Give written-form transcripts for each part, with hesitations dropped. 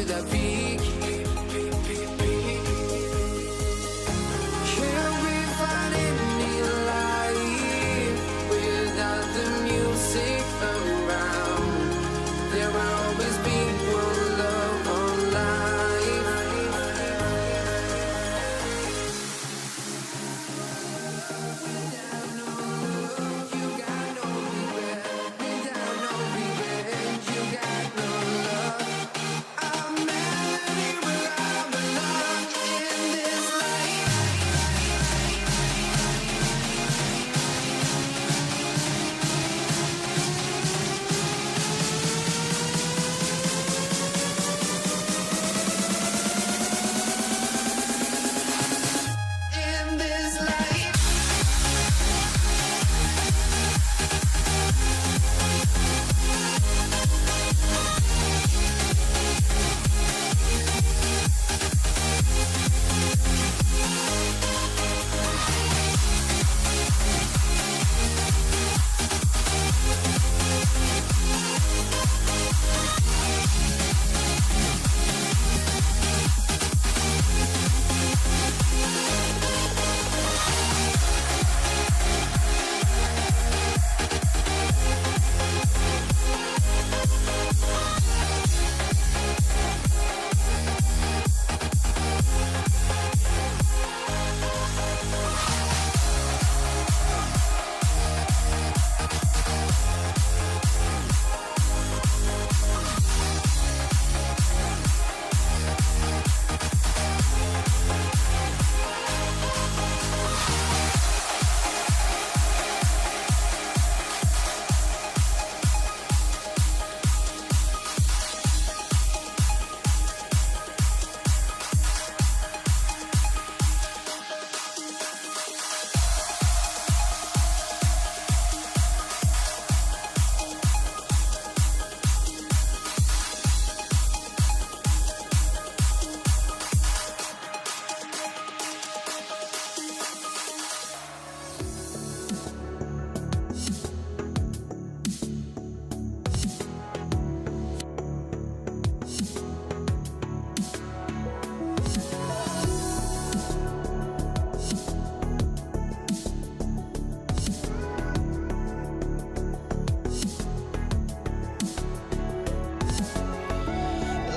the peak. Can we find any light without the music around? There will always be one love on life. Without no love, you got no regret. Without no regret, you got no love. I'm melody where I belong in this life. In this life.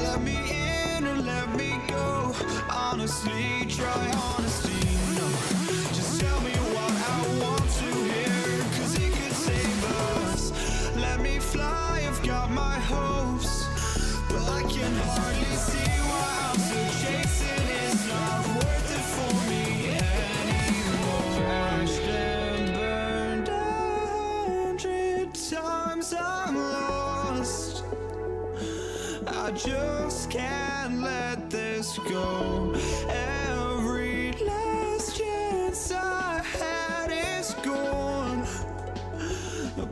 Let me in or let me go. Honestly, try honesty. No, just tell me what I want to hear, 'cause it could save us. Let me fly, I've got my hopes, but I can hardly see why I'm still chasing. It's not worth it for me anymore. Crashed and burned 100 times, I'm lost. I just can't let this go. Every last chance I had is gone,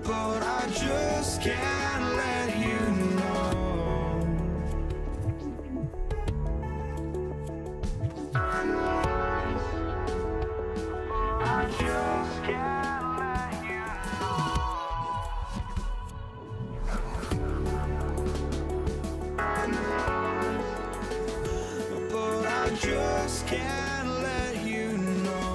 but I just can't let you know. I just can't let you know. But I just can't let you know.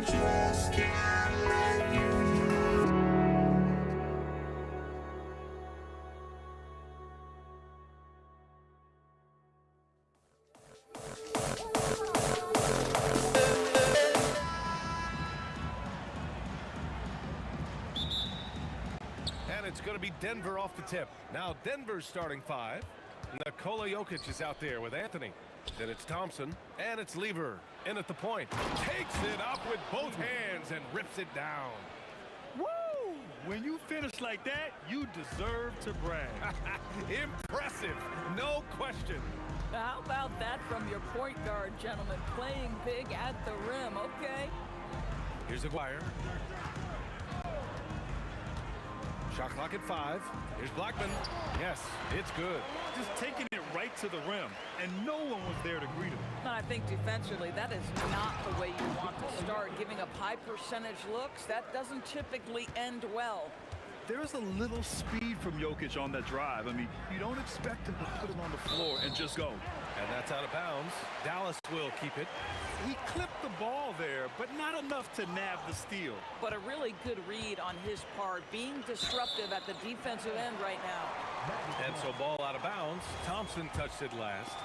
I just can't let you know. And it's going to be Denver off the tip. Now Denver's starting five. Nikola Jokic is out there with Anthony. Then it's Thompson, and it's Lever in at the point. Takes it up with both hands and rips it down. Woo! When you finish like that, you deserve to brag. Impressive, no question. How about that from your point guard, gentlemen? Playing big at the rim, okay? Here's Aguirre. Shot clock at 5. Here's Blackman. Yes, it's good. Just taking it right to the rim, and no one was there to greet him. I think defensively, that is not the way you want to start. Giving up high percentage looks, that doesn't typically end well. There's a little speed from Jokic on that drive. I mean, you don't expect him to put it on the floor and just go. And that's out of bounds. Dallas will keep it. He clipped the ball there, but not enough to nab the steal. But a really good read on his part, being disruptive at the defensive end right now. And so ball out of bounds. Thompson touched it last.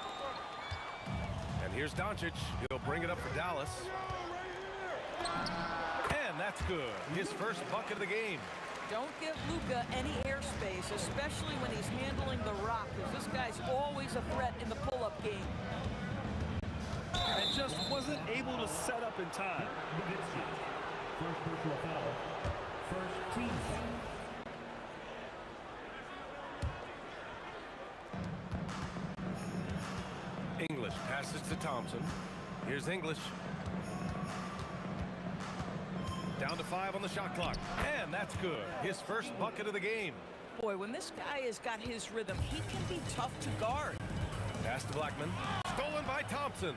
And here's Doncic. He'll bring it up for Dallas. And that's good. His first bucket of the game. Don't give Luka any airspace, especially when he's handling the rock, because this guy's always a threat in the pull-up game. And just wasn't able to set up in time. First personal foul. First team foul. English passes to Thompson. Here's English. Down to 5 on the shot clock. And that's good. His first bucket of the game. Boy, when this guy has got his rhythm, he can be tough to guard. Pass to Blackman. Stolen by Thompson.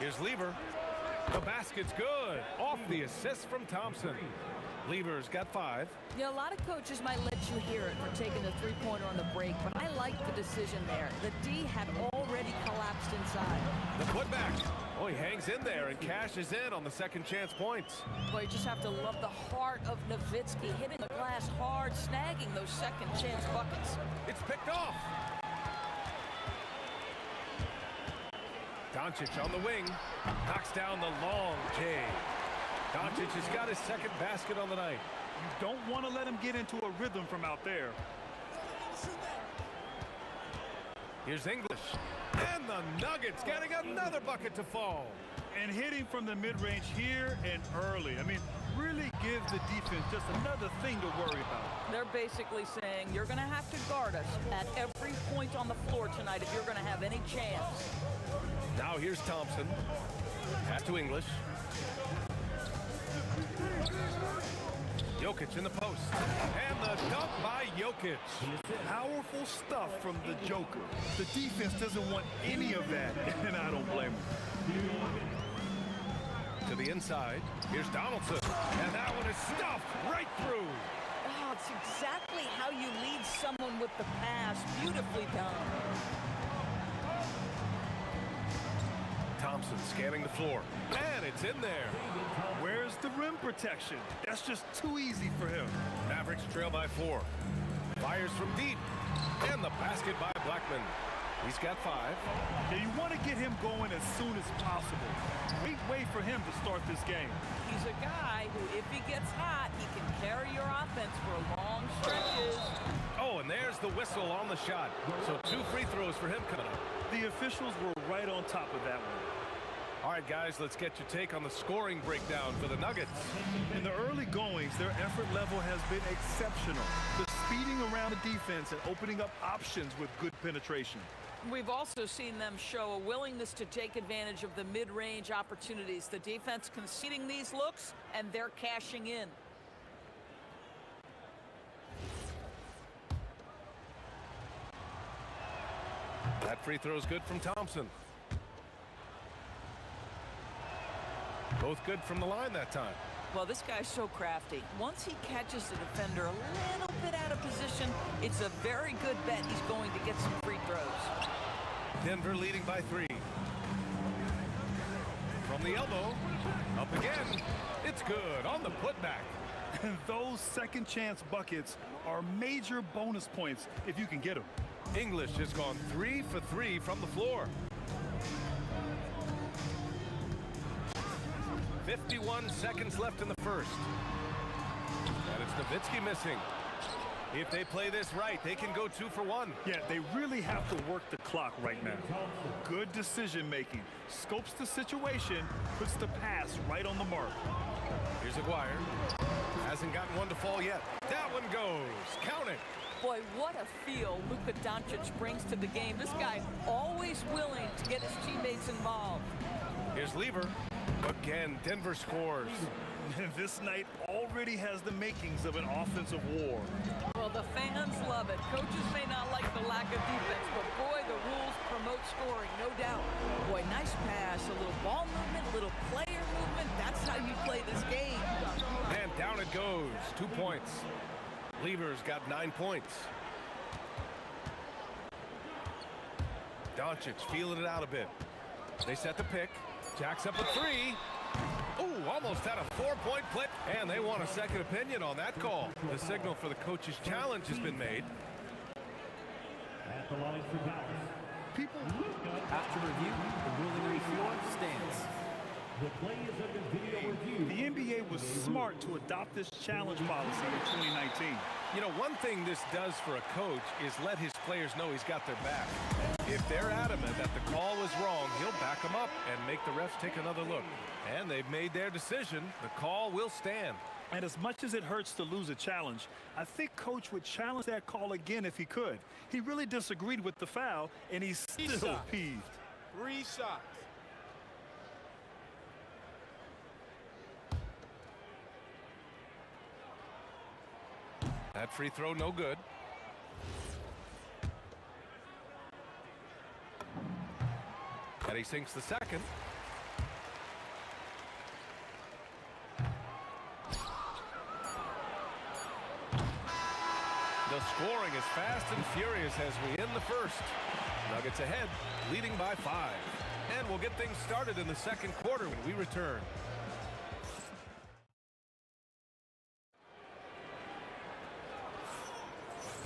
Here's Lever. The basket's good. Off the assist from Thompson. Lever's got 5. Yeah, a lot of coaches might let you hear it for taking the three-pointer on the break, but I like the decision there. The D had already collapsed inside. The putback. Oh, he hangs in there and cashes in on the second chance points. Boy, you just have to love the heart of Nowitzki, hitting the glass hard, snagging those second chance buckets. It's picked off. Doncic on the wing. Knocks down the long J. Doncic has got his second basket on the night. You don't want to let him get into a rhythm from out there. Here's English. And the Nuggets getting another bucket to fall. And hitting from the mid-range here and early. I mean, really give the defense just another thing to worry about. They're basically saying you're going to have to guard us at every point on the floor tonight if you're going to have any chance. Now here's Thompson. Pass to English. Jokic in the post. And the dunk by Jokic. Powerful stuff from the Joker. The defense doesn't want any of that, and I don't blame them. To the inside. Here's Donaldson. And that one is stuffed right through. Oh, it's exactly how you lead someone with the pass. Beautifully done. Thompson scanning the floor. And it's in there. Where's the rim protection? That's just too easy for him. Mavericks trail by 4. Fires from deep. And the basket by Blackman. He's got 5. Yeah, you want to get him going as soon as possible. Great way for him to start this game. He's a guy who, if he gets hot, he can carry your offense for long stretches. Oh, and there's the whistle on the shot. So 2 free throws for him coming up. The officials were right on top of that one. All right, guys, let's get your take on the scoring breakdown for the Nuggets. In the early goings, their effort level has been exceptional. The speeding around the defense and opening up options with good penetration. We've also seen them show a willingness to take advantage of the mid-range opportunities. The defense conceding these looks, and they're cashing in. That free throw is good from Thompson. Both good from the line that time. Well, this guy's so crafty. Once he catches the defender a little bit out of position, it's a very good bet he's going to get some free throws. Denver leading by 3. From the elbow, Up again. It's good on the putback. And those second chance buckets are major bonus points if you can get them. English has gone 3 for 3 from the floor. 51 seconds left in the first. And it's Nowitzki missing. If they play this right, they can go 2 for 1. Yeah, they really have to work the clock right now. Good decision making. Scopes the situation, puts the pass right on the mark. Here's Aguirre. Hasn't gotten one to fall yet. That one goes. Count it. Boy, what a feel Luka Doncic brings to the game. This guy always willing to get his teammates involved. Here's Lever. Again, Denver scores. This night already has the makings of an offensive war. Well, the fans love it. Coaches may not like the lack of defense, but boy, the rules promote scoring, no doubt. Boy, nice pass, a little ball movement, a little player movement. That's how you play this game. And down it goes. 2 points. Lever's got 9 points. Doncic feeling it out a bit. They set the pick. Jacks up a 3. Ooh, almost had a 4-point play. And they want a second opinion on that call. The signal for the coach's challenge has been made. At the line for Dallas. People, After review, the ruling on the floor stands. The play is under video review. the NBA was smart to adopt this challenge policy in 2019. You know, one thing this does for a coach is let his players know he's got their back. If they're adamant that the call was wrong, he'll back them up and make the refs take another look. And they've made their decision. The call will stand. And as much as it hurts to lose a challenge, I think Coach would challenge that call again if he could. He really disagreed with the foul, and he's still peeved. 3 shots. That free throw, no good. And he sinks the second. The scoring is fast and furious as we end the first. Nuggets ahead, leading by 5. And we'll get things started in the second quarter when we return.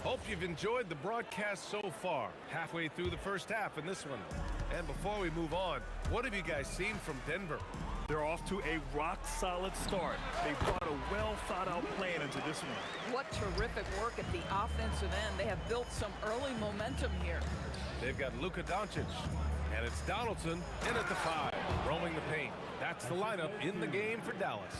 Hope you've enjoyed the broadcast so far. Halfway through the first half in this one. And before we move on, what have you guys seen from Denver? They're off to a rock-solid start. They brought a well-thought-out plan into this one. What terrific work at the offensive end. They have built some early momentum here. They've got Luka Doncic, and it's Donaldson in at the 5, roaming the paint. That's the lineup in the game for Dallas.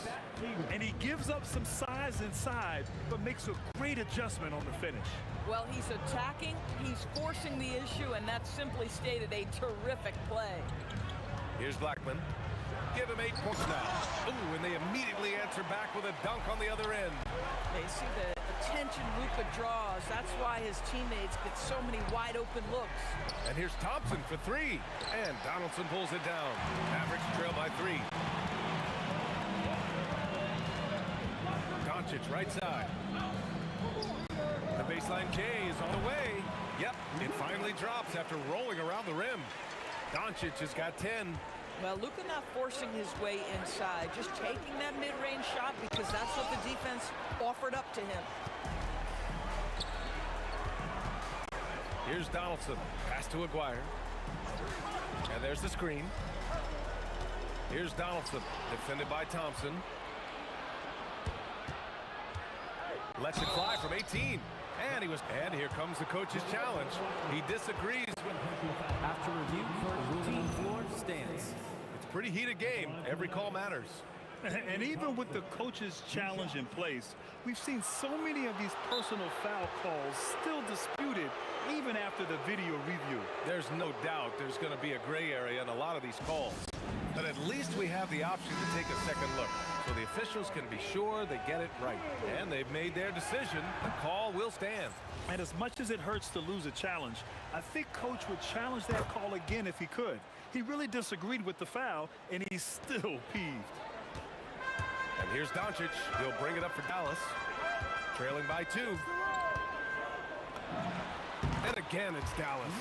And he gives up some size inside, but makes a great adjustment on the finish. Well, he's attacking, he's forcing the issue, and that's simply stated a terrific play. Here's Blackman. Give him 8 points now. Ooh, and they immediately answer back with a dunk on the other end. They see the attention Luka draws. That's why his teammates get so many wide open looks. And here's Thompson for 3. And Donaldson pulls it down. Mavericks trail by 3. Doncic right side. The baseline J is on the way. Yep, it finally drops after rolling around the rim. Doncic has got 10. Well, Luka not forcing his way inside, just taking that mid-range shot because that's what the defense offered up to him. Here's Donaldson. Pass to Aguirre. And there's the screen. Here's Donaldson, defended by Thompson. Lets it fly from 18. And here comes the coach's challenge. He disagrees with. After review, the ruling on the floor stands. It's a pretty heated game. Every call matters. And even with the coach's challenge in place, we've seen so many of these personal foul calls still disputed even after the video review. There's no doubt there's going to be a gray area in a lot of these calls. But at least we have the option to take a second look, so the officials can be sure they get it right. And they've made their decision. The call will stand. And as much as it hurts to lose a challenge, I think Coach would challenge that call again if he could. He really disagreed with the foul, and he's still peeved. And here's Doncic. He'll bring it up for Dallas. Trailing by 2. And again, it's Dallas.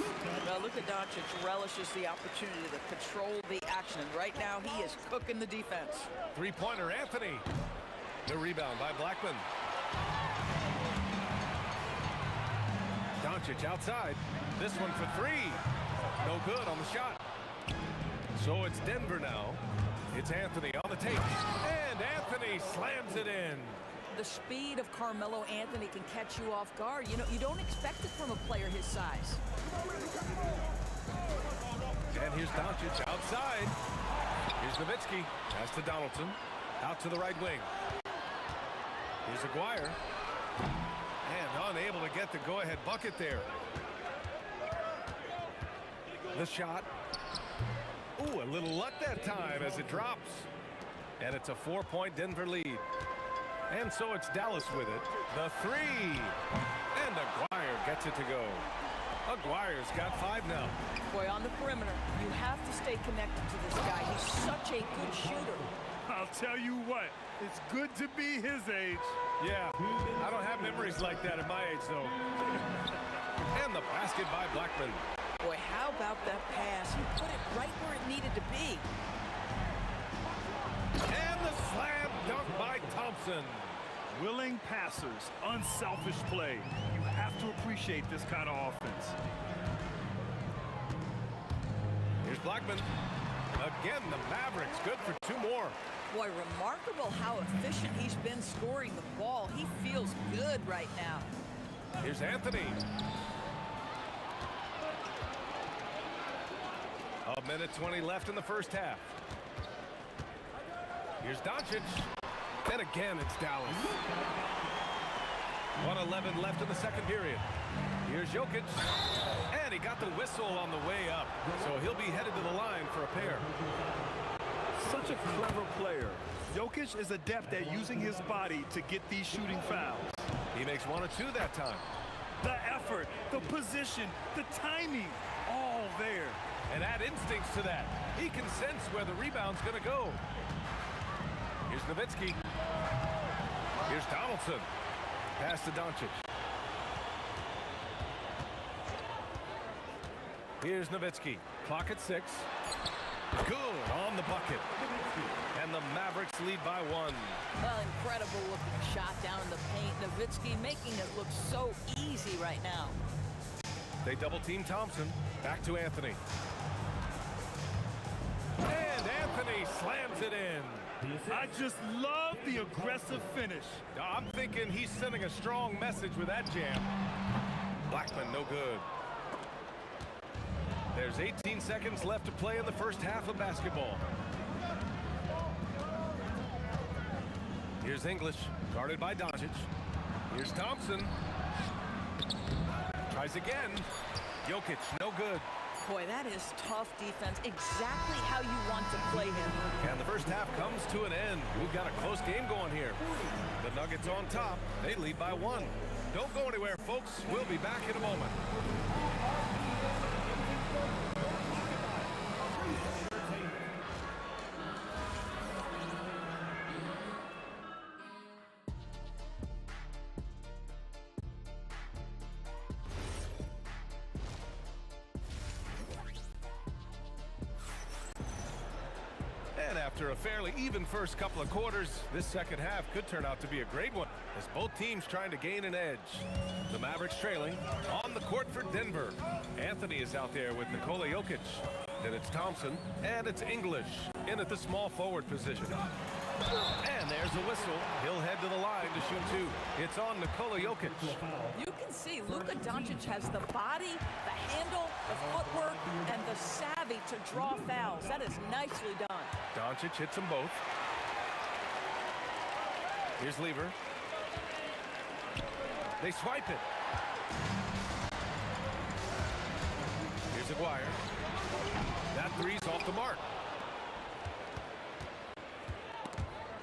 Well, Luka Doncic relishes the opportunity to control the action. And right now, he is cooking the defense. Three-pointer, Anthony. The rebound by Blackman. Doncic outside. This one for three. No good on the shot. So it's Denver now. It's Anthony on the take. And Anthony slams it in. The speed of Carmelo Anthony can catch you off guard. You know, you don't expect it from a player his size. And here's Doncic outside. Here's Nowitzki. Pass to Donaldson. Out to the right wing. Here's Aguirre. And unable to get the go-ahead bucket there. The shot. Ooh, a little luck that time as it drops. And it's a 4-point Denver lead. And so it's Dallas with it. The three. And Aguirre gets it to go. Aguirre's got 5 now. Boy, on the perimeter, you have to stay connected to this guy. He's such a good shooter. I'll tell you what, it's good to be his age. Yeah, I don't have memories like that at my age, though. And the basket by Blackman. Boy, how about that pass? He put it right where it needed to be. And the slam dunk by Thompson. Willing passers, unselfish play. You have to appreciate this kind of offense. Here's Blackman. Again, the Mavericks good for 2 more. Boy, remarkable how efficient he's been scoring the ball. He feels good right now. Here's Anthony. A minute 20 left in the first half. Here's Doncic. And again, it's Dallas. 1:11 left in the second period. Here's Jokic. And he got the whistle on the way up. So he'll be headed to the line for a pair. Such a clever player. Jokic is adept at using his body to get these shooting fouls. He makes 1 or 2 that time. The effort, the position, the timing, all there. And add instincts to that. He can sense where the rebound's going to go. Here's Nowitzki. Here's Donaldson. Pass to Doncic. Here's Nowitzki. Clock at 6. Good on the bucket. And the Mavericks lead by 1. Well, incredible looking shot down in the paint. Nowitzki making it look so easy right now. They double team Thompson. Back to Anthony. And Anthony slams it in. I just love the aggressive finish. I'm thinking he's sending a strong message with that jam. Blackman, no good. There's 18 seconds left to play in the first half of basketball. Here's English, guarded by Doncic. Here's Thompson. Tries again. Jokic, no good. Boy, that is tough defense. Exactly how you want to play him. And the first half comes to an end. We've got a close game going here. The Nuggets on top. They lead by 1. Don't go anywhere, folks. We'll be back in a moment. And after a fairly even first couple of quarters, this second half could turn out to be a great one as both teams trying to gain an edge. The Mavericks trailing on the court for Denver. Anthony is out there with Nikola Jokic. Then it's Thompson, and it's English in at the small forward position. And there's a whistle. He'll head to the line to shoot 2. It's on Nikola Jokic. You can see Luka Doncic has the body, the handle, the footwork, and the savvy to draw fouls. That is nicely done. Doncic hits them both. Here's Lever. They swipe it. Here's Aguirre. That three's off the mark.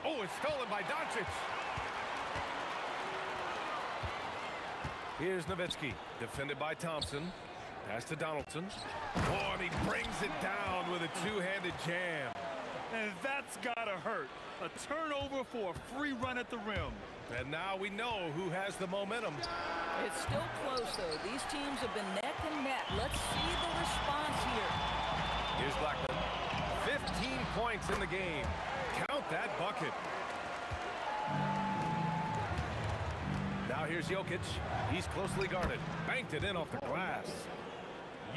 Oh, it's stolen by Doncic. Here's Nowitzki, defended by Thompson. Pass to Donaldson. Oh, and he brings it down with a two-handed jam. And that's That's gotta hurt. A turnover for a free run at the rim. And now we know who has the momentum. It's still close, though. These teams have been neck and neck. Let's see the response here. Here's Blackman. 15 points in the game. Count that bucket. Now here's Jokic. He's closely guarded. Banked it in off the glass.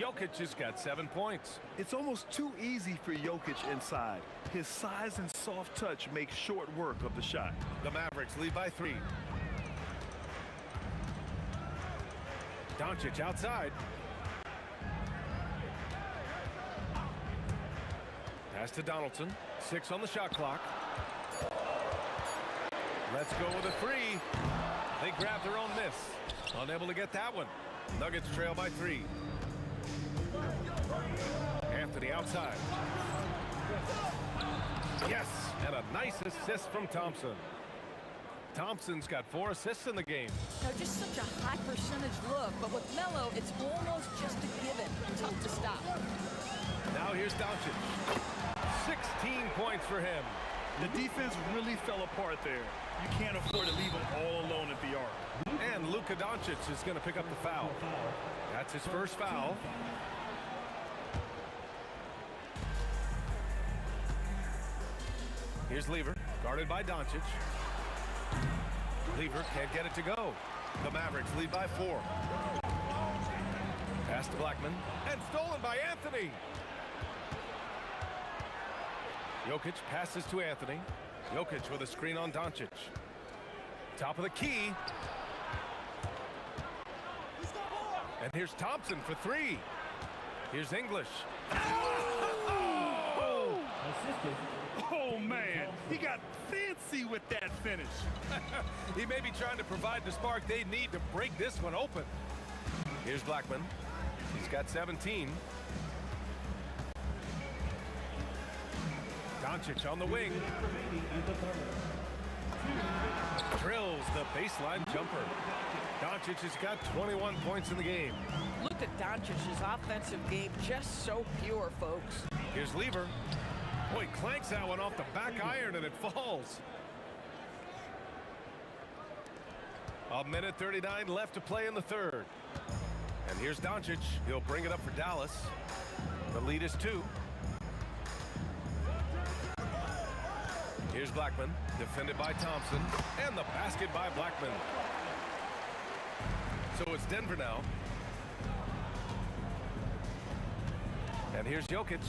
Jokic has got 7 points. It's almost too easy for Jokic inside. His size and soft touch make short work of the shot. The Mavericks lead by 3. Doncic outside. Pass to Donaldson. 6 on the shot clock. Let's go with a 3. They grab their own miss. Unable to get that one. Nuggets trail by 3. Anthony outside. Yes, and a nice assist from Thompson. Thompson's got 4 assists in the game. Now, just such a high percentage look, but with Melo, it's almost just a given. Tough to stop. Now here's Doncic. 16 points for him. The defense really fell apart there. You can't afford to leave him all alone at the arc. And Luka Doncic is going to pick up the foul. That's his first foul. Here's Lever, guarded by Doncic. Lever can't get it to go. The Mavericks lead by 4. Pass to Blackman, and stolen by Anthony. Jokic passes to Anthony. Jokic with a screen on Doncic. Top of the key. And here's Thompson for 3. Here's English. Oh, man. He got fancy with that finish. He may be trying to provide the spark they need to break this one open. Here's Blackman. He's got 17. Doncic on the wing. Drills the baseline jumper. Doncic has got 21 points in the game. Look at Doncic's offensive game, just so pure, folks. Here's Lever. Boy, clanks that one off the back iron and it falls. A minute 39 left to play in the third. And here's Doncic. He'll bring it up for Dallas. The lead is 2. Here's Blackman, defended by Thompson, and the basket by Blackman. So it's Denver now. And here's Jokic.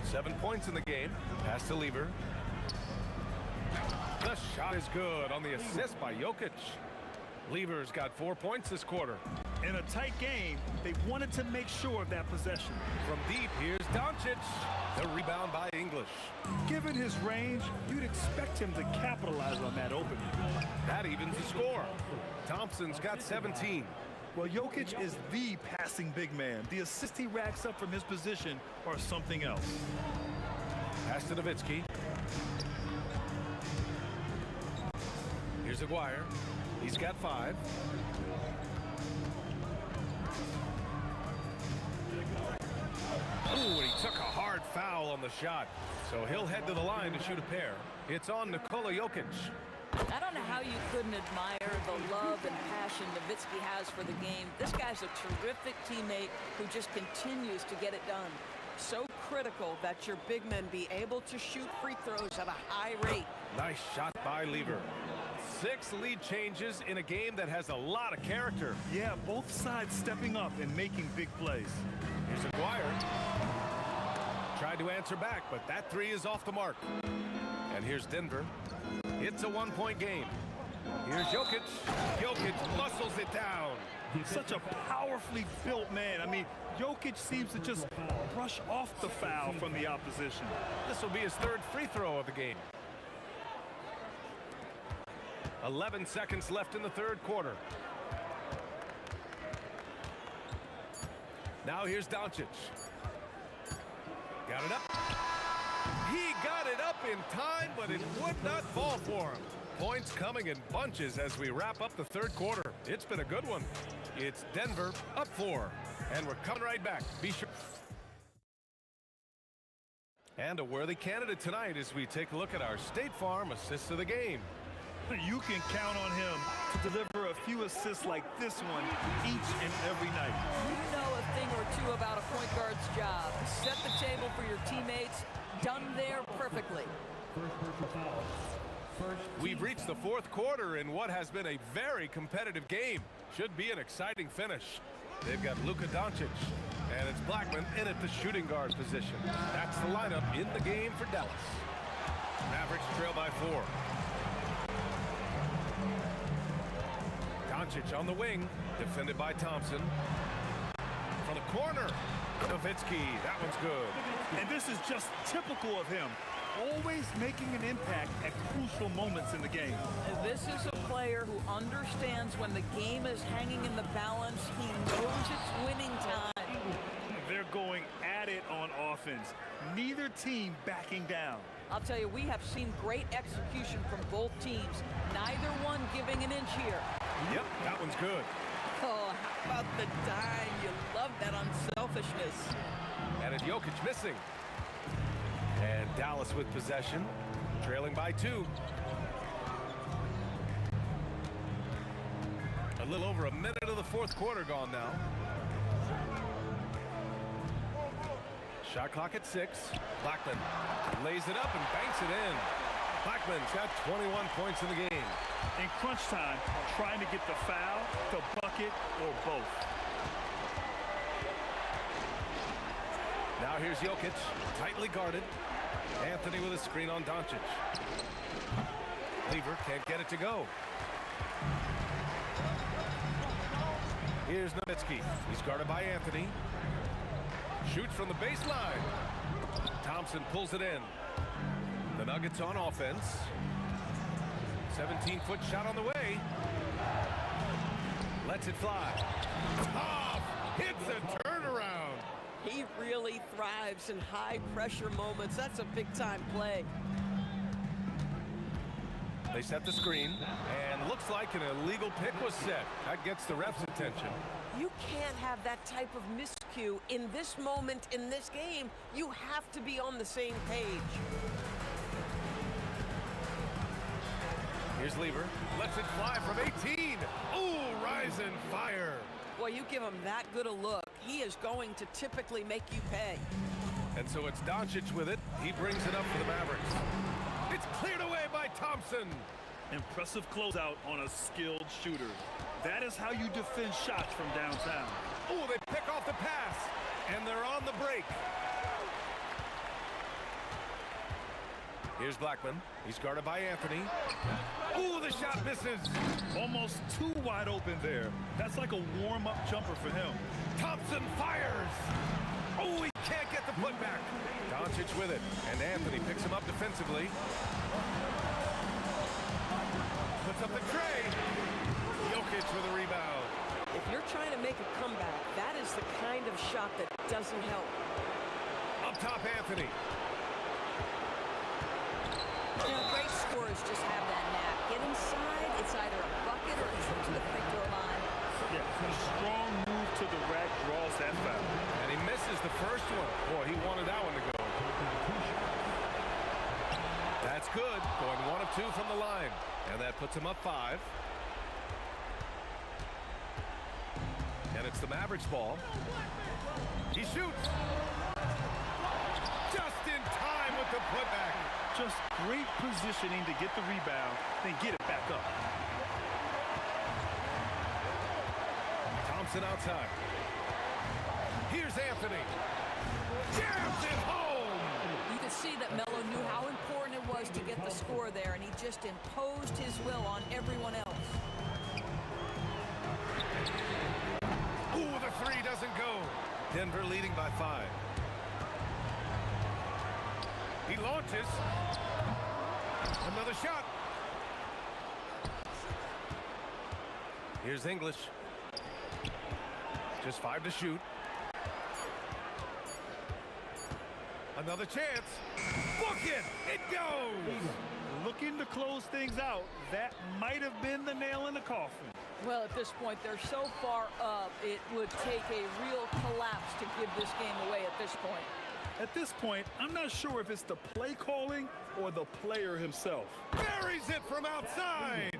7 points in the game. Pass to Lever. The shot is good on the assist by Jokic. Lever's got 4 points this quarter. In a tight game, they wanted to make sure of that possession. From deep, here's Doncic. The rebound by English. Given his range, you'd expect him to capitalize on that opening. That evens the score. Thompson's got 17. Well, Jokic is the passing big man. The assists he racks up from his position are something else. Pass to Nowitzki. Here's Aguirre. He's got 5. Ooh, and he took a hard foul on the shot. So he'll head to the line to shoot a pair. It's on Nikola Jokic. I don't know how you couldn't admire the love and passion Nowitzki has for the game. This guy's a terrific teammate who just continues to get it done. So critical that your big men be able to shoot free throws at a high rate. Nice shot by Lever. 6 lead changes in a game that has a lot of character. Yeah, both sides stepping up and making big plays. Here's Aguirre. Tried to answer back, but that 3 is off the mark. And here's Denver. It's a 1-point game. Here's Jokic. Jokic muscles it down. Such a powerfully built man. I mean, Jokic seems to just brush off the foul from the opposition. This will be his 3rd free throw of the game. 11 seconds left in the 3rd quarter. Now here's Doncic. Got it up. He got it up in time, but it would not fall for him. Points coming in bunches as we wrap up the 3rd quarter. It's been a good one. It's Denver up 4, and we're coming right back. Be sure. And a worthy candidate tonight as we take a look at our State Farm assists of the game. You can count on him to deliver a few assists like this one each and every night. You know a thing or two about a point guard's job. Set the table for your teammates. Done there perfectly. First personal foul. We've reached the fourth quarter in what has been a very competitive game. Should be an exciting finish. They've got Luka Doncic, and it's Blackman in at the shooting guard position. That's the lineup in the game for Dallas. Mavericks trail by 4. Doncic on the wing, defended by Thompson. From the corner, Nowitzki, that one's good. And this is just typical of him. Always making an impact at crucial moments in the game. This is a player who understands when the game is hanging in the balance. He knows it's winning time. They're going at it on offense. Neither team backing down. I'll tell you, we have seen great execution from both teams. Neither one giving an inch here. Yep, that one's good. Oh, how about the dime? You love that unselfishness. And it's Jokic missing. And Dallas with possession, trailing by 2. A little over a minute of the fourth quarter gone now. Shot clock at 6. Blackman lays it up and banks it in. Blackman's got 21 points in the game. In crunch time, trying to get the foul, the bucket, or both. Now here's Jokic, tightly guarded. Anthony with a screen on Doncic. Lever can't get it to go. Here's Nowitzki. He's guarded by Anthony. Shoots from the baseline. Thompson pulls it in. The Nuggets on offense. 17-foot shot on the way. Lets it fly. Tough! Hits a turnaround. He really thrives in high-pressure moments. That's a big-time play. They set the screen, and looks like an illegal pick was set. That gets the ref's attention. You can't have that type of miscue in this moment in this game. You have to be on the same page. Here's Lever. Lets it fly from 18. Ooh, rising fire. Boy, you give him that good a look, he is going to typically make you pay. And so it's Doncic with it. He brings it up for the Mavericks. It's cleared away by Thompson. Impressive closeout on a skilled shooter. That is how you defend shots from downtown. Ooh, they pick off the pass, and they're on the break. Here's Blackman. He's guarded by Anthony. Ooh, the shot misses. Almost too wide open there. That's like a warm-up jumper for him. Thompson fires. Oh, he can't get the putback. Doncic with it, and Anthony picks him up defensively. Puts up the tray. Jokic with a rebound. If you're trying to make a comeback, that is the kind of shot that doesn't help. Up top, Anthony. You know, great scorers just have that knack. Get inside, it's either a bucket or a trip to the free throw line. Yeah, a strong move to the rack draws that foul. And he misses the first one. Boy, he wanted that one to go. That's good. Going 1 of 2 from the line. And that puts him up 5. And it's the Mavericks ball. He shoots. Just in time with the putback. Just great positioning to get the rebound, then get it back up. Thompson outside. Here's Anthony. Jams it home. You could see that Melo knew how important it was to get the score there, and he just imposed his will on everyone else. Ooh, the 3 doesn't go. Denver leading by 5. He launches. Another shot. Here's English. Just 5 to shoot. Another chance. Book it. It goes. Looking to close things out. That might have been the nail in the coffin. Well, at this point, they're so far up, it would take a real collapse to give this game away at this point. At this point, I'm not sure if it's the play calling or the player himself. Buries it from outside.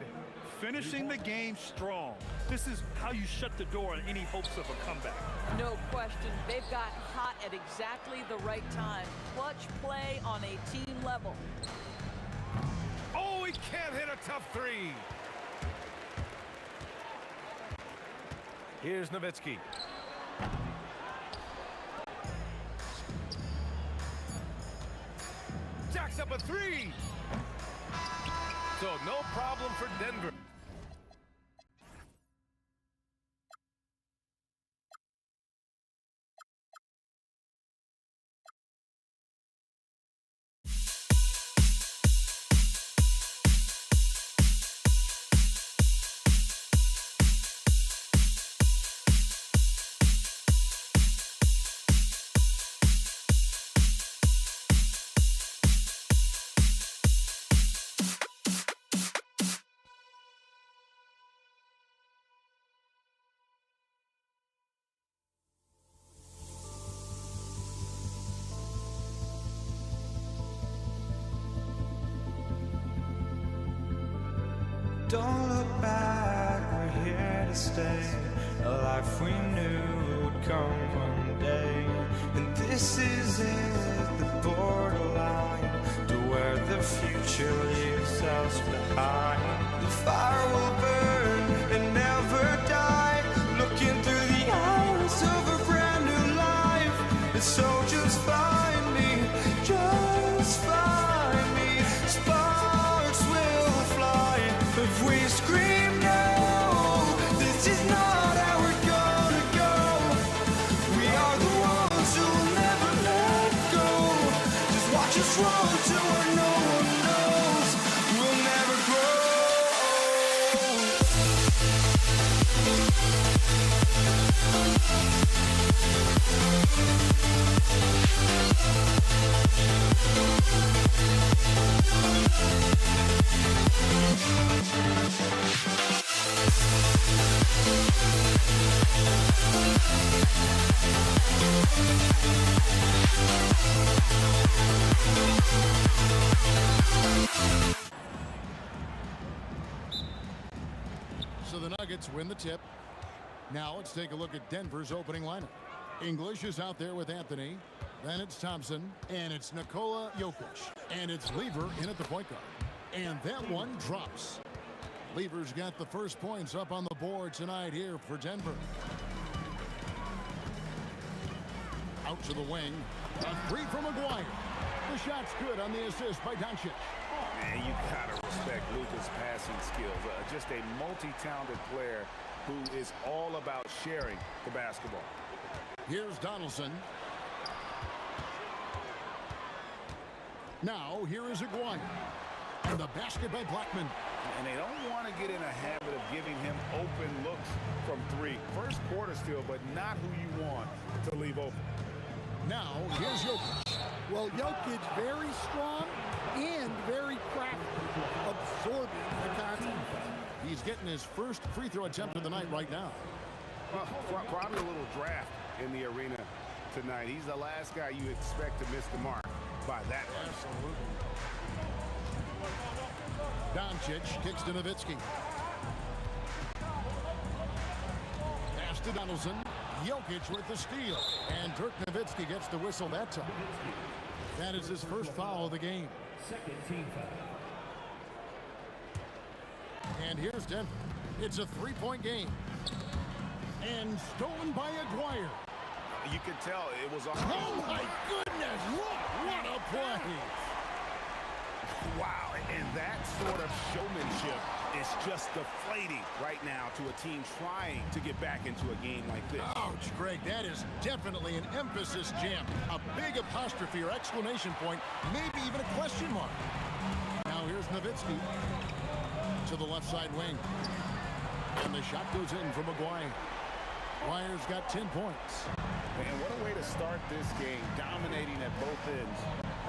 Finishing the game strong. This is how you shut the door on any hopes of a comeback. No question. They've got hot at exactly the right time. Clutch play on a team level. Oh, he can't hit a tough three. Here's Nowitzki. Jacks up a three. So no problem for Denver. Don't look back, we're here to stay. A life we knew would come one day. And this is it, the borderline to where the future leaves us behind. The fire will burn and never die, looking through the eyes of a brand new life. And so just find me, just find me. Sparks will fly if we scream no. This is not how we're gonna go. We are the ones who'll never let go. Just watch us run to where no one knows. We'll never grow. So the Nuggets win the tip. Now let's take a look at Denver's opening lineup. English is out there with Anthony. Then it's Thompson. And it's Nikola Jokic. And it's Lever in at the point guard. And that one drops. Lever's got the first points up on the board tonight here for Denver. Out to the wing. A three from Maguire. The shot's good on the assist by Doncic. Man, you gotta respect Luka's passing skills. Just a multi-talented player who is all about sharing the basketball. Here's Donaldson. Now here is Aguirre. And the basket by Blackman. And they don't want to get in a habit of giving him open looks from three. First quarter still, but not who you want to leave open. Now here's Jokic. Well, Jokic very strong and very crafty, absorbing the contact. He's getting his first free throw attempt of the night right now. Well, probably a little draft in the arena tonight. He's the last guy you expect to miss the mark by that much. Absolutely. Doncic kicks to Nowitzki. Pass to Donaldson. Jokic with the steal. And Dirk Nowitzki gets the whistle that time. That is his first foul of the game. Second team foul. And here's Denver. It's a three-point game. And stolen by Aguirre. You could tell it was a... Oh, my goodness. What a play. Wow, and that sort of showmanship is just deflating right now to a team trying to get back into a game like this. Ouch, Greg, that is definitely an emphasis jam. A big apostrophe or exclamation point, maybe even a question mark. Now here's Nowitzki to the left side wing. And the shot goes in from Maguire. Maguire's got 10 points. Man, what a way to start this game, dominating at both ends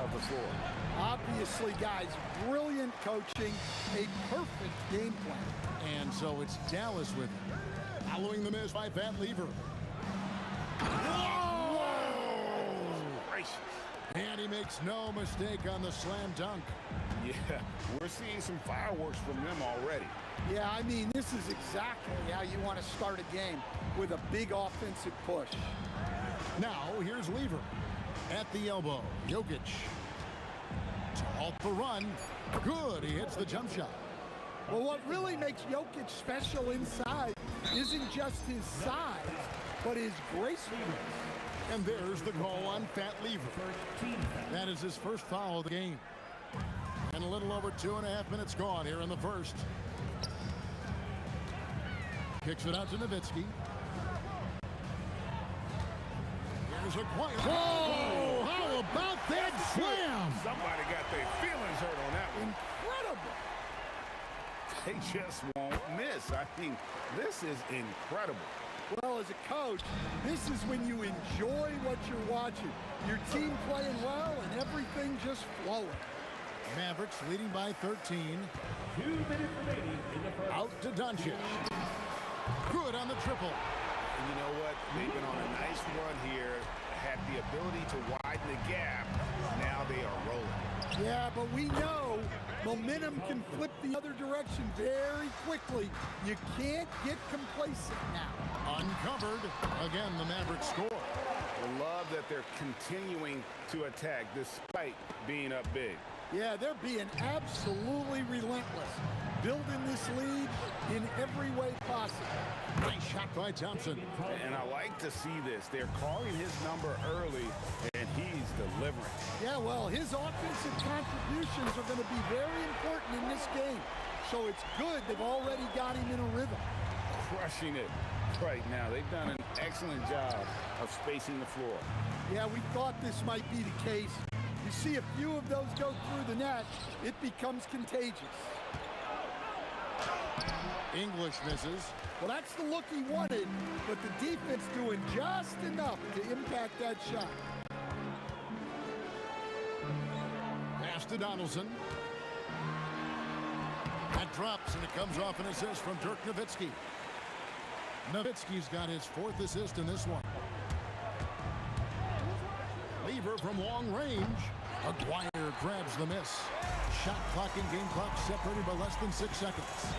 of the floor. Obviously, guys, brilliant coaching, a perfect game plan. And so it's Dallas with him. Following the miss by Van Lever. Whoa! Gracious. And he makes no mistake on the slam dunk. Yeah, we're seeing some fireworks from them already. Yeah, I mean, this is exactly how you want to start a game, with a big offensive push. Now, here's Lever. At the elbow, Jokic. To halt the run. Good, he hits the jump shot. Well, what really makes Jokic special inside isn't just his size, but his gracefulness. And there's the call on Fat Lever. That is his first foul of the game. And a little over 2.5 minutes gone here in the first. Kicks it out to Nowitzki. Here's a quiet. Whoa! How about that slam? Somebody got their feelings hurt on that one. Incredible. They just won't miss. I mean, this is incredible. Well, as a coach, this is when you enjoy what you're watching. Your team playing well and everything just flowing. Mavericks leading by 13. 2 minutes remaining in the first. Out to Doncic. Good on the triple. And you know what? They've been on a nice run here, had the ability to widen the gap. Now they are rolling. Yeah, but we know momentum can flip the other direction very quickly. You can't get complacent now. Uncovered. Again, the Mavericks score. I love that they're continuing to attack despite being up big. Yeah, they're being absolutely relentless, building this lead in every way possible. Nice shot by Thompson. And I like to see this. They're calling his number early, and he's delivering. Yeah, well, his offensive contributions are going to be very important in this game. So it's good they've already got him in a rhythm. Crushing it right now. They've done an excellent job of spacing the floor. Yeah, we thought this might be the case. You see a few of those go through the net, it becomes contagious. English misses. Well, that's the look he wanted, but the defense doing just enough to impact that shot. Pass to Donaldson. That drops, and it comes off an assist from Dirk Nowitzki. Nowitzki's got his 4th assist in this one. Lever from long range. Aguirre grabs the miss. Shot clock and game clock separated by less than 6 seconds.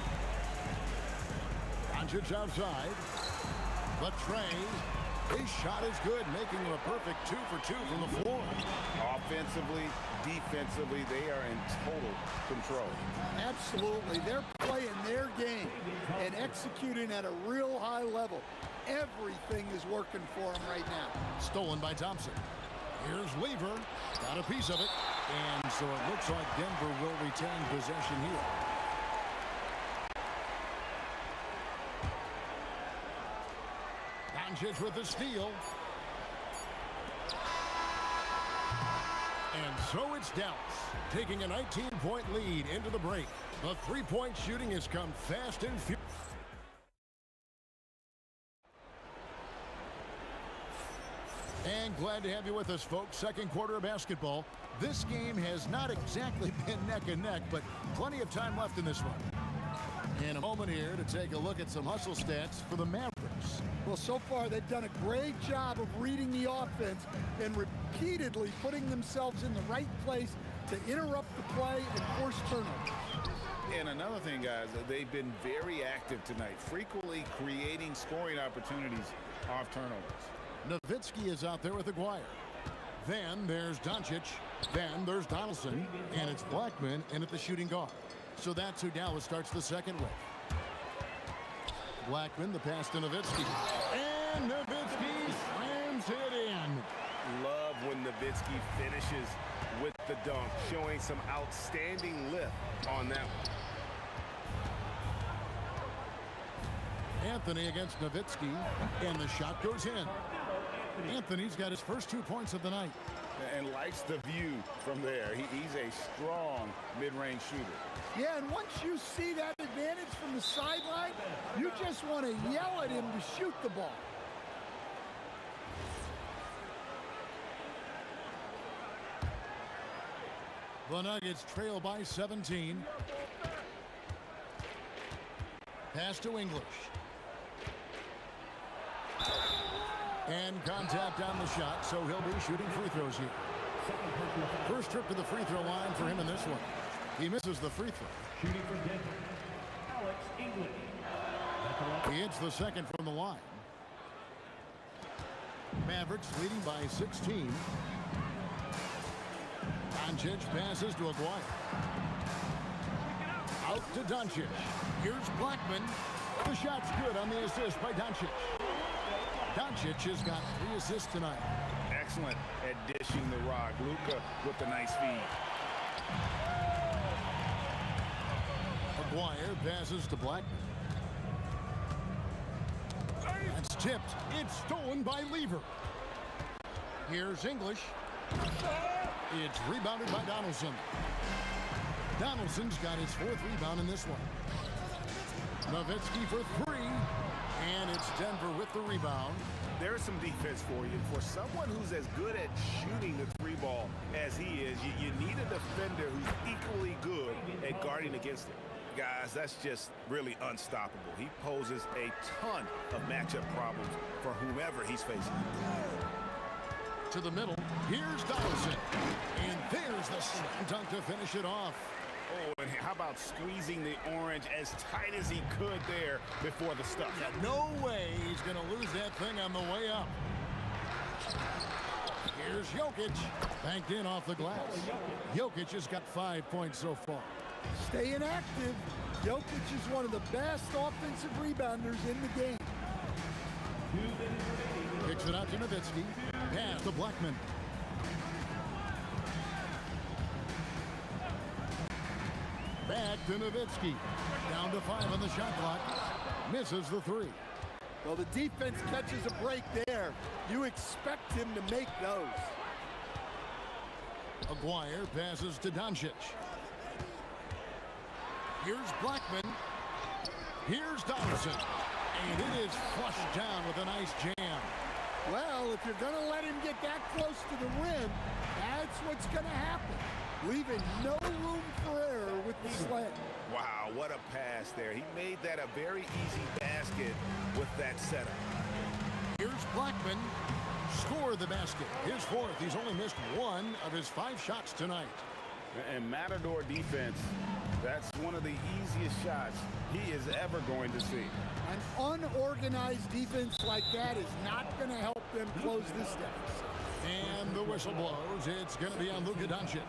Doncic outside. The tray. His shot is good, making him a perfect 2 for 2 from the floor. Offensively, defensively, they are in total control. Absolutely. They're playing their game and executing at a real high level. Everything is working for them right now. Stolen by Thompson. Here's Lever. Got a piece of it. And so it looks like Denver will retain possession here. Doncic with the steal. And so it's Dallas taking a 19-point lead into the break. The three-point shooting has come fast and furious. And glad to have you with us, folks. Second quarter of basketball. This game has not exactly been neck and neck, but plenty of time left in this one. In a moment here to take a look at some hustle stats for the Mavericks. Well, so far they've done a great job of reading the offense and repeatedly putting themselves in the right place to interrupt the play and force turnovers. And another thing, guys, they've been very active tonight, frequently creating scoring opportunities off turnovers. Nowitzki is out there with Aguirre. Then there's Doncic. Then there's Donaldson. And it's Blackman in at the shooting guard. So that's who Dallas starts the second with. Blackman, the pass to Nowitzki. And Nowitzki slams it in. Love when Nowitzki finishes with the dunk, showing some outstanding lift on that one. Anthony against Nowitzki, and the shot goes in. Anthony's got his first 2 points of the night. And likes the view from there. He's a strong mid-range shooter. Yeah, and once you see that advantage from the sideline, you just want to yell at him to shoot the ball. The Nuggets trail by 17. Pass to English. And contact on the shot, so he'll be shooting free throws here. Second personal foul. First trip to the free throw line for him in this one. He misses the free throw. Shooting for Denver, Alex English. He hits the second from the line. Mavericks leading by 16. Doncic passes to Aguirre. Out to Doncic. Here's Blackman. The shot's good on the assist by Doncic. Doncic has got 3 assists tonight. Excellent at dishing the rock. Luka with the nice feed. Aguirre passes to Blackman. That's tipped. It's stolen by Lever. Here's English. It's rebounded by Donaldson. Donaldson's got his 4th rebound in this one. Nowitzki for 3. And it's Denver with the rebound. There's some defense for you. For someone who's as good at shooting the 3 ball as he is, you need a defender who's equally good at guarding against it. Guys, that's just really unstoppable. He poses a ton of matchup problems for whomever he's facing. To the middle. Here's Donaldson. And there's the slam dunk to finish it off. Oh, and how about squeezing the orange as tight as he could there before the stuff? Yeah, no way he's going to lose that thing on the way up. Here's Jokic. Banked in off the glass. Jokic has got 5 points so far. Staying active. Jokic is one of the best offensive rebounders in the game. Kicks it out to Nowitzki. Pass to Blackman. Back to Nowitzki. Down to 5 on the shot clock. Misses the 3. Well, the defense catches a break there. You expect him to make those. Aguirre passes to Doncic. Here's Blackman. Here's Donaldson. And it is flushed down with a nice jam. Well, if you're going to let him get that close to the rim, that's what's going to happen. Leaving no room for error with the slam. Wow, what a pass there. He made that a very easy basket with that setup. Here's Blackman. Score the basket. His 4th. He's only missed 1 of his 5 shots tonight. And Matador defense, that's one of the easiest shots he is ever going to see. An unorganized defense like that is not going to help them close this deficit. And the whistle blows. It's going to be on Luka Doncic.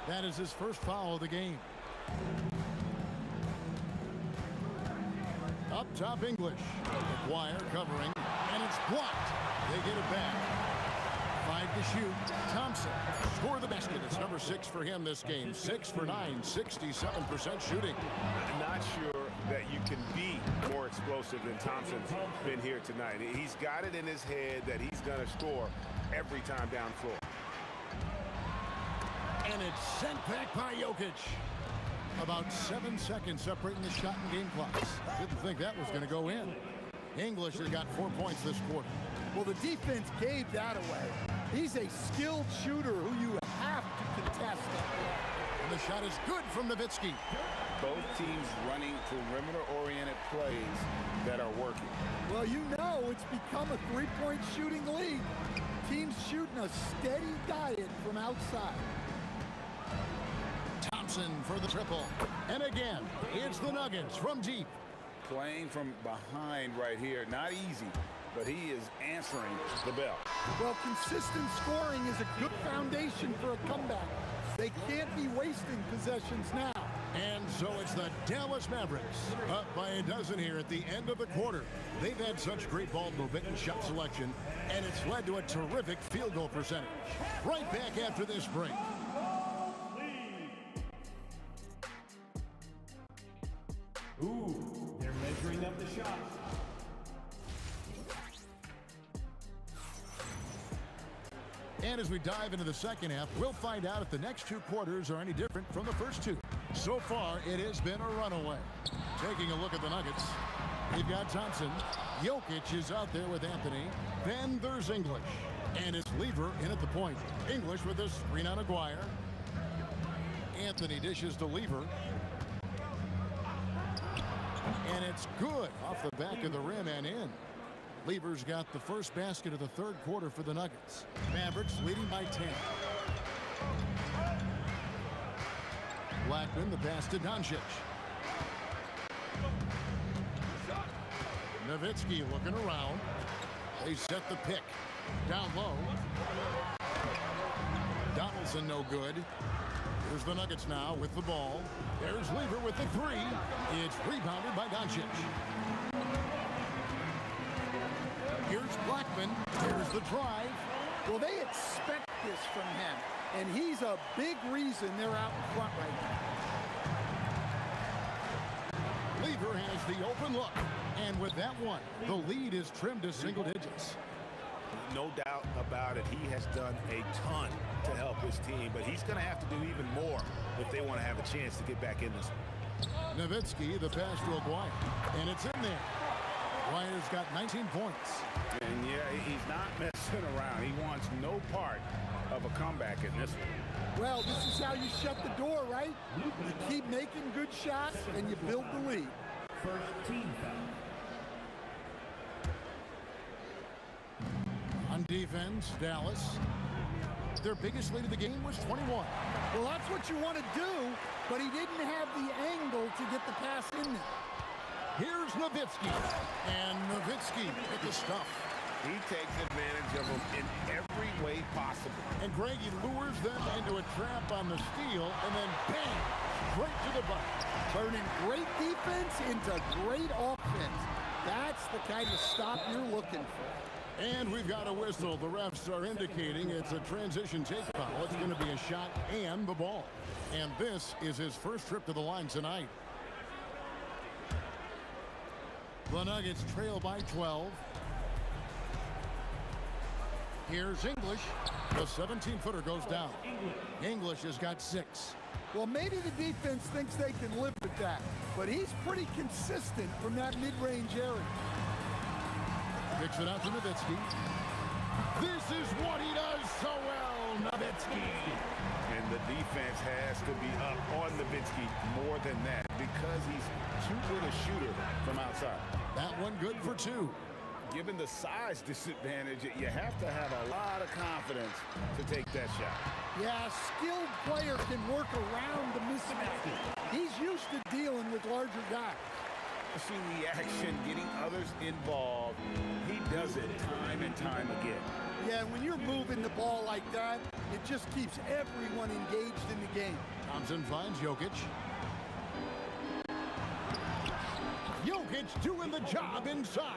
That is his first foul of the game. Up top, English. Aguirre covering, and it's blocked. They get it back. 5 to shoot. Thompson score the basket. It's number 6 for him this game. 6 for 9, 67% shooting. Not sure that you can be more explosive than Thompson's been here tonight. He's got it in his head that he's going to score every time down floor. And it's sent back by Jokic. About 7 seconds separating the shot and game clocks. Didn't think that was going to go in. English has got 4 points this quarter. Well, the defense gave that away. He's a skilled shooter who you have to contest. And the shot is good from Nowitzki. Both teams running perimeter-oriented plays that are working. Well, you know it's become a 3-point shooting league. Teams shooting a steady diet from outside. Thompson for the triple. And again, it's the Nuggets from deep. Playing from behind right here, not easy, but he is answering the bell. Well, consistent scoring is a good foundation for a comeback. They can't be wasting possessions now. And so it's the Dallas Mavericks up by a dozen here at the end of the quarter. They've had such great ball movement and shot selection, and it's led to a terrific field goal percentage. Right back after this break. Ooh, they're measuring up the shot. And as we dive into the second half, we'll find out if the next 2 quarters are any different from the first 2. So far, it has been a runaway. Taking a look at the Nuggets, they've got Thompson. Jokic is out there with Anthony. Then there's English. And it's Lever in at the point. English with this screen on Aguirre. Anthony dishes to Lever. And it's good off the back of the rim and in. Lever's got the first basket of the 3rd quarter for the Nuggets. Mavericks leading by 10. Blackman, the pass to Doncic. Nowitzki looking around. They set the pick. Down low. Donaldson no good. Here's the Nuggets now with the ball. There's Lever with the three. It's rebounded by Doncic. Here's Blackman. Here's the drive. Well, they expect this from him, and he's a big reason they're out in front right now. Lever has the open look. And with that one, the lead is trimmed to single digits. No doubt about it. He has done a ton to help his team, but he's going to have to do even more if they want to have a chance to get back in this one. Nowitzki, the pass to Aguirre, and it's in there. Aguirre's got 19 points. And yeah, he's not messing around. He wants no part of a comeback in this one. Well, this is how you shut the door, right? You keep making good shots, and you build the lead. First team foul. On defense, Dallas. Their biggest lead of the game was 21. Well, that's what you want to do, but he didn't have the angle to get the pass in there. Here's Nowitzki. And Nowitzki hit the stuff. He takes advantage of them in every way possible. And Greg, he lures them into a trap on the steal, and then bang, straight to the bucket. Turning great defense into great offense. That's the kind of stop you're looking for. And we've got a whistle. The refs are indicating it's a transition take foul. It's going to be a shot and the ball. And this is his first trip to the line tonight. The Nuggets trail by 12. Here's English. The 17-footer goes down. English has got 6. Well, maybe the defense thinks they can live with that, but he's pretty consistent from that mid-range area. Kicks it out to Nowitzki. This is what he does so well, Nowitzki. And the defense has to be up on Nowitzki more than that because he's too good a shooter from outside. That one good for 2. Given the size disadvantage, you have to have a lot of confidence to take that shot. Yeah, a skilled player can work around the mismatch. He's used to dealing with larger guys. See the action, getting others involved. He does it time and time again. Yeah, when you're moving the ball like that, it just keeps everyone engaged in the game. Thompson finds Jokic. Jokic doing the job inside.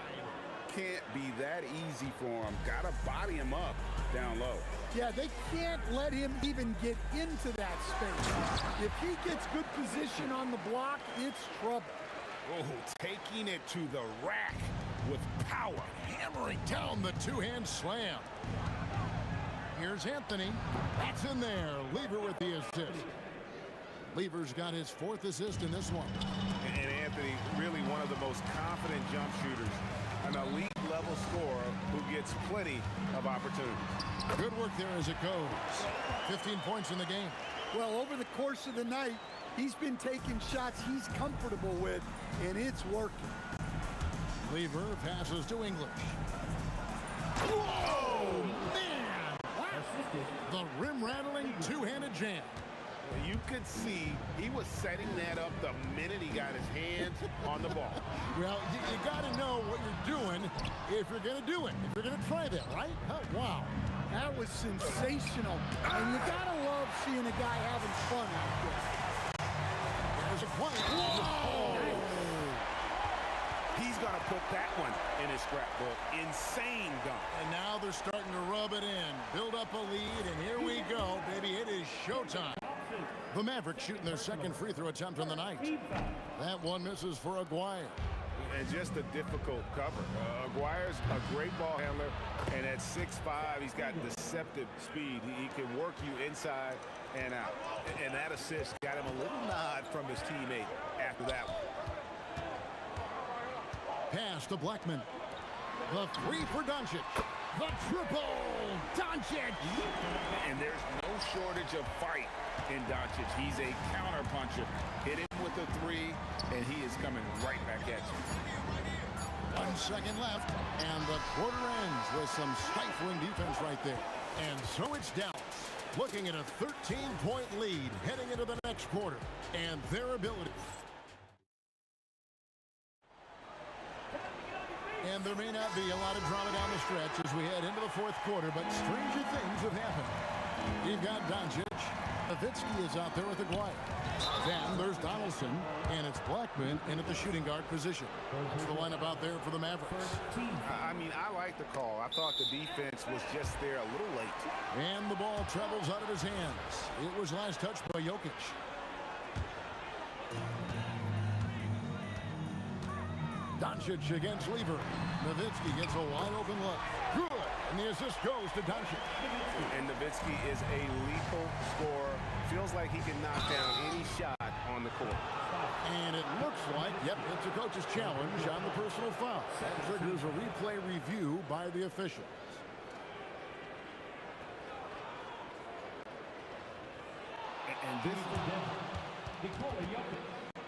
Can't be that easy for him. Gotta body him up down low. Yeah, they can't let him even get into that space. If he gets good position on the block, it's trouble. Oh, taking it to the rack with power. Hammering down the two-hand slam. Here's Anthony. That's in there. Lever with the assist. Lever's got his 4th assist in this one. And Anthony, really one of the most confident jump shooters. An elite-level scorer who gets plenty of opportunity. Good work there as it goes. 15 points in the game. Well, over the course of the night, he's been taking shots he's comfortable with, and it's working. Lever passes to English. Whoa, man! The rim-rattling two-handed jam. You could see he was setting that up the minute he got his hands on the ball. Well, you got to know what you're doing if you're going to do it. If you're going to try that, right? Oh, wow. That was sensational. And you got to love seeing a guy having fun out there. There's a play. Whoa! He's going to put that one in his scrapbook. Insane dunk. And now they're starting to rub it in. Build up a lead, and here we go, baby. It is showtime. The Mavericks shooting their second free throw attempt on the night. That one misses for Aguirre. And just a difficult cover. Aguirre's a great ball handler, and at 6'5", he's got deceptive speed. He can work you inside and out. And that assist got him a little nod from his teammate after that one. Pass to Blackman. The 3 for Doncic. The triple, Doncic! And there's no shortage of fight in Doncic. He's a counterpuncher. Hit him with a 3, and he is coming right back at you. 1 second left, and the quarter ends with some stifling defense right there. And so it's Dallas. looking at a 13-point lead heading into the next quarter, and their ability. And there may not be a lot of drama down the stretch as we head into the fourth quarter, but stranger things have happened. You've got Doncic. Nowitzki is out there with Aguirre. Then there's Donaldson, and it's Blackman in at the shooting guard position. That's the lineup out there for the Mavericks. I mean, I like the call. I thought the defense was just there a little late. And the ball travels out of his hands. It was last touched by Jokic. Doncic against Lever. Nowitzki gets a wide open look. Good. And the assist goes to Doncic. And Nowitzki is a lethal scorer. Feels like he can knock down any shot on the court. And it looks like, yep, it's a coach's challenge on the personal foul. That triggers a replay review by the officials. And this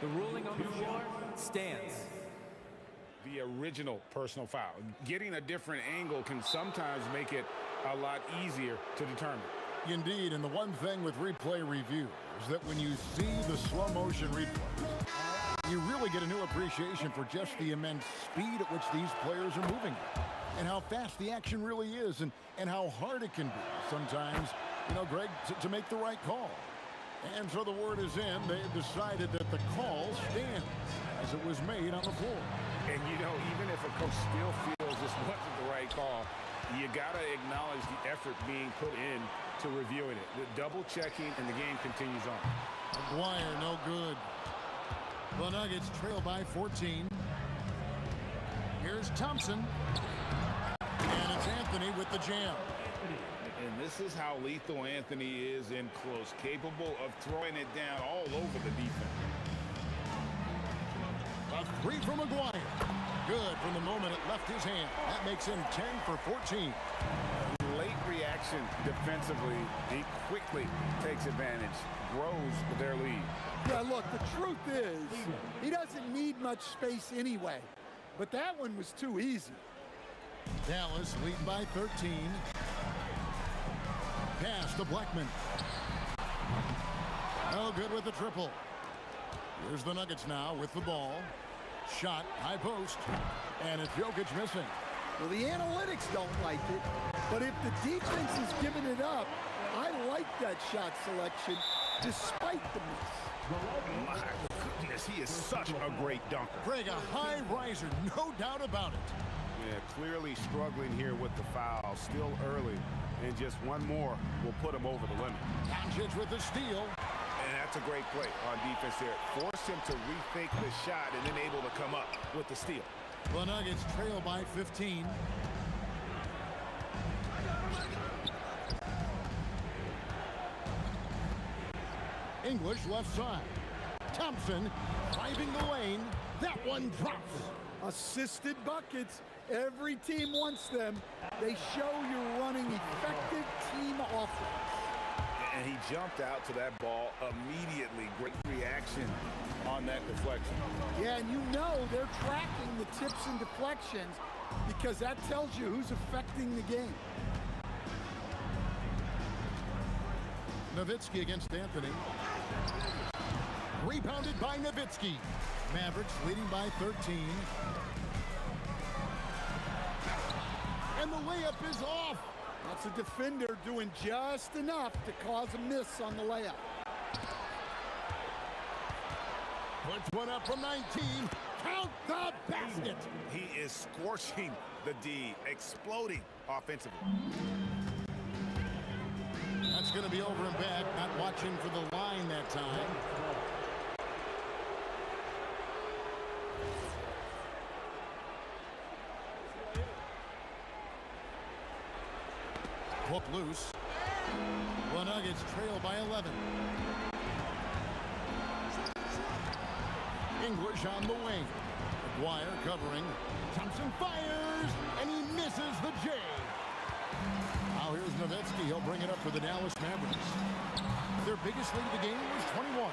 The ruling on the floor stands. the original personal foul. Getting a different angle can sometimes make it a lot easier to determine. Indeed, and the one thing with replay review is that when you see the slow motion replays, you really get a new appreciation for just the immense speed at which these players are moving and how fast the action really is and how hard it can be sometimes, you know, Greg, to make the right call. And so the word is in. They've decided that the call stands as it was made on the floor. And, you know, even if a coach still feels this wasn't the right call, you got to acknowledge the effort being put in to reviewing it. The double checking, and the game continues on. Aguirre, no good. The Nuggets trail by 14. Here's Thompson. And it's Anthony with the jam. And this is how lethal Anthony is in close, capable of throwing it down all over the defense. A three from Aguirre. Good from the moment it left his hand. That makes him 10 for 14. Late reaction defensively. He quickly takes advantage, grows their lead. Yeah, look, the truth is, he doesn't need much space anyway. But that one was too easy. Dallas lead by 13. Pass to Blackman. No good with the triple. Here's the Nuggets now with the ball. Shot, high post, and it's Jokic missing. Well, the analytics don't like it, but if the defense is giving it up, I like that shot selection despite the miss. My goodness, he is such a great dunker. Greg, a high riser, no doubt about it. Yeah, clearly struggling here with the foul. Still early, and just one more will put him over the limit. Doncic with the steal. And that's a great play on defense there. Force him to rethink the shot and then able to come up with the steal. The Nuggets trail by 15. English left side. Thompson driving the lane. That one drops. Assisted buckets. Every team wants them. They show you're running effective team offense. And he jumped out to that ball immediately. Great reaction on that deflection. Yeah, and you know they're tracking the tips and deflections because that tells you who's affecting the game. Nowitzki against Anthony. Rebounded by Nowitzki. Mavericks leading by 13. And the layup is off. That's a defender doing just enough to cause a miss on the layup. Puts one up from 19. Count the basket. He is scorching the D, exploding offensively. That's going to be over and back. Not watching for the line that time. Hook loose. The Nuggets trail by 11. English on the wing. Aguirre covering. Thompson fires, and he misses the J. Now here's Nowitzki. He'll bring it up for the Dallas Mavericks. Their biggest lead of the game was 21.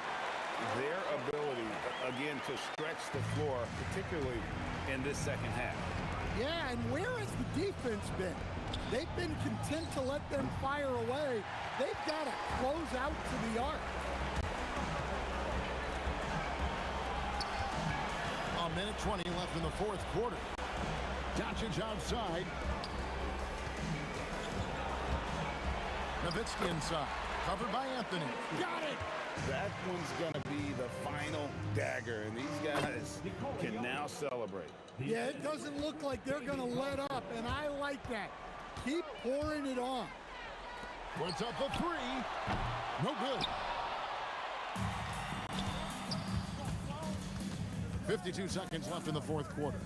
Their ability, again, to stretch the floor, particularly in this second half. Yeah, and where has the defense been? They've been content to let them fire away. They've got to close out to the arc. A minute 20 left in the fourth quarter. Doncic outside. Nowitzki inside. Covered by Anthony. Got it! That one's going to be the final dagger, and these guys can now celebrate. Yeah, it doesn't look like they're going to let up, and I like that. Keep pouring it on. Puts up a three. No good. 52 seconds left in the fourth quarter.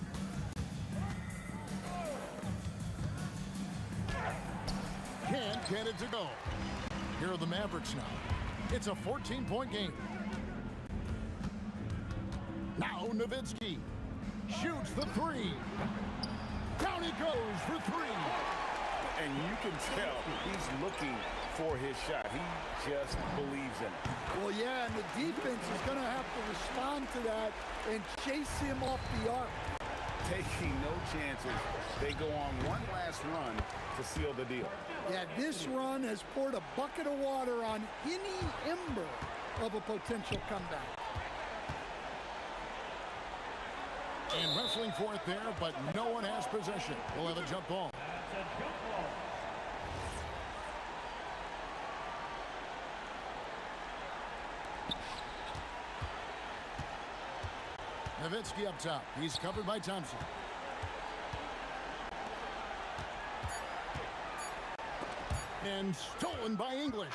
Can't get it to go. Here are the Mavericks now. It's a 14-point game. Now Nowitzki shoots the three. Down he goes for three. And you can tell he's looking for his shot. He just believes in it. Well, yeah, and the defense is going to have to respond to that and chase him off the arc. Taking no chances. They go on one last run to seal the deal. Yeah, this run has poured a bucket of water on any ember of a potential comeback. And wrestling for it there, but no one has possession. We'll have a jump ball. Nowitzki up top. He's covered by Thompson. And stolen by English.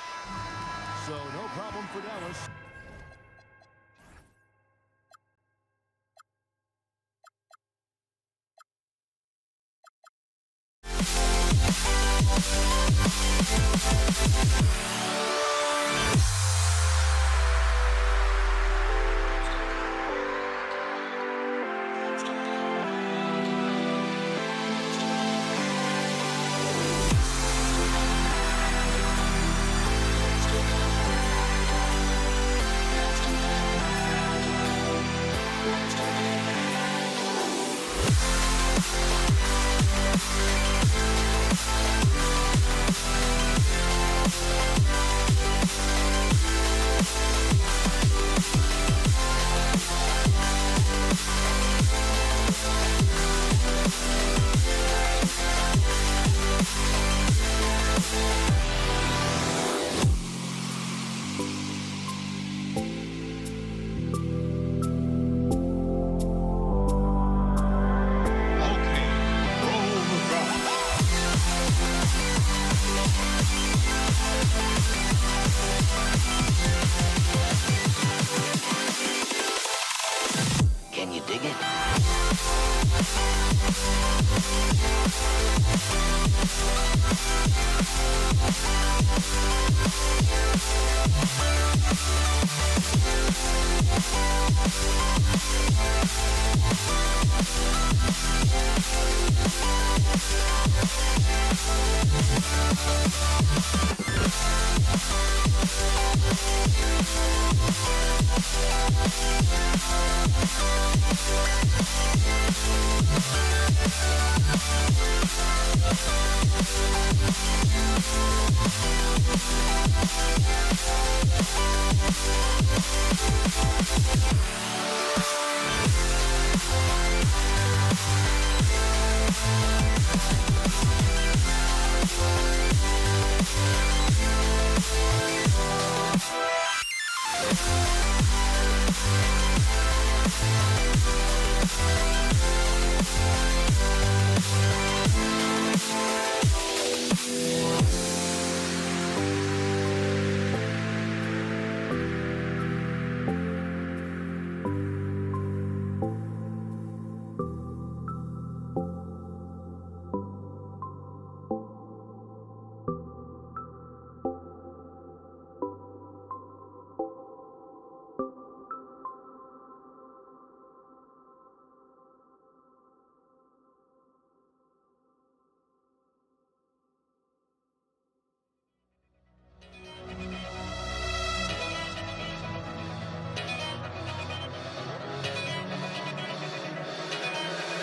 So no problem for Dallas.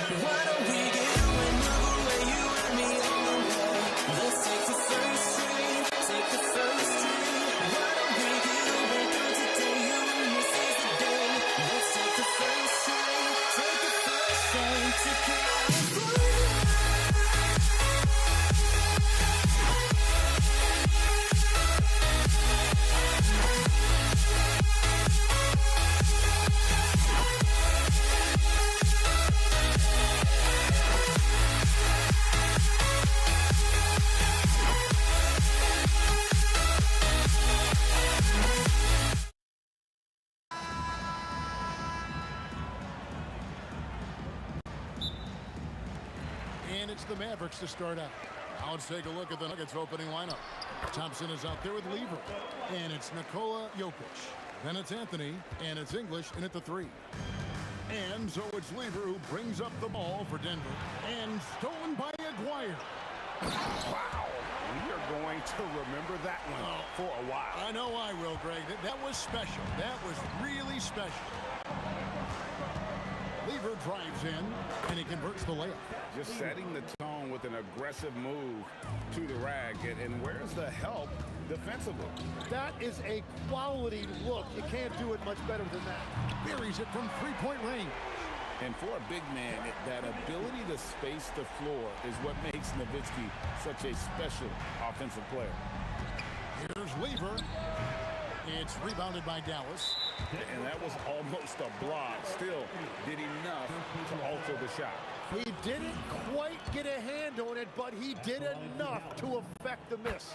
Why don't we get you and move away, you and me on the wall? And it's the Mavericks to start out. Now let's take a look at the Nuggets opening lineup. Thompson is out there with Lever. And it's Nikola Jokic. Then it's Anthony. And it's English in at the 3. And so it's Lever who brings up the ball for Denver. And stolen by Aguirre. Wow. We are going to remember that one for a while. I know I will, Greg. That was special. That was really special. Lever drives in, and he converts the layup. Just setting the tone with an aggressive move to the rag. And where's the help defensively? That is a quality look. You can't do it much better than that. Buries it from three-point range. And for a big man, that ability to space the floor is what makes Nowitzki such a special offensive player. Here's Lever. It's rebounded by Dallas. And that was almost a block. Still did enough to alter the shot. He didn't quite get a hand on it, but he did enough to affect the miss.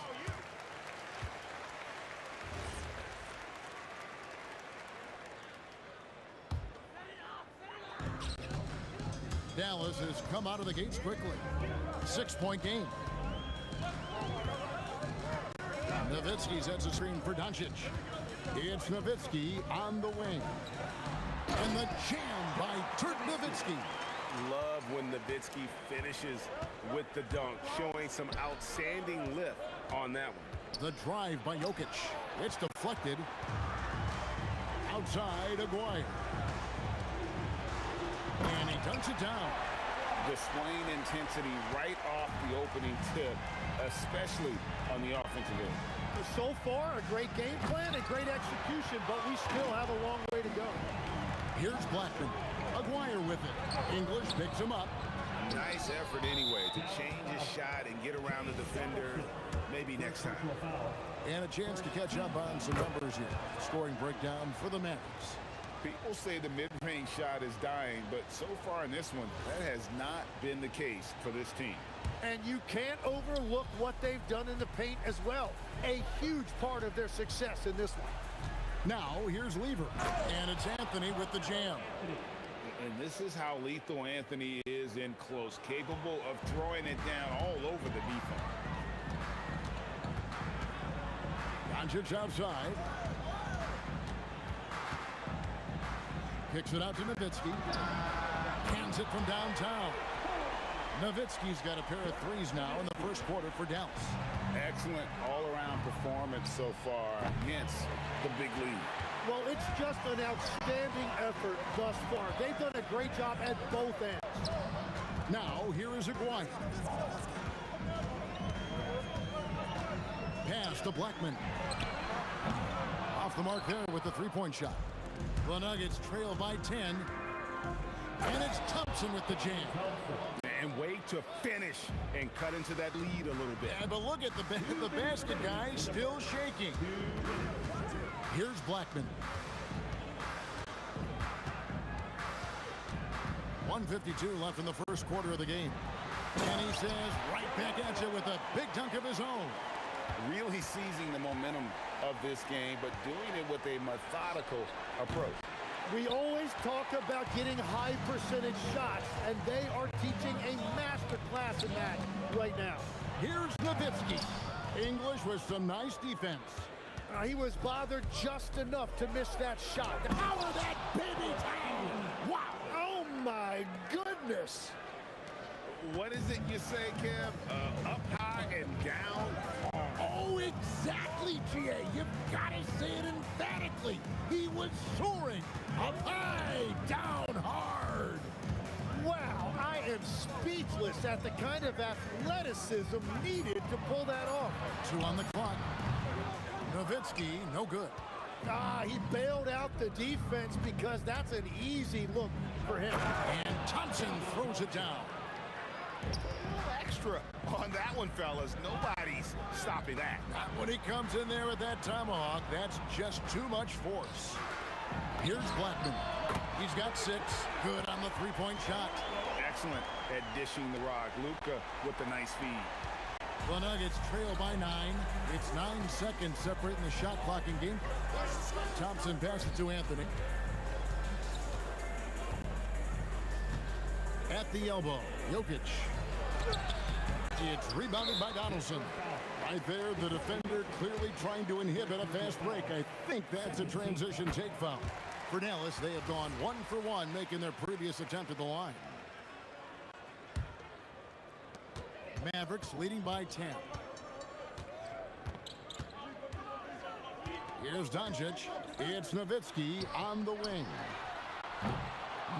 Dallas has come out of the gates quickly. 6-point game. Nowitzki sets a screen for Doncic. It's Nowitzki on the wing. And the jam by Dirk Nowitzki. Love when Nowitzki finishes with the dunk, showing some outstanding lift on that one. The drive by Jokic. It's deflected. Outside Aguirre. And he dunks it down. Displaying intensity right off the opening tip, especially on the offensive end. So far, a great game plan and great execution, but we still have a long way to go. Here's Blackman. Aguirre with it. English picks him up. Nice effort anyway to change his shot and get around the defender. Maybe next time. And a chance to catch up on some numbers here. Scoring breakdown for the Mavericks. People say the mid-range shot is dying, but so far in this one, that has not been the case for this team. And you can't overlook what they've done in the paint as well. A huge part of their success in this one. Now, here's Lever. And it's Anthony with the jam. And this is how lethal Anthony is in close, capable of throwing it down all over the defense. Doncic outside. Kicks it out to Nowitzki. Cans it from downtown. Nowitzki's got a pair of threes now in the first quarter for Dallas. Excellent all-around performance so far against the big lead. Well, it's just an outstanding effort thus far. They've done a great job at both ends. Now, here is Aguirre. Pass to Blackman. Off the mark there with the three-point shot. The Nuggets trail by 10. And it's Thompson with the jam. And way to finish and cut into that lead a little bit. Yeah, but look at the basket, guys, still shaking. Here's Blackman. 1:52 left in the first quarter of the game. And he says right back at you with a big dunk of his own. Really seizing the momentum of this game, but doing it with a methodical approach. We always talk about getting high percentage shots, and they are teaching a master class in that right now. Here's Nowitzki. English with some nice defense. He was bothered just enough to miss that shot. Power that baby down! Wow! Oh my goodness! What is it you say, Kev? Up high and down? Oh, exactly, G.A. You've got to say it emphatically. He was soaring. Up high, down hard. Wow, I am speechless at the kind of athleticism needed to pull that off. 2 on the clock. Nowitzki, no good. He bailed out the defense because that's an easy look for him. And Thompson throws it down. Extra on that one, fellas. Nobody's stopping that. Not when he comes in there with that tomahawk. That's just too much force. Here's Blackman. He's got 6. Good on the three-point shot. Excellent at dishing the rock. Luka with the nice feed. The Nuggets trail by 9. It's 9 seconds separating the shot clock in game. Thompson passes it to Anthony. At the elbow, Jokic. It's rebounded by Donaldson. Right there, the defender clearly trying to inhibit a fast break. I think that's a transition take foul. For Dallas, they have gone 1 for 1, making their previous attempt at the line. Mavericks leading by 10. Here's Doncic. It's Nowitzki on the wing.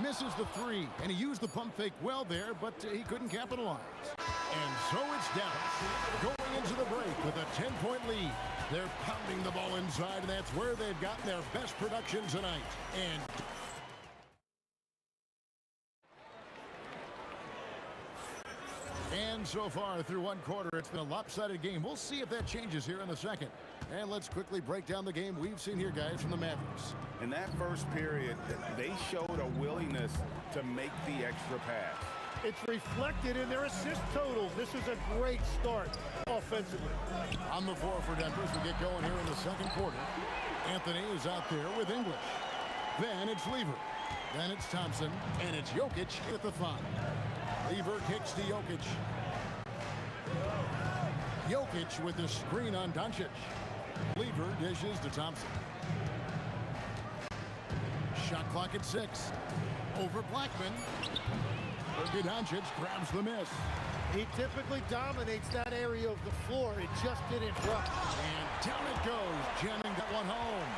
Misses the three, and he used the pump fake well there, but he couldn't capitalize. And so it's Dallas going into the break with a 10-point lead. They're pounding the ball inside, and that's where they've gotten their best production tonight. And so far through one quarter, it's been a lopsided game. We'll see if that changes here in the second. And let's quickly break down the game we've seen here, guys, from the Mavericks. In that first period, they showed a willingness to make the extra pass. It's reflected in their assist totals. This is a great start offensively. On the floor for Denver as we get going here in the second quarter. Anthony is out there with English. Then it's Lever. Then it's Thompson. And it's Jokic at the 5. Lever kicks to Jokic. Jokic with the screen on Doncic. Lever dishes to Thompson. Shot clock at 6. Over Blackman. Doncic grabs the miss. He typically dominates that area of the floor. It just didn't drop. And down it goes, jamming that one home.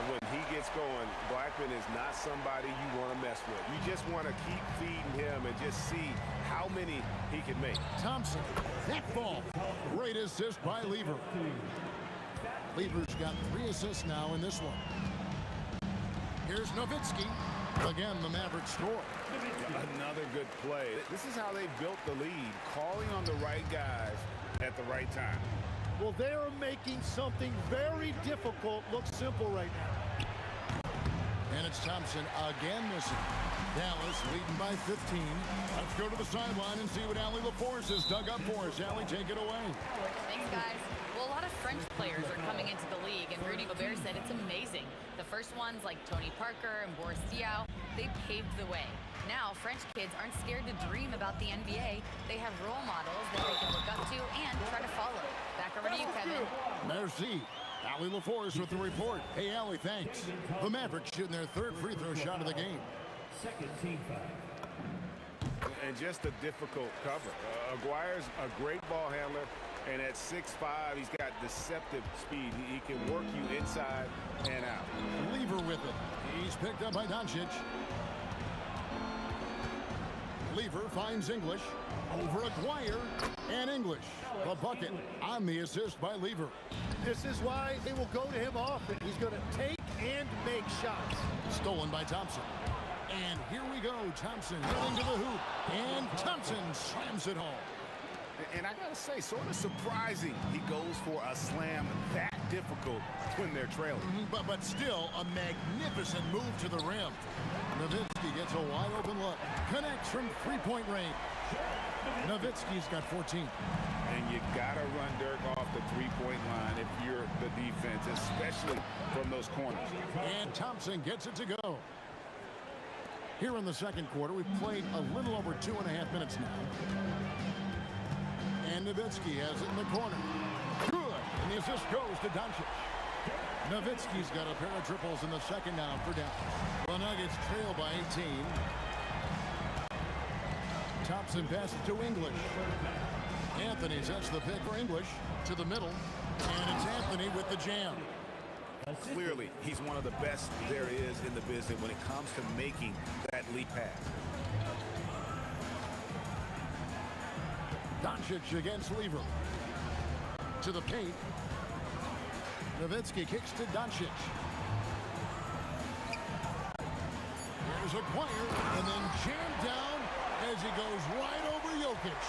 When he gets going, Blackman is not somebody you want to mess with. You just want to keep feeding him and just see how many he can make. Thompson, that ball. Great assist by Lever. Lever's got 3 assists now in this one. Here's Nowitzki. Again, the Mavericks score. Another good play. This is how they built the lead, calling on the right guys at the right time. Well, they are making something very difficult look simple right now. And it's Thompson again missing. Dallas leading by 15. Let's go to the sideline and see what Allie LaForce has dug up for us. Allie, take it away. Thanks, guys. Well, a lot of French players are coming into the league, and Rudy Gobert said it's amazing. The first ones, like Tony Parker and Boris Diaw, they paved the way. Now, French kids aren't scared to dream about the NBA. They have role models that they can look up to and try to follow. Back over to you, Kevin. Merci. Allie LaForce with the report. Hey, Allie, thanks. The Mavericks shooting their 3rd free throw shot of the game. Second team foul. And just a difficult cover. Aguirre's a great ball handler, and at 6'5", he's got deceptive speed. He can work you inside and out. Lever with it. He's picked up by Doncic. Lever finds English. Over Aguirre. And English. The bucket on the assist by Lever. This is why they will go to him often. He's going to take and make shots. Stolen by Thompson. And here we go. Thompson heading to the hoop. And Thompson slams it home. And I got to say, sort of surprising he goes for a slam that difficult when they're trailing. But still a magnificent move to the rim. Nowitzki gets a wide open look. Connects from 3-point range. Nowitzki's got 14. And you got to run Dirk off the 3-point line if you're the defense, especially from those corners. And Thompson gets it to go. Here in the second quarter, we've played a little over 2.5 minutes now. And Nowitzki has it in the corner. Good. And the assist goes to Doncic. Nowitzki's got a pair of triples in the second now for Dallas. The Nuggets trail by 18. Thompson passes to English. Anthony sets the pick for English to the middle. And it's Anthony with the jam. Clearly, he's one of the best there is in the business when it comes to making that lead pass. Doncic against Lever. To the paint. Nowitzki kicks to Doncic. There's Aguirre, and then jammed down as he goes right over Jokic.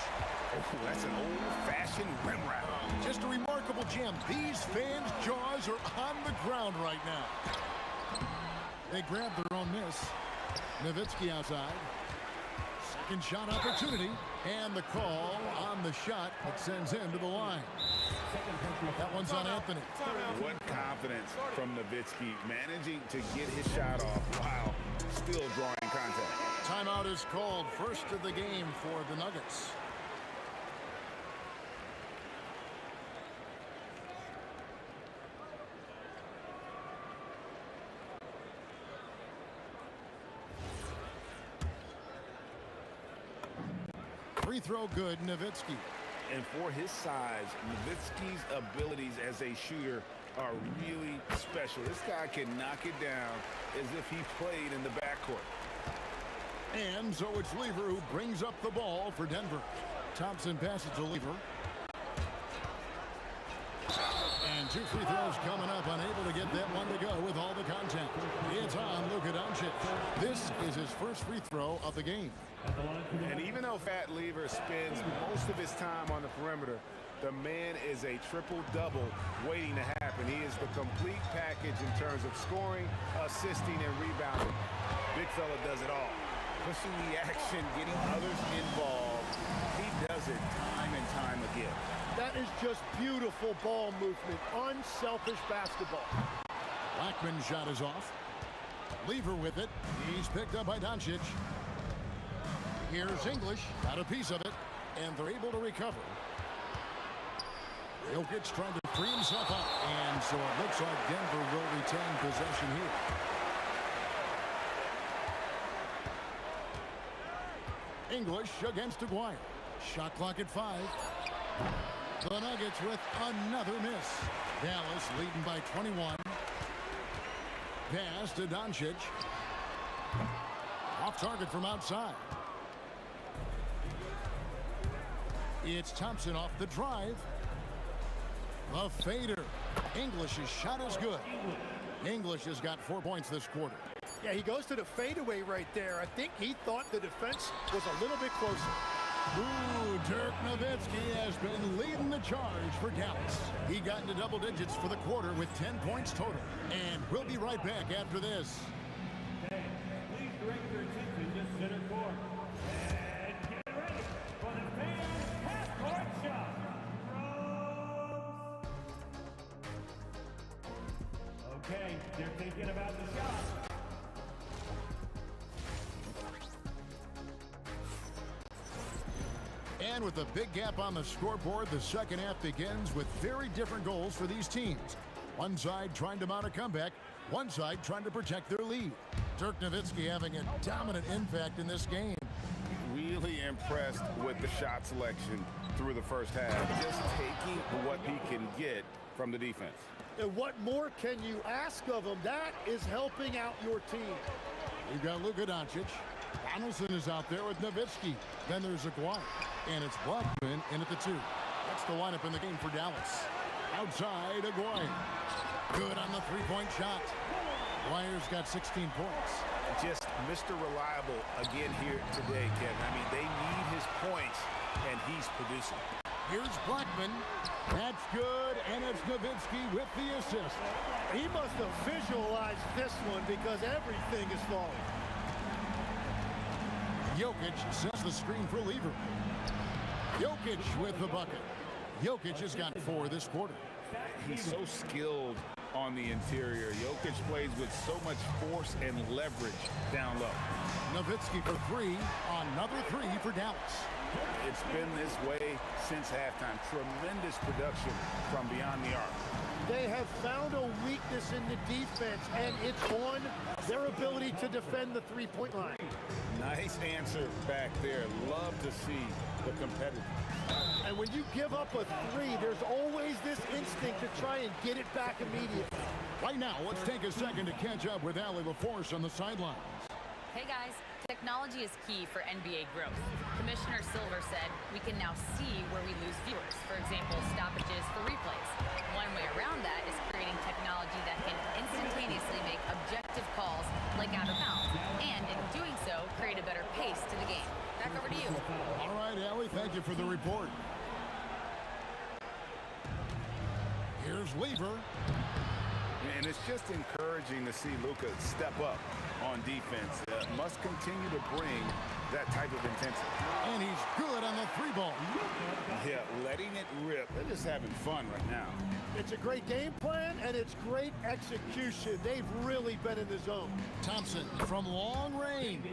Oh, that's an old-fashioned rim wrap. Just a remarkable jam. These fans' jaws are on the ground right now. They grab their own miss. Nowitzki outside. Second shot opportunity. And the call on the shot that sends him to the line. That one's on Anthony. What confidence from Nowitzki, managing to get his shot off while still drawing contact. Timeout is called, first of the game for the Nuggets. Free throw good, Nowitzki. And for his size, Nowitzki's abilities as a shooter are really special. This guy can knock it down as if he played in the backcourt. And so it's Lever who brings up the ball for Denver. Thompson passes to Lever. And 2 free throws coming up, unable to get that one to go with all the contact. It's on Luka Doncic. This is his first free throw of the game. And even though Fat Lever spends most of his time on the perimeter, the man is a triple-double waiting to happen. He is the complete package in terms of scoring, assisting, and rebounding. Big fella does it all. Pushing the action, getting others involved. He does it time and time again. That is just beautiful ball movement, unselfish basketball. Blackman's shot is off. Lever with it. He's picked up by Doncic. Here's English, got a piece of it, and they're able to recover. Jokic trying to free himself up, and so it looks like Denver will retain possession here. English against Aguirre. Shot clock at 5. The Nuggets with another miss. Dallas leading by 21. Pass to Doncic. Off target from outside. It's Thompson off the drive. A fader. English's shot is good. English has got 4 points this quarter. Yeah, he goes to the fadeaway right there. I think he thought the defense was a little bit closer. Ooh, Dirk Nowitzki has been leading the charge for Dallas. He got into double digits for the quarter with 10 points total. And we'll be right back after this. Okay, please direct your attention to center court. And get ready for the fans' half-court shot. Okay, they're thinking about the shot. And with a big gap on the scoreboard, the second half begins with very different goals for these teams. One side trying to mount a comeback, one side trying to protect their lead. Dirk Nowitzki having a dominant impact in this game. Really impressed with the shot selection through the first half. Just taking what he can get from the defense. And what more can you ask of him? That is helping out your team. We've got Luka Doncic. Donaldson is out there with Nowitzki. Then there's Aguirre. And it's Blackman in at the 2. That's the lineup in the game for Dallas. Outside, Aguirre. Good on the three-point shot. Aguirre's got 16 points. Just Mr. Reliable again here today, Kevin. I mean, they need his points, and he's producing. Here's Blackman. That's good, and it's Nowitzki with the assist. He must have visualized this one because everything is falling. Jokic sets the screen for Lever. Jokic with the bucket. Jokic has got 4 this quarter. He's so skilled on the interior. Jokic plays with so much force and leverage down low. Nowitzki for 3. Another 3 for Dallas. It's been this way since halftime. Tremendous production from beyond the arc. They have found a weakness in the defense, and it's on their ability to defend the three-point line. Nice answer back there. Love to see the competitor. And when you give up a 3, there's always this instinct to try and get it back immediately. Right now, let's take a second to catch up with Allie LaForce on the sidelines. Hey guys, technology is key for NBA growth. Commissioner Silver said we can now see where we lose viewers. For example, stoppages for replays. One way around that is creating technology that can instantaneously make objective calls like out of bounds, and in doing so, create a better pace to the game. Back over to you. All right, Allie, thank you for the report. Here's Lever. And it's just encouraging to see Luka step up on defense. Must continue to bring that type of intensity. And he's good on the 3-ball. Yeah, letting it rip. They're just having fun right now. It's a great game plan, and it's great execution. They've really been in the zone. Thompson from long range.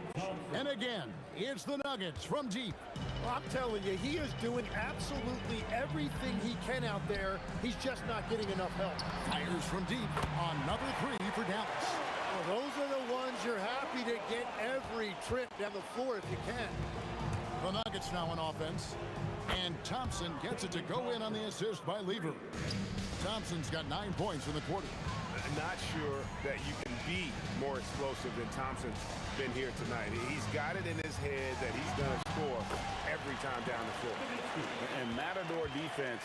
And again, it's the Nuggets from deep. Well, I'm telling you, he is doing absolutely everything he can out there. He's just not getting enough help. Fires from deep. Another 3 for Dallas. Well, those are the ones you're happy to get every trip down the floor if you can. The Nuggets now on offense. And Thompson gets it to go in on the assist by Lever. Thompson's got 9 points in the quarter. Not sure that you can be more explosive than Thompson's been here tonight. He's got it in his head that he's going to score every time down the floor. And Matador defense,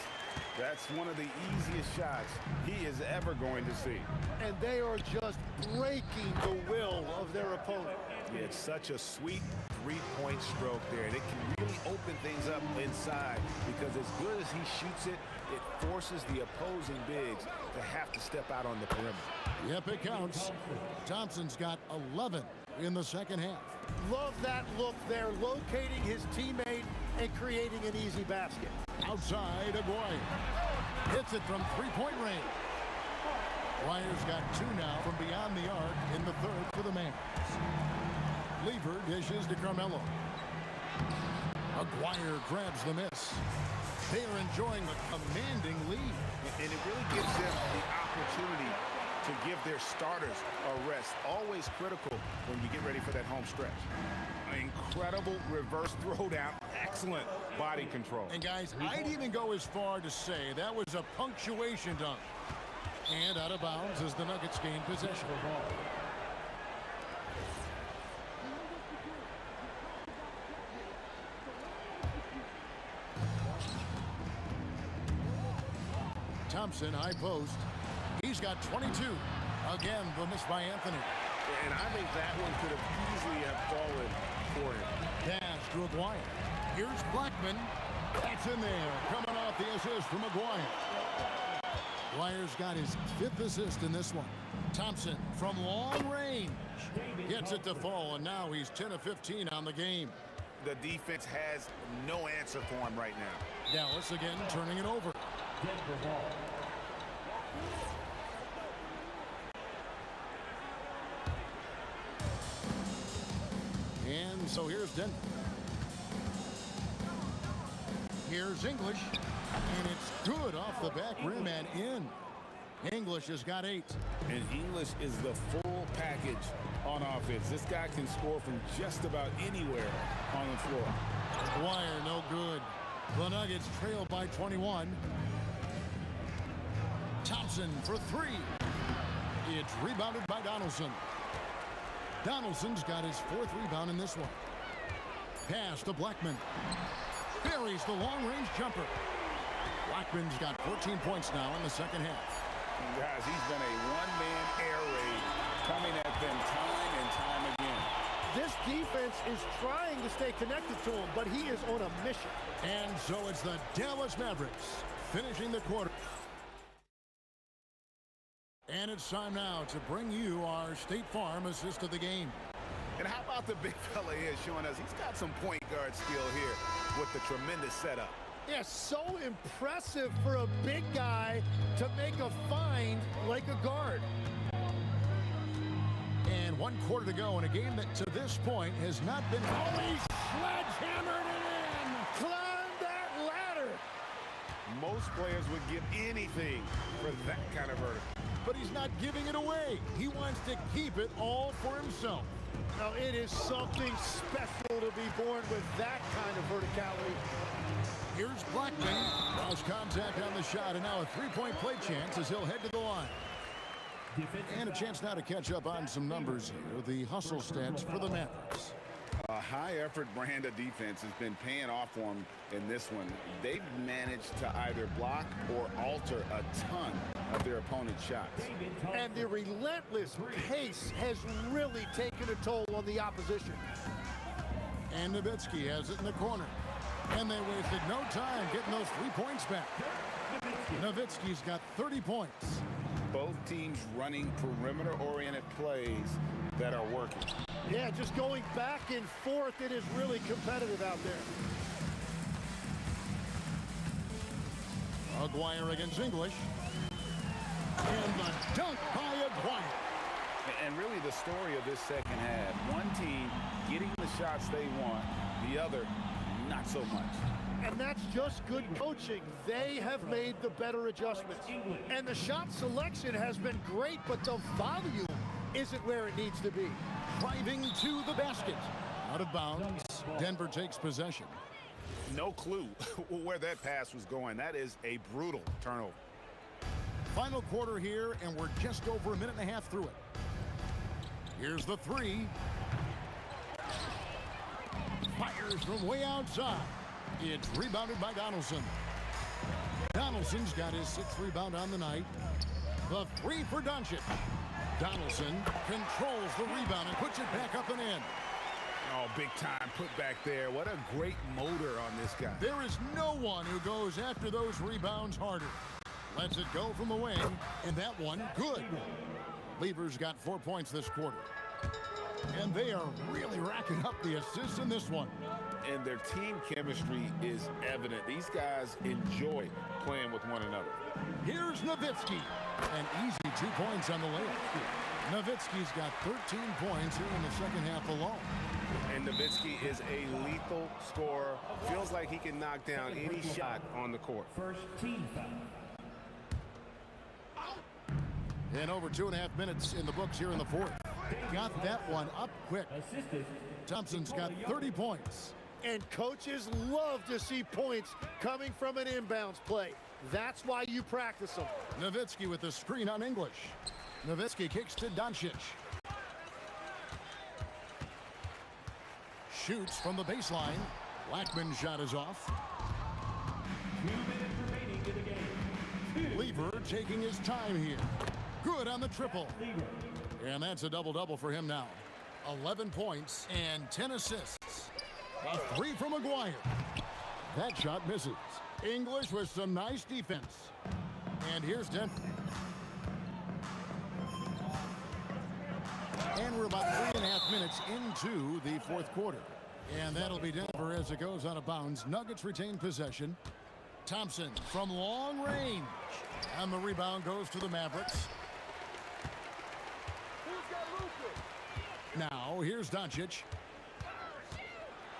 that's one of the easiest shots he is ever going to see. And they are just breaking the will of their opponent. Yeah, it's such a sweet three-point stroke there, and it can really open things up inside because as good as he shoots it, it forces the opposing bigs to have to step out on the perimeter. Yep, it counts. Thompson's got 11 in the second half. Love that look there, locating his teammate and creating an easy basket. Outside, Aguirre hits it from three-point range. Aguirre's got 2 now from beyond the arc in the third for the Mavs. Lever dishes to Carmelo. Aguirre grabs the miss. They are enjoying a commanding lead. And it really gives them the opportunity to give their starters a rest. Always critical when you get ready for that home stretch. Incredible reverse throwdown. Excellent body control. And guys, I'd even go as far to say that was a punctuation dunk. And out of bounds as the Nuggets gain possession. Thompson, high post. He's got 22. Again, the miss by Anthony. And I think that one could have easily have fallen for him. Pass to Aguirre. Here's Blackman. That's in there. Coming off the assist from Aguirre. Aguirre's got his 5th assist in this one. Thompson from long range. Gets it to fall, and now he's 10 of 15 on the game. The defense has no answer for him right now. Dallas again turning it over. Denver ball. And so here's Denver. Here's English. And it's good off the back rim and in. English has got 8. And English is the full package on offense. This guy can score from just about anywhere on the floor. Aguirre, no good. The Nuggets trail by 21. Thompson for 3. It's rebounded by Donaldson. Donaldson's got his 4th rebound in this one. Pass to Blackman. Buries the long-range jumper. Blackman's got 14 points now in the second half. Guys, he's been a one-man air raid coming at them time and time again. This defense is trying to stay connected to him, but he is on a mission. And so it's the Dallas Mavericks finishing the quarter. And it's time now to bring you our State Farm assist of the game. And how about the big fella here showing us he's got some point guard skill here with the tremendous setup. Yeah, so impressive for a big guy to make a find like a guard. And 1 quarter to go in a game that to this point has not been... Oh, he sledgehammered it in! Climb that ladder! Most players would give anything for that kind of vertical. But he's not giving it away. He wants to keep it all for himself. Now, it is something special to be born with that kind of verticality. Here's Blackman. Lost contact on the shot, and now a 3-point play chance as he'll head to the line. And a chance now to catch up on some numbers here. The hustle stats for the Mavericks. A high-effort brand of defense has been paying off for them in this one. They've managed to either block or alter a ton of their opponent's shots. And the relentless pace has really taken a toll on the opposition. And Nowitzki has it in the corner. And they wasted no time getting those 3 points back. Nowitzki's got 30 points. Both teams running perimeter-oriented plays that are working. Yeah, just going back and forth, it is really competitive out there. Aguirre against English. And the dunk by Aguirre. And really the story of this second half, one team getting the shots they want, the other not so much. And that's just good coaching. They have made the better adjustments. And the shot selection has been great, but the volume isn't where it needs to be. Driving to the basket. Out of bounds. Denver takes possession. No clue where that pass was going. That is a brutal turnover. Final quarter here, and we're just over a minute and a half through it. Here's the three. Fires from way outside. It's rebounded by Donaldson. Donaldson's got his 6th rebound on the night. The three for Doncic. Donaldson controls the rebound and puts it back up and in. Oh, big time put back there. What a great motor on this guy. There is no one who goes after those rebounds harder. Lets it go from the wing, and that one, good. Lever's got 4 points this quarter. And they are really racking up the assists in this one. And their team chemistry is evident. These guys enjoy playing with one another. Here's Nowitzki. An easy 2 points on the layup. Nowitzki's got 13 points here in the second half alone. And Nowitzki is a lethal scorer. Feels like he can knock down any shot on the court. First team foul. And over 2.5 minutes in the books here in the fourth. Got that one up quick. Thompson's got 30 points. And coaches love to see points coming from an inbounds play. That's why you practice them. Nowitzki with the screen on English. Nowitzki kicks to Doncic. Shoots from the baseline. Blackman's shot is off. 2 minutes remaining in the game. Lever taking his time here. Good on the triple. And that's a double-double for him now. 11 points and 10 assists. A three from McGuire. That shot misses. English with some nice defense. And here's Denver. And we're about 3.5 minutes into the fourth quarter. And that'll be Denver as it goes out of bounds. Nuggets retain possession. Thompson from long range. And the rebound goes to the Mavericks. Now, here's Doncic.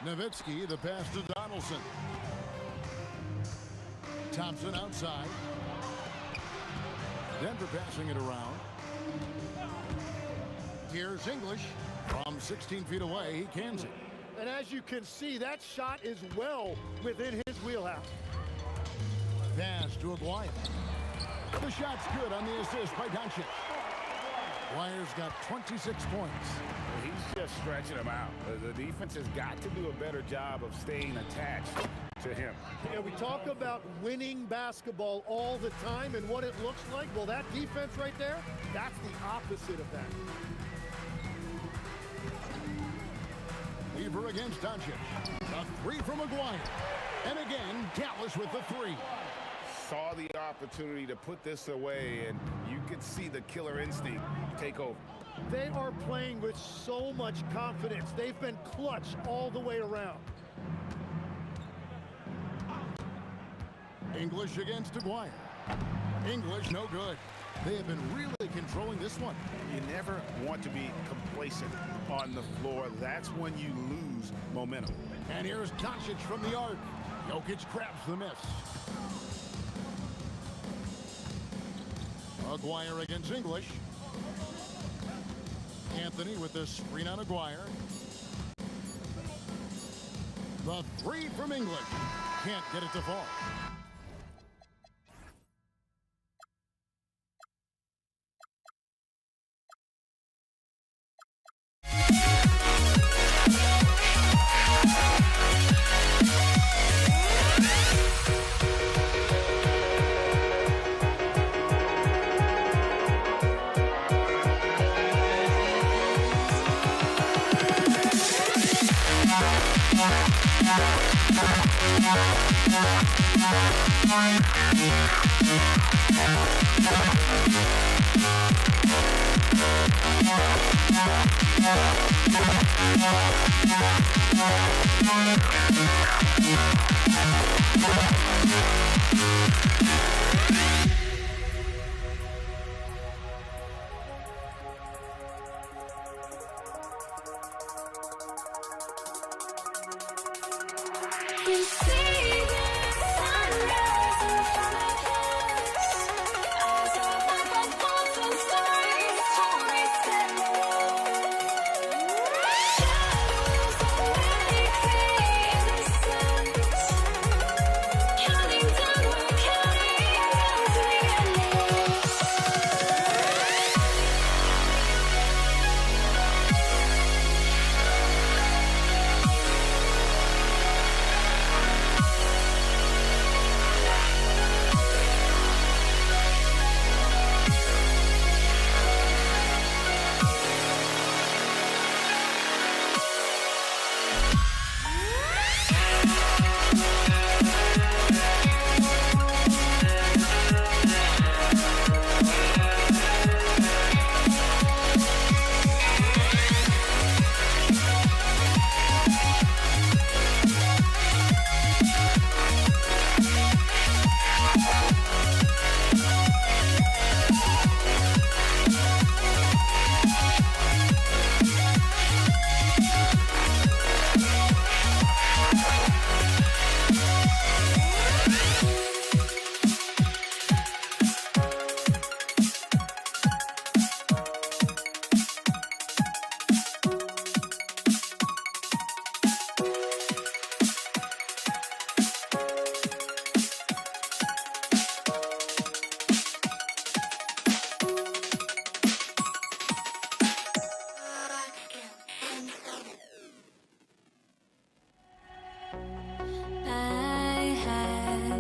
Nowitzki, the pass to Donaldson. Thompson outside. Denver passing it around. Here's English. From 16 feet away, he cans it. And as you can see, that shot is well within his wheelhouse. Pass to Aguirre. The shot's good on the assist by Doncic. Aguirre's got 26 points. He's just stretching them out. The defense has got to do a better job of staying attached to him. Yeah, we talk about winning basketball all the time and what it looks like. Well, that defense right there, that's the opposite of that. Lever against Doncic. A three from Aguirre. And again, Dallas with the three. Saw the opportunity to put this away, and you could see the killer instinct take over. They are playing with so much confidence. They've been clutch all the way around. English against Aguirre. English no good. They have been really controlling this one. You never want to be complacent on the floor. That's when you lose momentum. And here's Doncic from the arc. Jokic grabs the miss. Aguirre against English. Anthony with the screen on Aguirre. The three from English. Can't get it to fall. Shadows already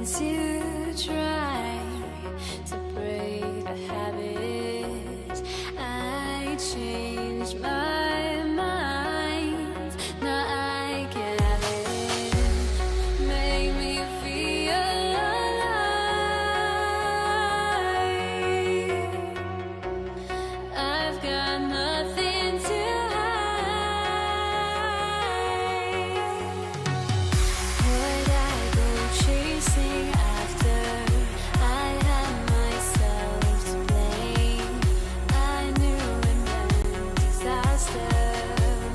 to try to break a habit. I changed my mind. Now I can have it. Make me feel alive. I've got nothing to would I go chasing after? I had myself to blame. I knew it meant disaster.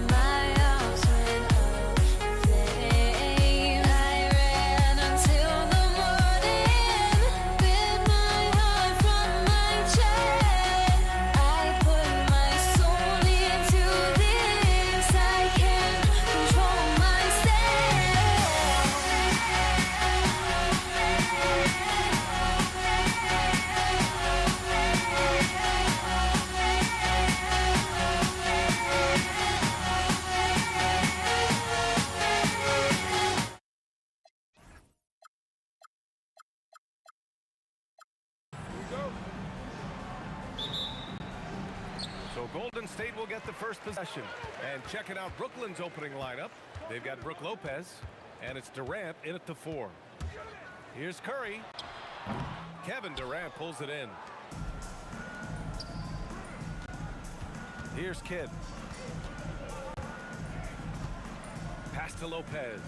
My arms went up in flames. I ran until the morning, bit my heart from my chest. I put my soul into this. I can't control myself. So Golden State will get the first possession. And checking out Brooklyn's opening lineup. They've got Brook Lopez, and it's Durant in at the 4. Here's Curry. Kevin Durant pulls it in. Here's Kidd. Pass to Lopez.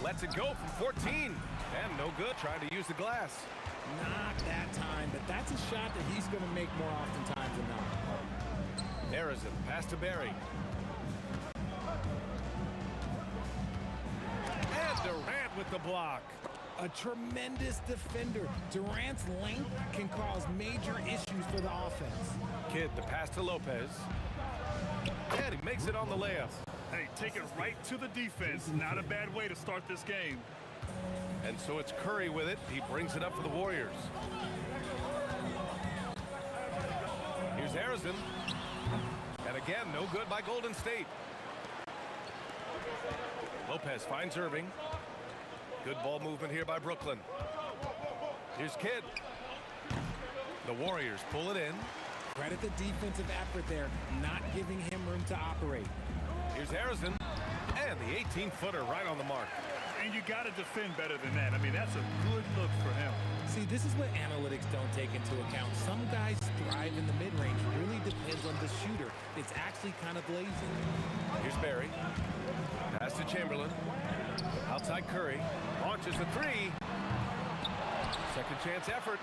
Lets it go from 14. And no good, trying to use the glass. Not that time, but that's a shot that he's going to make more oftentimes than not. Harrison, pass to Barry. And Durant with the block. A tremendous defender. Durant's length can cause major issues for the offense. Kidd, the pass to Lopez. And he makes it on the layup. Hey, take it right to the defense. Not a bad way to start this game. And so it's Curry with it. He brings it up for the Warriors. Here's Harrison. And again, no good by Golden State. Lopez finds Irving. Good ball movement here by Brooklyn. Here's Kidd. The Warriors pull it in. Credit the defensive effort there, not giving him room to operate. Here's Harrison. And the 18-footer right on the mark. And you got to defend better than that. I mean, that's a good look for him. See, this is what analytics don't take into account. Some guys thrive in the mid-range. Really depends on the shooter. It's actually kind of lazy. Here's Barry. Pass to Chamberlain. Outside Curry. Launches the 3. Second chance effort.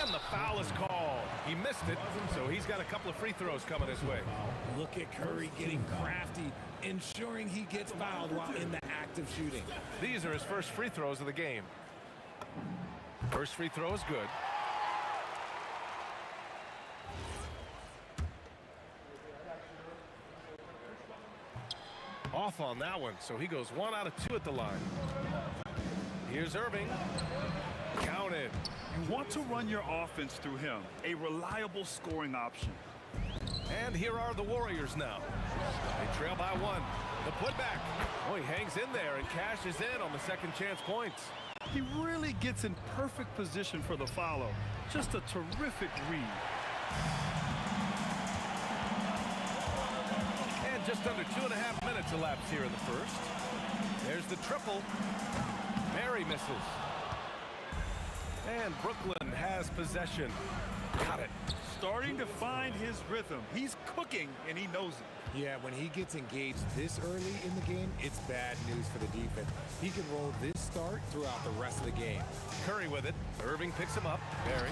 And the foul is called. He missed it, so he's got a couple of free throws coming his way. Look at Curry getting crafty, ensuring he gets fouled while in the act of shooting. These are his first free throws of the game. First free throw is good. Off on that one, so he goes 1 out of 2 at the line. Here's Irving. Counted. You want to run your offense through him, a reliable scoring option. And here are the Warriors now. They trail by 1. The putback. Oh, he hangs in there and cashes in on the second chance points. He really gets in perfect position for the follow. Just a terrific read. And just under 2.5 minutes elapsed here in the first. There's the triple. Barry misses. And Brooklyn has possession. Got it. Starting to find his rhythm. He's cooking, and he knows it. Yeah, when he gets engaged this early in the game, it's bad news for the defense. He can roll this start throughout the rest of the game. Curry with it. Irving picks him up. Barry.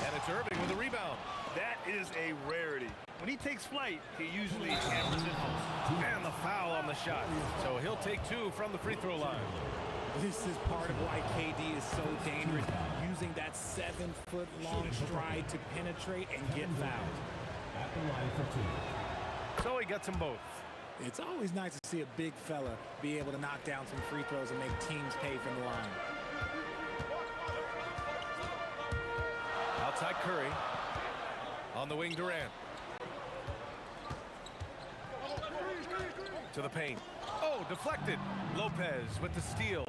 And it's Irving with a rebound. That is a rarity. When he takes flight, he usually hammers it home. And the foul on the shot. So he'll take 2 from the free throw line. This is part of why KD is so dangerous, using that 7-foot-long stride to penetrate and get fouled. At the line for 2. So he gets them both. It's always nice to see a big fella be able to knock down some free throws and make teams pay from the line. Outside Curry. On the wing, Durant. To the paint. Oh, deflected. Lopez with the steal.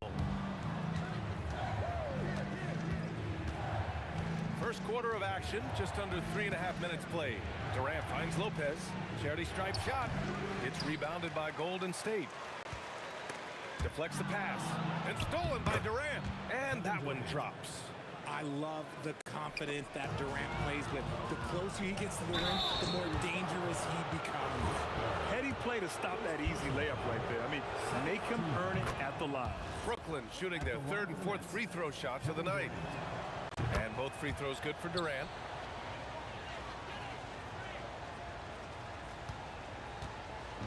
First quarter of action, just under 3.5 minutes played. Durant finds Lopez. Charity stripe shot. It's rebounded by Golden State. Deflects the pass. And stolen by Durant. And that one drops. I love the confidence that Durant plays with. The closer he gets to the rim, the more dangerous he becomes. Heady play to stop that easy layup right there. I mean, make him earn it at the line. Brooklyn shooting their third and fourth free throw shots of the night. And both free throws good for Durant.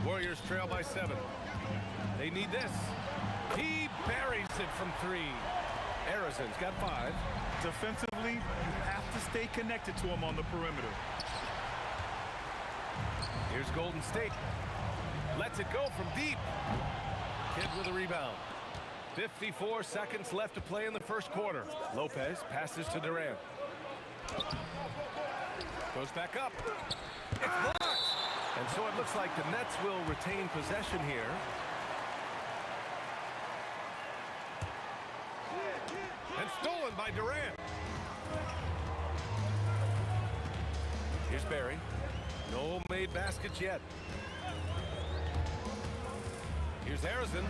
Warriors trail by 7. They need this. He buries it from 3. Arizon's got 5. Defensively, you have to stay connected to him on the perimeter. Here's Golden State. Lets it go from deep. Kidd with a rebound. 54 seconds left to play in the first quarter. Lopez passes to Durant. Goes back up. It's blocked. And so it looks like the Nets will retain possession here. And stolen by Durant. Here's Barry. No made baskets yet. Here's Arizon.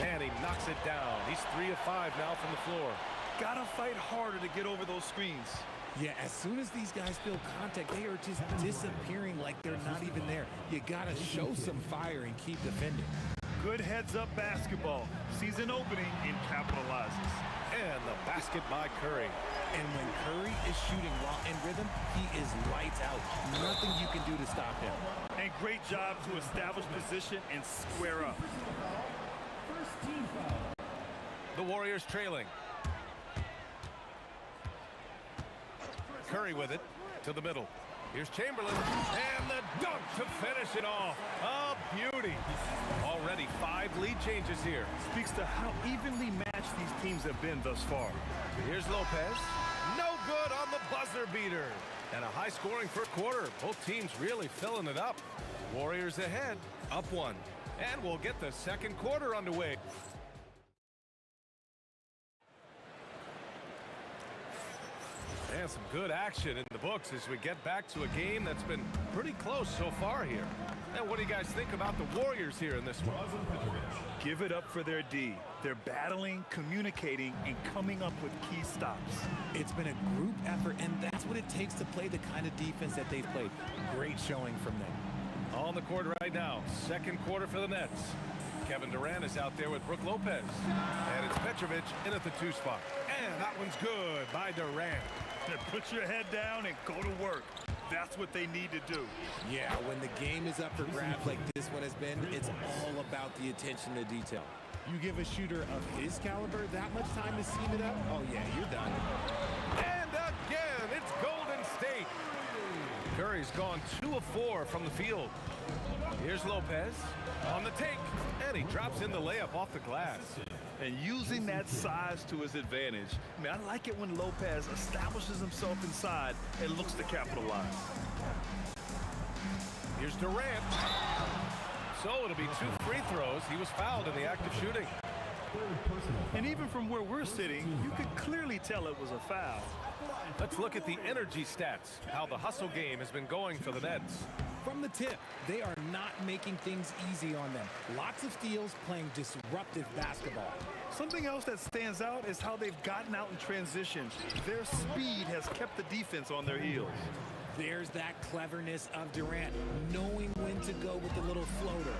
And he knocks it down. He's 3 of 5 now from the floor. Gotta fight harder to get over those screens. Yeah, as soon as these guys feel contact, they are just disappearing like they're not even there. You gotta show some fire and keep defending. Good heads-up basketball. Sees an opening and capitalizes. And the basket by Curry. And when Curry is shooting while in rhythm, he is lights out. Nothing you can do to stop him. And great job to establish position and square up. The Warriors trailing. Curry with it to the middle. Here's Chamberlain. And the dunk to finish it off. A beauty. Already 5 lead changes here. Speaks to how evenly matched these teams have been thus far. Here's Lopez. No good on the buzzer beater. And a high-scoring first quarter. Both teams really filling it up. Warriors ahead, up 1. And we'll get the second quarter underway. And some good action in the books as we get back to a game that's been pretty close so far here. And what do you guys think about the Warriors here in this one? Give it up for their D. They're battling, communicating, and coming up with key stops. It's been a group effort, and that's what it takes to play the kind of defense that they've played. Great showing from them. On the court right now, second quarter for the Nets. Kevin Durant is out there with Brook Lopez. And it's Petrovic in at the 2 spot. And that one's good by Durant. Put your head down and go to work. That's what they need to do. Yeah, when the game is up for grabs like this one has been, it's all about the attention to detail. You give a shooter of his caliber that much time to seam it up, oh yeah, you're done. And again, it's Golden State. Curry's gone 2 of 4 from the field. Here's Lopez on the take, and he drops in the layup off the glass. And using that size to his advantage. I mean, I like it when Lopez establishes himself inside and looks to capitalize. Here's Durant. So it'll be 2 free throws. He was fouled in the act of shooting. And even from where we're sitting, you could clearly tell it was a foul. Let's look at the energy stats, how the hustle game has been going for the Nets. From the tip, they are not making things easy on them. Lots of steals, playing disruptive basketball. Something else that stands out is how they've gotten out in transition. Their speed has kept the defense on their heels. There's that cleverness of Durant, knowing when to go with the little floater.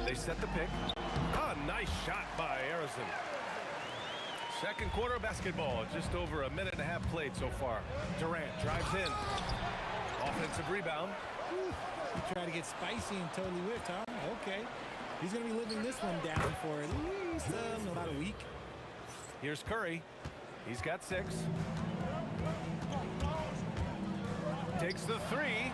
They set the pick. A nice shot by Arizon. Second quarter basketball, just over 1.5 minutes played so far. Durant drives in. Offensive rebound. You try to get spicy and totally whipped, huh? Okay. He's going to be living this one down for at least about a week. Here's Curry. He's got 6. Takes the 3.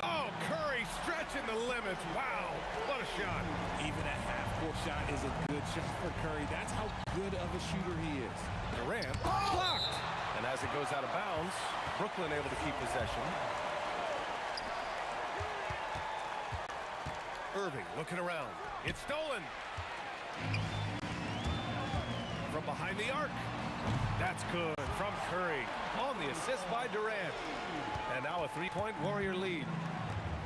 Oh, Curry stretching the limits. Wow, what a shot. Even a half-court shot is a good shot for Curry. That's how good of a shooter he is. Durant blocked. And as it goes out of bounds, Brooklyn able to keep possession. Irving looking around. It's stolen. From behind the arc. That's good from Curry on the assist by Durant. And now a three-point Warrior lead.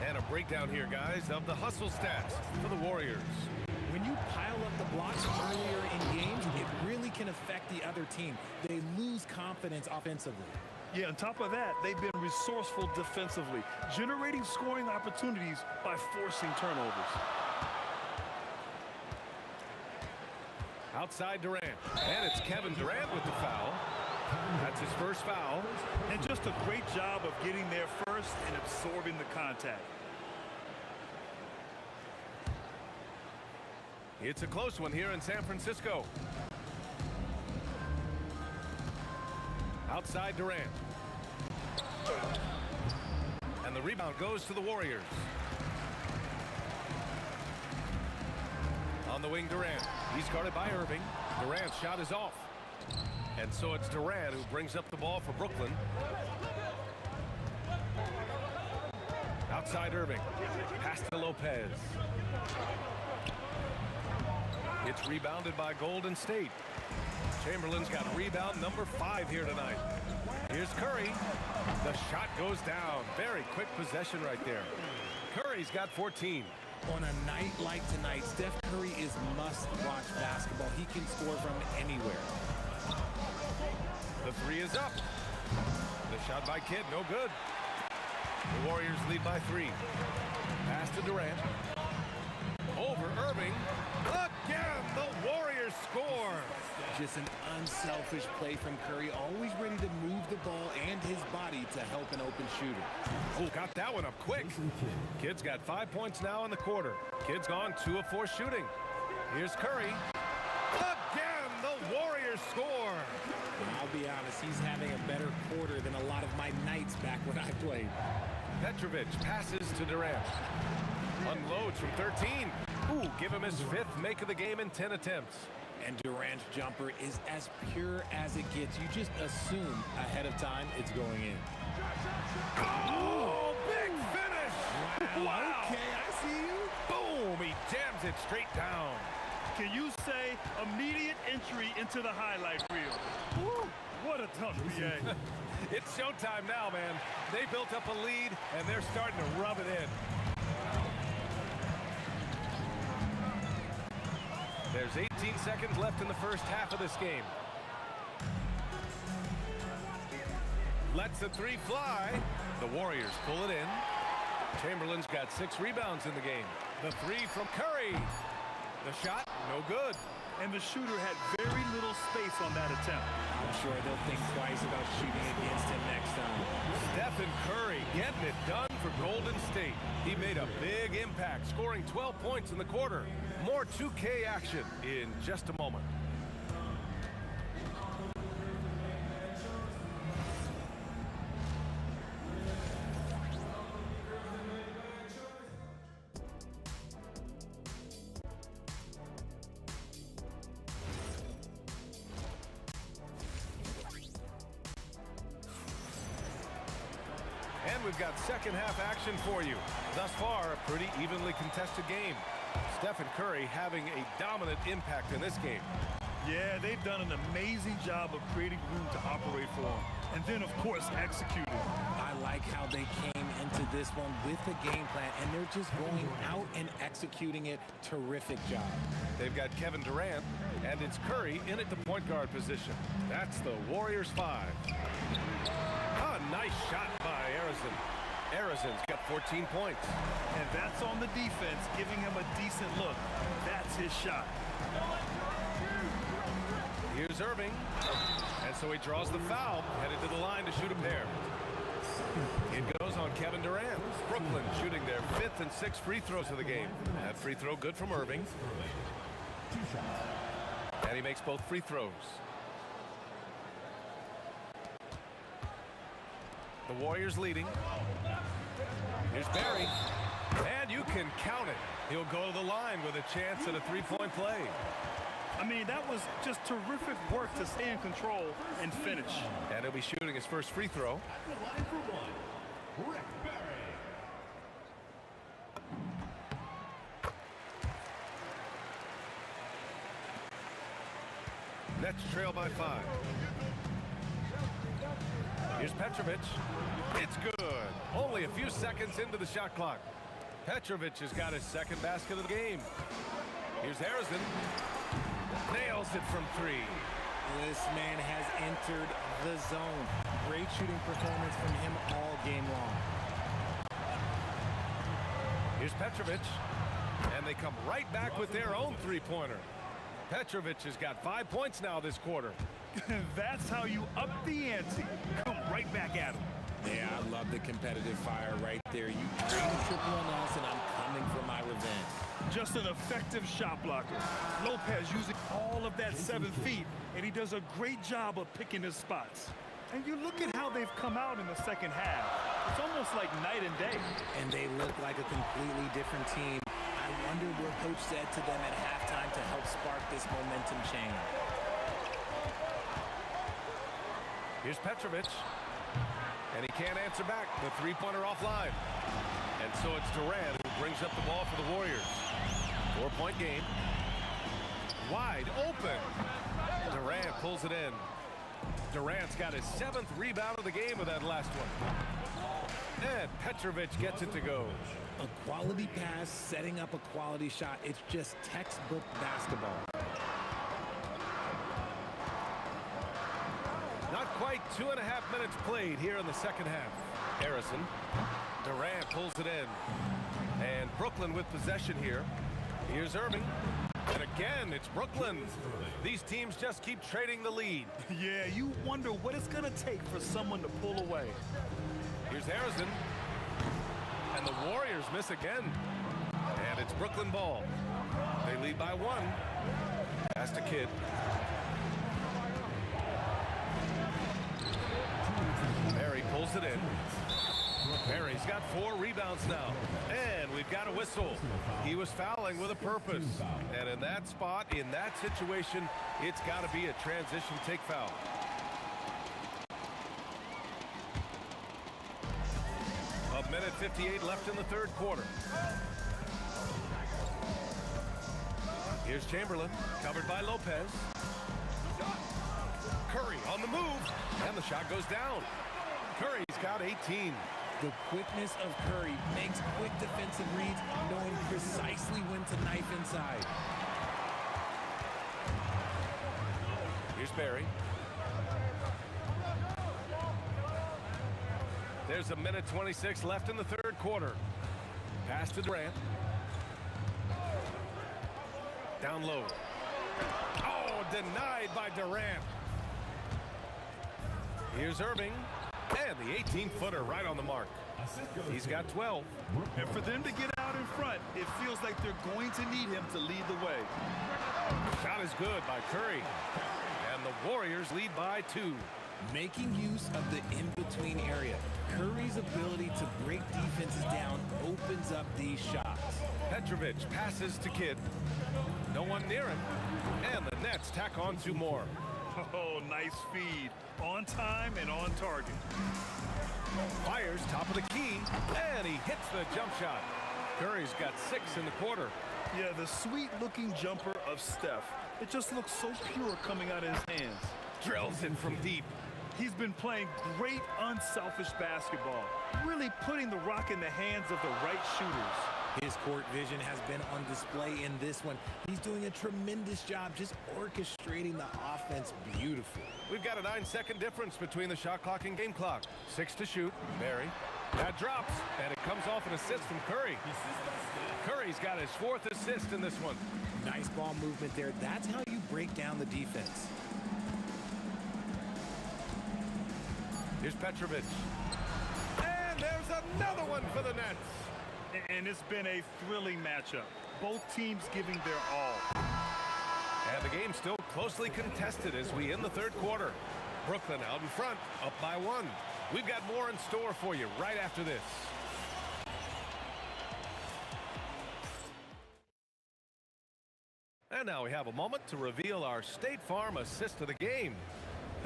And a breakdown here, guys, of the hustle stats for the Warriors. When you pile up the blocks earlier in games, it really can affect the other team. They lose confidence offensively. Yeah, on top of that, they've been resourceful defensively, generating scoring opportunities by forcing turnovers. Outside Durant. And it's Kevin Durant with the foul. That's his first foul. And just a great job of getting there first and absorbing the contact. It's a close one here in San Francisco. Outside Durant. And the rebound goes to the Warriors. On the wing, Durant. He's guarded by Irving. Durant's shot is off. And so it's Durant who brings up the ball for Brooklyn. Outside Irving. Pass to Lopez. It's rebounded by Golden State. Chamberlain's got rebound number 5 here tonight. Here's Curry. The shot goes down. Very quick possession right there. Curry's got 14. On a night like tonight, Steph Curry is must-watch basketball. He can score from anywhere. The three is up. The shot by Kidd, no good. The Warriors lead by 3. Pass to Durant. Over Irving. Again, the Warriors score. Just an unselfish play from Curry, always ready to move the ball and his body to help an open shooter. Oh, got that one up quick. Kidd's got 5 points now in the quarter. Kidd's gone 2 of 4 shooting. Here's Curry. Again, the Warriors score. I'll be honest, he's having a better quarter than a lot of my nights back when I played. Petrovic passes to Durant. Unloads from 13. Ooh, give him his 5th make of the game in 10 attempts. And Durant's jumper is as pure as it gets. You just assume ahead of time it's going in. Oh, big finish! Wow. Okay, I see you. Boom, he jams it straight down. Can you say immediate entry into the highlight reel? Woo, what a tough BA. It's showtime now, man. They built up a lead, and they're starting to rub it in. There's 18 seconds left in the first half of this game. Lets the 3 fly. The Warriors pull it in. Chamberlain's got 6 rebounds in the game. The 3 from Curry. The shot, no good. And the shooter had very little space on that attempt. I'm sure they'll think twice about shooting against him next time. Stephen Curry getting it done for Golden State. He made a big impact, scoring 12 points in the quarter. More 2K action in just a moment. And we've got second half action for you. Thus far, a pretty evenly contested game. Stephen Curry having a dominant impact in this game. Yeah, they've done an amazing job of creating room to operate for him. And then, of course, executing. I like how they came into this one with a game plan, and they're just going out and executing it. Terrific job. They've got Kevin Durant, and it's Curry in at the point guard position. That's the Warriors 5. A nice shot by Arizon. Arizon's got 14 points. And that's on the defense, giving him a decent look. That's his shot. Here's Irving. And so he draws the foul, headed to the line to shoot a pair. It goes on Kevin Durant. Brooklyn shooting their 5th and 6th free throws of the game. That free throw good from Irving. And he makes both free throws. The Warriors leading. Here's Barry. And you can count it. He'll go to the line with a chance at a 3-point play. I mean, that was just terrific work to stay in control and finish. And he'll be shooting his first free throw. Nets trail by 5. Here's Petrovic. It's good. Only a few seconds into the shot clock. Petrovic has got his second basket of the game. Here's Harrison. Nails it from 3. This man has entered the zone. Great shooting performance from him all game long. Here's Petrovic. And they come right back with their own three-pointer. Petrovic has got 5 points now this quarter. That's how you up the ante. Come right back at him. Yeah, I love the competitive fire right there. You bring the triple on us, and I'm coming for my revenge. Just an effective shot blocker. Lopez using all of that 7 feet, and he does a great job of picking his spots. And you look at how they've come out in the second half. It's almost like night and day. And they look like a completely different team. I wonder what Coach said to them at halftime to help spark this momentum change. Here's Petrovic. And he can't answer back. The three-pointer offline. And so it's Durant who brings up the ball for the Warriors. 4-point game. Wide open. Durant pulls it in. Durant's got his 7th rebound of the game with that last one. And Petrovic gets it to go. A quality pass, setting up a quality shot. It's just textbook basketball. Not quite 2.5 minutes played here in the second half. Harrison. Durant pulls it in. And Brooklyn with possession here. Here's Irving. And again, it's Brooklyn. These teams just keep trading the lead. Yeah, you wonder what it's going to take for someone to pull away. Here's Harrison. And the Warriors miss again. And it's Brooklyn ball. They lead by 1. Pass to Kidd. Barry pulls it in. Barry's got 4 rebounds now. And we've got a whistle. He was fouling with a purpose. And in that spot, in that situation, it's got to be a transition take foul. A minute 58 left in the third quarter. Here's Chamberlain, covered by Lopez. Curry on the move, and the shot goes down. Curry's got 18. The quickness of Curry makes quick defensive reads, knowing precisely when to knife inside. Here's Barry. There's a minute 26 left in the third quarter. Pass to Durant. Down low. Oh, denied by Durant. Here's Irving. And the 18-footer right on the mark. He's got 12. And for them to get out in front, it feels like they're going to need him to lead the way. Shot is good by Curry. And the Warriors lead by 2. Making use of the in-between area. Curry's ability to break defenses down opens up these shots. Petrovic passes to Kidd. No one near him. And the Nets tack on 2 more. Oh, nice feed. On time and on target. Fires top of the key. And he hits the jump shot. Curry's got 6 in the quarter. Yeah, the sweet-looking jumper of Steph. It just looks so pure coming out of his hands. Drills it from deep. He's been playing great, unselfish basketball, really putting the rock in the hands of the right shooters. His court vision has been on display in this one. He's doing a tremendous job just orchestrating the offense beautifully. We've got a 9-second difference between the shot clock and game clock. 6 to shoot. Barry. That drops, and it comes off an assist from Curry. Curry's got his 4th assist in this one. Nice ball movement there. That's how you break down the defense. Here's Petrovic. And there's another one for the Nets. And it's been a thrilling matchup. Both teams giving their all. And the game's still closely contested as we end the third quarter. Brooklyn out in front, up by 1. We've got more in store for you right after this. And now we have a moment to reveal our State Farm assist of the game.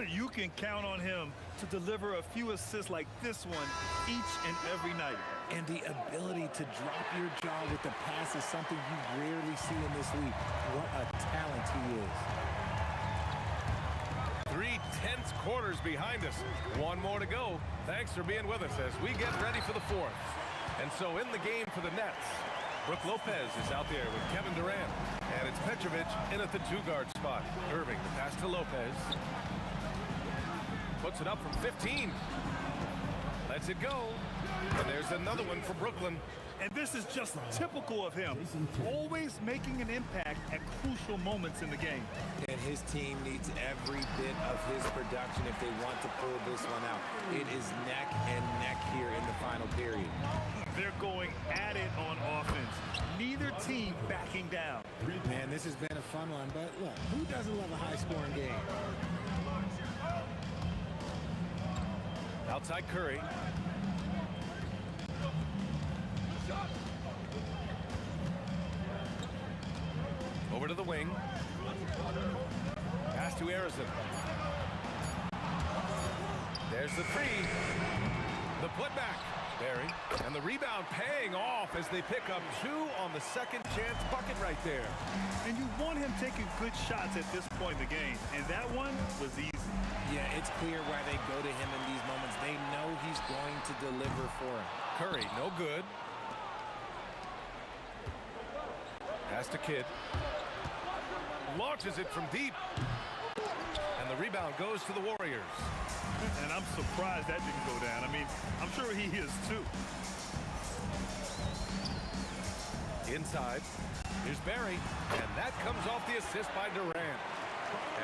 You can count on him to deliver a few assists like this one each and every night. And the ability to drop your jaw with the pass is something you rarely see in this league. What a talent he is. tense quarters behind us. One more to go. Thanks for being with us as we get ready for the fourth. And so in the game for the Nets, Brooke Lopez is out there with Kevin Durant. And it's Petrovic in at the two-guard spot. Irving, the pass to Lopez. Puts it up from 15. Lets it go. And there's another one for Brooklyn. And this is just typical of him. Always making an impact at crucial moments in the game. And his team needs every bit of his production if they want to pull this one out. It is neck and neck here in the final period. They're going at it on offense. Neither team backing down. Man, this has been a fun one, but look, who doesn't love a high-scoring game? Outside Curry. Over to the wing. Pass to Harrison. There's the three. The putback. Barry. And the rebound paying off as they pick up two on the second chance bucket right there. And you want him taking good shots at this point in the game. And that one was easy. Yeah, it's clear why they go to him in these moments. They know he's going to deliver for him. Curry, no good. Pass to Kidd. Launches it from deep. And the rebound goes to the Warriors. And I'm surprised that didn't go down. I mean, I'm sure he is too. Inside. Here's Barry. And that comes off the assist by Durant.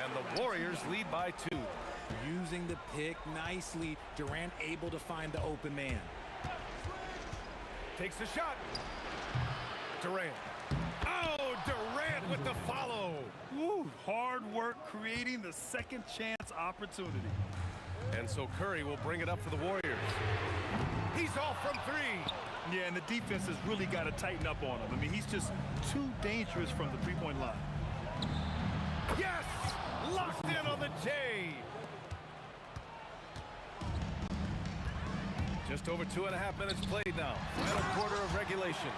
And the Warriors lead by 2. Using the pick nicely. Durant able to find the open man. Takes the shot. Durant. Oh, Durant with the follow. Woo, hard work creating the second chance opportunity. And so Curry will bring it up for the Warriors. He's off from 3. Yeah, and the defense has really got to tighten up on him. I mean, he's just too dangerous from the three-point line. Yes! Locked in on the J. Just over 2.5 minutes played now. Final quarter of regulation.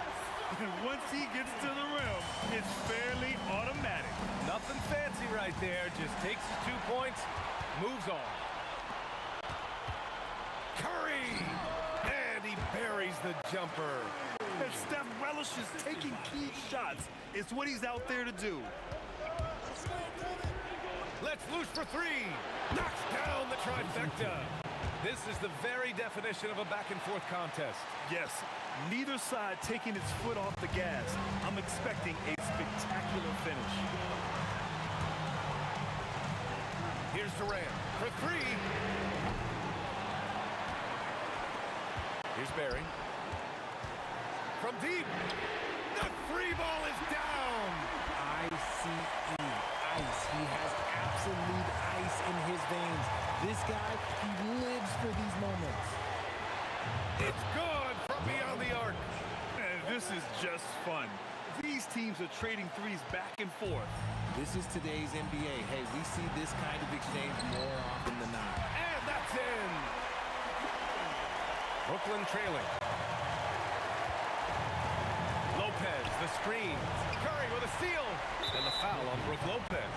And once he gets to the rim, it's fairly automatic. Nothing fancy right there. Just takes his 2 points, moves on. Curry! And he buries the jumper. And Steph relishes taking key shots. It's what he's out there to do. Let's loose for 3. Knocks down the trifecta. This is the very definition of a back-and-forth contest. Yes, neither side taking its foot off the gas. I'm expecting a spectacular finish. Here's Durant for 3. Here's Barry. From deep. The 3 ball is down. ICE. Ice. He has absolute ice in his veins. This guy, he lives for these moments. It's good from beyond the arc. And this is just fun. These teams are trading threes back and forth. This is today's NBA. Hey, we see this kind of exchange more often than not. And that's in. Brooklyn trailing. Lopez, the screen. Curry with a steal. And the foul on Brooke Lopez.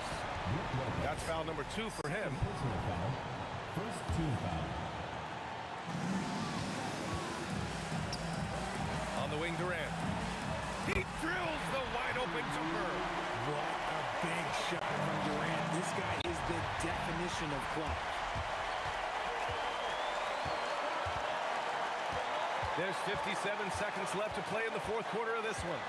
That's foul number 2 for him. First team foul. On the wing, Durant. He drills the wide open jumper. What a big shot from Durant. This guy is the definition of clutch. There's 57 seconds left to play in the fourth quarter of this one.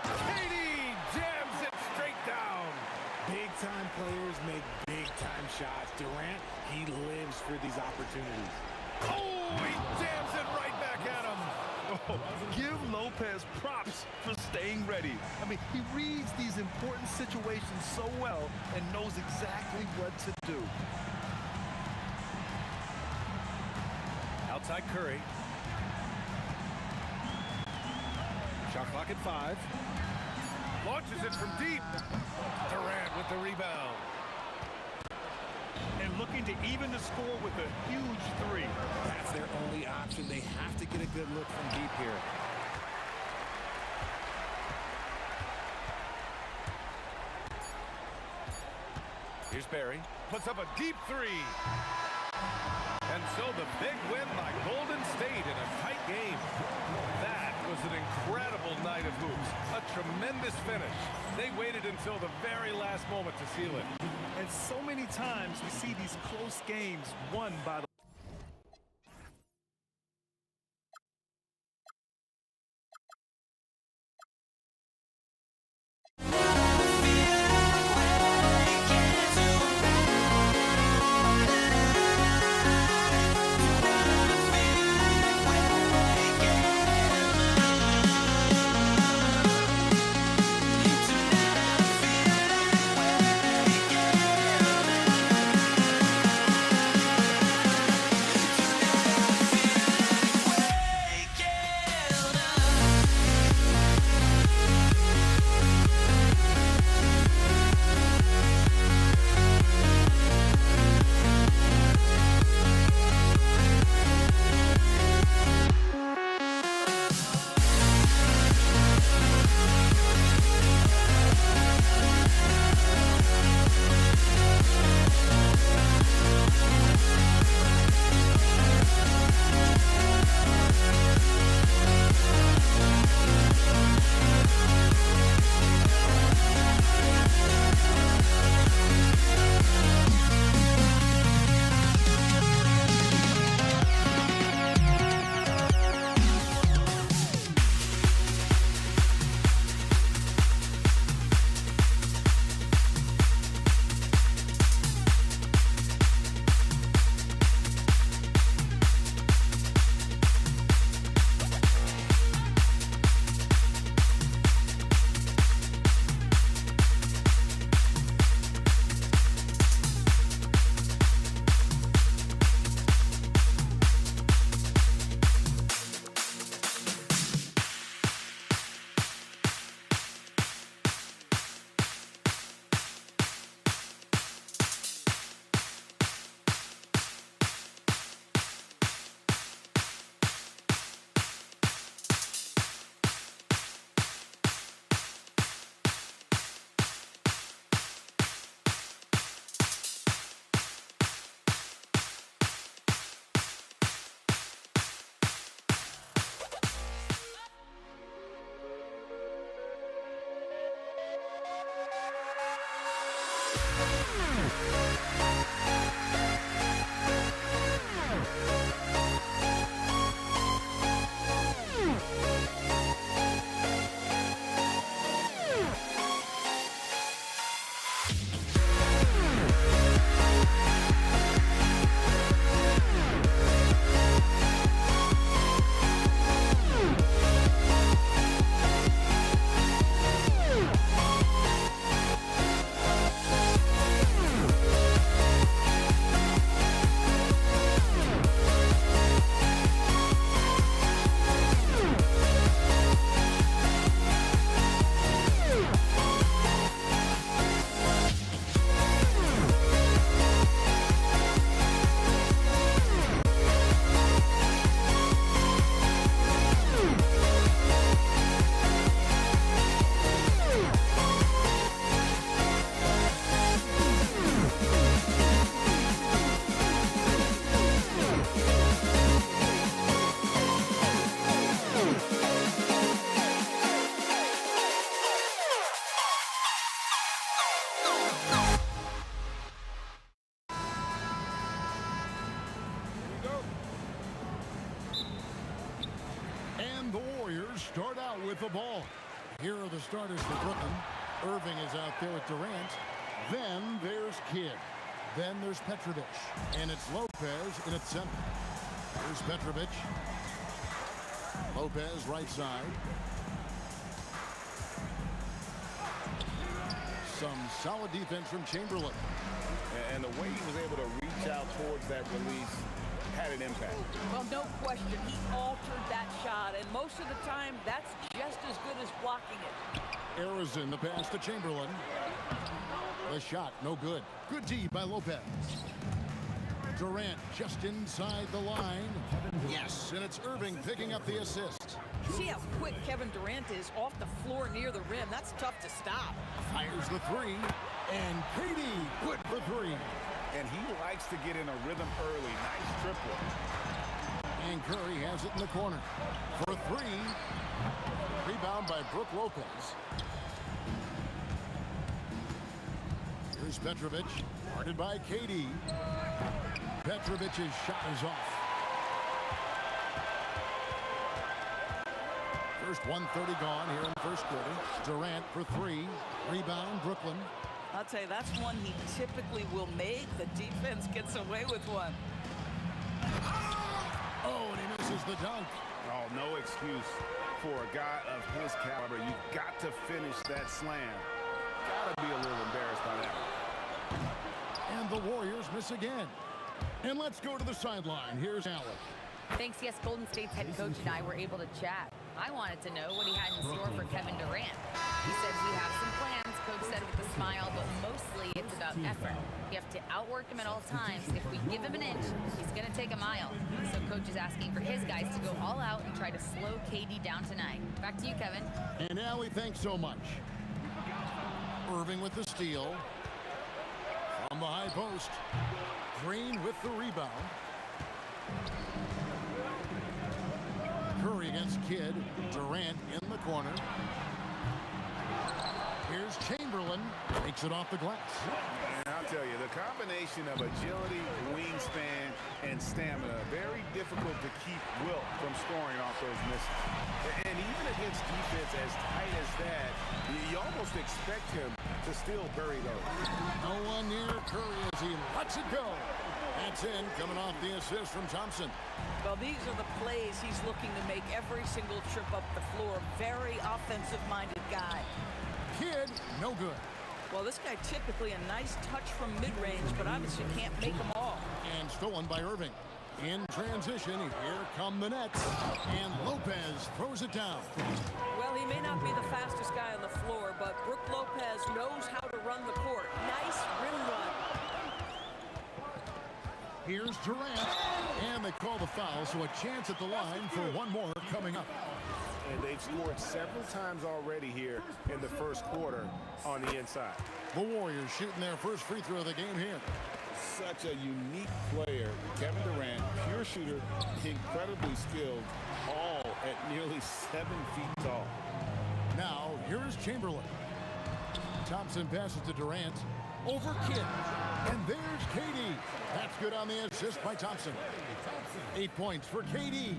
Katie jams it straight down. Big-time players make big-time shots. Durant, he lives for these opportunities. Oh, he jams it right back at him. Oh, give Lopez props for staying ready. I mean, he reads these important situations so well and knows exactly what to do. Outside Curry. Shot clock at 5. Launches it from deep. Durant with the rebound. And looking to even the score with a huge 3. That's their only option. They have to get a good look from deep here. Here's Barry. Puts up a deep three. And so the big win by Golden State in a tight game. That was an incredible night of hoops. A tremendous finish. They waited until the very last moment to seal it. And so many times we see these close games won by the start out with the ball. Here are the starters for Brooklyn. Irving is out there with Durant. Then there's Kidd. Then there's Petrovic. And it's Lopez in its center. Here's Petrovic. Lopez right side. Some solid defense from Chamberlain. And the way he was able to reach out towards that release had an impact. Well, no question. He altered that shot, and most of the time, that's just as good as blocking it. Arizin, the pass to Chamberlain. The shot, no good. Good D by Lopez. Durant just inside the line. Yes, and it's Irving picking up the assist. See how quick Kevin Durant is off the floor near the rim. That's tough to stop. Fires the three, and KD good for three. And he likes to get in a rhythm early. Nice triple. And Curry has it in the corner for three. Rebound by Brook Lopez. Here's Petrovic, guarded by KD. Petrovic's shot is off. First 1:30 gone here in the first quarter. Durant for three. Rebound, Brooklyn. I'll tell you, that's one he typically will make. The defense gets away with one. Oh, and he misses the dunk. Oh, no excuse for a guy of his caliber. You've got to finish that slam. Gotta be a little embarrassed by that. And the Warriors miss again. And let's go to the sideline. Here's Allen. Thanks, yes, Golden State's head coach and I were able to chat. I wanted to know what he had in store for Kevin Durant. He said we have some plans, coach said with a smile, but mostly it's about effort. You have to outwork him at all times. If we give him an inch, he's going to take a mile. So coach is asking for his guys to go all out and try to slow KD down tonight. Back to you, Kevin. And Allie, thanks so much. Irving with the steal. From the high post. Green with the rebound. Curry against Kidd. Durant in the corner. Here's Chamberlain. Takes it off the glass. And I'll tell you, the combination of agility, wingspan, and stamina, very difficult to keep Wilt from scoring off those misses. And even against defense as tight as that, you almost expect him to still bury those. No one near Curry as he lets it go. That's in, coming off the assist from Thompson. Well, these are the plays he's looking to make every single trip up the floor. Very offensive-minded guy. Kidd, no good. Well, this guy typically a nice touch from mid-range, but obviously can't make them all. And stolen by Irving. In transition, here come the Nets. And Lopez throws it down. Well, he may not be the fastest guy on the floor, but Brook Lopez knows how to run the court. Nice rim run. Here's Durant. And they call the foul, so a chance at the line for one more coming up. And they've scored several times already here in the first quarter on the inside. The Warriors shooting their first free throw of the game here. Such a unique player, Kevin Durant, pure shooter, incredibly skilled, all at nearly 7 feet tall. Now, here's Chamberlain. Thompson passes to Durant. Over Kidd. And there's KD. That's good on the assist by Thompson. 8 points for KD.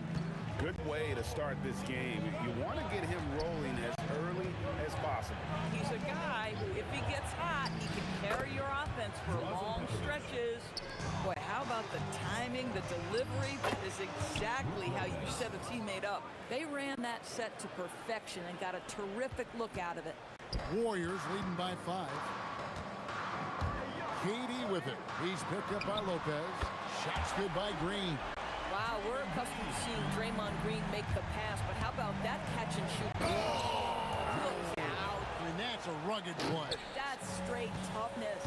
Good way to start this game. You want to get him rolling as early as possible. He's a guy who, if he gets hot, he can carry your offense for long stretches. Boy, how about the timing, the delivery? That is exactly how you set a teammate up. They ran that set to perfection and got a terrific look out of it. Warriors leading by 5. KD with it. He's picked up by Lopez. Shots good by Green. Wow, we're accustomed to seeing Draymond Green make the pass, but how about that catch and shoot? Look out. And that's a rugged play. That's straight toughness.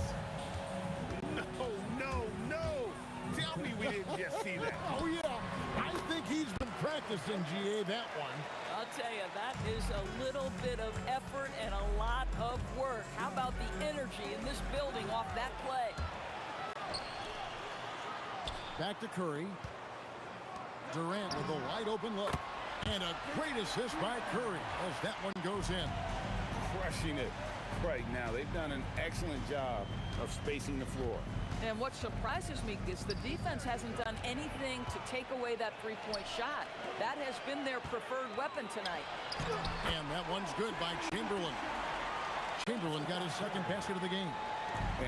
No, no, no. Tell me we didn't just see that. Oh, yeah. I think he's been practicing, GA, that one. I'll tell you, that is a little bit of effort and a lot of work. How about the energy in this building off that play? Back to Curry. Durant with a wide open look. And a great assist by Curry as that one goes in. Crushing it right now. They've done an excellent job of spacing the floor. And what surprises me is the defense hasn't done anything to take away that three-point shot. That has been their preferred weapon tonight. And that one's good by Chamberlain. Chamberlain got his second basket of the game.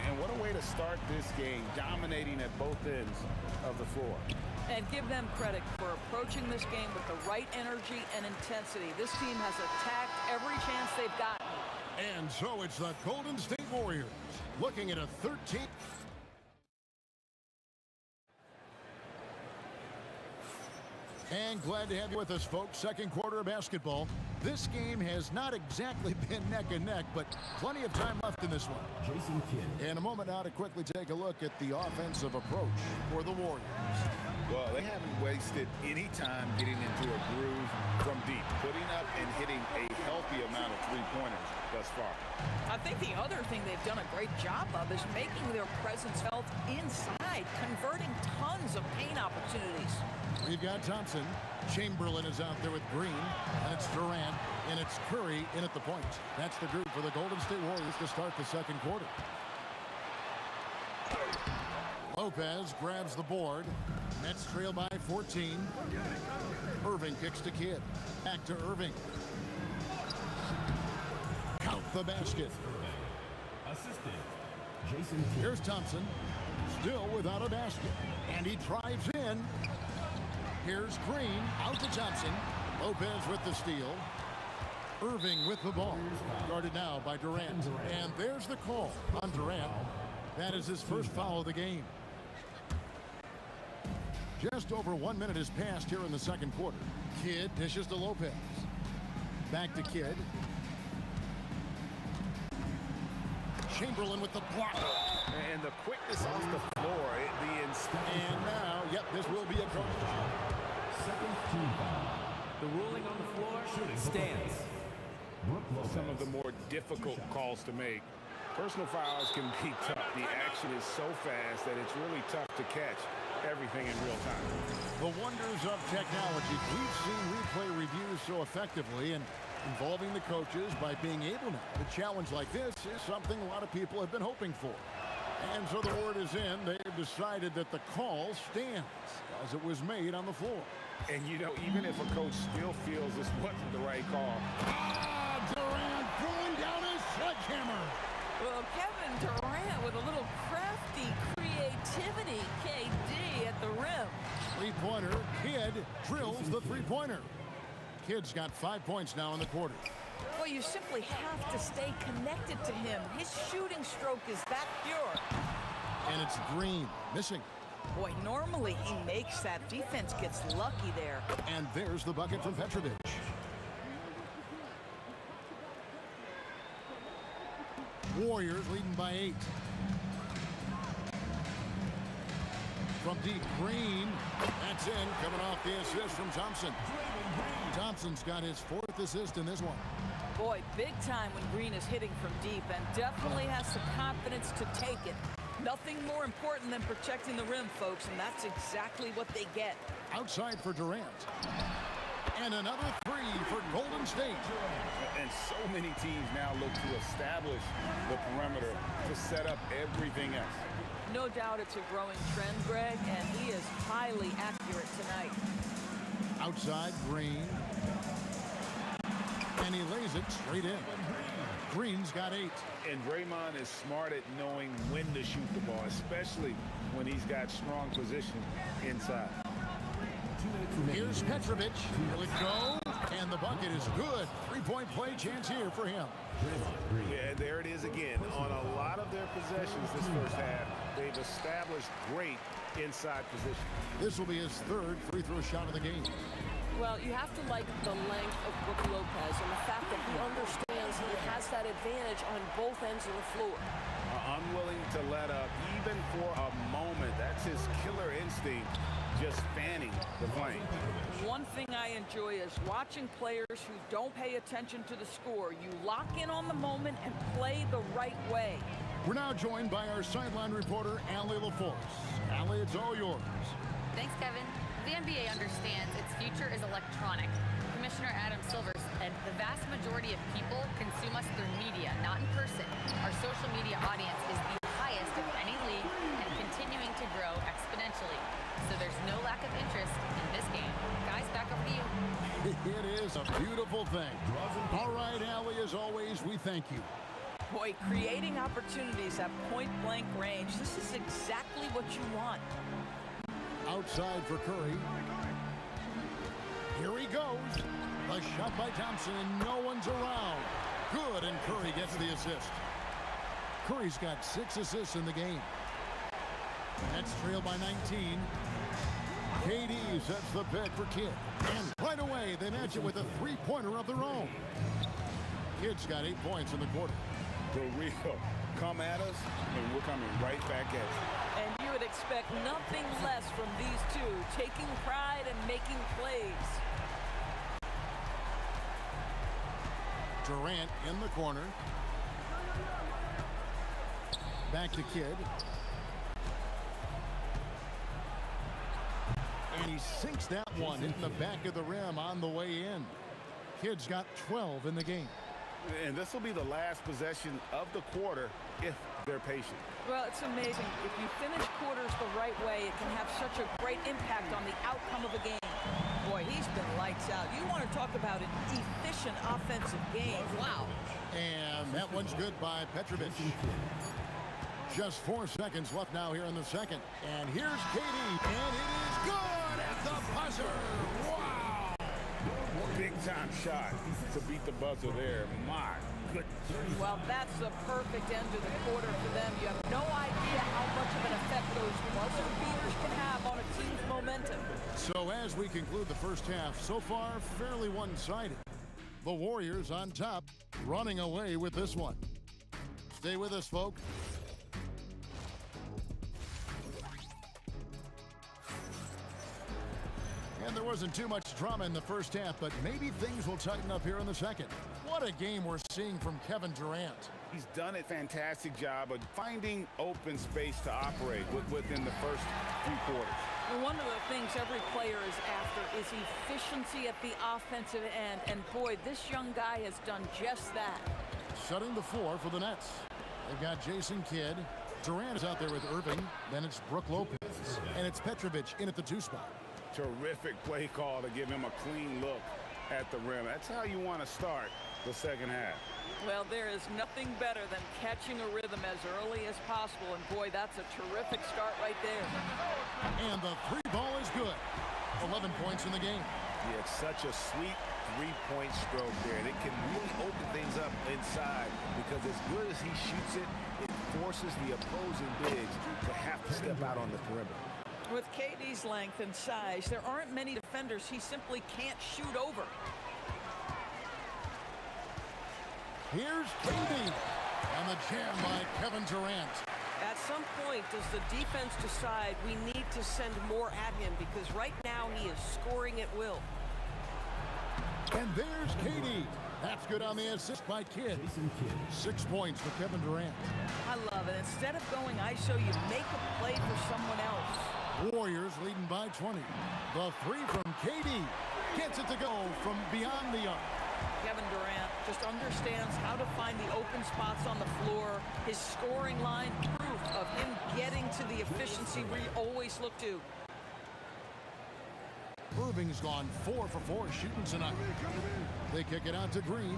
And what a way to start this game, dominating at both ends of the floor. And give them credit for approaching this game with the right energy and intensity. This team has attacked every chance they've gotten. And so it's the Golden State Warriors looking at a 13th. And glad to have you with us, folks. Second quarter of basketball. This game has not exactly been neck and neck, but plenty of time left in this one. Jason Kidd. In a moment now to quickly take a look at the offensive approach for the Warriors. Well, they haven't wasted any time getting into a groove from deep, putting up and hitting a healthy amount of three-pointers thus far. I think the other thing they've done a great job of is making their presence felt inside, converting tons of paint opportunities. We've got Thompson. Chamberlain is out there with Green, and it's Durant, and it's Curry in at the point. That's the group for the Golden State Warriors to start the second quarter. Lopez grabs the board. Nets trail by 14. Irving kicks to Kidd. Back to Irving. Count the basket. Assistant, Jason Kidd. Here's Thompson. Still without a basket. And he drives in. Here's Green. Out to Thompson. Lopez with the steal. Irving with the ball. Guarded now by Durant. And there's the call on Durant. That is his first foul of the game. Just over 1 minute has passed here in the second quarter. Kidd dishes to Lopez. Back to Kidd. Chamberlain with the block. And the quickness off the floor. And now, yep, this will be a coach. Second team foul. The ruling on the floor stands. Some of the more difficult calls to make. Personal fouls can be tough. The action is so fast that it's really tough to catch everything in real time. The wonders of technology. We've seen replay reviews so effectively and involving the coaches by being able now. A challenge like this is something a lot of people have been hoping for. And so the word is in. They've decided that the call stands as it was made on the floor. And, you know, even if a coach still feels this wasn't the right call. Durant throwing down his sledgehammer. Well, Kevin Durant with a little crafty creativity. KD at the rim. Three-pointer. Kidd drills the three-pointer. Kidd's got 5 points now in the quarter. Well, you simply have to stay connected to him. His shooting stroke is that pure. And it's Green missing. Boy, normally he makes that. Defense gets lucky there. And there's the bucket from Petrovic. Warriors leading by 8. From deep, Green. That's in, coming off the assist from Thompson. Thompson's got his 4th assist in this one. Boy, big time when Green is hitting from deep and definitely has the confidence to take it. Nothing more important than protecting the rim, folks, and that's exactly what they get. Outside for Durant. And another 3 for Golden State. And so many teams now look to establish the perimeter to set up everything else. No doubt it's a growing trend, Greg, and he is highly accurate tonight. Outside, Green. And he lays it straight in. Green's got 8. And Draymond is smart at knowing when to shoot the ball, especially when he's got strong position inside. Here's Petrovic. Will it go? And the bucket is good. 3-point play chance here for him. Yeah, there it is again. On a lot of their possessions this first half, they've established great inside position. This will be his 3rd free throw shot of the game. Well, you have to like the length of Brook Lopez and the fact that he understands he has that advantage on both ends of the floor. Unwilling to let up even for a moment. That's his killer instinct, just fanning the flame. One thing I enjoy is watching players who don't pay attention to the score. You lock in on the moment and play the right way. We're now joined by our sideline reporter, Allie LaForce. Allie, it's all yours. Thanks, Kevin. The NBA understands its future is electronic. Commissioner Adam Silver said the vast majority of people consume us through media, not in person. Our social media audience is the highest of any league and continuing to grow exponentially. So there's no lack of interest in this game. Guys, back over to you. It is a beautiful thing. All right, Allie, as always, we thank you. Boy, creating opportunities at point-blank range, this is exactly what you want. Outside for Curry. Here he goes. A shot by Thompson, and no one's around. Good, and Curry gets the assist. Curry's got 6 assists in the game. Nets trail by 19. KD sets the pick for Kidd. And right away, they match it with a three-pointer of their own. Kidd's got 8 points in the quarter. For real. Come at us, and we're coming right back at you. And you would expect nothing less from these two, taking pride and making plays. Durant in the corner. Back to Kidd. And he sinks that one, hitting the back of the rim on the way in. Kidd's got 12 in the game. And this will be the last possession of the quarter if they're patient. Well, it's amazing. If you finish quarters the right way, it can have such a great impact on the outcome of a game. Boy, he's been lights out. You want to talk about an efficient offensive game. Wow. And that one's good by Petrovic. Just 4 seconds left now here in the second. And here's KD, and it is good at the buzzer. Wow! Big-time shot to beat the buzzer there. My goodness. Well, that's the perfect end to the quarter for them. You have no idea how much of an effect those buzzer beaters can have on a team's momentum. So as we conclude the first half, so far fairly one-sided. The Warriors on top, running away with this one. Stay with us, folks. And there wasn't too much drama in the first half, but maybe things will tighten up here in the second. What a game we're seeing from Kevin Durant. He's done a fantastic job of finding open space to operate within the first few quarters. Well, one of the things every player is after is efficiency at the offensive end. And boy, this young guy has done just that. Setting the floor for the Nets. They've got Jason Kidd. Durant is out there with Irving. Then it's Brook Lopez. And it's Petrovic in at the 2 spot. Terrific play call to give him a clean look at the rim. That's how you want to start the second half. Well, there is nothing better than catching a rhythm as early as possible. And boy, that's a terrific start right there. And the 3 ball is good. 11 points in the game. Yeah, it's such a sweet 3-point stroke there. And it can really open things up inside because as good as he shoots it, it forces the opposing bigs to have to step out on the perimeter. With KD's length and size, there aren't many defenders he simply can't shoot over. Here's KD. And the jam by Kevin Durant. At some point, does the defense decide we need to send more at him? Because right now he is scoring at will. And there's KD. That's good on the assist by Kidd. 6 points for Kevin Durant. I love it. Instead of going ISO, you make a play for someone else. Warriors leading by 20. The 3 from KD gets it to go from beyond the arc. Kevin Durant just understands how to find the open spots on the floor. His scoring line, proof of him getting to the efficiency we always look to. Irving's gone 4 for 4 shooting tonight. They kick it out to Green.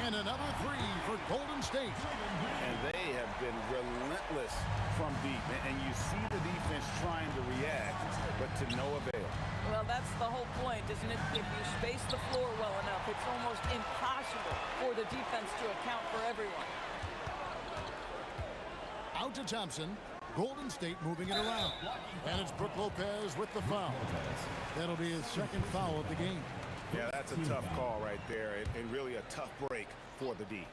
And another 3 for Golden State. And they have been relentless from deep. And you see the defense trying to react, but to no avail. Well, that's the whole point, isn't it? If you space the floor well enough, it's almost impossible for the defense to account for everyone. Out to Thompson. Golden State moving it around. And it's Brook Lopez with the foul. That'll be his second foul of the game. Yeah, that's a tough call right there, and really a tough break for the D.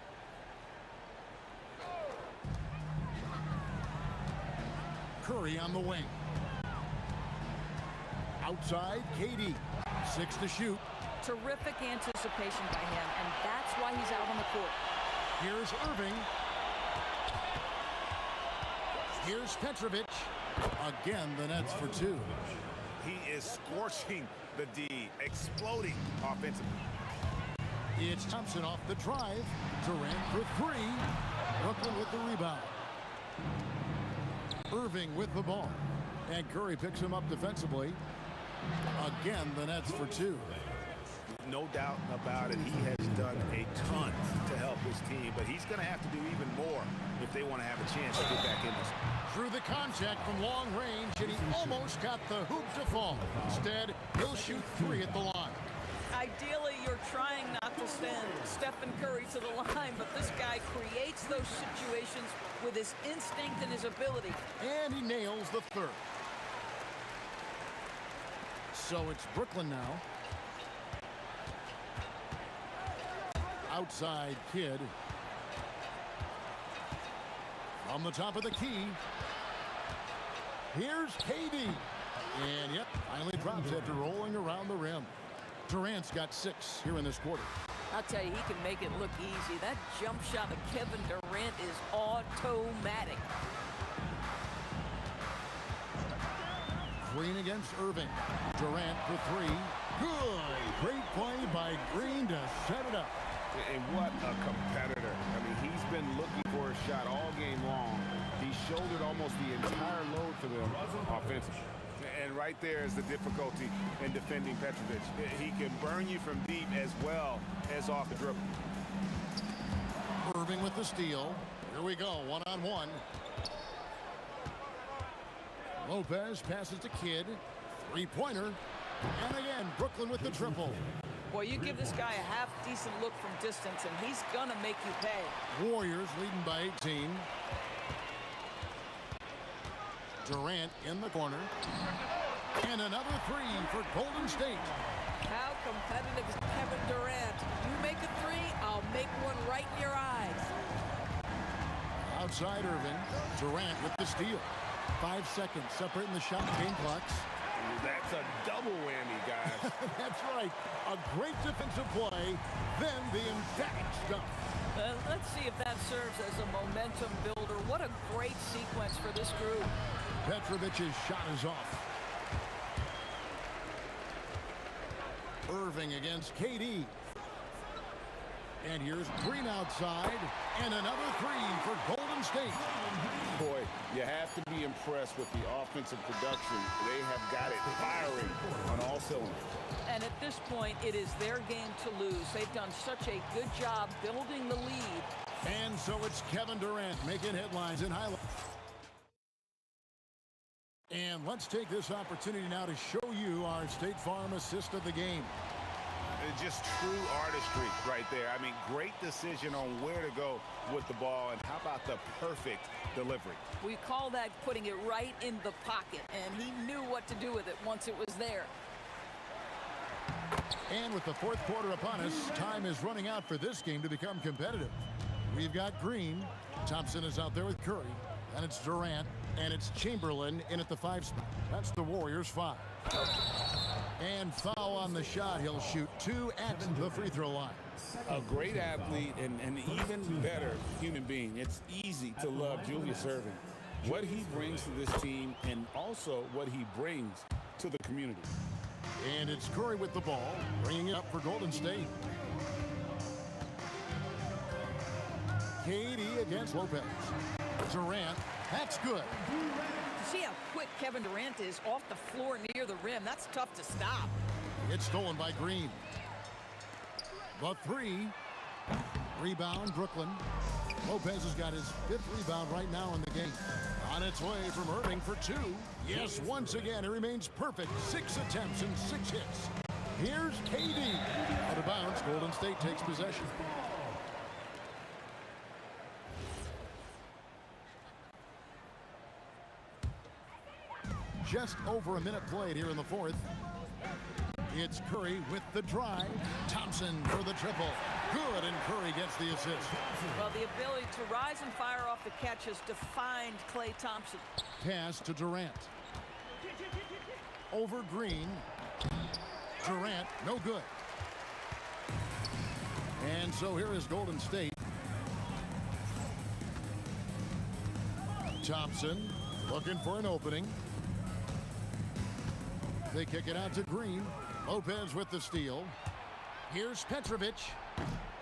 Curry on the wing. Outside, KD. 6 to shoot. Terrific anticipation by him, and that's why he's out on the court. Here's Irving. Here's Petrovic. Again, the Nets for 2. He is scorching the D, exploding offensively. It's Thompson off the drive. Durant for 3. Brooklyn with the rebound. Irving with the ball. And Curry picks him up defensively. Again, the Nets for 2. No doubt about it. He has done a ton to help his team, but he's going to have to do even more if they want to have a chance to get back in this. Through the contact from long range, and he almost got the hoop to fall. Instead, he'll shoot 3 at the line. Ideally, you're trying not to send Stephen Curry to the line, but this guy creates those situations with his instinct and his ability. And he nails the 3rd. So it's Brooklyn now. Outside Kidd. From the top of the key. Here's KD. And yep, finally drops after rolling around the rim. Durant's got 6 here in this quarter. I'll tell you, he can make it look easy. That jump shot of Kevin Durant is automatic. Green against Irving. Durant for 3. Good. Great play by Green to set it up. And what a competitor. I mean, he's been looking for a shot all game long. He shouldered almost the entire load for them offensively. And right there is the difficulty in defending Petrovic. He can burn you from deep as well as off the dribble. Irving with the steal. Here we go, one-on-one. Lopez passes to Kidd. 3-pointer. And again, Brooklyn with the triple. Boy, you give this guy a half-decent look from distance, and he's going to make you pay. Warriors leading by 18. Durant in the corner. And another 3 for Golden State. How competitive is Kevin Durant? You make a 3, I'll make one right in your eyes. Outside Irving. Durant with the steal. 5 seconds separating the shot and game clocks. That's a double whammy, guys. That's right. A great defensive play, then the emphatic stuff. Let's see if that serves as a momentum builder. What a great sequence for this group. Petrovic's shot is off. Irving against KD. And here's Green outside. And another 3 for Golden State. Boy, you have to be impressed with the offensive production. They have got it firing on all cylinders. And at this point, it is their game to lose. They've done such a good job building the lead. And so it's Kevin Durant making headlines in highlights. And let's take this opportunity now to show you our State Farm assist of the game. Just true artistry right there. I mean, great decision on where to go with the ball, and how about the perfect delivery? We call that putting it right in the pocket, and he knew what to do with it once it was there. And with the 4th quarter upon us, time is running out for this game to become competitive. We've got Green. Thompson is out there with Curry. And it's Durant. And it's Chamberlain in at the 5 spot. That's the Warriors' 5. And foul on the shot. He'll shoot 2 at the free throw line. A great athlete and an even better human being. It's easy to love Julius Erving. What he brings to this team, and also what he brings to the community. And it's Curry with the ball, bringing it up for Golden State. KD against Lopez. Durant, that's good. See how quick Kevin Durant is off the floor near the rim. That's tough to stop. It's stolen by Green. The 3. Rebound, Brooklyn. Lopez has got his 5th rebound right now in the game. On its way from Irving for 2. Yes, once again, it remains perfect. 6 attempts and 6 hits. Here's KD. Out of bounds, Golden State takes possession. Just over a minute played here in the 4th. It's Curry with the drive. Thompson for the triple. Good, and Curry gets the assist. Well, the ability to rise and fire off the catch has defined Klay Thompson. Pass to Durant. Over Green. Durant, no good. And so here is Golden State. Thompson looking for an opening. They kick it out to Green. Lopez with the steal. Here's Petrovic.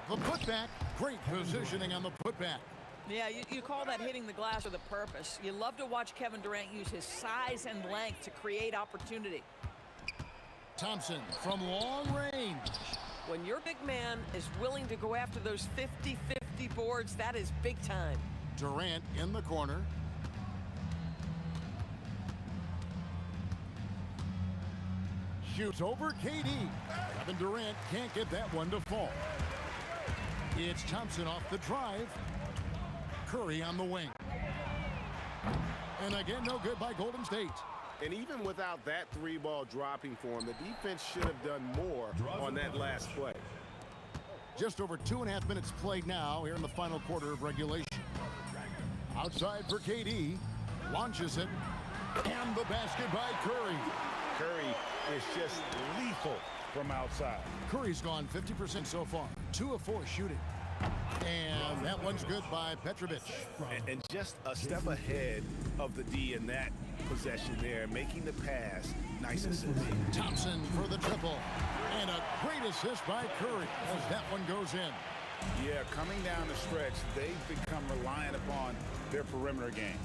The putback. Great positioning on the putback. Yeah, you call that hitting the glass with a purpose. You love to watch Kevin Durant use his size and length to create opportunity. Thompson from long range. When your big man is willing to go after those 50-50 boards, that is big time. Durant in the corner. Shoots over KD. Kevin Durant can't get that one to fall. It's Thompson off the drive. Curry on the wing. And again, no good by Golden State. And even without that three ball dropping for him, the defense should have done more on that last play. Just over 2.5 minutes played now here in the final quarter of regulation. Outside for KD. Launches it. And the basket by Curry. Curry is just lethal from outside. Curry's gone 50% so far. 2 of 4 shooting. And that one's good by Petrovic. And just a step ahead of the D in that possession there, making the pass. Nice assist. Thompson for the triple. And a great assist by Curry as that one goes in. Yeah, coming down the stretch, they've become reliant upon their perimeter game.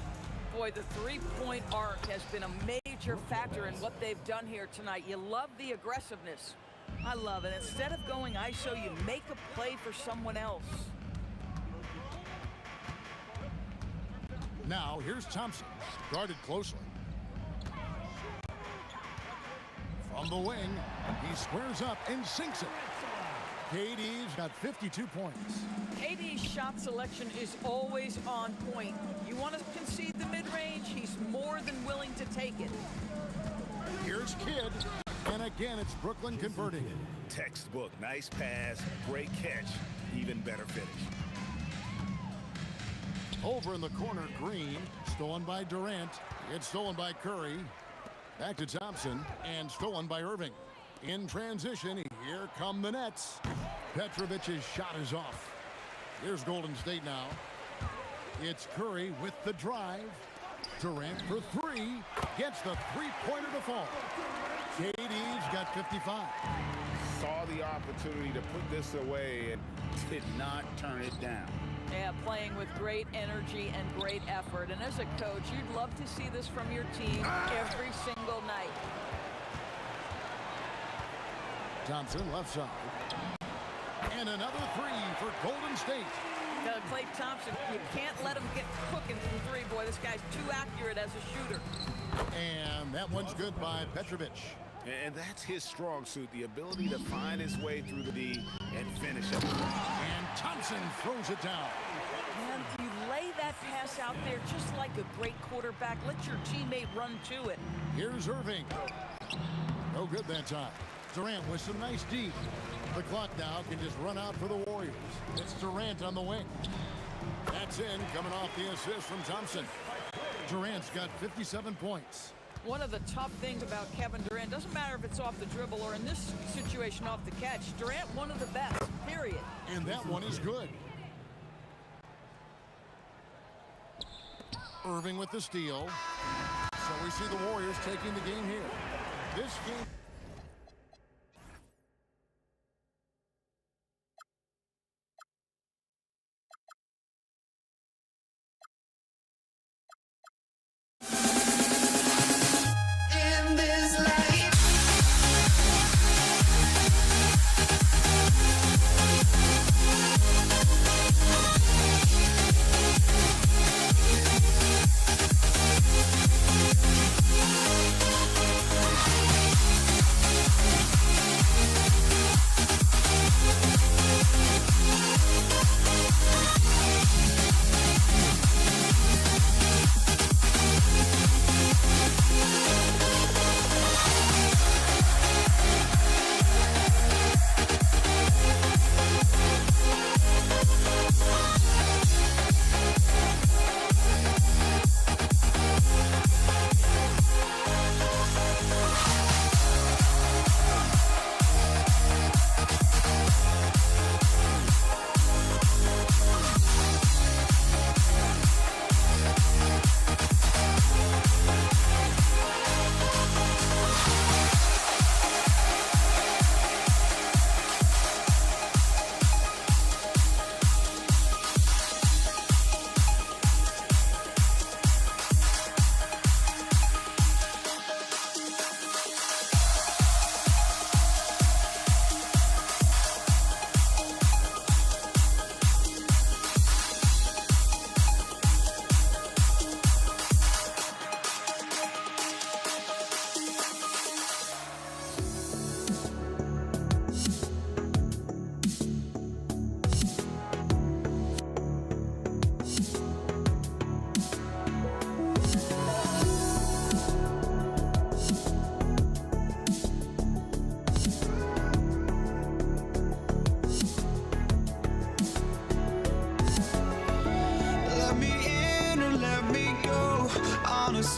Boy, the three-point arc has been a major factor in what they've done here tonight. You love the aggressiveness. I love it. Instead of going ISO, you make a play for someone else. Now, here's Thompson, guarded closely. From the wing, he squares up and sinks it. KD's got 52 points. KD's shot selection is always on point. You want to concede the mid-range, he's more than willing to take it. Here's Kidd, and again, it's Brooklyn converting. Textbook, nice pass, great catch, even better finish. Over in the corner, Green, stolen by Durant. It's stolen by Curry. Back to Thompson, and stolen by Irving. In transition, here come the Nets. Petrovic's shot is off. Here's Golden State now. It's Curry with the drive. Durant for 3. Gets the three-pointer to fall. KD's got 55. Saw the opportunity to put this away and did not turn it down. Yeah, playing with great energy and great effort. And as a coach, you'd love to see this from your team every single night. Thompson left side. And another 3 for Golden State. Got to play Thompson. You can't let him get cooking from 3, boy. This guy's too accurate as a shooter. And that one's good by Petrovic. And that's his strong suit, the ability to find his way through the D and finish it. And Thompson throws it down. And you lay that pass out there just like a great quarterback. Let your teammate run to it. Here's Irving. No good that time. Durant with some nice D. The clock now can just run out for the Warriors. It's Durant on the wing. That's in, coming off the assist from Thompson. Durant's got 57 points. One of the tough things about Kevin Durant, doesn't matter if it's off the dribble or in this situation off the catch, Durant one of the best, period. And that one is good. Irving with the steal. So we see the Warriors taking the game here. This game...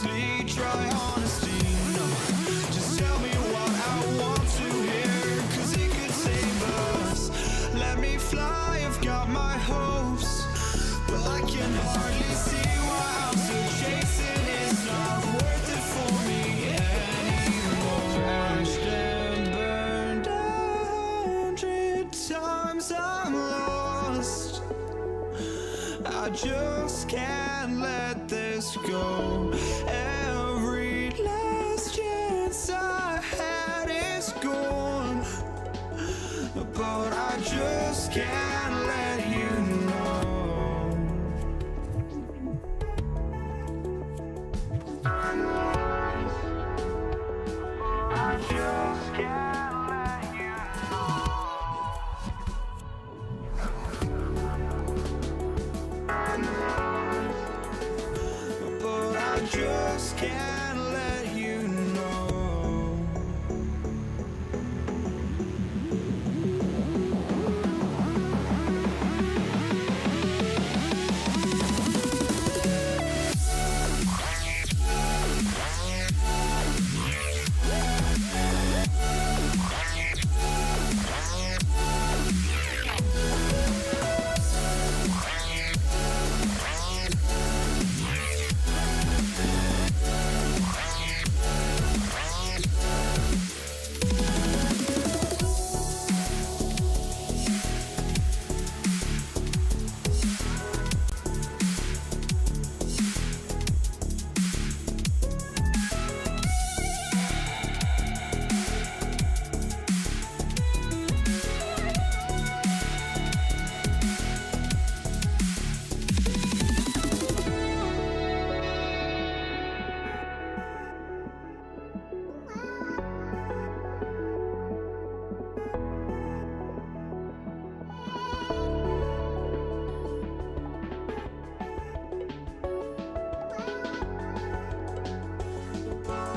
honestly, try honesty. No, just tell me what I want to hear, 'cause it could save us. Let me fly, I've got my hopes, but I can hardly see why I'm still chasing. It's not worth it for me anymore. Crashed and burned 100 times, I'm lost. I just can't let this go. Every last chance I had is gone, but I just can't let you know. I just can't let you know. But I just can't let you know.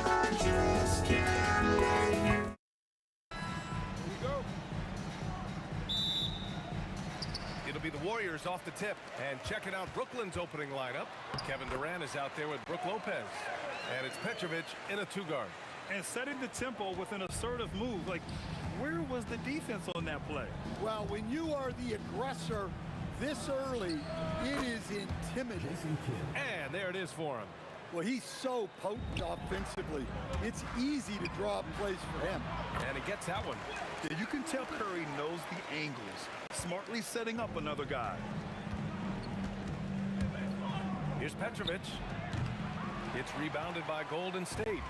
I just can't let you. It'll be the Warriors off the tip. And checking out Brooklyn's opening lineup. Kevin Durant is out there with Brook Lopez. And it's Petrovic in a two-guard. And setting the tempo with an assertive move. Like, where was the defense on that play? Well, when you are the aggressor this early, it is intimidating. And there it is for him. Well, he's so potent offensively. It's easy to draw up plays for him. And he gets that one. Yeah, you can tell Curry knows the angles, smartly setting up another guy. Here's Petrovic. It's rebounded by Golden State.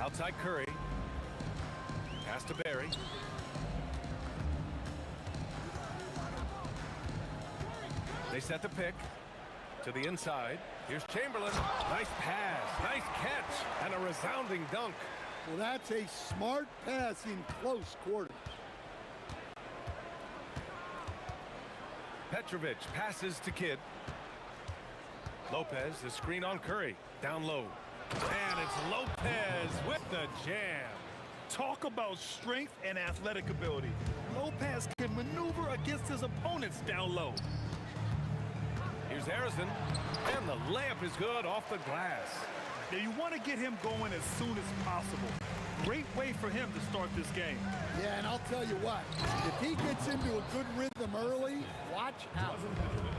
Outside Curry. Pass to Barry. They set the pick to the inside. Here's Chamberlain. Nice pass, nice catch, and a resounding dunk. Well, that's a smart pass in close quarters. Petrovic passes to Kidd. Lopez, the screen on Curry. Down low. And it's Lopez with the jam. Talk about strength and athletic ability. Lopez can maneuver against his opponents down low. Here's Harrison. And the layup is good off the glass. Now you want to get him going as soon as possible. Great way for him to start this game. Yeah, and I'll tell you what, if he gets into a good rhythm early, watch out.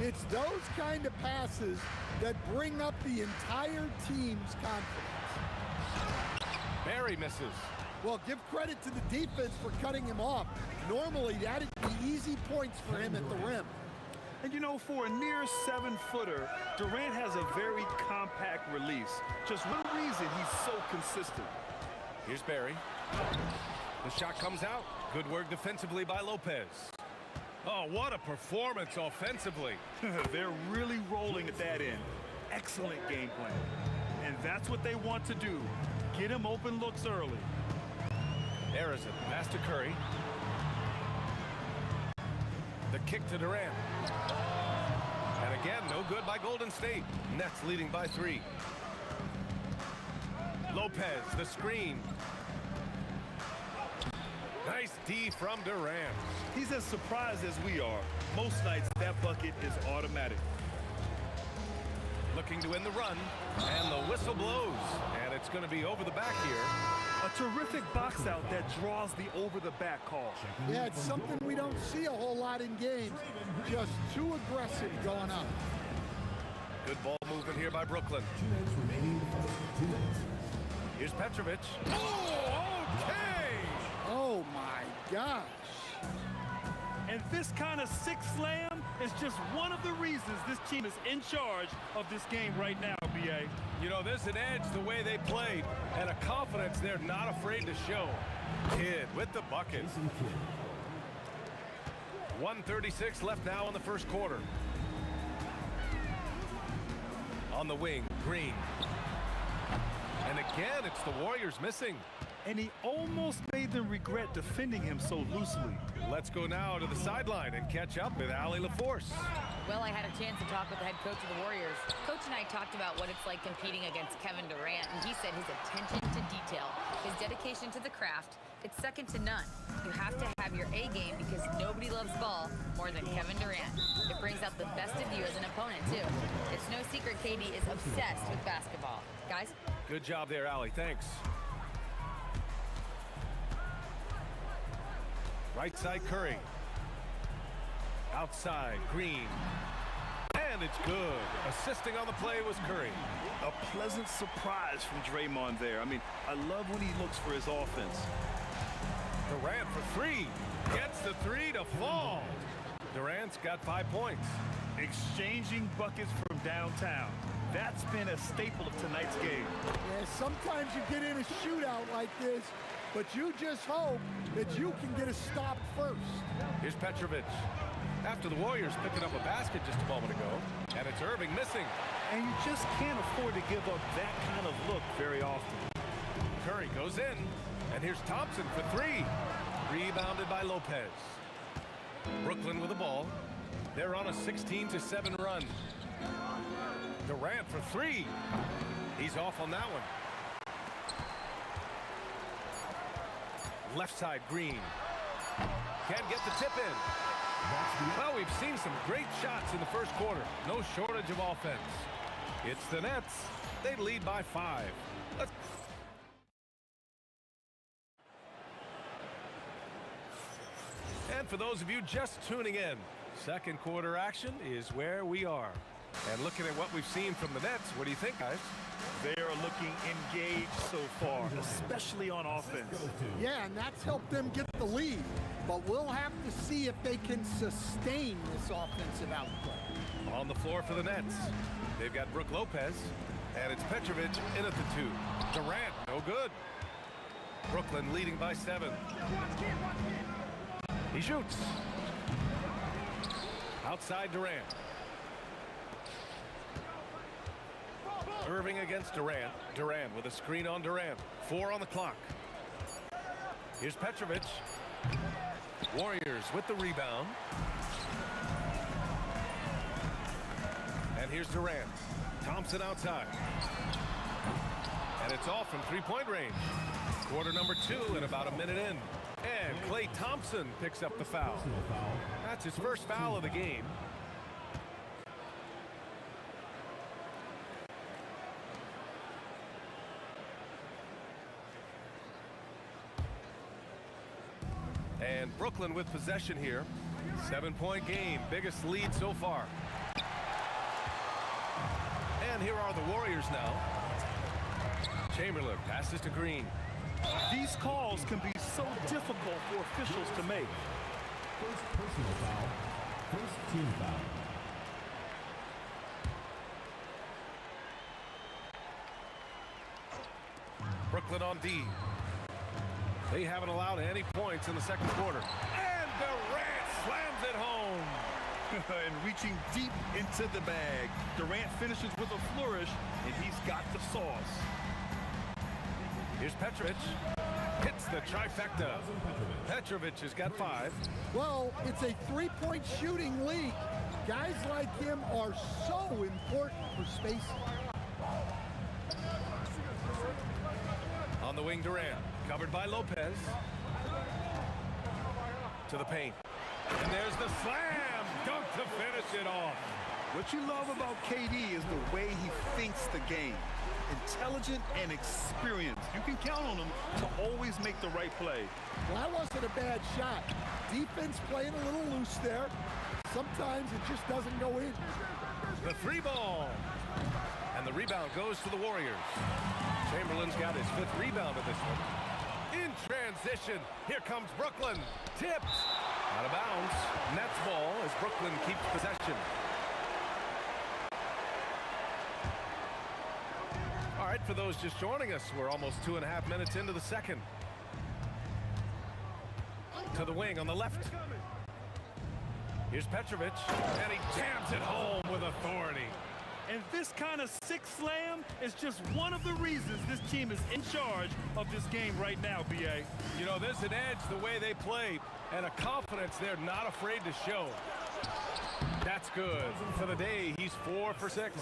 It's those kind of passes that bring up the entire team's confidence. Barry misses. Well, give credit to the defense for cutting him off. Normally, that'd be easy points for him at the rim. And you know, for a near 7-footer, Durant has a very compact release. Just one reason he's so consistent. Here's Barry. The shot comes out. Good work defensively by Lopez. Oh, what a performance offensively. They're really rolling at that end. Excellent game plan. And that's what they want to do. Get him open looks early. Harrison, pass to Curry. The kick to Durant. And again, no good by Golden State. Nets leading by 3. Lopez, the screen. Nice D from Durant. He's as surprised as we are. Most nights, that bucket is automatic. Looking to win the run, and the whistle blows, and it's going to be over the back here. A terrific box out that draws the over-the-back call. Yeah, it's something we don't see a whole lot in games. Just too aggressive going on. Good ball movement here by Brooklyn. 2 minutes remaining. 2 minutes. Here's Petrovic. Oh, okay! Oh, my gosh. And this kind of sick slam is just one of the reasons this team is in charge of this game right now, B.A. You know, there's an edge the way they played, and a confidence they're not afraid to show. Kidd with the bucket. 1:36 left now in the first quarter. On the wing, Green. And again, it's the Warriors missing. And he almost made them regret defending him so loosely. Let's go now to the sideline and catch up with Allie LaForce. Well, I had a chance to talk with the head coach of the Warriors. Coach and I talked about what it's like competing against Kevin Durant, and he said his attention to detail, his dedication to the craft, it's second to none. You have to have your A game because nobody loves ball more than Kevin Durant. It brings out the best of you as an opponent, too. It's no secret KD is obsessed with basketball. Guys? Good job there, Allie. Thanks. Right side, Curry. Outside, Green. And it's good. Assisting on the play was Curry. A pleasant surprise from Draymond there. I mean, I love when he looks for his offense. Durant for three. Gets the three to fall. Durant's got 5 points. Exchanging buckets from downtown. That's been a staple of tonight's game. Yeah, sometimes you get in a shootout like this, but you just hope that you can get a stop first. Here's Petrovic. After the Warriors picking up a basket just a moment ago, and it's Irving missing. And you just can't afford to give up that kind of look very often. Curry goes in, and here's Thompson for three. Rebounded by Lopez. Brooklyn with the ball. They're on a 16-7 run. Durant for three. He's off on that one. Left side, Green. Can't get the tip in. Well, we've seen some great shots in the first quarter. No shortage of offense. It's the Nets. They lead by 5. And for those of you just tuning in, second quarter action is where we are. And looking at what we've seen from the Nets, what do you think, guys? They are looking engaged so far, especially on offense. Yeah, and that's helped them get the lead. But we'll have to see if they can sustain this offensive output. On the floor for the Nets, they've got Brook Lopez, and it's Petrovic in at the 2. Durant, no good. Brooklyn leading by 7. He shoots. Outside Durant. Irving against Durant. Durant with a screen on Durant. 4 on the clock. Here's Petrovic. Warriors with the rebound. And here's Durant. Thompson outside. And it's off from three-point range. Quarter number 2 and about a minute in. And Klay Thompson picks up the foul. That's his first foul of the game. And Brooklyn with possession here. 7-point game, biggest lead so far. And here are the Warriors now. Chamberlain passes to Green. These calls can be so difficult for officials to make. First personal foul. First team foul. Brooklyn on D. They haven't allowed any points in the second quarter. And Durant slams it home. And reaching deep into the bag. Durant finishes with a flourish, and he's got the sauce. Here's Petrovic. Hits the trifecta. Petrovic has got 5. Well, it's a three-point shooting league. Guys like him are so important for spacing. On the wing, Durant. Covered by Lopez. To the paint. And there's the slam. Dunk to finish it off. What you love about KD is the way he thinks the game. Intelligent and experienced. You can count on him to always make the right play. Well, that wasn't a bad shot. Defense playing a little loose there. Sometimes it just doesn't go in. The three ball. And the rebound goes to the Warriors. Chamberlain's got his 5th rebound of this one. In transition, here comes Brooklyn. Tipped. Out of bounds. Nets ball as Brooklyn keeps possession. All right, for those just joining us, we're almost 2.5 minutes into the second. To the wing on the left. Here's Petrovic, and he jams it home with authority. And this kind of sick slam is just one of the reasons this team is in charge of this game right now, B.A. You know, there's an edge the way they play and a confidence they're not afraid to show. That's good. For the day, he's 4 for 6.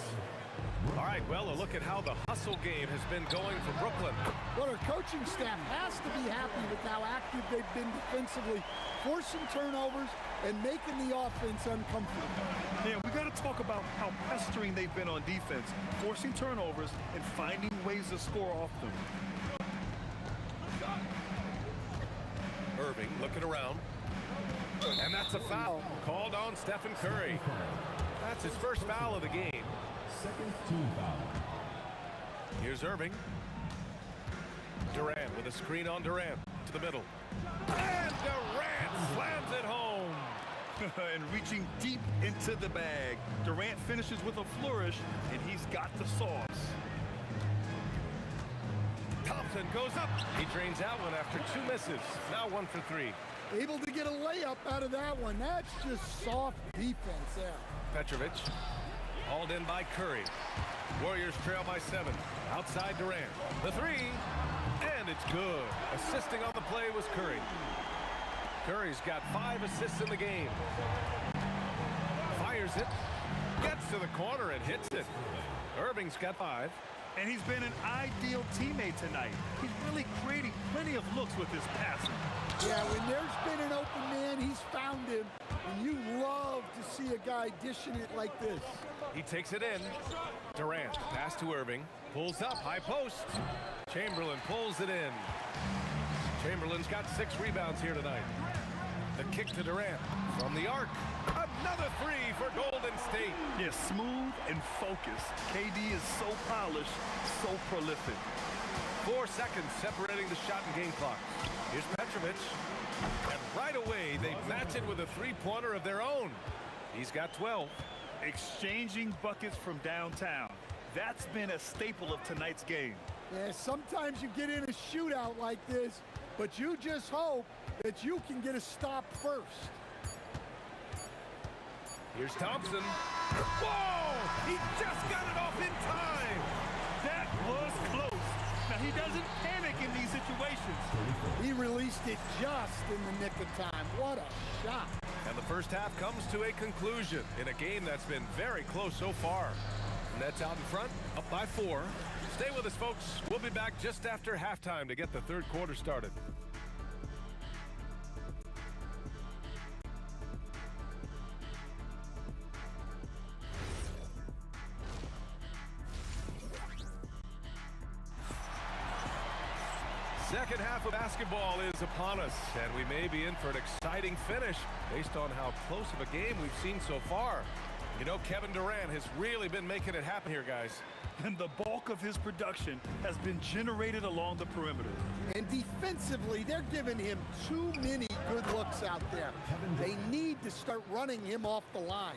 All right, well, a look at how the hustle game has been going for Brooklyn. Well, our coaching staff has to be happy with how active they've been defensively, forcing turnovers and making the offense uncomfortable. Yeah, we got to talk about how pestering they've been on defense, forcing turnovers and finding ways to score off them. Irving looking around. And that's a foul called on Stephen Curry. That's his first foul of the game. Second team foul. Here's Irving. Durant with a screen on Durant to the middle. And Durant slams it home. And reaching deep into the bag. Durant finishes with a flourish, and he's got the sauce. Thompson goes up. He drains that one after 2 misses. Now 1 for 3. Able to get a layup out of that one. That's just soft defense there. Petrovic. Hauled in by Curry. Warriors trail by 7. Outside Durant. The 3. And it's good. Assisting on the play was Curry. Curry's got 5 assists in the game. Fires it. Gets to the corner and hits it. Irving's got 5. And he's been an ideal teammate tonight. He's really creating plenty of looks with his passing. Yeah, when there's been an open man, he's found him. And you love to see a guy dishing it like this. He takes it in. Durant, pass to Irving. Pulls up, high post. Chamberlain pulls it in. Chamberlain's got 6 rebounds here tonight. The kick to Durant from the arc. Another 3 for Golden State. Yeah, smooth and focused. KD is so polished, so prolific. 4 seconds separating the shot and game clock. Here's Petrovic. And right away, they match it with a 3-pointer of their own. He's got 12. Exchanging buckets from downtown. That's been a staple of tonight's game. Yeah, sometimes you get in a shootout like this, but you just hope that you can get a stop first. Here's Thompson. Whoa! He just got it off in time. That was close. Now, he doesn't panic in these situations. He released it just in the nick of time. What a shot. And the first half comes to a conclusion in a game that's been very close so far. Nets out in front, up by 4. Stay with us, folks. We'll be back just after halftime to get the third quarter started. Second half of basketball is upon us, and we may be in for an exciting finish based on how close of a game we've seen so far. You know, Kevin Durant has really been making it happen here, guys. And the bulk of his production has been generated along the perimeter. And defensively, they're giving him too many good looks out there. They need to start running him off the line.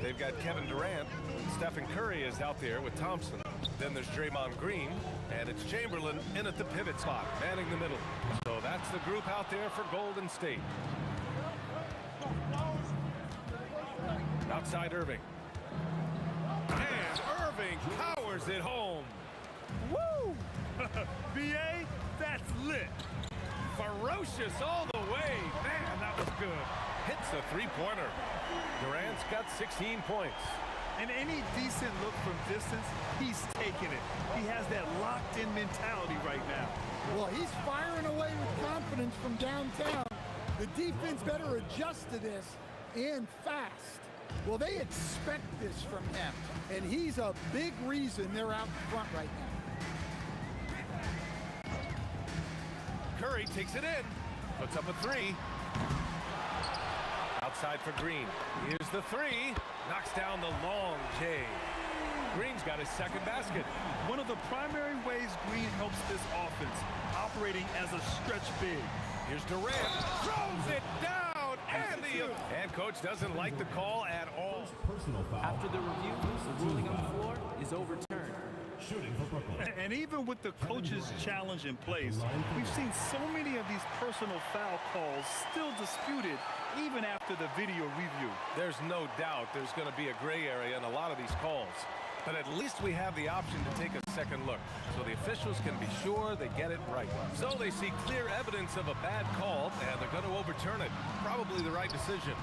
They've got Kevin Durant. Stephen Curry is out there with Thompson. Then there's Draymond Green, and it's Chamberlain in at the pivot spot, manning the middle. So that's the group out there for Golden State. Outside Irving. And Irving powers it home. Woo! B.A., that's lit. Ferocious all the way. Man, that was good. Hits a 3-pointer. Durant's got 16 points. And any decent look from distance, he's taking it. He has that locked-in mentality right now. Well, he's firing away with confidence from downtown. The defense better adjust to this, and fast. Well, they expect this from him, and he's a big reason they're out in front right now. Curry takes it in. Puts up a three. Outside for Green. Here's the three. Knocks down the long J. Green's got his second basket. One of the primary ways Green helps this offense, operating as a stretch big. Here's Durant. Throws it down. And coach doesn't like the call at all. Personal foul. After the review, the ruling on the floor is overturned. Shooting for Brooklyn. And even with the coach's challenge in place, we've seen so many of these personal foul calls still disputed even after the video review. There's no doubt there's going to be a gray area in a lot of these calls. But at least we have the option to take a second look, so the officials can be sure they get it right. So they see clear evidence of a bad call, and they're going to overturn it. Probably the right decision.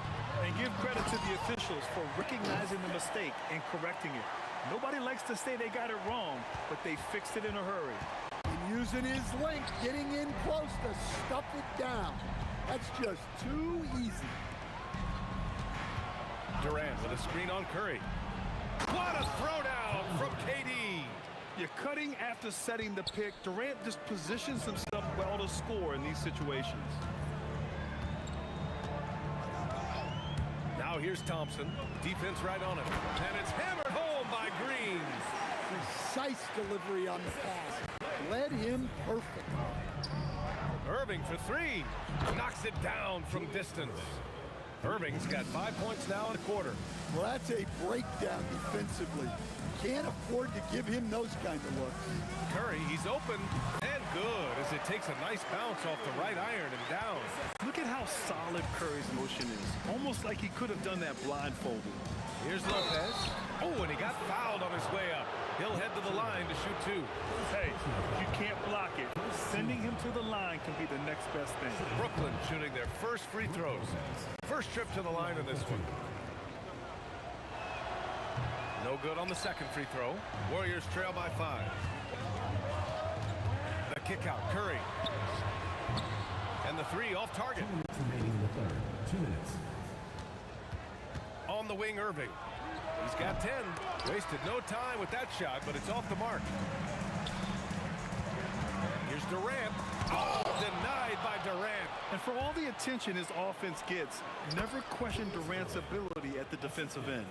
And give credit to the officials for recognizing the mistake and correcting it. Nobody likes to say they got it wrong, but they fixed it in a hurry. And using his length, getting in close to stuff it down. That's just too easy. Durant with a screen on Curry. What a throwdown from KD. You're cutting after setting the pick. Durant just positions himself well to score in these situations. Now here's Thompson. Defense right on him. And it's hammered home by Green. Precise delivery on the pass. Led him perfect. Irving for three. Knocks it down from distance. Irving's got 5 points now in a quarter. Well, that's a breakdown defensively. Can't afford to give him those kind of looks. Curry, he's open and good as it takes a nice bounce off the right iron and down. Look at how solid Curry's motion is. Almost like he could have done that blindfolded. Here's Lopez. Oh, and he got fouled on his way up. He'll head to the line to shoot two. Hey, you can't block it. Sending him to the line can be the next best thing. Brooklyn shooting their first free throws. First trip to the line in this one. No good on the second free throw. Warriors trail by 5. The kick out, Curry. And the three off target. 2 minutes remaining in the third. 2 minutes. On the wing, Irving. He's got 10. Wasted no time with that shot, but it's off the mark. Here's Durant. Oh, denied by Durant. And for all the attention his offense gets, never question Durant's ability at the defensive end.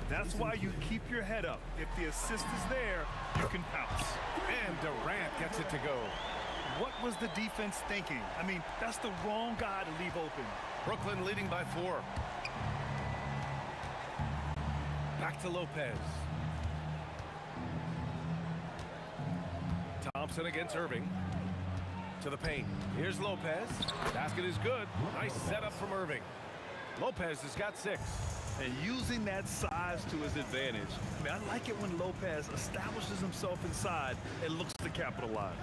That's why you keep your head up. If the assist is there, you can pounce. And Durant gets it to go. What was the defense thinking? I mean, that's the wrong guy to leave open. Brooklyn leading by 4. Back to Lopez. Thompson against Irving. To the paint. Here's Lopez. Basket is good. Nice setup from Irving. Lopez has got 6. And using that size to his advantage. I mean, I like it when Lopez establishes himself inside and looks to capitalize.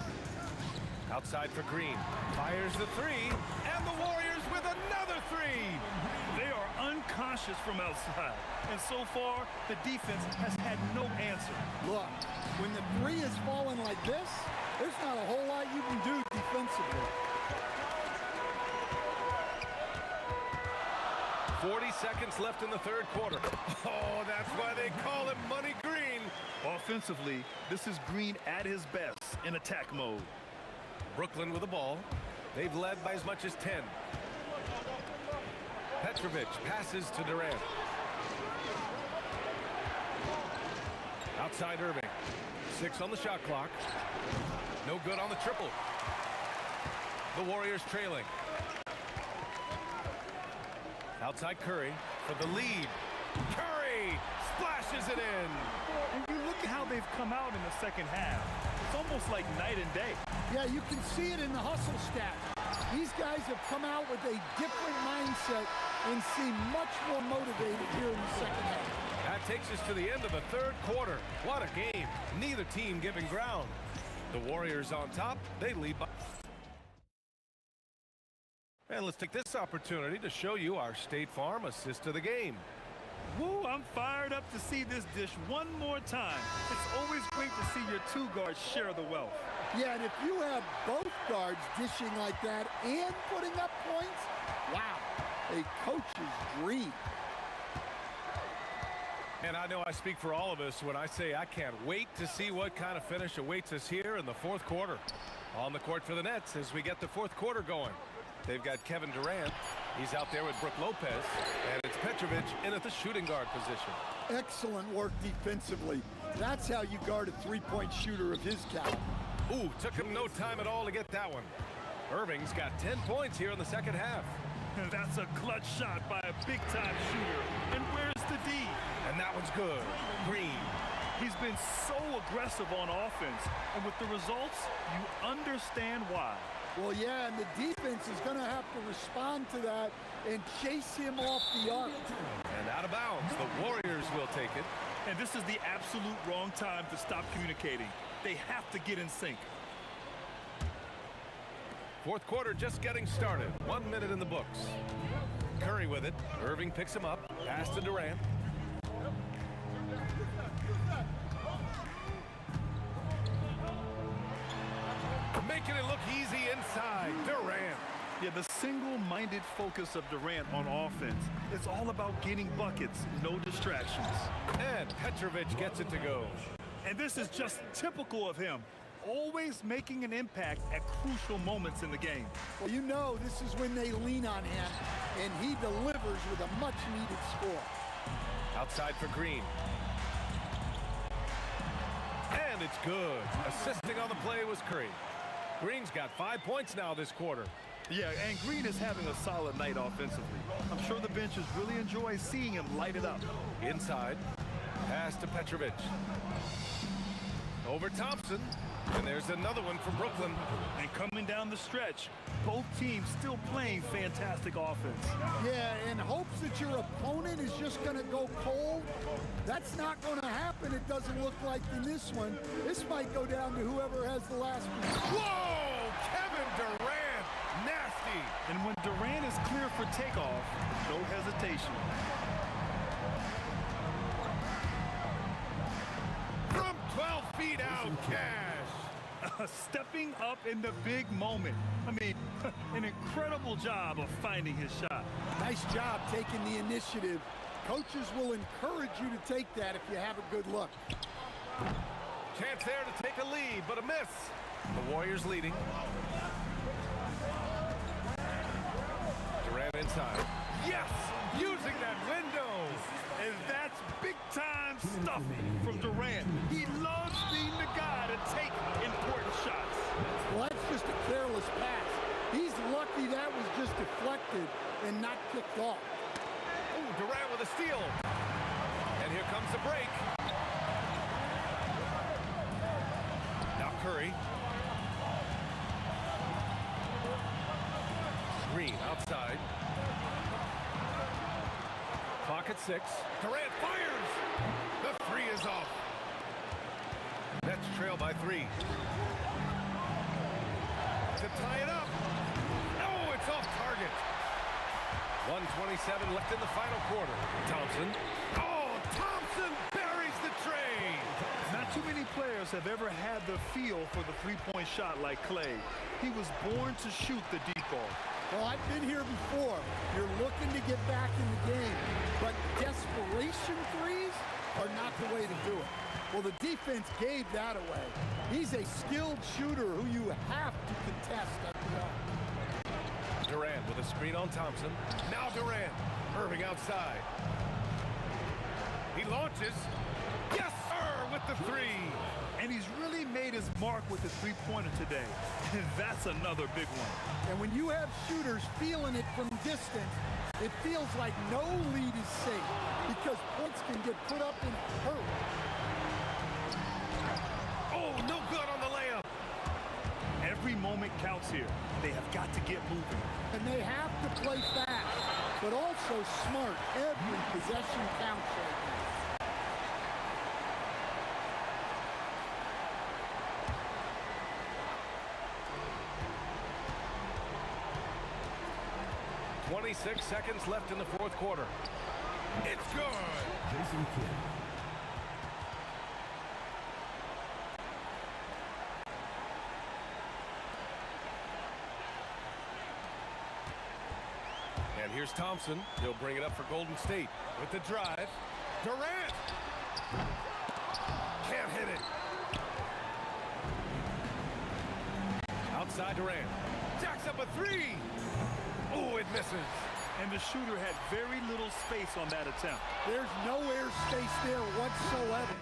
Outside for Green. Fires the three. And the Warriors with another three. They are unconscious from outside. And so far, the defense has had no answer. Look, when the three is falling like this, there's not a whole lot you can do defensively. 40 seconds left in the third quarter. Oh, that's why they call him Money Green. Offensively, this is Green at his best in attack mode. Brooklyn with the ball. They've led by as much as 10. Petrovic passes to Durant. Outside Irving. 6 on the shot clock. No good on the triple. The Warriors trailing. Outside Curry for the lead. Curry splashes it in. And you look at how they've come out in the second half. It's almost like night and day. Yeah, you can see it in the hustle stat. These guys have come out with a different mindset and seem much more motivated here in the second half. That takes us to the end of the third quarter. What a game. Neither team giving ground. The Warriors on top. They lead by... And let's take this opportunity to show you our State Farm assist of the game. Woo, I'm fired up to see this dish one more time. It's always great to see your two guards share the wealth. Yeah, and if you have both guards dishing like that and putting up points, wow, a coach's dream. And I know I speak for all of us when I say I can't wait to see what kind of finish awaits us here in the fourth quarter. On the court for the Nets as we get the fourth quarter going. They've got Kevin Durant. He's out there with Brook Lopez. And it's Petrovic in at the shooting guard position. Excellent work defensively. That's how you guard a three-point shooter of his caliber. Ooh, took him no time at all to get that one. Irving's got 10 points here in the second half. That's a clutch shot by a big-time shooter. And where's the D? And that one's good. Green. He's been so aggressive on offense. And with the results, you understand why. Well, yeah, and the defense is going to have to respond to that and chase him off the arc. And out of bounds. The Warriors will take it. And this is the absolute wrong time to stop communicating. They have to get in sync. Fourth quarter just getting started. 1 minute in the books. Curry with it. Irving picks him up. Pass to Durant. Making it look easy inside. Durant. Yeah, the single-minded focus of Durant on offense. It's all about getting buckets, no distractions. And Petrovic gets it to go. And this is just typical of him. Always making an impact at crucial moments in the game. Well, you know this is when they lean on him, and he delivers with a much-needed score. Outside for Green. And it's good. Assisting on the play was Curry. Green's got 5 points now this quarter. Yeah, and Green is having a solid night offensively. I'm sure the benches really enjoy seeing him light it up. Inside. Pass to Petrovic. Over Thompson. And there's another one from Brooklyn. And coming down the stretch, both teams still playing fantastic offense. Yeah, and hopes that your opponent is just going to go cold. That's not going to happen, it doesn't look like in this one. This might go down to whoever has the last one. Whoa! Kevin Durant! Nasty! And when Durant is clear for takeoff, no hesitation. From 12 feet out, Cash! Stepping up in the big moment. I mean, an incredible job of finding his shot. Nice job taking the initiative. Coaches will encourage you to take that if you have a good look. Chance there to take a lead, but a miss. The Warriors leading. Durant inside. Yes! Using that window! And that's big-time stuff from Durant. He loves being the guy to take important shots. Well, that's just a careless pass. He's lucky that was just deflected and not kicked off. Oh, Durant with a steal. And here comes the break. Now Curry. Green outside. Clock at 6. Durant fires. The three is off. Nets trail by 3. To tie it up. No, it's off target. 1:27 left in the final quarter. Thompson. Oh, Thompson buries the tray. Not too many players have ever had the feel for the three-point shot like Clay. He was born to shoot the deep ball. Well, I've been here before. You're looking to get back in the game, but desperation threes are not the way to do it. Well, the defense gave that away. He's a skilled shooter who you have to contest at the arc. Durant with a screen on Thompson. Now Durant. Irving outside. He launches. Yes, sir, with the three. And he's really made his mark with the three-pointer today. And that's another big one. And when you have shooters feeling it from distance, it feels like no lead is safe because points can get put up in a hurry. Oh, no good on the layup. Every moment counts here. They have got to get moving. And they have to play fast, but also smart. Every possession counts right now. .26 seconds left in the fourth quarter. It's good. Jason Kidd. And here's Thompson. He'll bring it up for Golden State with the drive. Durant. Can't hit it. Outside Durant. Jacks up a three. Oh, it misses. And the shooter had very little space on that attempt. There's no air space there whatsoever.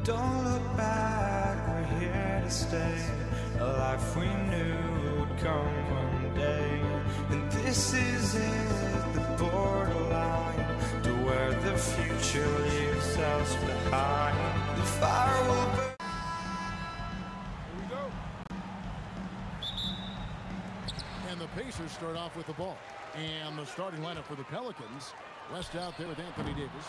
Don't look back, we're here to stay. A life we knew would come one day. And this is it, the borderline to where the future leaves us behind. The fire will burn. And the Pacers start off with the ball. And the starting lineup for the Pelicans. West out there with Anthony Davis.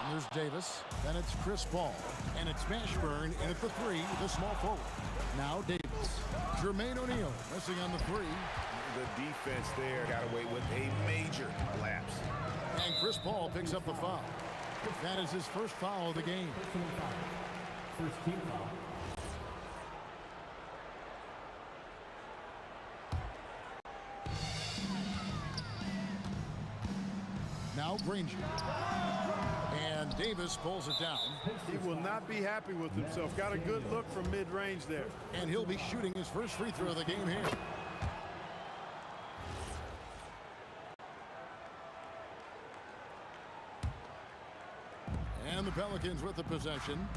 And there's Davis. Then it's Chris Paul. And it's Mashburn in at the three, the small forward. Now Davis. Jermaine O'Neal missing on the three. The defense there got away with a major lapse. And Chris Paul picks up the foul. That is his first foul of the game. First team foul. Now Granger. And Davis pulls it down. He will not be happy with himself. Got a good look from mid-range there. And he'll be shooting his first free throw of the game here. And the Pelicans with the possession.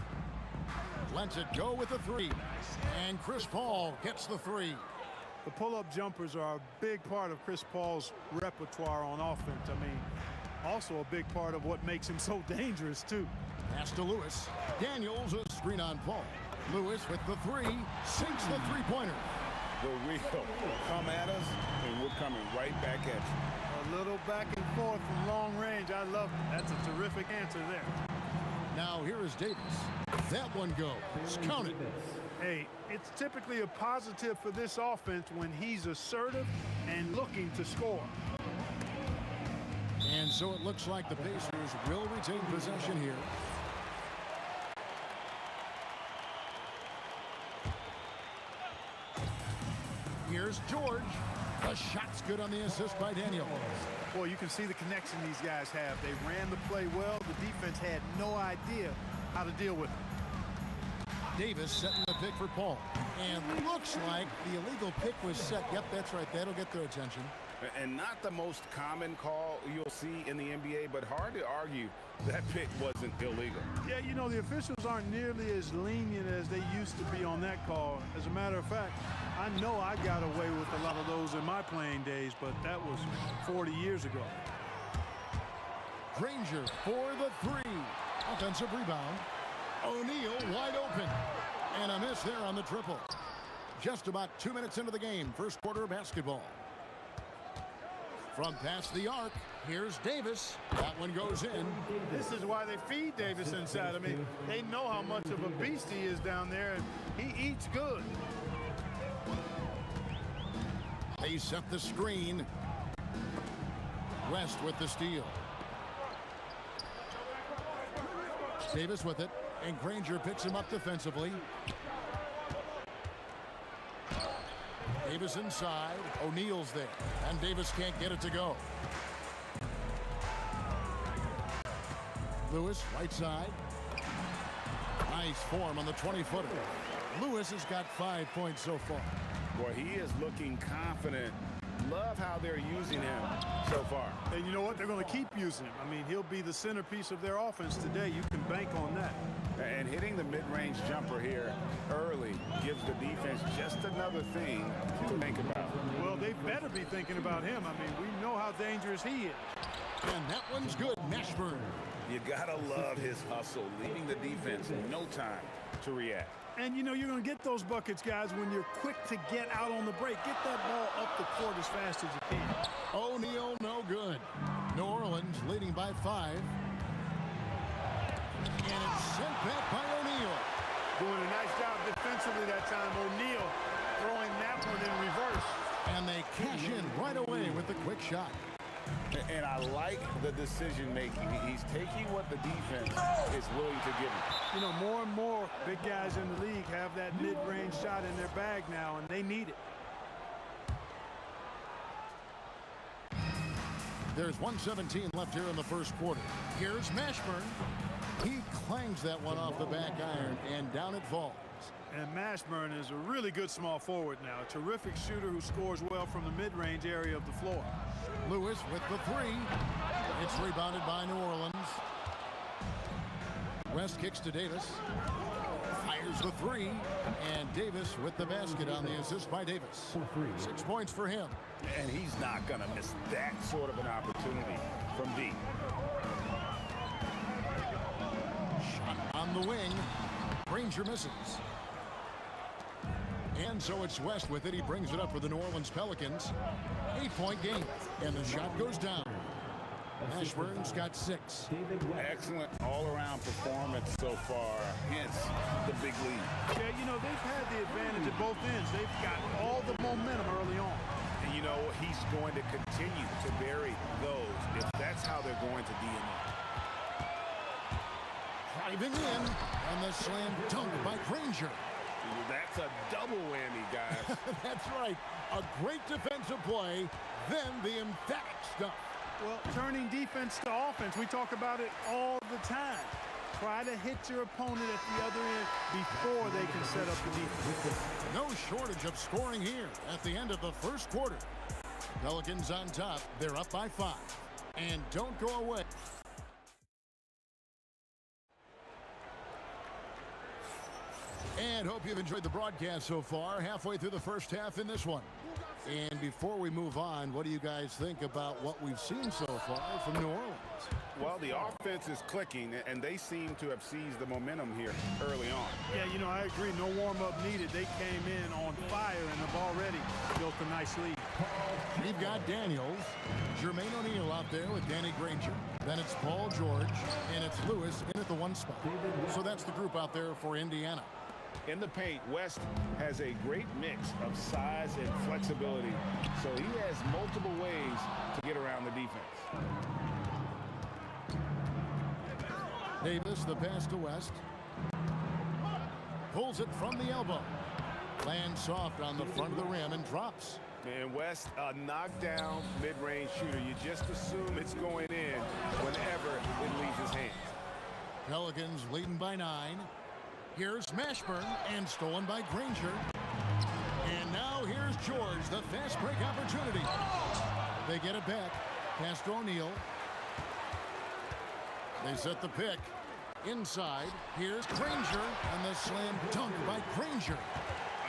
Lets it go with the three. And Chris Paul gets the three. The pull-up jumpers are a big part of Chris Paul's repertoire on offense. I mean, also a big part of what makes him so dangerous, too. Pass to Lewis. Daniels a screen on Paul. Lewis with the three. Sinks the three-pointer. The real come at us, and we're coming right back at you. A little back and forth from long range. I love it. That's a terrific answer there. Now here is Davis. That one goes. Count it. Hey, it's typically a positive for this offense when he's assertive and looking to score. And so it looks like the Pacers will retain possession here. Here's George. The shot's good on the assist by Daniel. Boy, you can see the connection these guys have. They ran the play well. The defense had no idea how to deal with it. Davis setting the pick for Paul. And looks like the illegal pick was set. Yep, that's right. That'll get their attention. And not the most common call you'll see in the NBA, but hard to argue that pick wasn't illegal. Yeah, you know, the officials aren't nearly as lenient as they used to be on that call. As a matter of fact, I know I got away with a lot of those in my playing days, but that was 40 years ago. Granger for the three. Offensive rebound. O'Neal wide open. And a miss there on the triple. Just about 2 minutes into the game. First quarter of basketball. From past the arc, here's Davis. That one goes in. This is why they feed Davis inside. I mean, they know how much of a beast he is down there, and he eats good. They set the screen. West with the steal. Davis with it, and Granger picks him up defensively. Davis inside. O'Neal's there, and Davis can't get it to go. Lewis, right side. Nice form on the 20-footer. Lewis has got 5 points so far. Boy, he is looking confident. Love how they're using him so far. And you know what? They're going to keep using him. I mean, he'll be the centerpiece of their offense today. You can bank on that. And hitting the mid-range jumper here early gives the defense just another thing to think about. Well, they better be thinking about him. I mean, we know how dangerous he is. And that one's good. Mashburn. You got to love his hustle, leaving the defense no time to react. And, you know, you're going to get those buckets, guys, when you're quick to get out on the break. Get that ball up the court as fast as you can. O'Neal, no good. New Orleans leading by 5. And it's sent back by O'Neal. Doing a nice job defensively that time. O'Neal throwing that one in reverse. And they cash in right away with the quick shot. And I like the decision-making. He's taking what the defense is willing to give him. You know, more and more big guys in the league have that mid-range shot in their bag now, and they need it. There's 1:17 left here in the first quarter. Here's Mashburn. He clangs that one off the back iron, and down it falls. And Mashburn is a really good small forward now. A terrific shooter who scores well from the mid-range area of the floor. Lewis with the three. It's rebounded by New Orleans. West kicks to Davis. Fires the three. And Davis with the basket on the assist by Davis. 6 points for him. And he's not going to miss that sort of an opportunity from deep. Shot on the wing. Granger misses. And so it's West with it. He brings it up for the New Orleans Pelicans. 8-point game. And the shot goes down. Ashburn's got 6. Excellent all-around performance so far, hence the big lead. Yeah, you know, they've had the advantage at both ends. They've got all the momentum early on. And you know, he's going to continue to bury those if that's how they're going to be in there. Driving in, and the slam dunk by Granger. That's a double whammy, guys. That's right. A great defensive play, then the emphatic stuff. Well, turning defense to offense, we talk about it all the time. Try to hit your opponent at the other end before they can set up the defense. No shortage of scoring here at the end of the first quarter. Pelicans on top. They're up by 5. And don't go away. And hope you've enjoyed the broadcast so far. Halfway through the first half in this one. And before we move on, what do you guys think about what we've seen so far from New Orleans? Well, the offense is clicking, and they seem to have seized the momentum here early on. Yeah, you know, I agree. No warm-up needed. They came in on fire and have already built a nice lead. We've got Daniels, Jermaine O'Neal out there with Danny Granger. Then it's Paul George, and it's Lewis in at the 1 spot. So that's the group out there for Indiana. In the paint, West has a great mix of size and flexibility, so he has multiple ways to get around the defense. Davis, the pass to West. Pulls it from the elbow. Lands soft on the front of the rim and drops. And West, a knockdown mid-range shooter. You just assume it's going in whenever it leaves his hands. Pelicans leading by 9. Here's Mashburn, and stolen by Granger. And now here's George, the fast break opportunity. They get it back. Pass to O'Neal. They set the pick. Inside, here's Granger, and the slam dunk by Granger.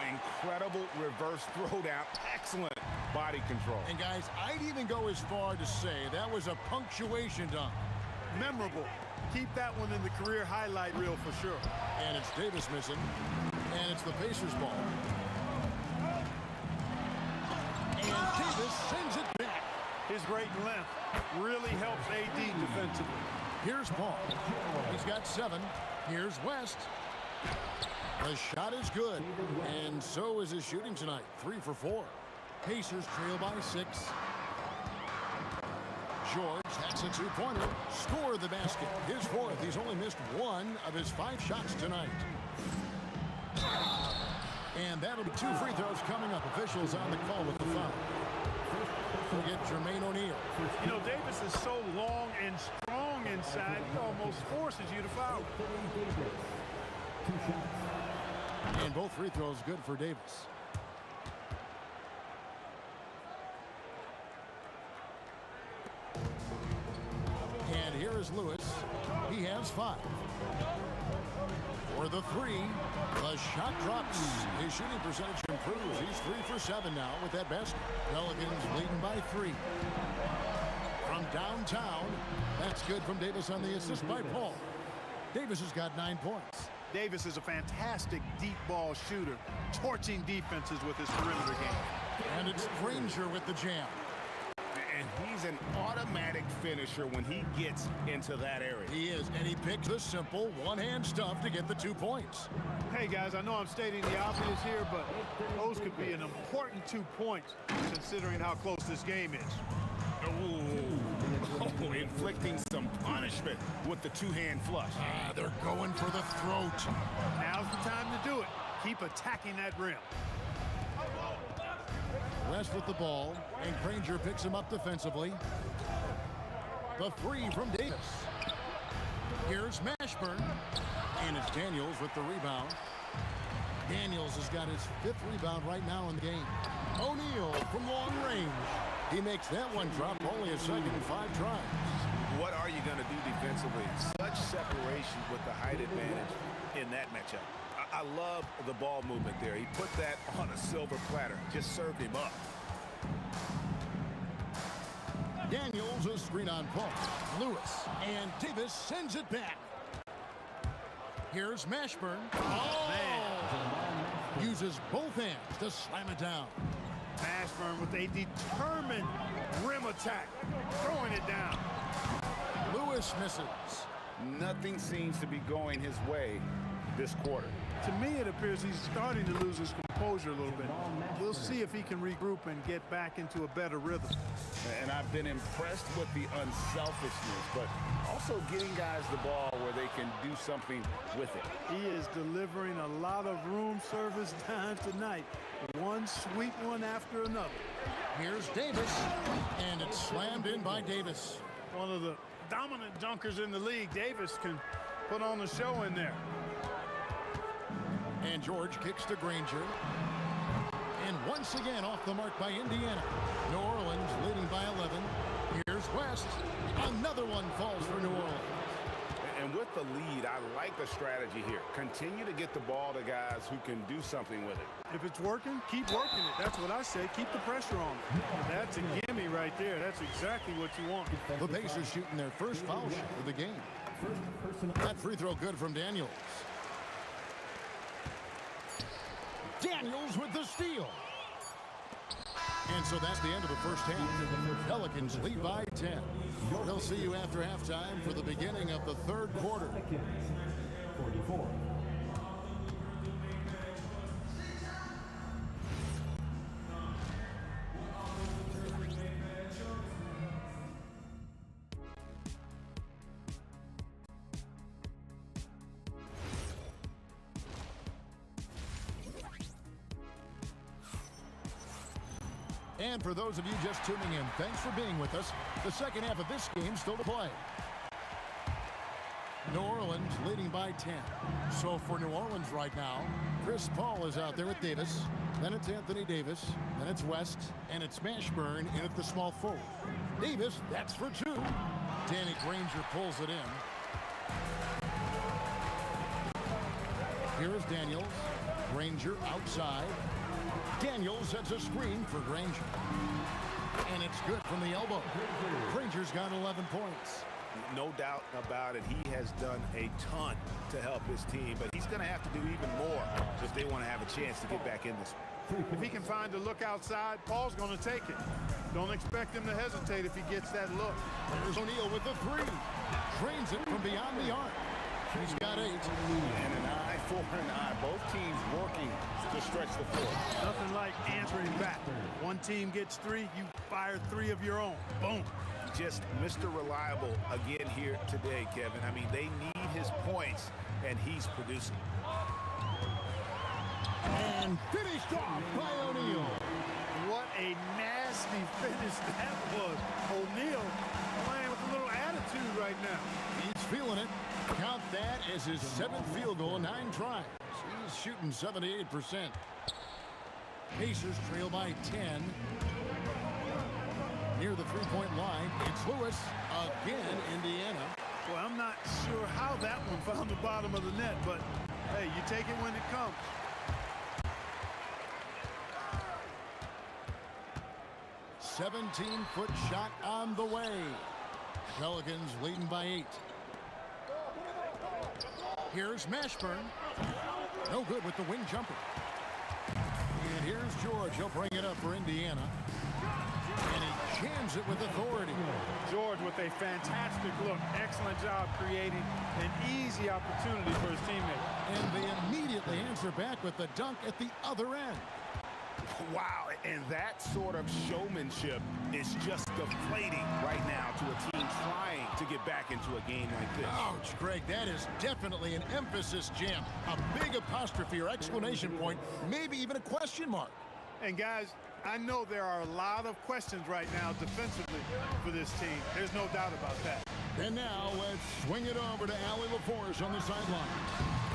Incredible reverse throwdown. Excellent body control. And guys, I'd even go as far to say that was a punctuation dunk. Memorable. Keep that one in the career highlight reel for sure. And it's Davis missing. And it's the Pacers ball. And Davis sends it back. His great length really helps AD defensively. Here's Paul. He's got 7. Here's West. The shot is good. And so is his shooting tonight. 3 for 4. Pacers trail by 6. George, that's a 2-pointer. Score the basket. His 4th. He's only missed 1 of his 5 shots tonight. And that'll be 2 free throws coming up. Officials on the call with the foul. We'll get Jermaine O'Neal. You know, Davis is so long and strong inside, he almost forces you to foul. And both free throws good for Davis. And here is Lewis. He has 5. For the 3, the shot drops. His shooting percentage improves. He's 3 for 7 now with that basket. Pelicans leading by 3. From downtown, that's good from Davis on the assist by Paul. Davis has got 9 points. Davis is a fantastic deep ball shooter, torching defenses with his perimeter game. And it's Granger with the jam. And he's an automatic finisher when he gets into that area. He is, and he picks the simple one-hand stuff to get the 2 points. Hey, guys, I know I'm stating the obvious here, but those could be an important 2 points considering how close this game is. Oh, inflicting some punishment with the 2-hand flush. They're going for the throat. Now's the time to do it. Keep attacking that rim. West with the ball, and Granger picks him up defensively. The 3 from Davis. Here's Mashburn, and it's Daniels with the rebound. Daniels has got his 5th rebound right now in the game. O'Neal from long range. He makes that one drop, only a second and 5 tries. What are you going to do defensively? Such separation with the height advantage in that matchup. I love the ball movement there. He put that on a silver platter. Just served him up. Daniels, a screen on Paul. Lewis, and Davis sends it back. Here's Mashburn. Oh, man. Uses both hands to slam it down. Mashburn with a determined rim attack, throwing it down. Lewis misses. Nothing seems to be going his way this quarter. To me, it appears he's starting to lose his composure a little bit. We'll see if he can regroup and get back into a better rhythm. And I've been impressed with the unselfishness, but also getting guys the ball where they can do something with it. He is delivering a lot of room service time tonight. One sweet one after another. Here's Davis, and it's slammed in by Davis. One of the dominant dunkers in the league. Davis can put on the show in there. And George kicks to Granger. And once again off the mark by Indiana. New Orleans leading by 11. Here's West. Another one falls for New Orleans. And with the lead, I like the strategy here. Continue to get the ball to guys who can do something with it. If it's working, keep working it. That's what I say. Keep the pressure on it. That's a gimme right there. That's exactly what you want. The Pacers shooting their first foul shot of the game. That free throw good from Daniels. Daniels with the steal. And so that's the end of the first half. Pelicans lead by 10. They'll see you after halftime for the beginning of the third quarter. 44. And for those of you just tuning in, thanks for being with us. The second half of this game still to play. New Orleans leading by 10. So for New Orleans right now, Chris Paul is out there with Davis. Then it's Anthony Davis. Then it's West. And it's Mashburn in at the small forward. Davis, that's for two. Danny Granger pulls it in. Here is Daniels. Granger outside. Daniels sets a screen for Granger. And it's good from the elbow. Granger's got 11 points. No doubt about it. He has done a ton to help his team, but he's going to have to do even more if they want to have a chance to get back in this. If he can find a look outside, Paul's going to take it. Don't expect him to hesitate if he gets that look. There's O'Neal with the three. Drains it from beyond the arc. He's got 8. And an eye for an eye. Both teams working to stretch the floor. Nothing like answering back. One team gets 3, you fire 3 of your own. Boom. Just Mr. Reliable again here today, Kevin. I mean, they need his points, and he's producing. And finished off by O'Neal. What a nasty finish that was. O'Neal playing with a little attitude right now. He's feeling it. Count that as his 7th field goal in 9 tries. He's shooting 78%. Pacers trail by 10. Near the three-point line, it's Lewis. Again, Indiana. Well, I'm not sure how that one found the bottom of the net, but hey, you take it when it comes. "17-foot shot on the way. Pelicans leading by 8. Here's Mashburn. No good with the wing jumper. And here's George. He'll bring it up for Indiana. And he jams it with authority. George with a fantastic look. Excellent job creating an easy opportunity for his teammate. And they immediately answer back with the dunk at the other end. Wow, and that sort of showmanship is just deflating right now to a team trying to get back into a game like this. Ouch, Greg, that is definitely an emphasis jam. A big apostrophe or exclamation point, maybe even a question mark. And guys, I know there are a lot of questions right now defensively for this team. There's no doubt about that. And now let's swing it over to Allie LaForce on the sideline.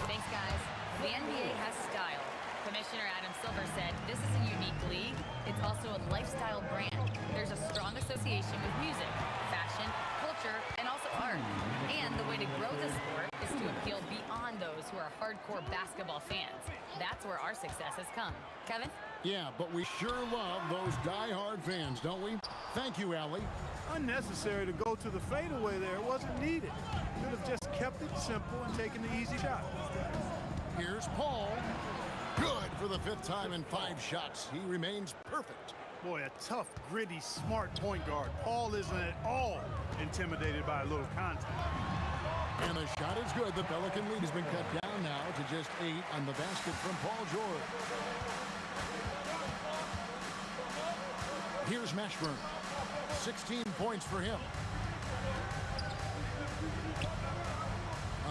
Thanks, guys. The NBA has style. Commissioner Adam Silver said this is a unique league. It's also a lifestyle brand. There's a strong association with music, fashion, culture, and also art. And the way to grow the sport is to to appeal beyond those who are hardcore basketball fans. That's where our success has come. Kevin? Yeah, but we sure love those die-hard fans, don't we? Thank you, Allie. Unnecessary to go to the fadeaway there. It wasn't needed. Could have just kept it simple and taken the easy shot. Here's Paul. Good for the 5th time in 5 shots. He remains perfect. Boy, a tough, gritty, smart point guard. Paul isn't at all intimidated by a little contact. And the shot is good. The Pelican lead has been cut down now to just 8 on the basket from Paul George. Here's Mashburn. 16 points for him.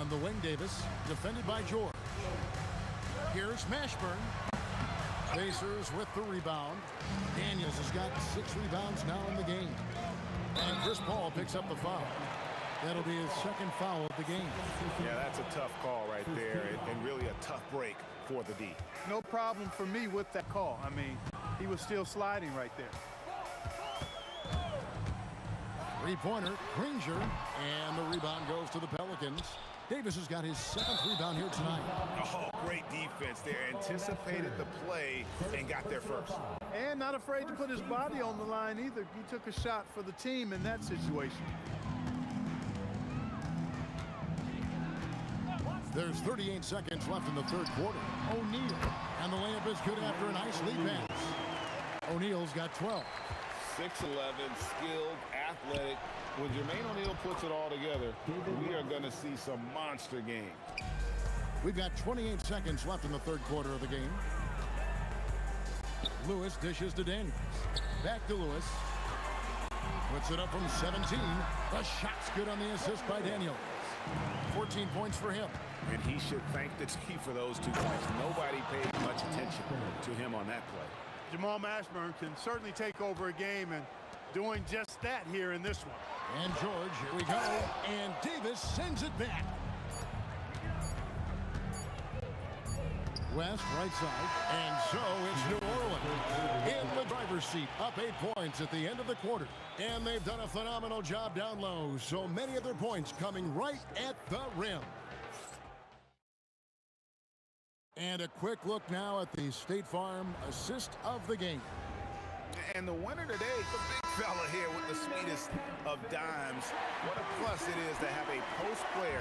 On the wing, Davis, defended by George. Here's Mashburn. Pacers with the rebound. Daniels has got 6 rebounds now in the game. And Chris Paul picks up the foul. That'll be his 2nd foul of the game. Yeah, that's a tough call right there, and really a tough break for the D. No problem for me with that call. I mean, he was still sliding right there. 3-pointer, Granger, and the rebound goes to the Pelicans. Davis has got his 7th rebound here tonight. Oh, great defense there. Anticipated the play and got there first. And not afraid to put his body on the line either. He took a shot for the team in that situation. There's 38 seconds left in the 3rd quarter. O'Neal, and the layup is good after a nice lead pass. O'Neal's got 12. 6'11", skilled, athletic. When Jermaine O'Neal puts it all together, we are going to see some monster games. We've got 28 seconds left in the 3rd quarter of the game. Lewis dishes to Daniels. Back to Lewis. Puts it up from 17. The shot's good on the assist by Daniels. 14 points for him. And he should thank the team for those 2 points. Nobody paid much attention to him on that play. Jamal Mashburn can certainly take over a game, and doing just that here in this one. And George, here we go. And Davis sends it back. West, right side. And so it's New Orleans in the driver's seat, up 8 points at the end of the quarter. And they've done a phenomenal job down low. So many of their points coming right at the rim. And a quick look now at the State Farm assist of the game. And the winner today, the big fella here with the sweetest of dimes. What a plus it is to have a post player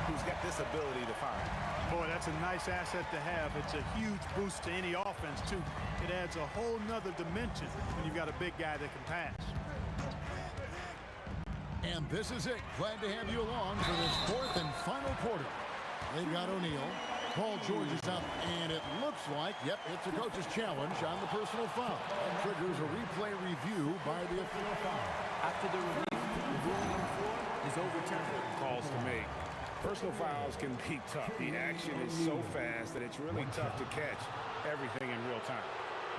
who's got this ability to fire. Boy, that's a nice asset to have. It's a huge boost to any offense, too. It adds a whole nother dimension when you've got a big guy that can pass. And this is it. Glad to have you along for this 4th and final quarter. They've got O'Neal. Paul George is out, and it looks like, yep, it's a coach's challenge on the personal foul. That triggers a replay review by the official foul. After the review, the ruling on 4 is overturned. Calls to make. Personal fouls can be tough. The action is so fast that it's really tough to catch everything in real time.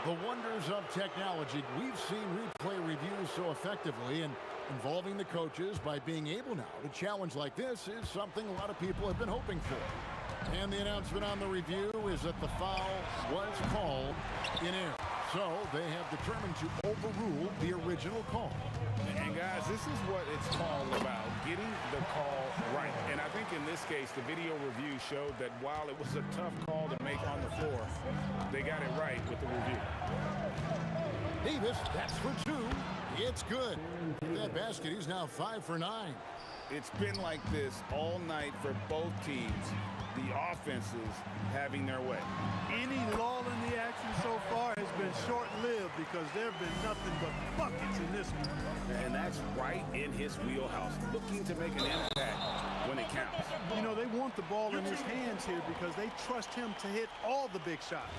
The wonders of technology. We've seen replay reviews so effectively, and involving the coaches by being able now to challenge like this is something a lot of people have been hoping for. And the announcement on the review is that the foul was called in error. So they have determined to overrule the original call. And guys, this is what it's all about, getting the call right. And I think in this case, the video review showed that while it was a tough call to make on the floor, they got it right with the review. Davis, that's for 2. It's good. That basket, he's now 5 for 9. It's been like this all night for both teams. The offenses having their way. Any lull in the action so far has been short-lived because there have been nothing but buckets in this one. And that's right in his wheelhouse, looking to make an impact when it counts. You know, they want the ball in his hands here because they trust him to hit all the big shots.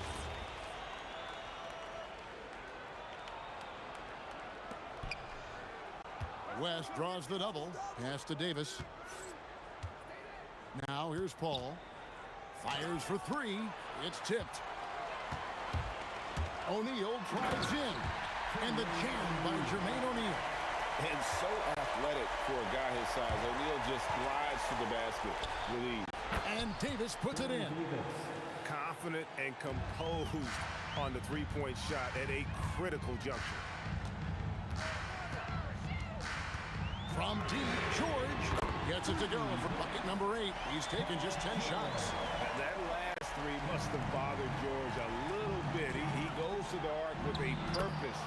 West draws the double. Pass to Davis. Now here's Paul. Fires for 3. It's tipped. O'Neal drives in. And the jam by Jermaine O'Neal. And so athletic for a guy his size. O'Neal just glides to the basket. Relieved. And Davis puts it in. Confident and composed on the three-point shot at a critical juncture. From deep, George. Gets it to go for bucket number 8. He's taken just 10 shots. That last three must have bothered George a little bit. He goes to the arc with a purpose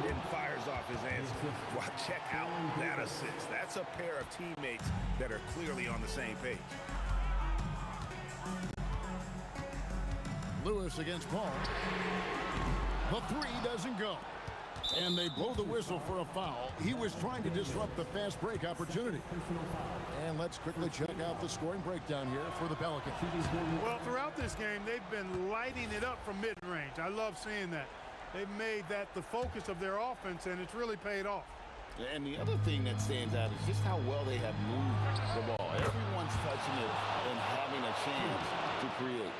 and fires off his answer. Well, check out that assist. That's a pair of teammates that are clearly on the same page. Lewis against Paul. The three doesn't go. And they blow the whistle for a foul. He was trying to disrupt the fast break opportunity. And let's quickly check out the scoring breakdown here for the Pelicans. Well, throughout this game, they've been lighting it up from mid-range. I love seeing that. They've made that the focus of their offense, and it's really paid off. And the other thing that stands out is just how well they have moved the ball. Everyone's touching it and having a chance to create.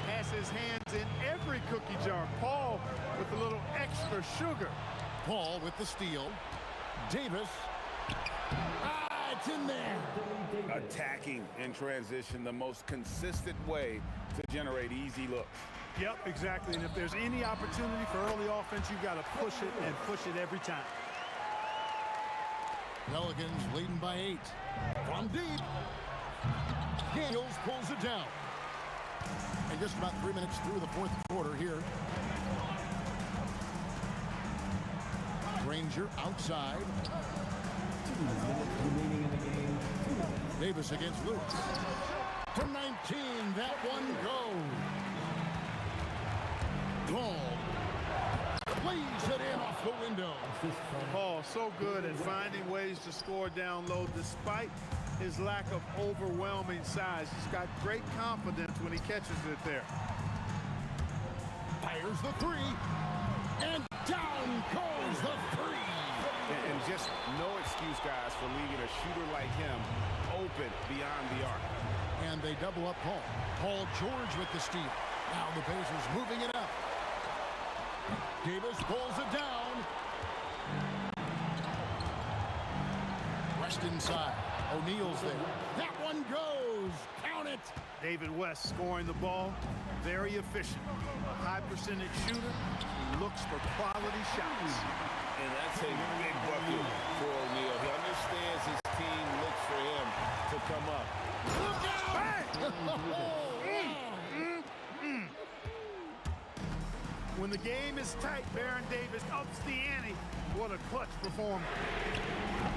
Has his hands in every cookie jar. Paul with a little extra sugar. Paul with the steal. Davis. It's in there. Attacking in transition, the most consistent way to generate easy looks. Yep, exactly. And if there's any opportunity for early offense, you've got to push it and push it every time. Pelicans leading by 8. From deep. Daniels pulls it down. And just about 3 minutes through the fourth quarter here. Granger outside. 2 minutes remaining in the game. Davis against Lewis. From 19, that one goes. Paul plays it in off the window. Paul so good at finding ways to score down low despite his lack of overwhelming size. He's got great confidence when he catches it there. Fires the three. And down goes the three. And just no excuse, guys, for leaving a shooter like him open beyond the arc. And they double up Paul. Paul George with the steal. Now the Pacers moving it up. Davis pulls it down. West inside. O'Neal's there. That one goes. Count it. David West scoring the ball. Very efficient. A high percentage shooter who looks for quality shots. And that's a big bucket for O'Neal. He understands his team looks for him to come up. Look out! When the game is tight, Baron Davis ups the ante. What a clutch performance.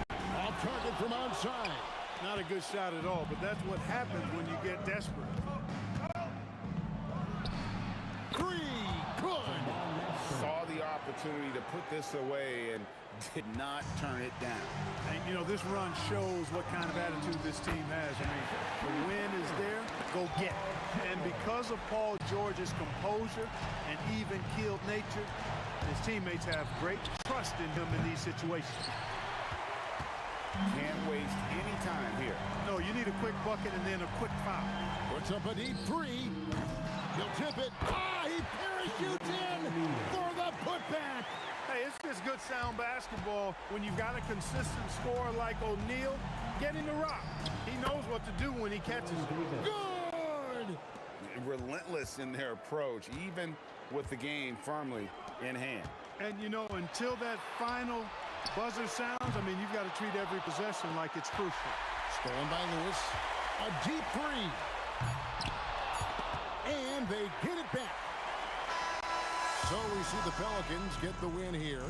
Off target from outside. Not a good shot at all, but that's what happens when you get desperate. Three, good. Saw the opportunity to put this away and did not turn it down. And, you know, this run shows what kind of attitude this team has. I mean, the win is there, go get it. And because of Paul George's composure and even-keeled nature, his teammates have great trust in him in these situations. Can't waste any time here. No, you need a quick bucket and then a quick foul. Puts up a deep three. He'll tip it. He parachutes in for the putback. Hey, it's just good sound basketball when you've got a consistent scorer like O'Neal. Get him the rock. He knows what to do when he catches it. Good. Relentless in their approach, even with the game firmly in hand. And, you know, until that final buzzer sounds, I mean, you've got to treat every possession like it's crucial. Stolen by Lewis. A deep three. And they get it back. So we see the Pelicans get the win here.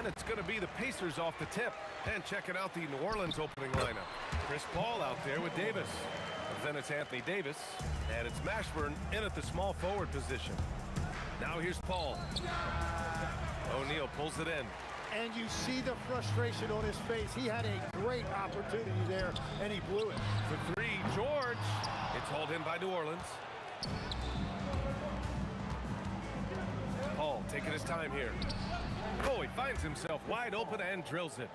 And it's going to be the Pacers off the tip. And checking out the New Orleans opening lineup. Chris Paul out there with Davis. Then it's Anthony Davis. And it's Mashburn in at the small forward position. Now here's Paul. O'Neal pulls it in. And you see the frustration on his face. He had a great opportunity there, and he blew it. For three, George. It's hauled in by New Orleans. Paul taking his time here. Oh, he finds himself wide open and drills it.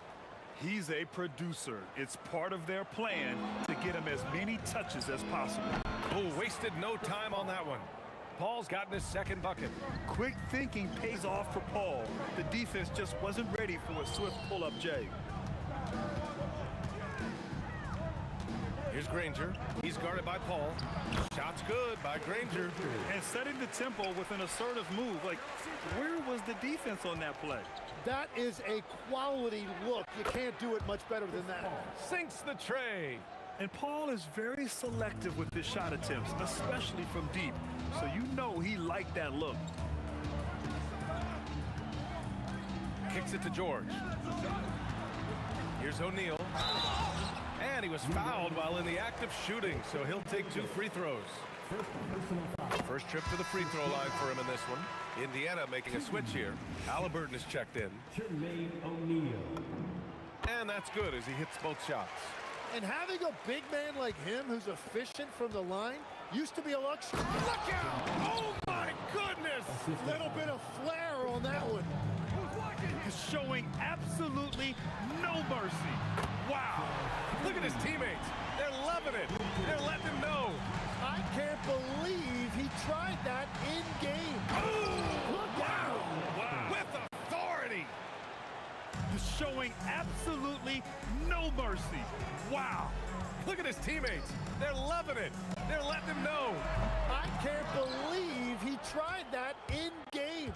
He's a producer. It's part of their plan to get him as many touches as possible. Oh, wasted no time on that one. Paul's gotten his second bucket. Quick thinking pays off for Paul. The defense just wasn't ready for a swift pull-up J. Here's Granger. He's guarded by Paul. Shot's good by Granger. And setting the tempo with an assertive move. Like, where was the defense on that play? That is a quality look. You can't do it much better than that. Sinks the tray. And Paul is very selective with his shot attempts, especially from deep. So you know he liked that look. Kicks it to George. Here's O'Neal. And he was fouled while in the act of shooting, so he'll take 2 free throws. First trip to the free throw line for him in this one. Indiana making a switch here. Halliburton is checked in. Jermaine O'Neal. And that's good as he hits both shots. And having a big man like him who's efficient from the line used to be a luxury. Look out! Oh, my goodness! Little bit of flair on that one. He's showing absolutely no mercy. Wow. Look at his teammates. They're loving it. They're letting him know. I can't believe he tried that in game. Look out! Wow. With authority. He's showing absolutely no mercy. Wow. Look at his teammates. They're loving it. They're letting him know. I can't believe he tried that in game.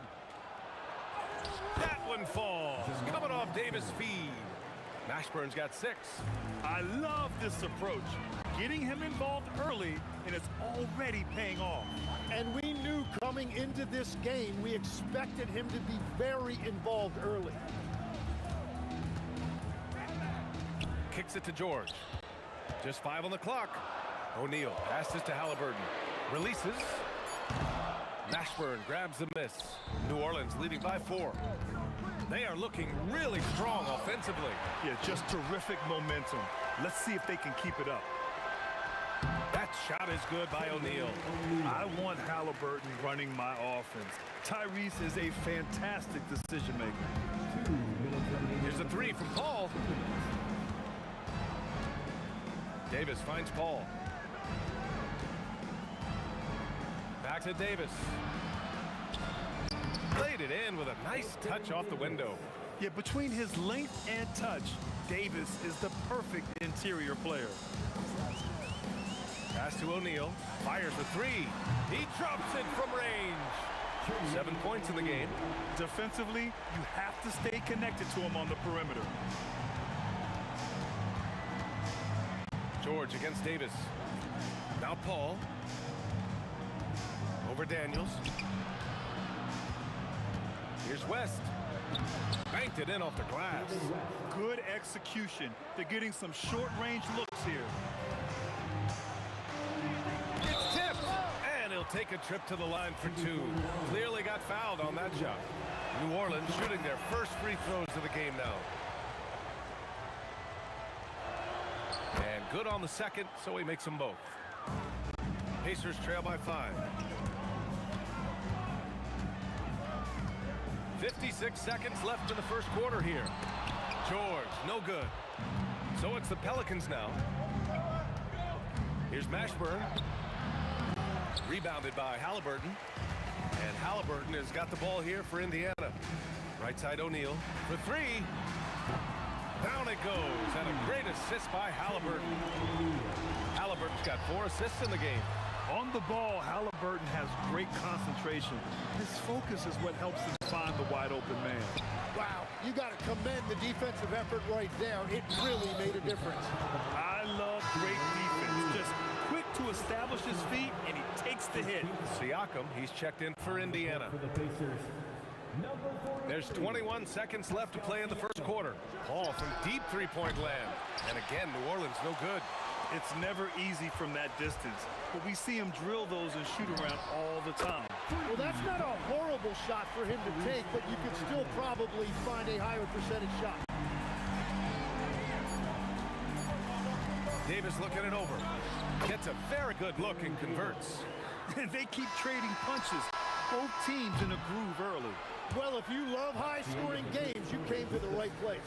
That one falls. Coming off Davis' feed. Mashburn's got 6. I love this approach. Getting him involved early, and it's already paying off. And we knew coming into this game, we expected him to be very involved early. Kicks it to George. Just 5 on the clock. O'Neal passes to Halliburton. Releases. Mashburn grabs the miss. New Orleans leading by 4. They are looking really strong offensively. Yeah, just terrific momentum. Let's see if they can keep it up. That shot is good by O'Neal. I want Halliburton running my offense. Tyrese is a fantastic decision maker. Here's a 3 from Paul. Davis finds Paul. Back to Davis. Played it in with a nice touch off the window. Yeah, between his length and touch, Davis is the perfect interior player. Pass to O'Neal. Fires a 3. He drops it from range. 7 points in the game. Defensively, you have to stay connected to him on the perimeter. George against Davis. Now Paul. Over Daniels. Here's West. Banked it in off the glass. Good execution. They're getting some short-range looks here. It's tipped. And he'll take a trip to the line for 2. Clearly got fouled on that shot. New Orleans shooting their first free throws of the game now. And good on the second, so he makes them both. Pacers trail by 5. 56 seconds left in the first quarter here. George, no good. So it's the Pelicans now. Here's Mashburn. Rebounded by Halliburton. And Halliburton has got the ball here for Indiana. Right side O'Neal for 3. Down it goes, and a great assist by Halliburton. Halliburton's got 4 assists in the game. On the ball, Halliburton has great concentration. His focus is what helps him find the wide open man. Wow, you got to commend the defensive effort right there. It really made a difference. I love great defense. Just quick to establish his feet, and he takes the hit. Siakam, he's checked in for Indiana. There's 21 seconds left to play in the first quarter. Paul from deep three-point land. And again, New Orleans no good. It's never easy from that distance, but we see him drill those and shoot around all the time. Well, that's not a horrible shot for him to take, but you could still probably find a higher percentage shot. Davis looking it over. Gets a very good look and converts. They keep trading punches. Both teams in a groove early. Well, if you love high-scoring games, you came to the right place.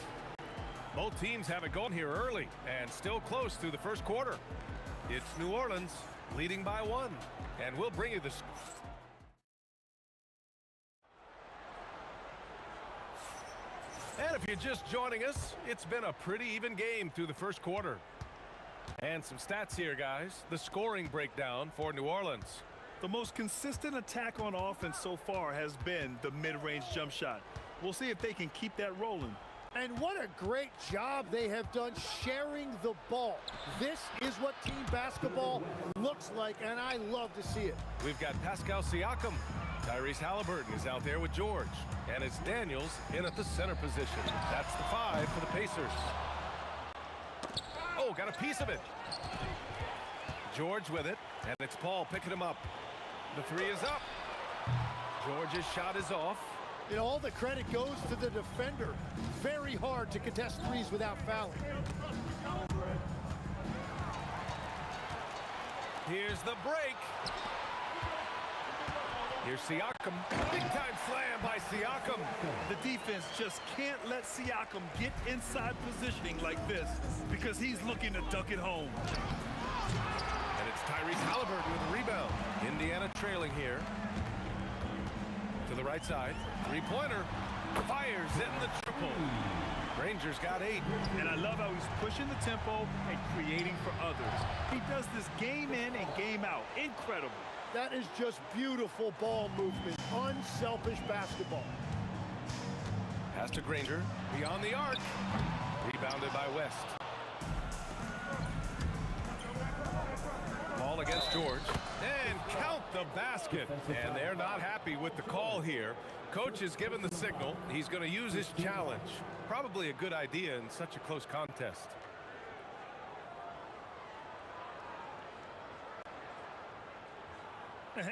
Both teams have it going here early and still close through the first quarter. It's New Orleans leading by 1. And we'll bring you this. And if you're just joining us, it's been a pretty even game through the first quarter. And some stats here, guys. The scoring breakdown for New Orleans. The most consistent attack on offense so far has been the mid-range jump shot. We'll see if they can keep that rolling. And what a great job they have done sharing the ball. This is what team basketball looks like, and I love to see it. We've got Pascal Siakam. Tyrese Halliburton is out there with George. And it's Daniels in at the center position. That's the 5 for the Pacers. Oh, got a piece of it. George with it, and it's Paul picking him up. The 3 is up. George's shot is off. You know, all the credit goes to the defender. Very hard to contest threes without fouling. Here's the break. Here's Siakam. Big time slam by Siakam. The defense just can't let Siakam get inside positioning like this because he's looking to dunk it home. And it's Tyrese Halliburton with a rebound. Indiana trailing here. To the right side. Three-pointer. Fires in the triple. Rangers got 8. And I love how he's pushing the tempo and creating for others. He does this game in and game out. Incredible. That is just beautiful ball movement. Unselfish basketball. Pass to Granger. Beyond the arc. Rebounded by West. Ball against George. And count the basket. And they're not happy with the call here. Coach has given the signal. He's going to use his challenge. Probably a good idea in such a close contest. At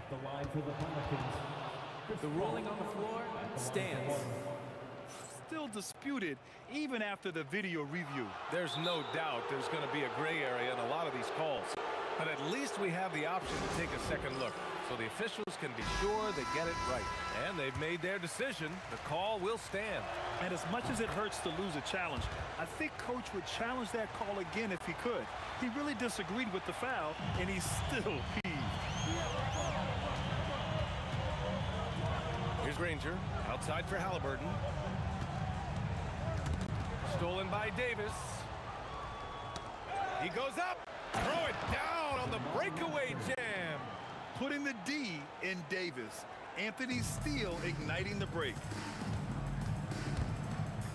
the line for the Pelicans. The ruling on the floor stands. Still disputed even after the video review. There's no doubt there's going to be a gray area in a lot of these calls. But at least we have the option to take a second look. So the officials can be sure they get it right. And they've made their decision. The call will stand. And as much as it hurts to lose a challenge, I think Coach would challenge that call again if he could. He really disagreed with the foul, and he's still peeved. Here's Granger. Outside for Halliburton. Stolen by Davis. He goes up. Throw it down on the breakaway jam. Putting the D in Davis. Anthony Steele igniting the break.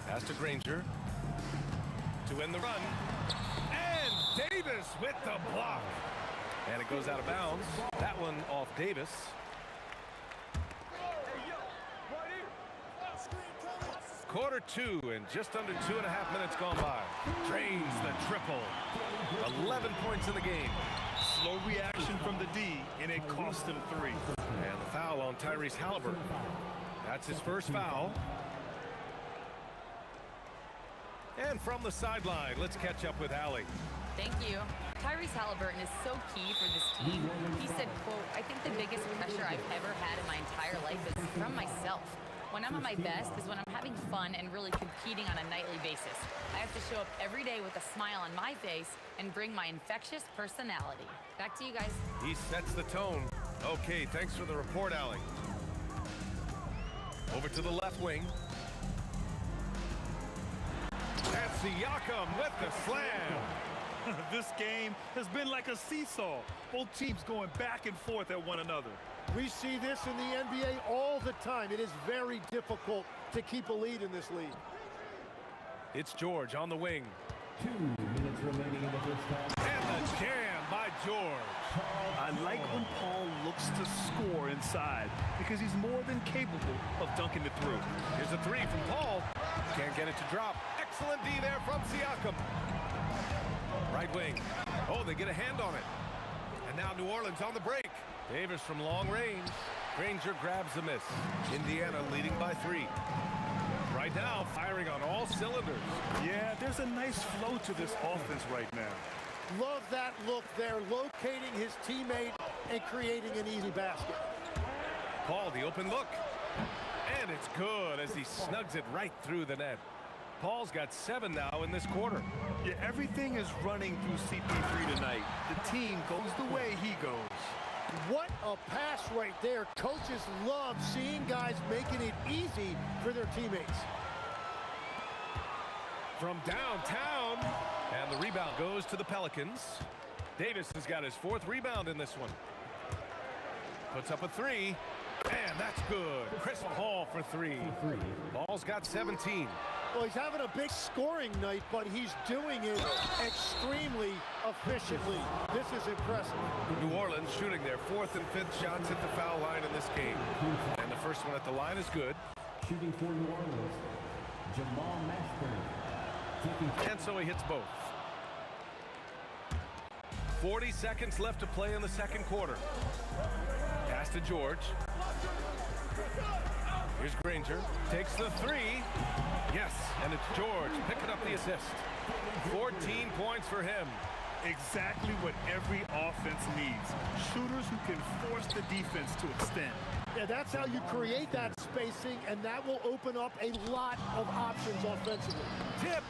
Pass to Granger. To win the run. And Davis with the block. And it goes out of bounds. That one off Davis. Quarter 2 and just under 2.5 minutes gone by. Drains the triple. 11 points in the game. Slow reaction from the D, and it cost him 3. And the foul on Tyrese Halliburton. That's his first foul. And from the sideline, let's catch up with Allie. Thank you. Tyrese Halliburton is so key for this team. He said, quote, "I think the biggest pressure I've ever had in my entire life is from myself. When I'm at my best is when I'm having fun and really competing on a nightly basis. I have to show up every day with a smile on my face and bring my infectious personality." Back to you guys. He sets the tone. Okay, thanks for the report, Allie. Over to the left wing. And Siakam with the slam. This game has been like a seesaw. Both teams going back and forth at one another. We see this in the NBA all the time. It is very difficult to keep a lead in this league. It's George on the wing. 2 minutes remaining in the first half. And the jam by George. I like when Paul looks to score inside because he's more than capable of dunking it through. Here's a 3 from Paul. Can't get it to drop. Excellent D there from Siakam. Right wing. Oh, they get a hand on it. And now New Orleans on the break. Davis from long range. Granger grabs the miss. Indiana leading by 3. Right now, firing on all cylinders. Yeah, there's a nice flow to this offense right now. Love that look there, locating his teammate and creating an easy basket. Paul, the open look. And it's good as he snugs it right through the net. Paul's got 7 now in this quarter. Yeah, everything is running through CP3 tonight. The team goes the way he goes. What a pass right there. Coaches love seeing guys making it easy for their teammates. From downtown. And the rebound goes to the Pelicans. Davis has got his 4th rebound in this one. Puts up a 3. And that's good. Chris Paul for 3. Paul's got 17. Well, he's having a big scoring night, but he's doing it extremely efficiently. This is impressive. New Orleans shooting their 4th and 5th shots at the foul line in this game. And the first one at the line is good. Shooting for New Orleans, Jamal Mashburn. And so he hits both. 40 seconds left to play in the second quarter. Pass to George. Here's Granger. Takes the 3. Yes, and it's George picking up the assist. 14 points for him. Exactly what every offense needs. Shooters who can force the defense to extend. Yeah, that's how you create that spacing, and that will open up a lot of options offensively. Tipped.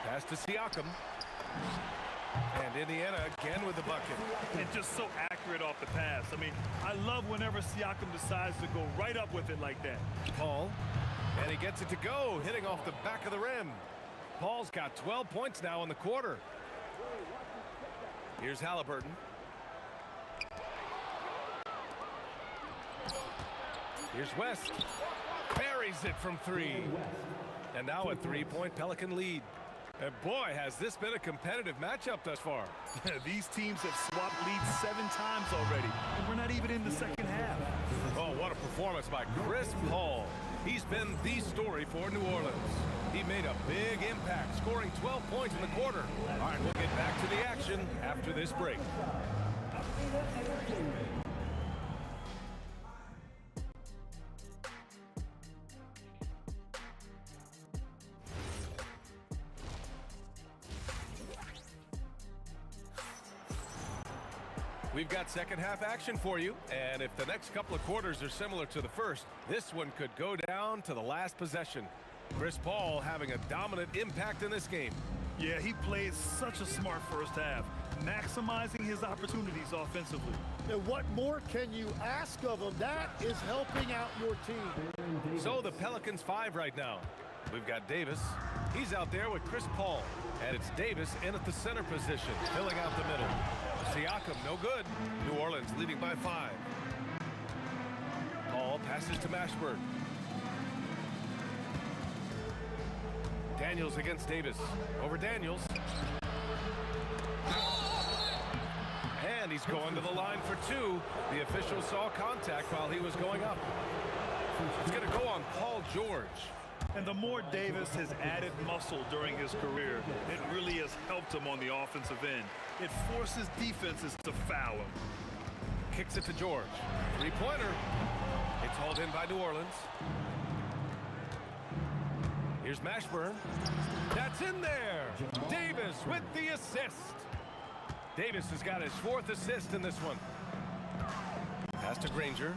Pass to Siakam. And Indiana again with the bucket. And just so accurate off the pass. I mean, I love whenever Siakam decides to go right up with it like that. Paul. And he gets it to go, hitting off the back of the rim. Paul's got 12 points now in the quarter. Here's Halliburton. Here's West. Buries it from three. And now a three-point Pelican lead. And boy, has this been a competitive matchup thus far. These teams have swapped leads 7 times already, and we're not even in the second half. Oh, what a performance by Chris Paul. He's been the story for New Orleans. He made a big impact, scoring 12 points in the quarter. All right, we'll get back to the action after this break. We've got second half action for you, and if the next couple of quarters are similar to the first, this one could go down to the last possession. Chris Paul having a dominant impact in this game. Yeah, he played such a smart first half, maximizing his opportunities offensively. And what more can you ask of him? That is helping out your team. So the Pelicans 5 right now. We've got Davis. He's out there with Chris Paul. And it's Davis in at the center position, filling out the middle. Siakam, no good. New Orleans leading by 5. Paul passes to Mashburn. Daniels against Davis. Over Daniels. And he's going to the line for 2. The official saw contact while he was going up. It's going to go on Paul George. And the more Davis has added muscle during his career, it really has helped him on the offensive end. It forces defenses to foul him. Kicks it to George. Three-pointer. It's hauled in by New Orleans. Here's Mashburn. That's in there. Davis with the assist. Davis has got his 4th assist in this one. Pass to Granger.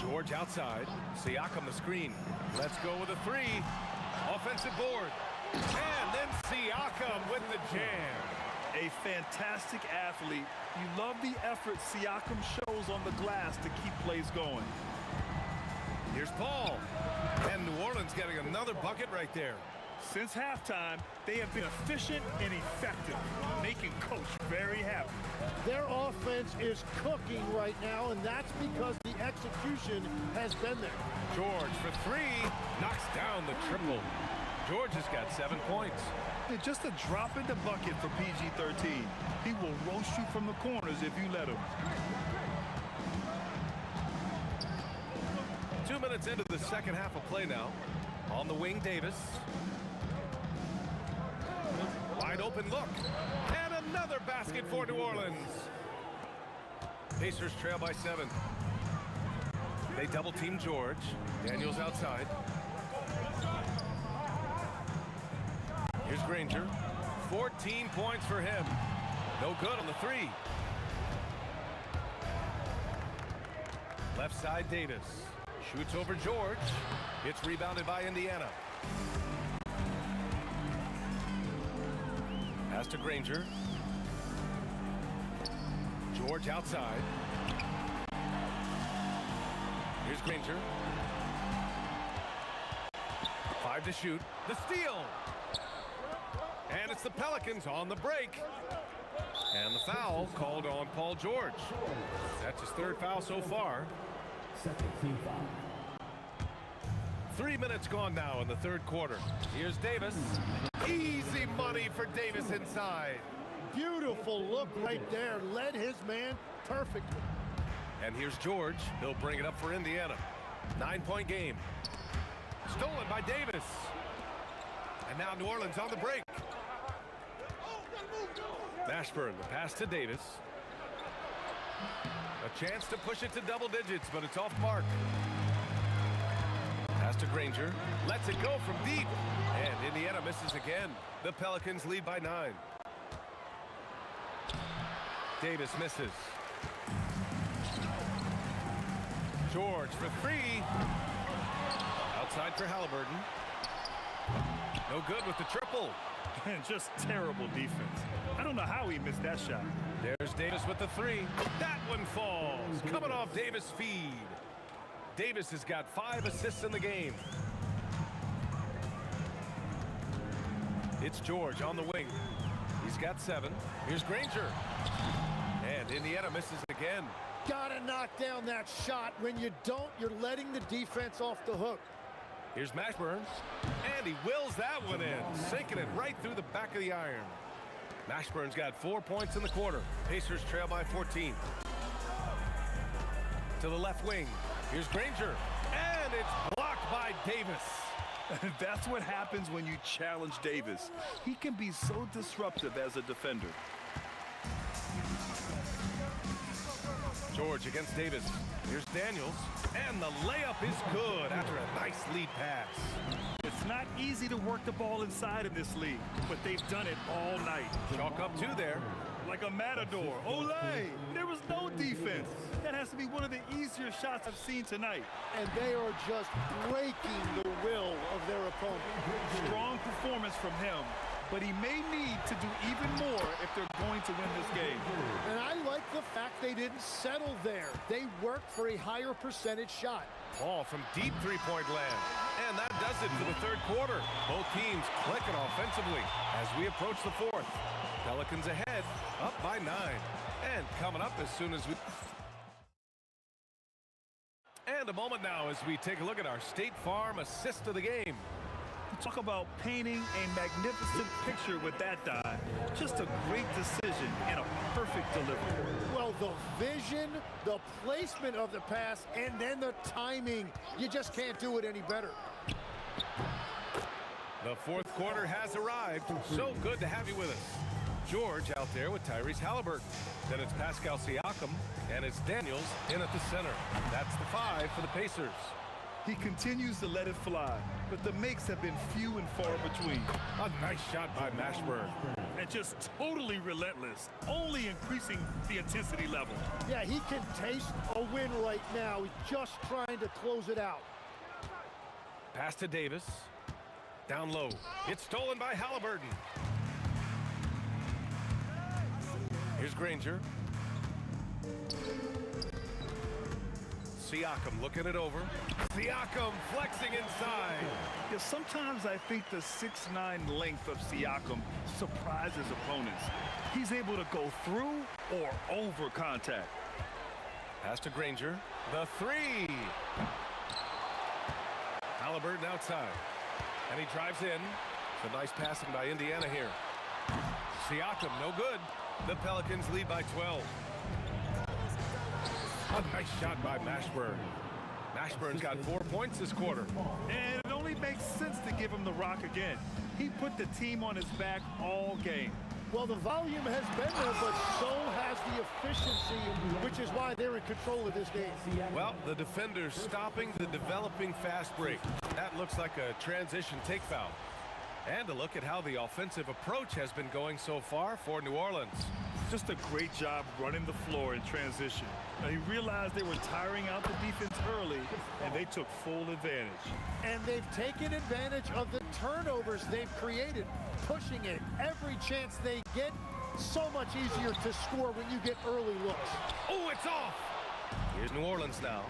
George outside. Siakam the screen. Let's go with a 3. Offensive board. And then Siakam with the jam. A fantastic athlete. You love the effort Siakam shows on the glass to keep plays going. Here's Paul. And New Orleans getting another bucket right there. Since halftime, they have been efficient and effective, making Coach very happy. Their offense is cooking right now, and that's because the execution has been there. George for 3, knocks down the triple. George has got 7 points. Just a drop in the bucket for PG-13. He will roast you from the corners if you let him. 2 minutes into the second half of play now. On the wing, Davis. Wide open look. And another basket for New Orleans. Pacers trail by 7. They double team George. Daniels outside. Here's Granger. 14 points for him. No good on the 3. Left side, Davis. Shoots over George. It's rebounded by Indiana. Pass to Granger. George outside. Here's Granger. 5 to shoot. The steal. And it's the Pelicans on the break. And the foul called on Paul George. That's his 3rd foul so far. 3 minutes gone now in the 3rd quarter. Here's Davis. Easy money for Davis inside. Beautiful look right there. Led his man perfectly. And here's George. He'll bring it up for Indiana. 9-point game. Stolen by Davis. And now New Orleans on the break. Mashburn, the pass to Davis. A chance to push it to double digits, but it's off mark. Pass to Granger lets it go from deep. And Indiana misses again. The Pelicans lead by 9. Davis misses. George for 3. Outside for Halliburton. No good with the triple. And just terrible defense. I don't know how he missed that shot. There's Davis with the 3. That one falls. Coming off Davis' feed. Davis has got 5 assists in the game. It's George on the wing. He's got 7. Here's Granger. And Indiana misses again. Gotta knock down that shot. When you don't, you're letting the defense off the hook. Here's Mashburn. And he wills that one in, sinking it right through the back of the iron. Mashburn's got 4 points in the quarter. Pacers trail by 14. To the left wing. Here's Granger. And it's blocked by Davis. That's what happens when you challenge Davis. He can be so disruptive as a defender. George against Davis. Here's Daniels. And the layup is good after a nice lead pass. It's not easy to work the ball inside of this league, but they've done it all night. Chalk up 2 there. Like a matador. Olay! There was no defense. That has to be one of the easier shots I've seen tonight. And they are just breaking the will of their opponent. Strong performance from him, but he may need to do even more if they're going to win this game. And I like the fact they didn't settle there. They worked for a higher percentage shot. Ball from deep three-point land. And that does it for the third quarter. Both teams clicking offensively as we approach the 4th. Pelicans ahead, up by 9. And coming up as soon as we... And a moment now as we take a look at our State Farm assist of the game. Talk about painting a magnificent picture with that dive. Just a great decision and a perfect delivery. Well, the vision, the placement of the pass, and then the timing. You just can't do it any better. The 4th quarter has arrived. So good to have you with us. George out there with Tyrese Halliburton. Then it's Pascal Siakam, and it's Daniels in at the center. That's the 5 for the Pacers. He continues to let it fly, but the makes have been few and far between. A nice shot by Mashburn. And just totally relentless, only increasing the intensity level. Yeah, he can taste a win right now. He's just trying to close it out. Pass to Davis. Down low. It's stolen by Halliburton. Here's Granger. Siakam looking it over. Siakam flexing inside. Yeah, sometimes I think the 6'9" length of Siakam surprises opponents. He's able to go through or over contact. Pass to Granger. The 3. Halliburton outside. And he drives in. Some nice passing by Indiana here. Siakam, no good. The Pelicans lead by 12. A nice shot by Mashburn. Mashburn's got 4 points this quarter. And it only makes sense to give him the rock again. He put the team on his back all game. Well, the volume has been there, but so has the efficiency, which is why they're in control of this game. Well, the defenders stopping the developing fast break. That looks like a transition take foul. And a look at how the offensive approach has been going so far for New Orleans. Just a great job running the floor in transition. Now, he realized they were tiring out the defense early, and they took full advantage. And they've taken advantage of the turnovers they've created, pushing it every chance they get. So much easier to score when you get early looks. Oh, it's off! Here's New Orleans now.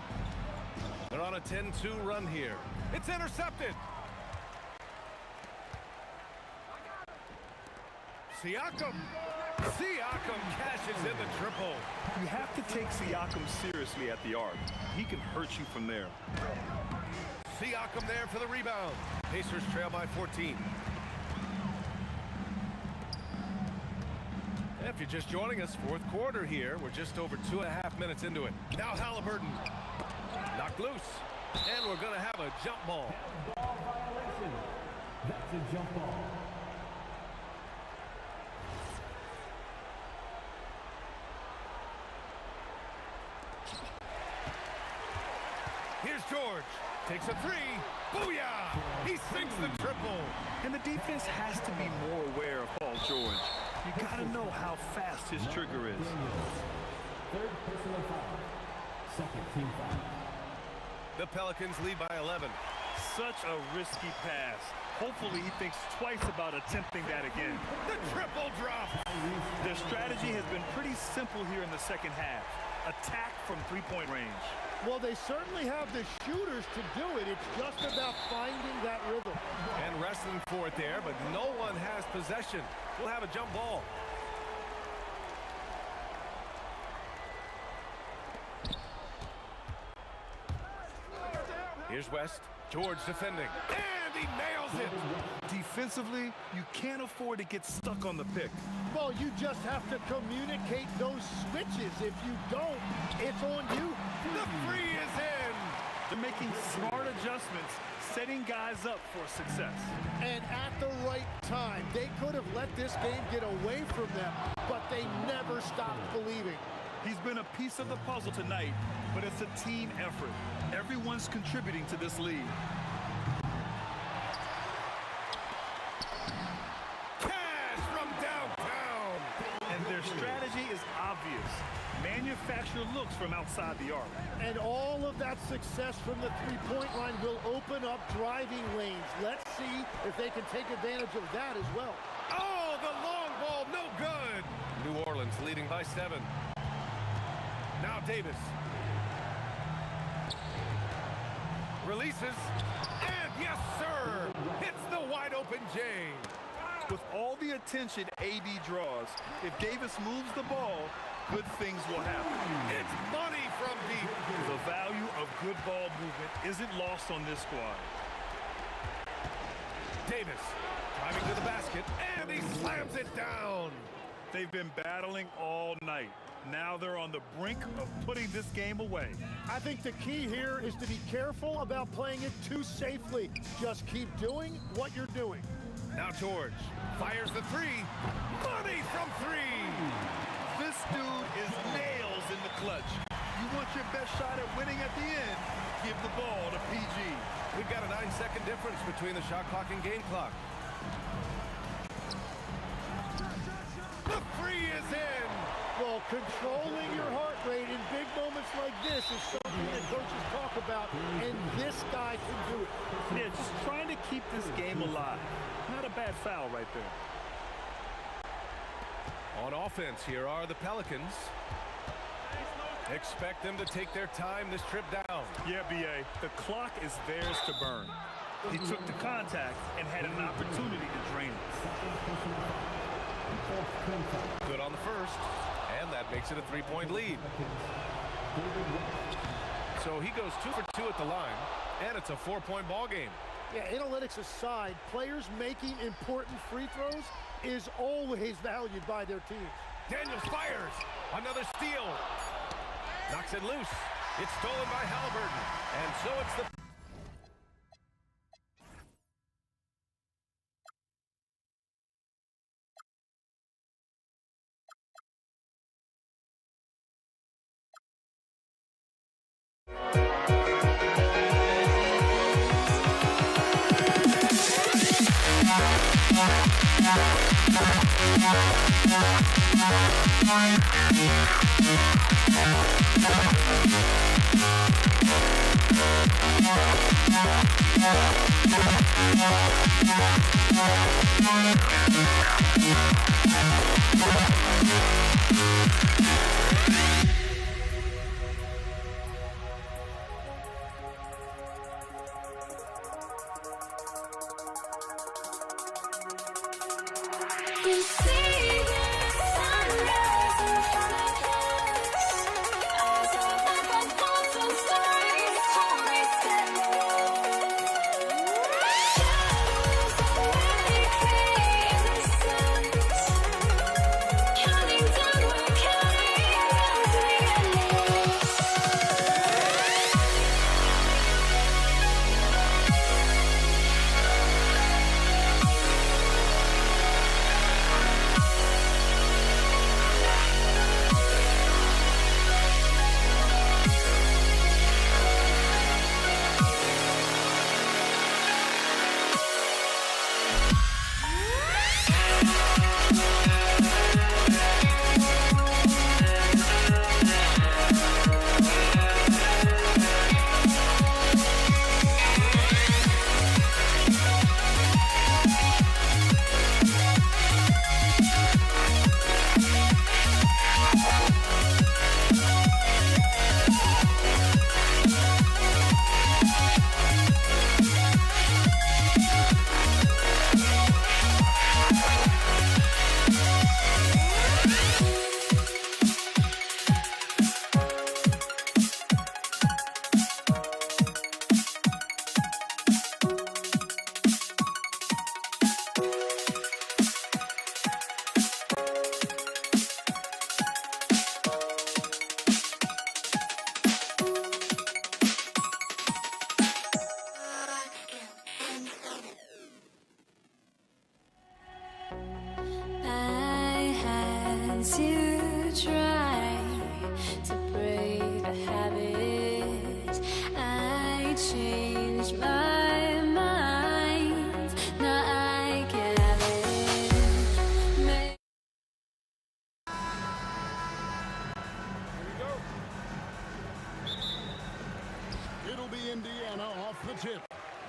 They're on a 10-2 run here. It's intercepted! Siakam! Siakam cashes in the triple. You have to take Siakam seriously at the arc. He can hurt you from there. Siakam there for the rebound. Pacers trail by 14. If you're just joining us, 4th quarter here. We're just over 2.5 minutes into it. Now Halliburton. Knocked loose. And we're going to have a jump ball. Ball violation. That's a jump ball. Here's George. Takes a three. Booyah! He sinks the triple. And the defense has to be more aware of Paul George. You got to know how fast his trigger is. Third personal foul. Second team foul. The Pelicans lead by 11. Such a risky pass. Hopefully he thinks twice about attempting that again. The triple drop. Their strategy has been pretty simple here in the second half. Attack from three-point range. Well, they certainly have the shooters to do it. It's just about finding that rhythm. And wrestling for it there, but no one has possession. We'll have a jump ball. Here's West. George defending. And he nails it. Defensively, you can't afford to get stuck on the pick. Well, you just have to communicate those switches. If you don't, it's on you. The three is in. They're making smart adjustments, setting guys up for success. And at the right time, they could have let this game get away from them, but they never stopped believing. He's been a piece of the puzzle tonight, but it's a team effort. Everyone's contributing to this lead. Cash from downtown. And their strategy is obvious. Manufacture looks from outside the arc. And all of that success from the three-point line will open up driving lanes. Let's see if they can take advantage of that as well. Oh, the long ball, no good. New Orleans leading by 7. Now Davis. Releases. And yes, sir. Hits the wide open J. With all the attention AD draws, if Davis moves the ball, good things will happen. It's money from deep. The value of good ball movement isn't lost on this squad. Davis driving to the basket, and he slams it down. They've been battling all night. Now they're on the brink of putting this game away. I think the key here is to be careful about playing it too safely. Just keep doing what you're doing. Now George fires the three. Money from 3. This dude is nails in the clutch. You want your best shot at winning at the end, give the ball to PG. We've got a 9-second difference between the shot clock and game clock. The 3 is in. Well, controlling your heart rate in big moments like this is something that coaches talk about, and this guy can do it. Yeah, just trying to keep this game alive. Not a bad foul right there. On offense, here are the Pelicans. Expect them to take their time this trip down. Yeah, B.A., the clock is theirs to burn. He took the contact and had an opportunity to drain it. Good on the first, and that makes it a 3-point lead. So he goes 2 for 2 at the line, and it's a 4-point ball game. Yeah, analytics aside, players making important free throws is always valued by their teams. Daniels fires. Another steal. Knocks it loose. It's stolen by Halliburton. And so it's the...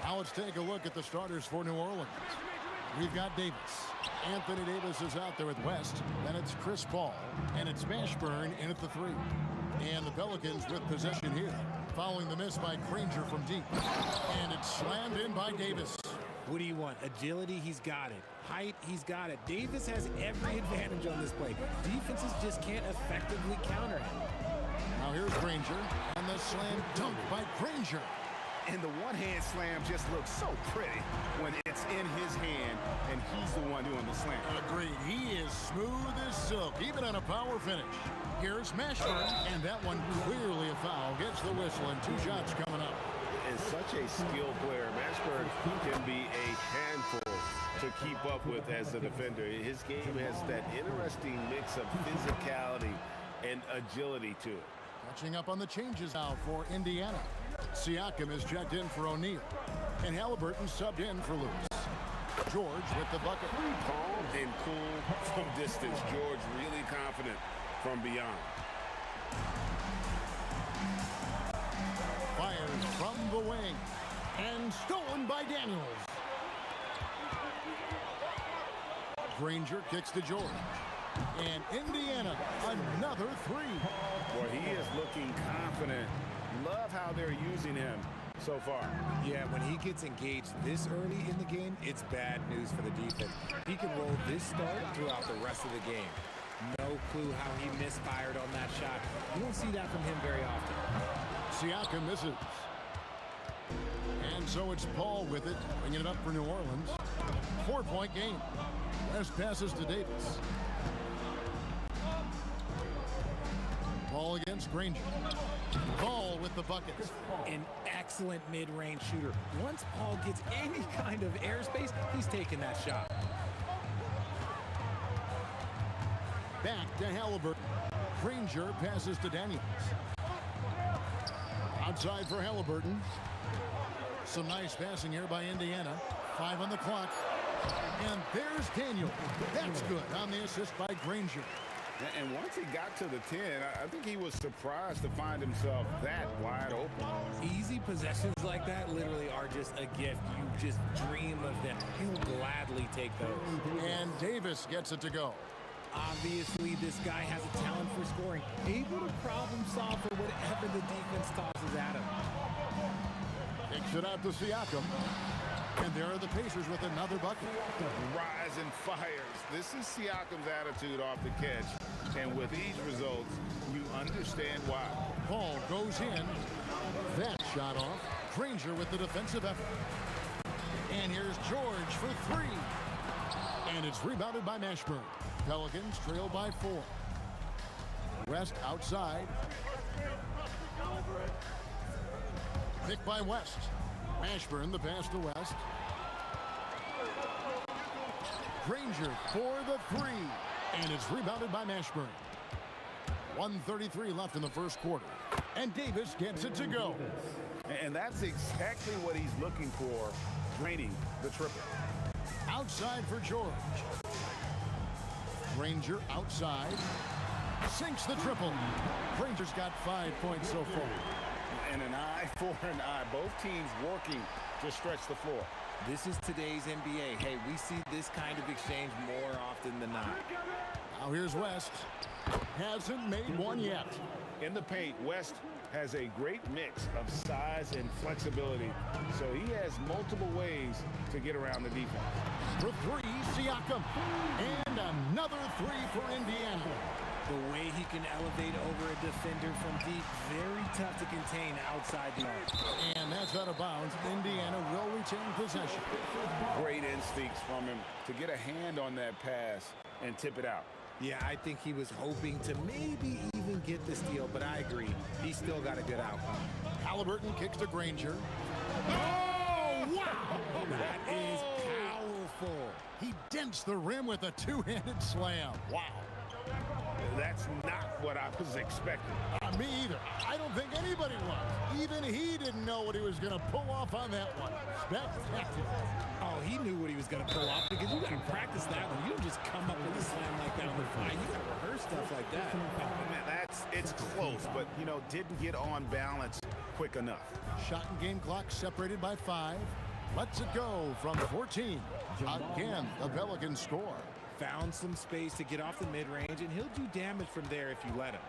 Now let's take a look at the starters for New Orleans. We've got Davis. Anthony Davis is out there with West. Then it's Chris Paul. And it's Mashburn in at the 3. And the Pelicans with possession here. Following the miss by Granger from deep. And it's slammed in by Davis. What do you want? Agility, he's got it. Height, he's got it. Davis has every advantage on this play. Defenses just can't effectively counter him. Now here's Granger. And the slam dunk by Granger. And the one-hand slam just looks so pretty when it's in his hand and he's the one doing the slam. Agreed. He is smooth as silk, even on a power finish. Here's Mashburn, and that one clearly a foul. Gets the whistle, and 2 shots coming up. And such a skilled player. Mashburn can be a handful to keep up with as a defender. His game has that interesting mix of physicality and agility to it. Catching up on the changes now for Indiana. Siakam is checked in for O'Neal. And Halliburton subbed in for Lewis. George with the bucket. Calm and cool from distance. George really confident from beyond. Fires from the wing. And stolen by Daniels. Granger kicks to George. And Indiana, another 3. Boy, he is looking confident. Love how they're using him so far. Yeah, when he gets engaged this early in the game, it's bad news for the defense. He can roll this start throughout the rest of the game. No clue how he misfired on that shot. You don't see that from him very often. Siakam misses. And so it's Paul with it, bringing it up for New Orleans. 4-point game. West passes to Davis. Paul against Granger. Paul with the bucket. An excellent mid-range shooter. Once Paul gets any kind of airspace, he's taking that shot. Back to Halliburton. Granger passes to Daniels. Outside for Halliburton. Some nice passing here by Indiana. 5 on the clock. And there's Daniel. That's good on the assist by Granger. And once he got to the 10, I think he was surprised to find himself that wide open. Easy possessions like that literally are just a gift. You just dream of them. He'll gladly take those. And Davis gets it to go. Obviously, this guy has a talent for scoring. Able to problem solve for whatever the defense tosses at him. Takes it out to Siakam. And there are the Pacers with another bucket. Rise and fires. This is Siakam's attitude off the catch. And with these results, you understand why. Paul goes in. That shot off. Granger with the defensive effort. And here's George for 3. And it's rebounded by Mashburn. Pelicans trail by 4. West outside. Picked by West. Mashburn, the pass to West. Granger for the 3. And it's rebounded by Mashburn. 1:33 left in the first quarter. And Davis gets it to go. And that's exactly what he's looking for, draining the triple. Outside for George. Granger outside. Sinks the triple. Granger's got 5 points so far. And an eye for an eye. Both teams working to stretch the floor. This is today's NBA. Hey, we see this kind of exchange more often than not. Now here's West. Hasn't made one yet. In the paint, West has a great mix of size and flexibility, so he has multiple ways to get around the defense. For 3, Siakam. And another 3 for Indiana. The way he can elevate over a defender from deep, very tough to contain outside the arc. And that's out of bounds. Indiana will retain possession. Great instincts from him to get a hand on that pass and tip it out. Yeah, I think he was hoping to maybe even get the steal, but I agree. He still got a good outcome. Halliburton kicks to Granger. Oh, wow! That is powerful. He dents the rim with a 2-handed slam. Wow. That's not what I was expecting. Me either. I don't think anybody was. Even he didn't know what he was going to pull off on that one. Spectacular. Oh, he knew what he was going to pull off because you got to practice that one. You don't just come up with a slam like that on the fly. You got to rehearse stuff like that. Oh, man, it's close, but, didn't get on balance quick enough. Shot and game clock separated by 5. Lets it go from 14. Again, the Pelicans score. Found some space to get off the mid-range, and he'll do damage from there if you let him.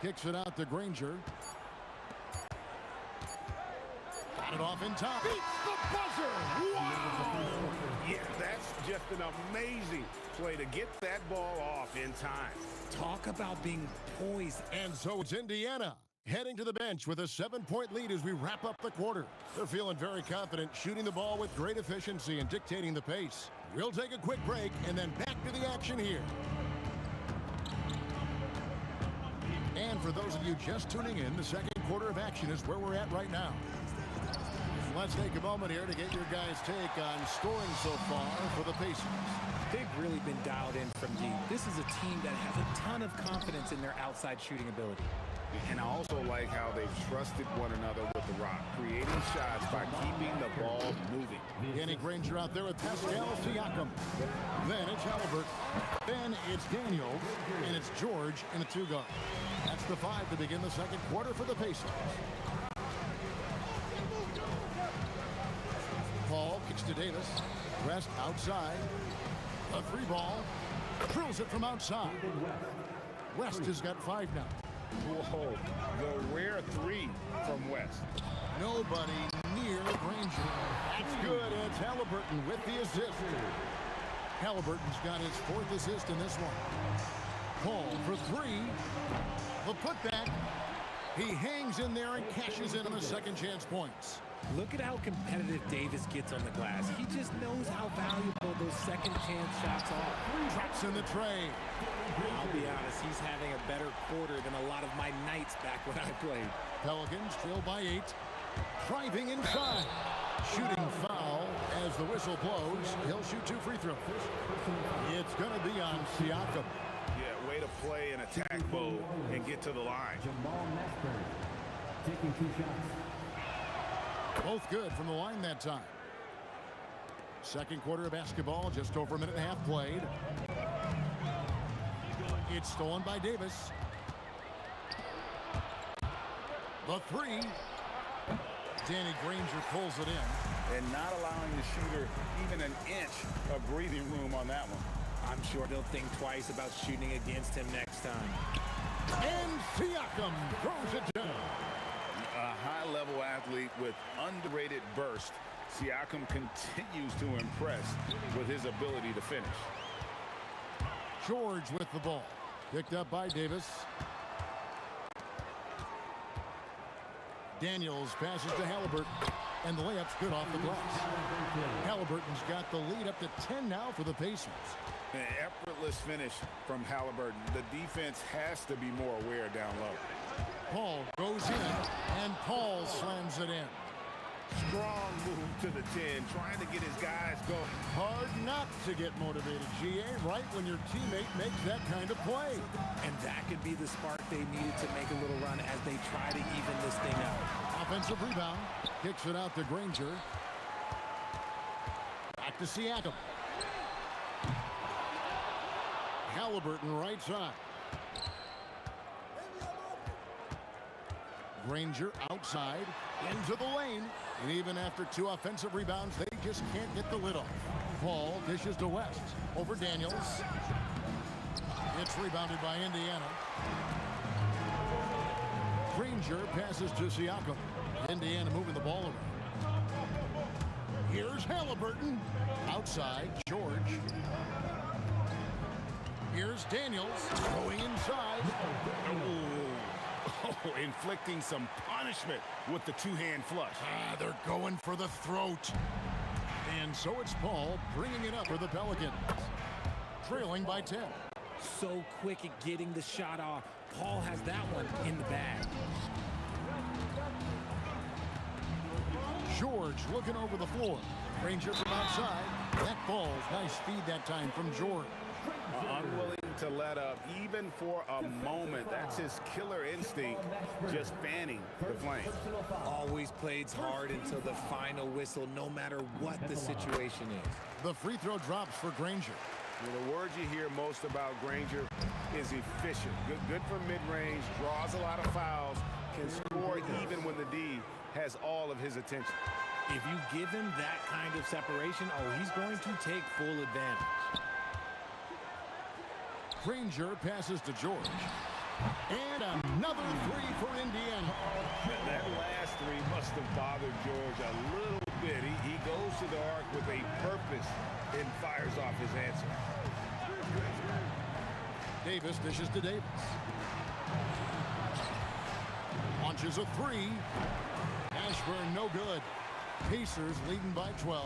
Kicks it out to Granger. Got it off in time. Beats the buzzer. Wow! Yeah, that's just an amazing play to get that ball off in time. Talk about being poised. And so it's Indiana heading to the bench with a 7-point lead as we wrap up the quarter. They're feeling very confident, shooting the ball with great efficiency and dictating the pace. We'll take a quick break and then back to the action here. And for those of you just tuning in, the second quarter of action is where we're at right now. Let's take a moment here to get your guys' take on scoring so far for the Pacers. They've really been dialed in from deep. This is a team that has a ton of confidence in their outside shooting ability. And I also like how they've trusted one another with the rock, creating shots by keeping the ball moving. Danny Granger out there with Pascal Siakam. Then it's Halliburton. Then it's Daniels. And it's George in the 2-guard. That's the 5 to begin the second quarter for the Pacers. Paul kicks to Davis. West outside. A 3 ball. Drills it from outside. West has got 5 now. Whoa, the rare 3 from West. Nobody near Granger. That's good. It's Halliburton with the assist. Halliburton's got his 4th assist in this one. Paul for 3. The putback. He hangs in there and cashes in on the second chance points. Look at how competitive Davis gets on the glass. He just knows how valuable those second chance shots are. Drops in the tray. I'll be honest, he's having a better quarter than a lot of my nights back when I played. Pelicans trail by 8. Driving inside. Shooting foul as the whistle blows. He'll shoot 2 free throws. It's going to be on Siakam. Yeah, way to play in attack mode and get to the line. Taking 2 shots. Both good from the line that time. Second quarter of basketball, just over a minute and a half played. It's stolen by Davis. The 3. Danny Granger pulls it in. And not allowing the shooter even an inch of breathing room on that one. I'm sure they'll think twice about shooting against him next time. And Siakam throws it down. A high-level athlete with underrated burst, Siakam continues to impress with his ability to finish. George with the ball. Picked up by Davis. Daniels passes to Halliburton. And the layup's good off the glass. Halliburton's got the lead up to 10 now for the Pacers. An effortless finish from Halliburton. The defense has to be more aware down low. Paul goes in, and Paul slams it in. Strong move to the 10, trying to get his guys going. Hard not to get motivated, GA, right when your teammate makes that kind of play. And that could be the spark they needed to make a little run as they try to even this thing out. Offensive rebound. Kicks it out to Granger. Back to Siakam. Halliburton right side. Granger outside, into the lane. And even after 2 offensive rebounds, they just can't get the lid off. Paul dishes to West. Over Daniels. It's rebounded by Indiana. Granger passes to Siakam. Indiana moving the ball around. Here's Halliburton. Outside, George. Here's Daniels going inside. Oh, inflicting some punishment with the 2-hand flush. They're going for the throat. And so it's Paul bringing it up for the Pelicans. Trailing by 10. So quick at getting the shot off. Paul has that one in the bag. George looking over the floor. Granger from outside. That falls. Nice feed that time from George. Unwilling to let up even for a moment. That's his killer instinct, just fanning the flame. Always plays hard until the final whistle, no matter what the situation is. The free throw drops for Granger. The word you hear most about Granger is efficient. Good from mid-range, draws a lot of fouls, can score even when the D has all of his attention. If you give him that kind of separation, he's going to take full advantage. Granger passes to George. And another three for Indiana. That last three must have bothered George a little bit. He goes to the arc with a purpose and fires off his answer. Davis dishes to Davis. Launches a three. Ashburn no good. Pacers leading by 12.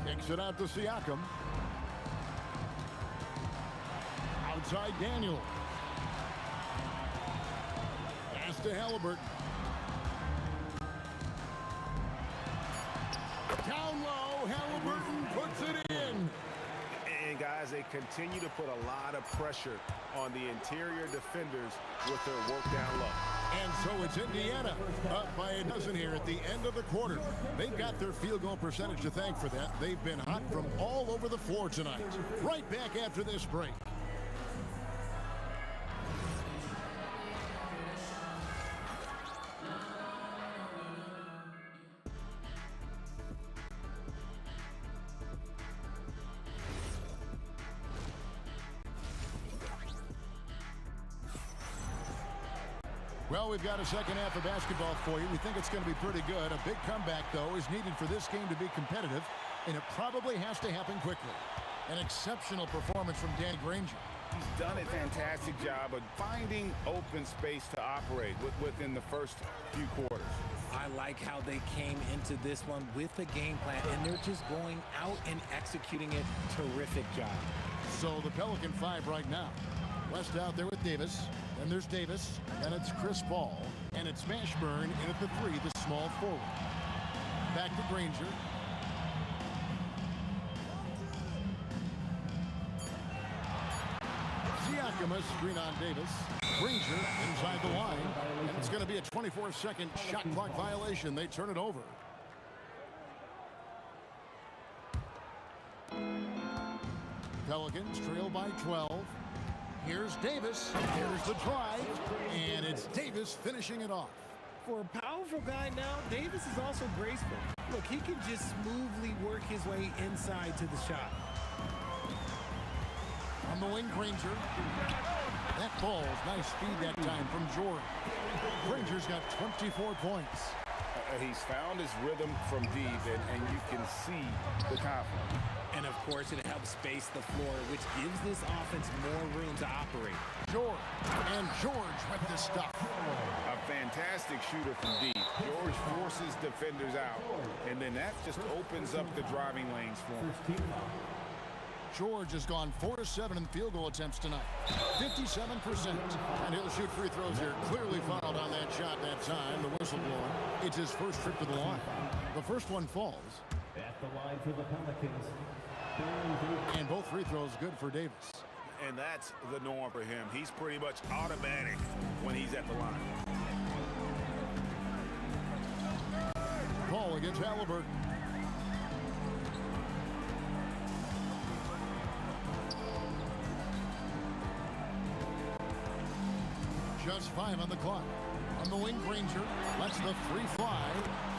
Kicks it out to Siakam. Outside Daniel. Pass to Halliburton. Down low, Halliburton puts it in. And guys, they continue to put a lot of pressure on the interior defenders with their work down low. And so it's Indiana up by a dozen here at the end of the quarter. They've got their field goal percentage to thank for that. They've been hot from all over the floor tonight. Right back after this break. Well, we've got a second half of basketball for you. We think it's going to be pretty good. A big comeback, though, is needed for this game to be competitive, and it probably has to happen quickly. An exceptional performance from Danny Granger. He's done a fantastic job of finding open space to operate within the first few quarters. I like how they came into this one with a game plan, and they're just going out and executing it. Terrific job. So the Pelican 5 right now. West out there with Davis. Then there's Davis. Then it's Chris Paul. And it's Mashburn in at the 3, the small forward. Back to Granger. Siakam, a screen on Davis. Granger inside the line. And it's going to be a 24-second shot clock violation. They turn it over. Pelicans trail by 12. Here's Davis. Here's the drive. And it's Davis finishing it off. For a powerful guy now, Davis is also graceful. Look, he can just smoothly work his way inside to the shot. On the wing, Granger. That ball's nice speed that time from Jordan. Granger's got 24 points. He's found his rhythm from deep, and you can see the confidence. And, of course, it helps space the floor, which gives this offense more room to operate. George. And George with this stuff. A fantastic shooter from deep. George forces defenders out, and then that just opens up the driving lanes for him. George has gone 4 of 7 in field goal attempts tonight. 57%. And he'll shoot free throws here. Clearly fouled on that shot that time. The whistle blowing. It's his first trip to the line. The first one falls. At the line for the Pelicans. And both free throws good for Davis. And that's the norm for him. He's pretty much automatic when he's at the line. Paul against Halliburton. Just 5 on the clock. On the wing, Granger lets the 3 fly.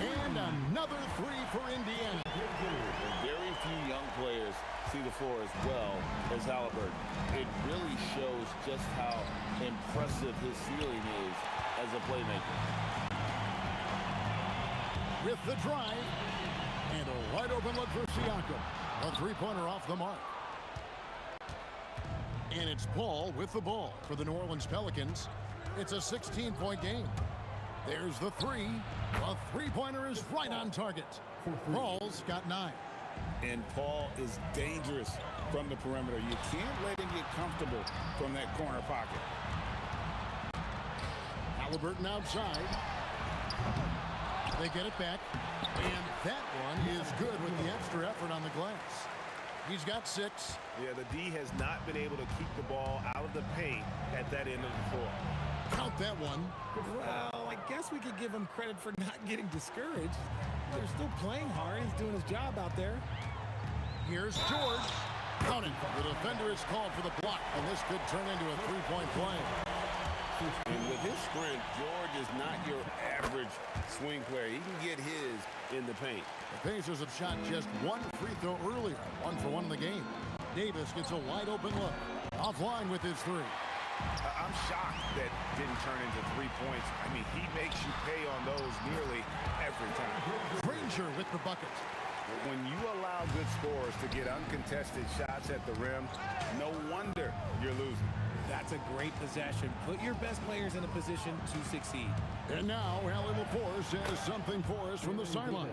And another 3 for Indiana. Very few young players see the floor as well as Halliburton. It really shows just how impressive his ceiling is as a playmaker. With the drive. And a wide open look for Siakam. A 3-pointer off the mark. And it's Paul with the ball for the New Orleans Pelicans. It's a 16-point game. There's the 3. A 3-pointer is right on target. Paul's got 9. And Paul is dangerous from the perimeter. You can't let him get comfortable from that corner pocket. Halliburton outside. They get it back. And that one is good with the extra effort on the glass. He's got 6. Yeah, the D has not been able to keep the ball out of the paint at that end of the floor. Count that one. Well, I guess we could give him credit for not getting discouraged. They're still playing hard. He's doing his job out there. Here's George. Count it. The defender is called for the block, and this could turn into a 3-point play. And with his strength, George is not your swing player. He can get his in the paint. The Pacers have shot just one free throw earlier, 1 for 1 in the game. Davis gets a wide open look. Offline with his three. I'm shocked that didn't turn into 3 points. I mean, he makes you pay on those nearly every time. Granger with the bucket. When you allow good scorers to get uncontested shots at the rim, no wonder you're losing. That's a great possession. Put your best players in a position to succeed. And now, Allie LaForce has something for us from the sideline.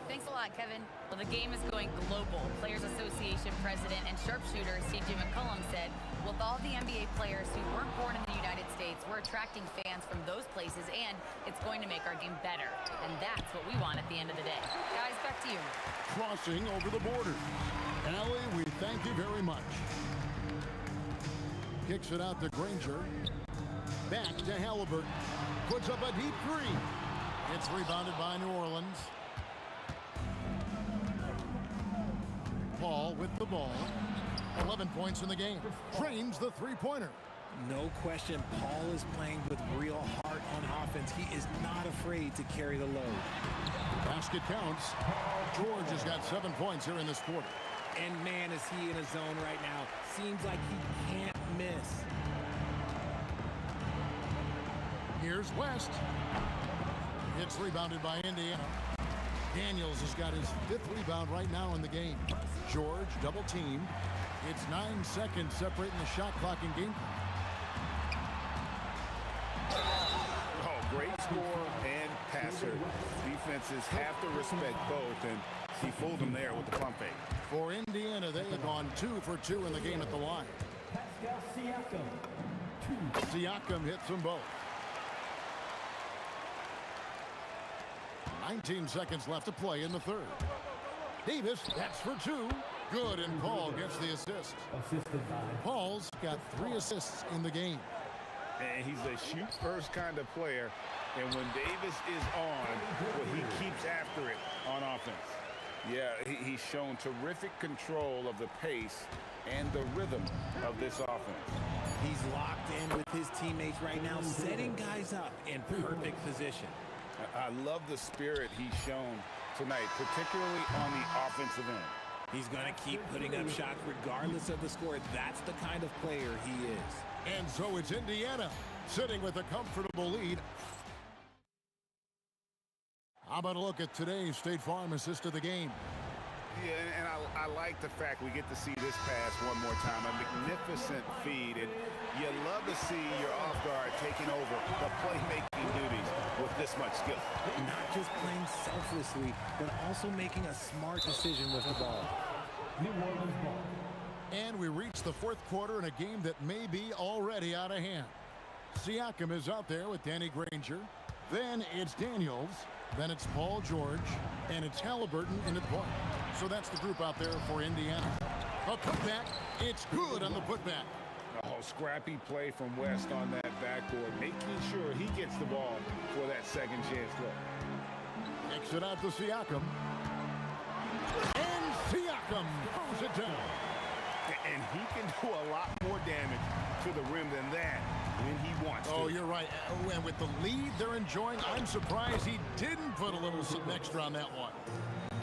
Thanks a lot, Kevin. Well, the game is going global. Players Association President and sharpshooter C.J. McCollum said, with all the NBA players who weren't born in the United States, we're attracting fans from those places, and it's going to make our game better. And that's what we want at the end of the day. Guys, back to you. Crossing over the border. Allie, we thank you very much. Kicks it out to Granger. Back to Halliburton. Puts up a deep three. It's rebounded by New Orleans. Paul with the ball. 11 points in the game. Trains the three-pointer. No question, Paul is playing with real heart on offense. He is not afraid to carry the load. Basket counts. George has got 7 points here in this quarter. And man, is he in a zone right now. Seems like he can't miss. Here's West. It's rebounded by Indiana. Daniels has got his 5th rebound right now in the game. George double team. It's 9 seconds separating the shot clock and game. Oh, great scorer and passer. Defenses have to respect both, and he fooled them there with the pump fake. For Indiana, they have gone 2 for 2 in the game at the line. Siakam hits them both. 19 seconds left to play in the third. Davis, that's for 2. Good, and Paul gets the assist. Paul's got 3 assists in the game. And he's a shoot-first kind of player. And when Davis is on, well, he keeps after it on offense. Yeah, he's shown terrific control of the pace and the rhythm of this offense. He's locked in with his teammates right now, setting guys up in perfect position. I love the spirit he's shown tonight, particularly on the offensive end. He's going to keep putting up shots regardless of the score. That's the kind of player he is. And so it's Indiana sitting with a comfortable lead. How about a look at today's State Farm assist of the game? Yeah, and I like the fact we get to see this pass one more time. A magnificent feed, and you love to see your off guard taking over the playmaking duties with this much skill. Not just playing selflessly, but also making a smart decision with the ball. And we reach the 4th quarter in a game that may be already out of hand. Siakam is out there with Danny Granger. Then it's Daniels. Then it's Paul George. And it's Halliburton in the point. So that's the group out there for Indiana. A putback. It's good on the putback. Oh, scrappy play from West on that backboard, making sure he gets the ball for that second chance look. Kicks it out to Siakam. And Siakam throws it down. And he can do a lot more damage to the rim than that when he wants to. Oh, you're right. And with the lead they're enjoying, I'm surprised he didn't put a little something extra on that one.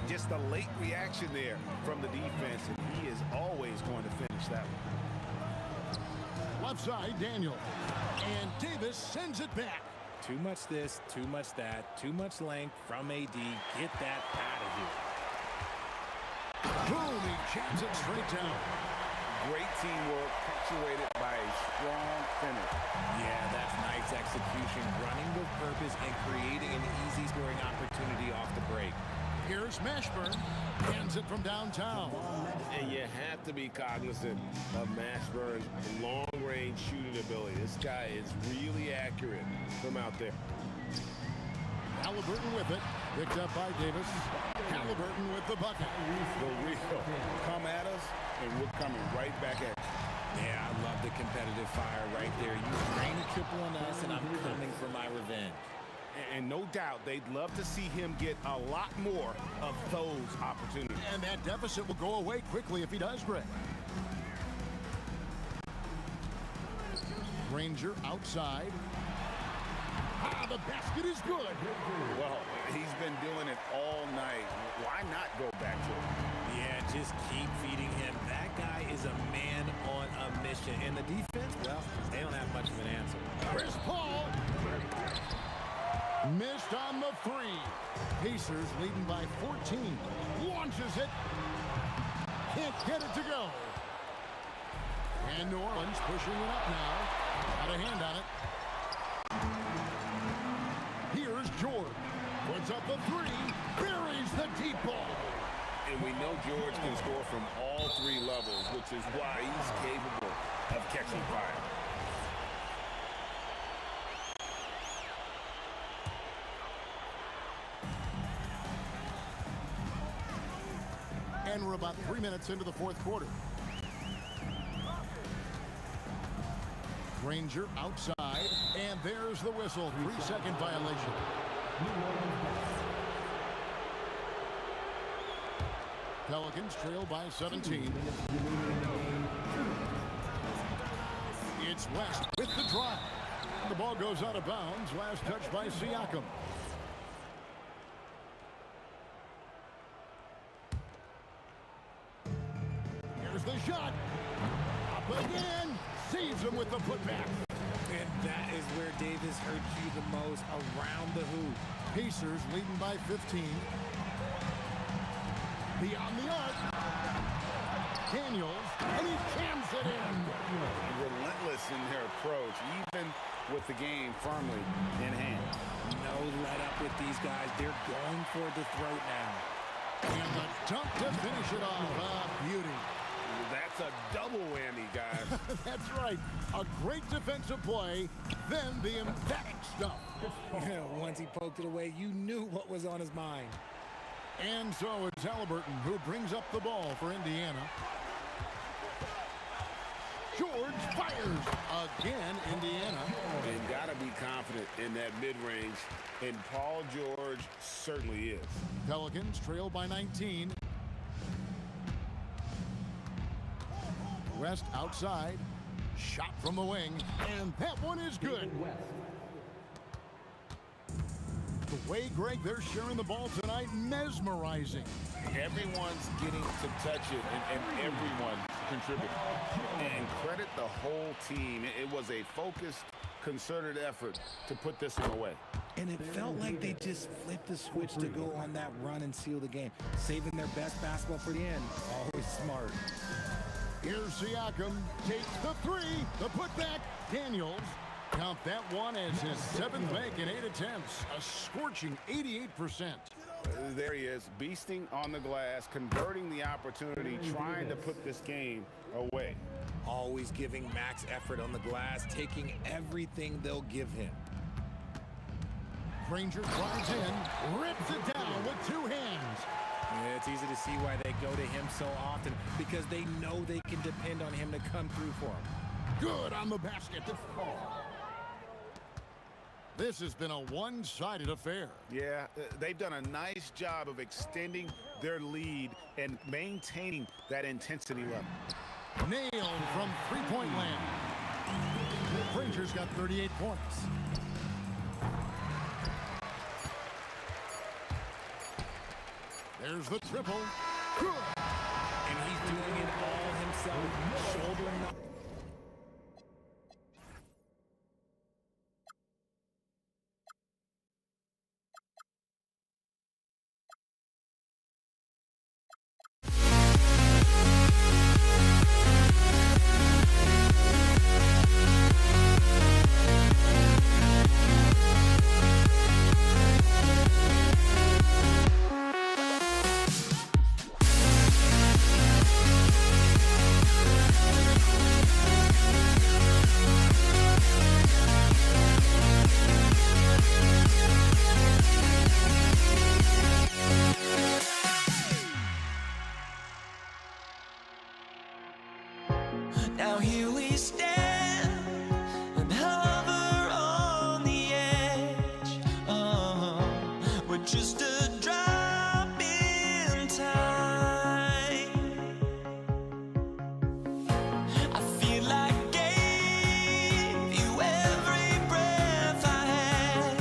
Just a late reaction there from the defense, and he is always going to finish that one. Left side, Daniel. And Davis sends it back. Too much this, too much that, too much length from AD. Get that out of here. Boom, he jams it straight down. Great teamwork, punctuated by a strong finish. Yeah, that's nice execution, running with purpose and creating an easy scoring opportunity off the break. Here's Mashburn, hands it from downtown. And you have to be cognizant of Mashburn's long-range shooting ability. This guy is really accurate from out there. Halliburton with it, picked up by Davis. Halliburton with the bucket. The real come at us, and we're coming right back at you. Yeah, I love the competitive fire right there. You drain a triple on us, and I'm coming for my revenge. And no doubt they'd love to see him get a lot more of those opportunities. And that deficit will go away quickly if he does, Greg. Granger outside. the basket is good. Well, he's been doing it all night. Why not go back to it? Yeah, just keep feeding him. That guy is a man on a mission. And the defense, well, they don't have much of an answer. Chris Paul. Missed on the three. Pacers leading by 14. Launches it. Can't get it to go. And New Orleans pushing it up now. Got a hand on it. Here's George. Puts up the three. Buries the deep ball. And we know George can score from all three levels, which is why he's capable of catching fire. And we're about 3 minutes into the fourth quarter. Granger outside, and there's the whistle. 3-second violation. Pelicans trail by 17. It's West with the drive. The ball goes out of bounds. Last touch by Siakam. Here's the shot. Up again. Sees him with the putback. And that is where Davis hurt you the most, around the hoop. Pacers leading by 15. Beyond the arc. Daniels, and he jams it in. Relentless in their approach, even with the game firmly in hand. No let up with these guys. They're going for the throat now. And the dunk to finish it off. Beauty. That's a double whammy, guys. That's right. A great defensive play, then the emphatic stuff. Once he poked it away, you knew what was on his mind. And so it's Halliburton who brings up the ball for Indiana. George fires again, Indiana. And got to be confident in that mid-range, and Paul George certainly is. Pelicans trail by 19. West outside. Shot from the wing, and that one is good. The way, Greg, they're sharing the ball tonight, mesmerizing. Everyone's getting to touch it, and everyone contributing. And credit the whole team. It was a focused, concerted effort to put this one away. And it felt like they just flipped the switch to go on that run and seal the game, saving their best basketball for the end. Always smart. Here's Siakam, takes the three, the putback. Daniels, count that one as his 7th make in 8 attempts, a scorching 88%. There he is, beasting on the glass, converting the opportunity, trying to put this game away. Always giving max effort on the glass, taking everything they'll give him. Granger drives in, rips it down with 2 hands. Yeah, it's easy to see why they go to him so often, because they know they can depend on him to come through for them. Good on the basket. This has been a one-sided affair. Yeah, they've done a nice job of extending their lead and maintaining that intensity level. Nailed from three-point land. Granger's got 38 points. There's the triple. Good. And he's doing it all himself, shouldering up. Now here we stand and hover on the edge. We're just a drop in time. I feel like gave you every breath I had.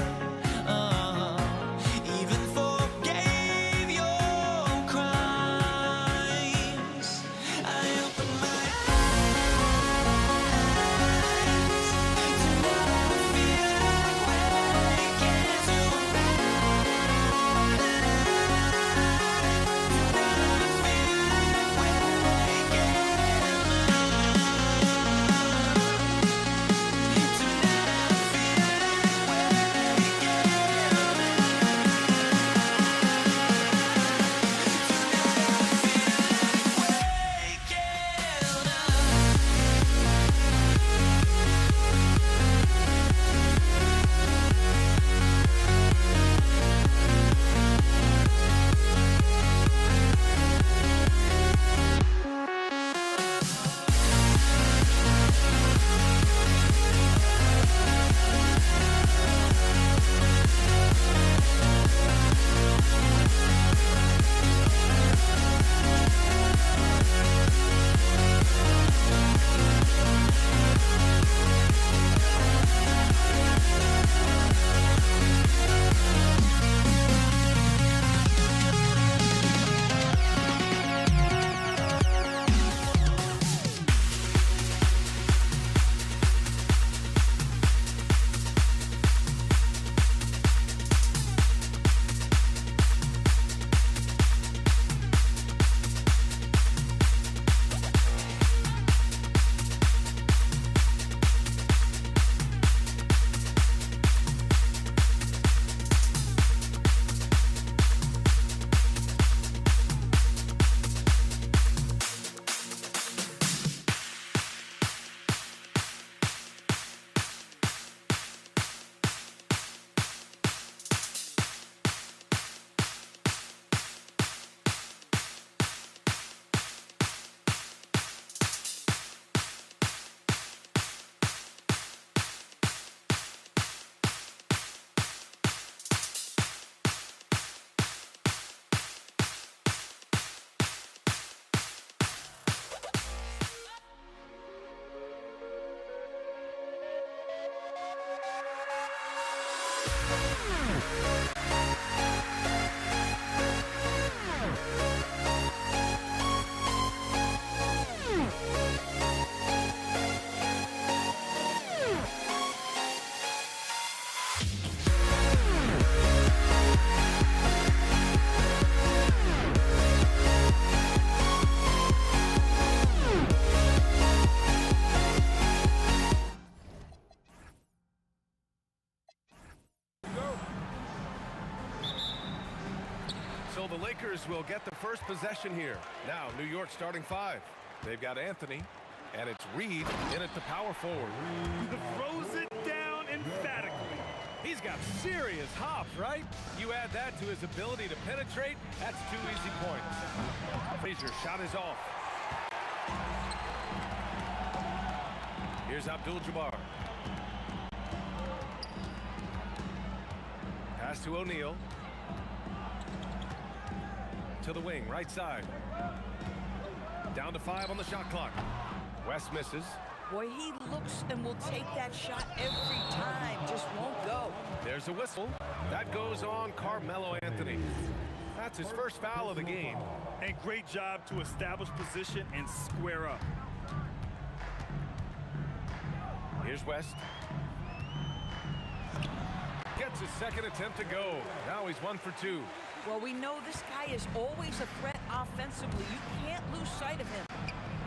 So the Lakers will get the first possession here. Now, New York starting 5. They've got Anthony, and it's Reed in at the power forward. Throws it down emphatically. He's got serious hops, right? You add that to his ability to penetrate, that's 2 easy points. Frazier's shot is off. Here's Abdul-Jabbar. Pass to O'Neal. To the wing, right side. Down to 5 on the shot clock. West misses. Boy, he looks and will take that shot every time. Just won't go. There's a whistle. That goes on Carmelo Anthony. That's his first foul of the game. And great job to establish position and square up. Here's West. Gets his second attempt to go. Now he's 1 for 2. Well, we know this guy is always a threat offensively. You can't lose sight of him.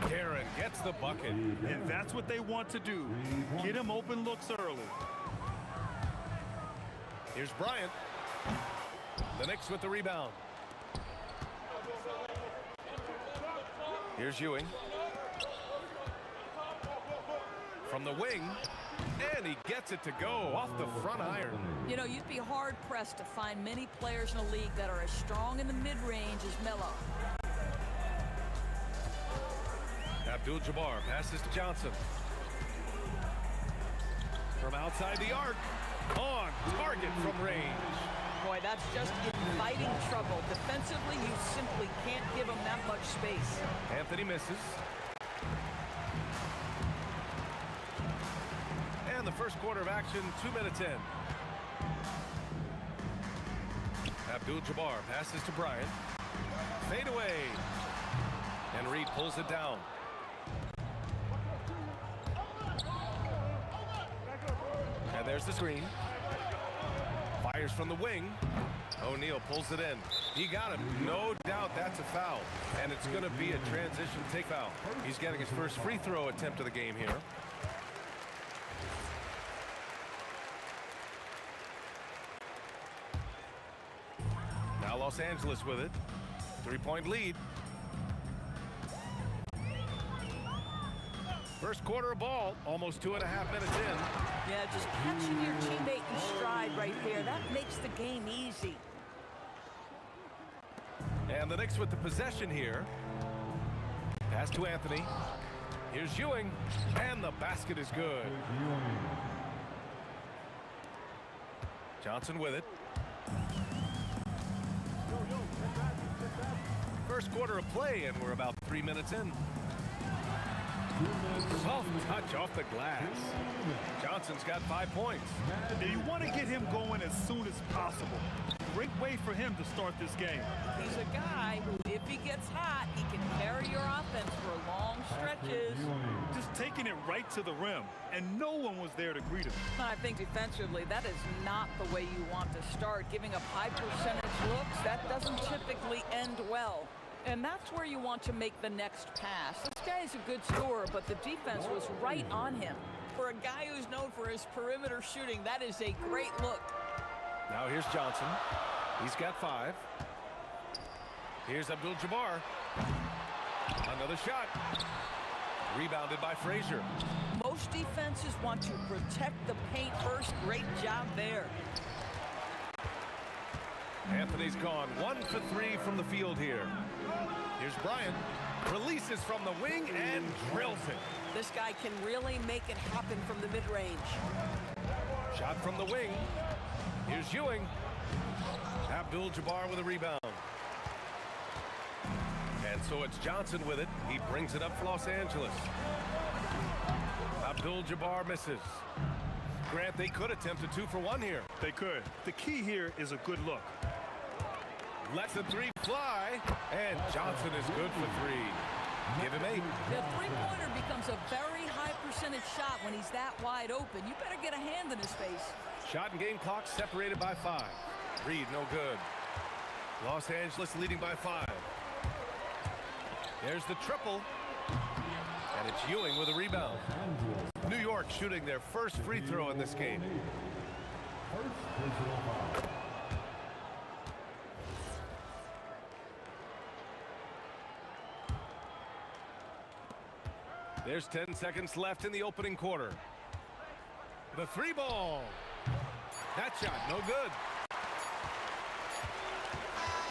Karen gets the bucket. And that's what they want to do. Get him open looks early. Here's Bryant. The Knicks with the rebound. Here's Ewing. From the wing. And he gets it to go off the front iron. You know, you'd be hard-pressed to find many players in the league that are as strong in the mid-range as Melo. Abdul-Jabbar passes to Johnson. From outside the arc. On target from range. Boy, that's just inviting trouble. Defensively, you simply can't give him that much space. Anthony misses. And the first quarter of action, 2 minutes in. Abdul-Jabbar passes to Bryant. Fade away. And Reed pulls it down. And there's the screen. Fires from the wing. O'Neal pulls it in. He got him. No doubt that's a foul. And it's going to be a transition take foul. He's getting his first free throw attempt of the game here. Now Los Angeles with it. 3-point lead. First quarter of ball, almost 2.5 minutes in. Yeah, just catching your teammate in stride right there. That makes the game easy. And the Knicks with the possession here. Pass to Anthony. Here's Ewing. And the basket is good. Johnson with it. First quarter of play, and we're about 3 minutes in. Soft touch off the glass. Johnson's got 5 points. And you want to get him going as soon as possible. Great way for him to start this game. He's a guy who, if he gets hot, he can carry your offense for long stretches. Just taking it right to the rim, and no one was there to greet him. I think defensively, that is not the way you want to start. Giving up high percentage looks, that doesn't typically end well. And that's where you want to make the next pass. This guy is a good scorer, but the defense was right on him. For a guy who's known for his perimeter shooting, that is a great look. Now here's Johnson. He's got 5. Here's Abdul-Jabbar. Another shot. Rebounded by Frazier. Most defenses want to protect the paint first. Great job there. Anthony's gone 1 for 3 from the field here. Here's Bryant. Releases from the wing and drills it. This guy can really make it happen from the mid-range. Shot from the wing. Here's Ewing. Abdul-Jabbar with a rebound. And so it's Johnson with it. He brings it up for Los Angeles. Abdul-Jabbar misses. Grant, they could attempt a 2 for 1 here. They could. The key here is a good look. Lets the 3 fly, and Johnson is good for 3. Give him 8. The three-pointer becomes a very high percentage shot when he's that wide open. You better get a hand in his face. Shot and game clock separated by 5. Reed, no good. Los Angeles leading by 5. There's the triple. And it's Ewing with a rebound. New York shooting their first free throw in this game. There's 10 seconds left in the opening quarter. The three ball. That shot, no good.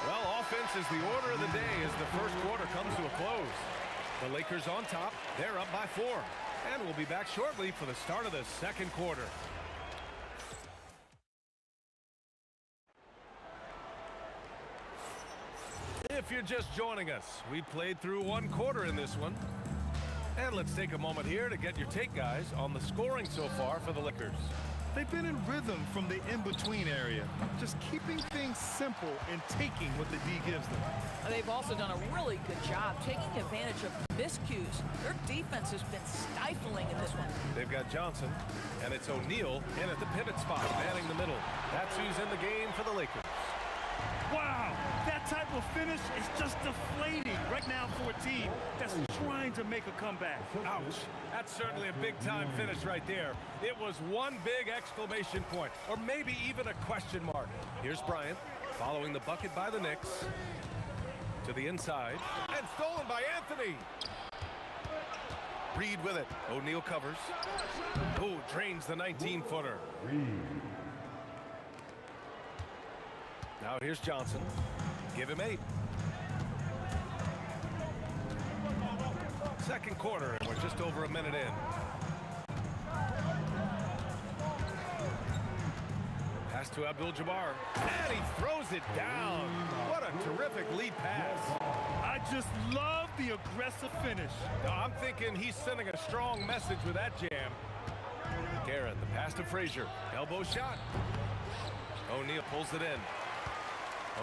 Well, offense is the order of the day as the first quarter comes to a close. The Lakers on top. They're up by 4. And we'll be back shortly for the start of the second quarter. If you're just joining us, we played through one quarter in this one. And let's take a moment here to get your take, guys, on the scoring so far for the Lakers. They've been in rhythm from the in-between area, just keeping things simple and taking what the D gives them. They've also done a really good job taking advantage of miscues. Their defense has been stifling in this one. They've got Johnson, and it's O'Neal in at the pivot spot, manning the middle. That's who's in the game for the Lakers. Wow, that type of finish is just deflating right now for a team that's trying to make a comeback. Ouch. That's certainly a big-time finish right there. It was one big exclamation point, or maybe even a question mark. Here's Bryant, following the bucket by the Knicks. To the inside, and stolen by Anthony. Reed with it. O'Neal covers. Oh, drains the 19-footer. Now here's Johnson. Give him 8. Second quarter, and we're just over a minute in. Pass to Abdul-Jabbar, and he throws it down. What a terrific lead pass. I just love the aggressive finish. I'm thinking he's sending a strong message with that jam. Garrett, the pass to Frazier. Elbow shot. O'Neal pulls it in.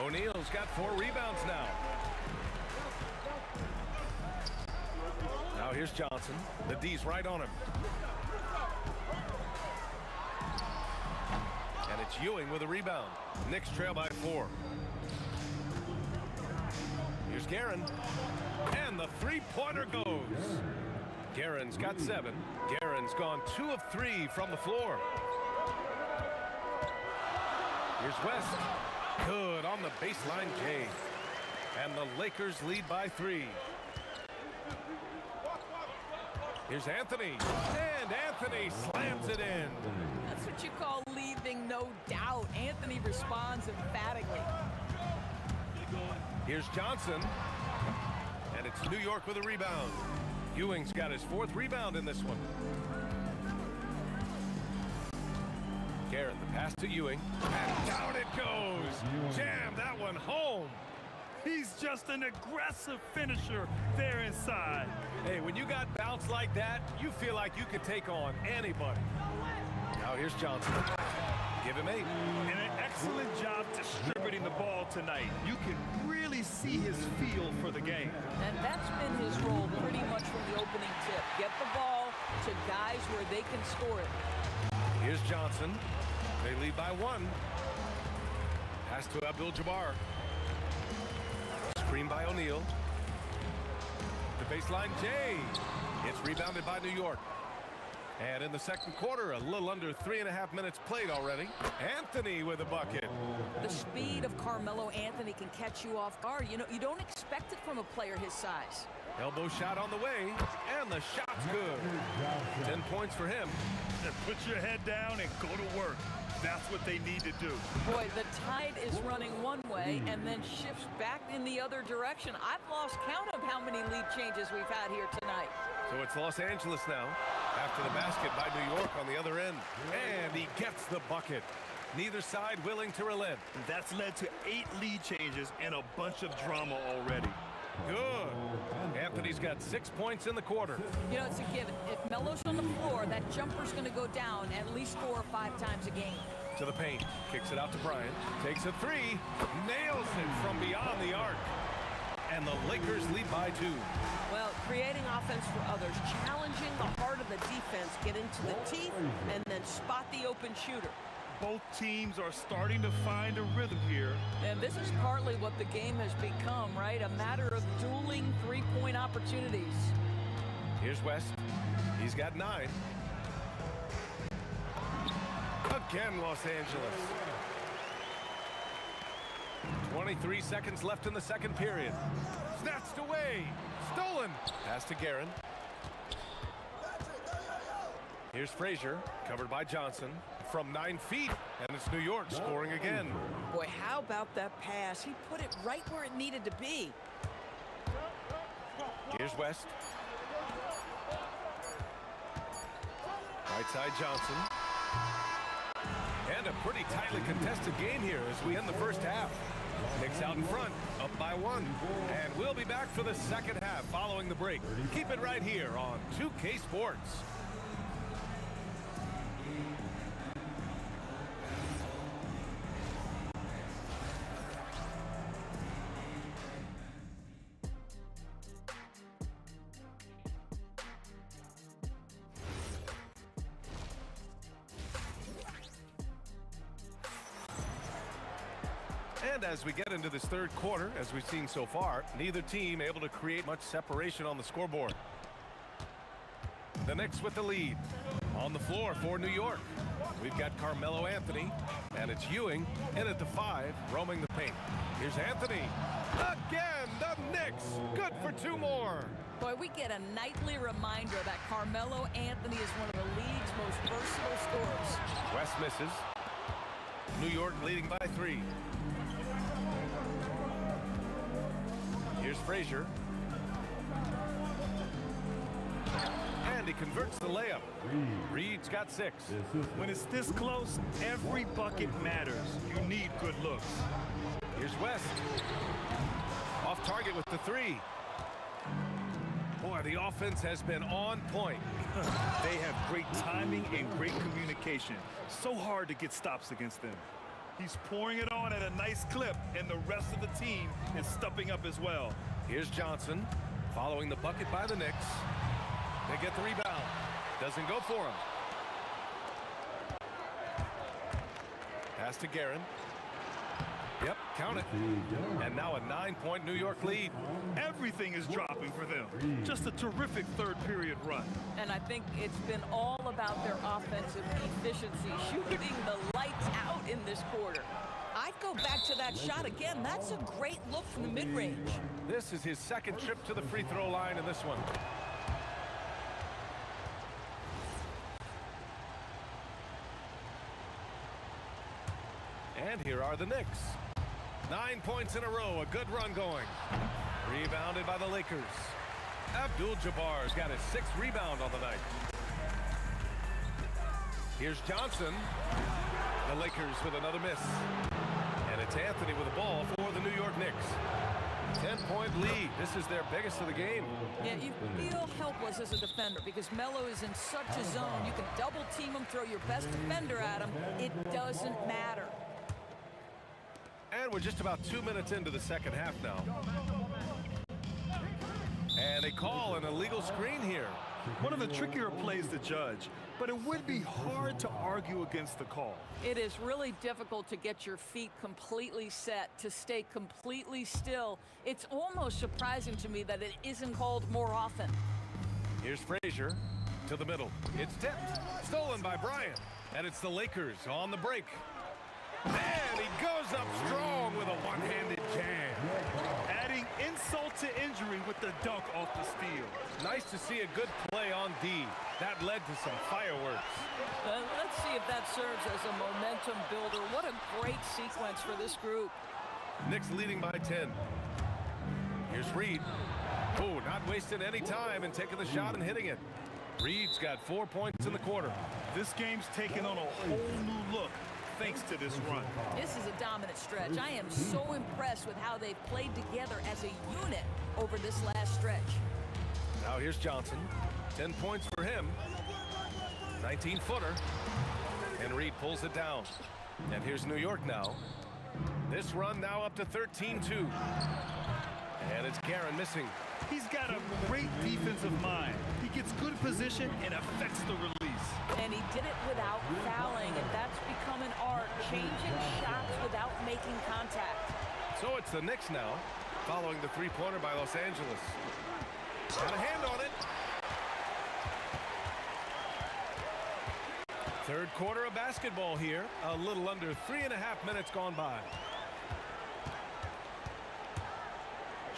O'Neal's got 4 rebounds now. Now here's Johnson. The D's right on him. And it's Ewing with a rebound. Knicks trail by 4. Here's Guerin. And the three-pointer goes. Guerin's got 7. Guerin's gone 2 of 3 from the floor. Here's West. Good on the baseline J. And the Lakers lead by 3. Here's Anthony. And Anthony slams it in. That's what you call leaving no doubt. Anthony responds emphatically. Here's Johnson. And it's New York with a rebound. Ewing's got his 4th rebound in this one. Garrett, the pass to Ewing. And down it goes. Jam that one home. He's just an aggressive finisher there inside. Hey, when you got bounce like that, you feel like you could take on anybody. Now here's Johnson. Give him 8. And an excellent job distributing the ball tonight. You can really see his feel for the game. And that's been his role pretty much from the opening tip. Get the ball to guys where they can score it. Here's Johnson. They lead by 1. Pass to Abdul-Jabbar. Screen by O'Neal. The baseline J. It's rebounded by New York. And in the second quarter, a little under 3.5 minutes played already. Anthony with a bucket. The speed of Carmelo Anthony can catch you off guard. You know, you don't expect it from a player his size. Elbow shot on the way, and the shot's good. 10 points for him. And put your head down and go to work. That's what they need to do. Boy, the tide is running one way and then shifts back in the other direction. I've lost count of how many lead changes we've had here tonight. So it's Los Angeles now, after the basket by New York on the other end. And he gets the bucket. Neither side willing to relent. That's led to 8 lead changes and a bunch of drama already. Good. Anthony's got 6 points in the quarter. You know, it's a given. If Melo's on the floor, that jumper's going to go down at least 4 or 5 times a game. To the paint. Kicks it out to Bryant. Takes a 3. Nails it from beyond the arc. And the Lakers lead by 2. Well, creating offense for others, challenging the heart of the defense, get into the teeth, and then spot the open shooter. Both teams are starting to find a rhythm here. And this is partly what the game has become, right? A matter of dueling three-point opportunities. Here's West. He's got 9. Again, Los Angeles. 23 seconds left in the second period. Snatched away. Stolen. Pass to Guerin. Here's Frazier, covered by Johnson. From 9 feet, and it's New York scoring again. Boy, how about that pass? He put it right where it needed to be. Here's West. Right side Johnson. And a pretty tightly contested game here as we end the first half. Knicks out in front, up by 1. And we'll be back for the second half following the break. Keep it right here on 2K Sports. And as we get into this third quarter, as we've seen so far, neither team able to create much separation on the scoreboard. The Knicks with the lead. On the floor for New York, we've got Carmelo Anthony, and it's Ewing in at the 5, roaming the paint. Here's Anthony. Again, the Knicks. Good for 2 more. Boy, we get a nightly reminder that Carmelo Anthony is one of the league's most versatile scorers. West misses. New York leading by 3. Here's Frazier. And he converts the layup. Reed's got 6. When it's this close, every bucket matters. You need good looks. Here's West. Off target with the 3. Boy, the offense has been on point. They have great timing and great communication. So hard to get stops against them. He's pouring it on at a nice clip, and the rest of the team is stepping up as well. Here's Johnson, following the bucket by the Knicks. They get the rebound. Doesn't go for him. Pass to Guerin. Yep, count it. And now a 9-point New York lead. Everything is dropping for them. Just a terrific third period run. And I think it's been all about their offensive efficiency, shooting the lights out in this quarter. I'd go back to that shot again. That's a great look from the mid-range. This is his second trip to the free throw line in this one. And here are the Knicks. 9 points in a row, a good run going. Rebounded by the Lakers. Abdul-Jabbar's got his 6th rebound on the night. Here's Johnson. The Lakers with another miss. And it's Anthony with the ball for the New York Knicks. 10-point lead. This is their biggest of the game. Yeah, you feel helpless as a defender because Melo is in such a zone. You can double team him, throw your best defender at him. It doesn't matter. And we're just about 2 minutes into the second half now. And they call an illegal screen here. One of the trickier plays to judge, but it would be hard to argue against the call. It is really difficult to get your feet completely set, to stay completely still. It's almost surprising to me that it isn't called more often. Here's Frazier to the middle. It's tipped, stolen by Bryant. And it's the Lakers on the break. And he goes up strong with a one-handed jam. Adding insult to injury with the dunk off the steal. Nice to see a good play on D. That led to some fireworks. Let's see if that serves as a momentum builder. What a great sequence for this group. Knicks leading by 10. Here's Reed. Oh, not wasting any time and taking the shot and hitting it. Reed's got 4 points in the quarter. This game's taken on a whole new look thanks to this run. This is a dominant stretch. I am so impressed with how they've played together as a unit over this last stretch. Now here's Johnson. 10 points for him. 19-footer. And Reed pulls it down. And here's New York now. This run now up to 13-2. And it's Guerin missing. He's got a great defensive mind. He gets good position and affects the release. And he did it without fouling, and that's become an art, changing shots without making contact. So it's the Knicks now, following the three-pointer by Los Angeles. Got a hand on it. Third quarter of basketball here. A little under 3.5 minutes gone by.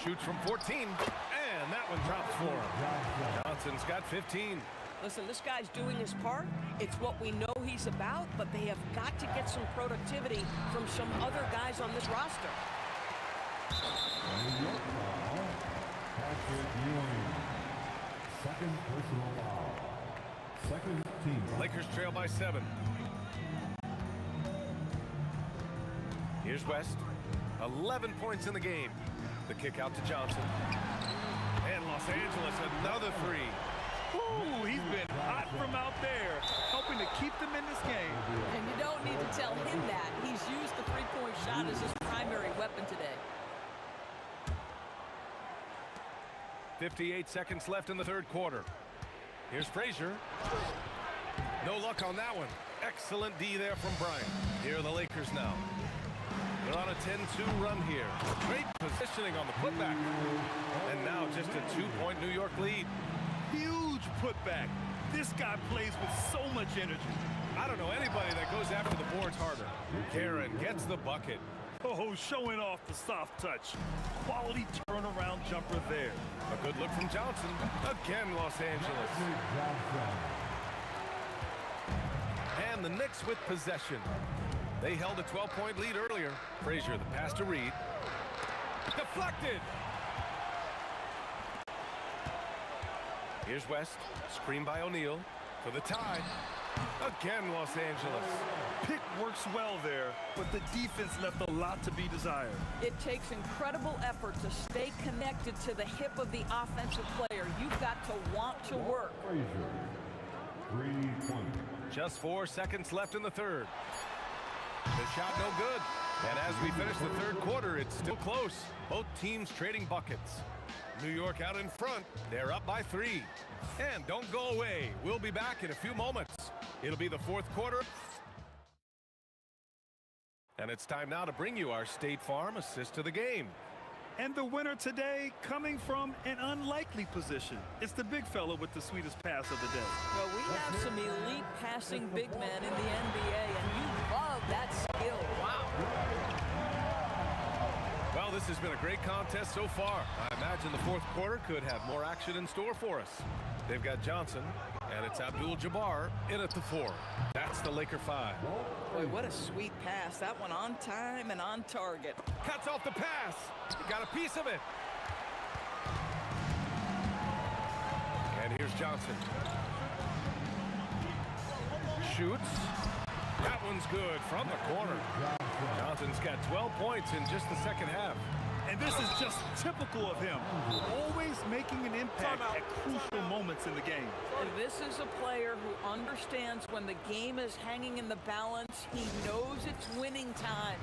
Shoots from 14, and that one drops for him. Johnson's got 15. Listen, this guy's doing his part. It's what we know he's about, but they have got to get some productivity from some other guys on this roster. Patrick Ewing. Second personal foul. Second team. Lakers trail by 7. Here's West. 11 points in the game. The kick out to Johnson. And Los Angeles, another three. Ooh, he's been hot from out there, helping to keep them in this game. And you don't need to tell him that. He's used the three-point shot as his primary weapon today. 58 seconds left in the third quarter. Here's Frazier. No luck on that one. Excellent D there from Bryant. Here are the Lakers now. They're on a 10-2 run here. Great positioning on the putback. And now just a 2-point New York lead. Huge putback. This guy plays with so much energy. I don't know anybody that goes after the boards harder. Karen gets the bucket. Oh, showing off the soft touch. Quality turnaround jumper there. A good look from Johnson. Again, Los Angeles. And the Knicks with possession. They held a 12-point lead earlier. Frazier, the pass to Reed. Deflected. Here's West. Screen by O'Neal for the tie. Again, Los Angeles. Pick works well there, but the defense left a lot to be desired. It takes incredible effort to stay connected to the hip of the offensive player. You've got to want to work. Frazier. 3-point. Just 4 seconds left in the third. The shot no good. And as we finish the third quarter, it's still close. Both teams trading buckets. New York out in front. They're up by 3. And don't go away. We'll be back in a few moments. It'll be the fourth quarter. And it's time now to bring you our State Farm assist of the game. And the winner today coming from an unlikely position. It's the big fella with the sweetest pass of the day. Well, we have some elite passing big men in the NBA, and you love that skill. Wow. Well, this has been a great contest so far. I imagine the fourth quarter could have more action in store for us. They've got Johnson, and it's Abdul-Jabbar in at the 4. That's the Laker 5. Boy, what a sweet pass. That one on time and on target. Cuts off the pass. He got a piece of it. And here's Johnson. Shoots. That one's good from the corner. Johnson's got 12 points in just the second half. And this is just typical of him. Always making an impact at crucial moments in the game. This is a player who understands when the game is hanging in the balance. He knows it's winning time.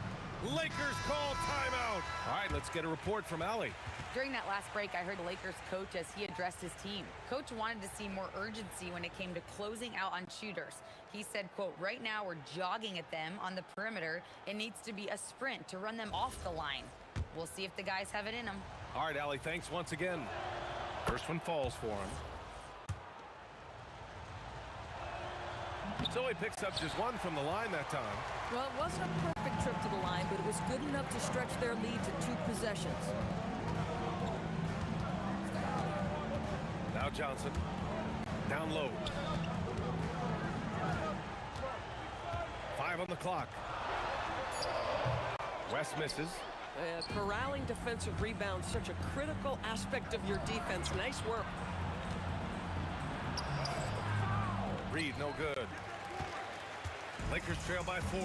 Lakers call timeout. All right, let's get a report from Allie. During that last break, I heard Lakers coach as he addressed his team. Coach wanted to see more urgency when it came to closing out on shooters. He said, quote, right now we're jogging at them on the perimeter. It needs to be a sprint to run them off the line. We'll see if the guys have it in them. All right, Allie, thanks once again. First one falls for him. So he picks up just 1 from the line that time. Well, it wasn't a perfect trip to the line, but it was good enough to stretch their lead to 2 possessions. Now Johnson, down low. 5 on the clock. West misses. Corralling defensive rebounds, such a critical aspect of your defense. Nice work. Reed, no good. Lakers trail by 4.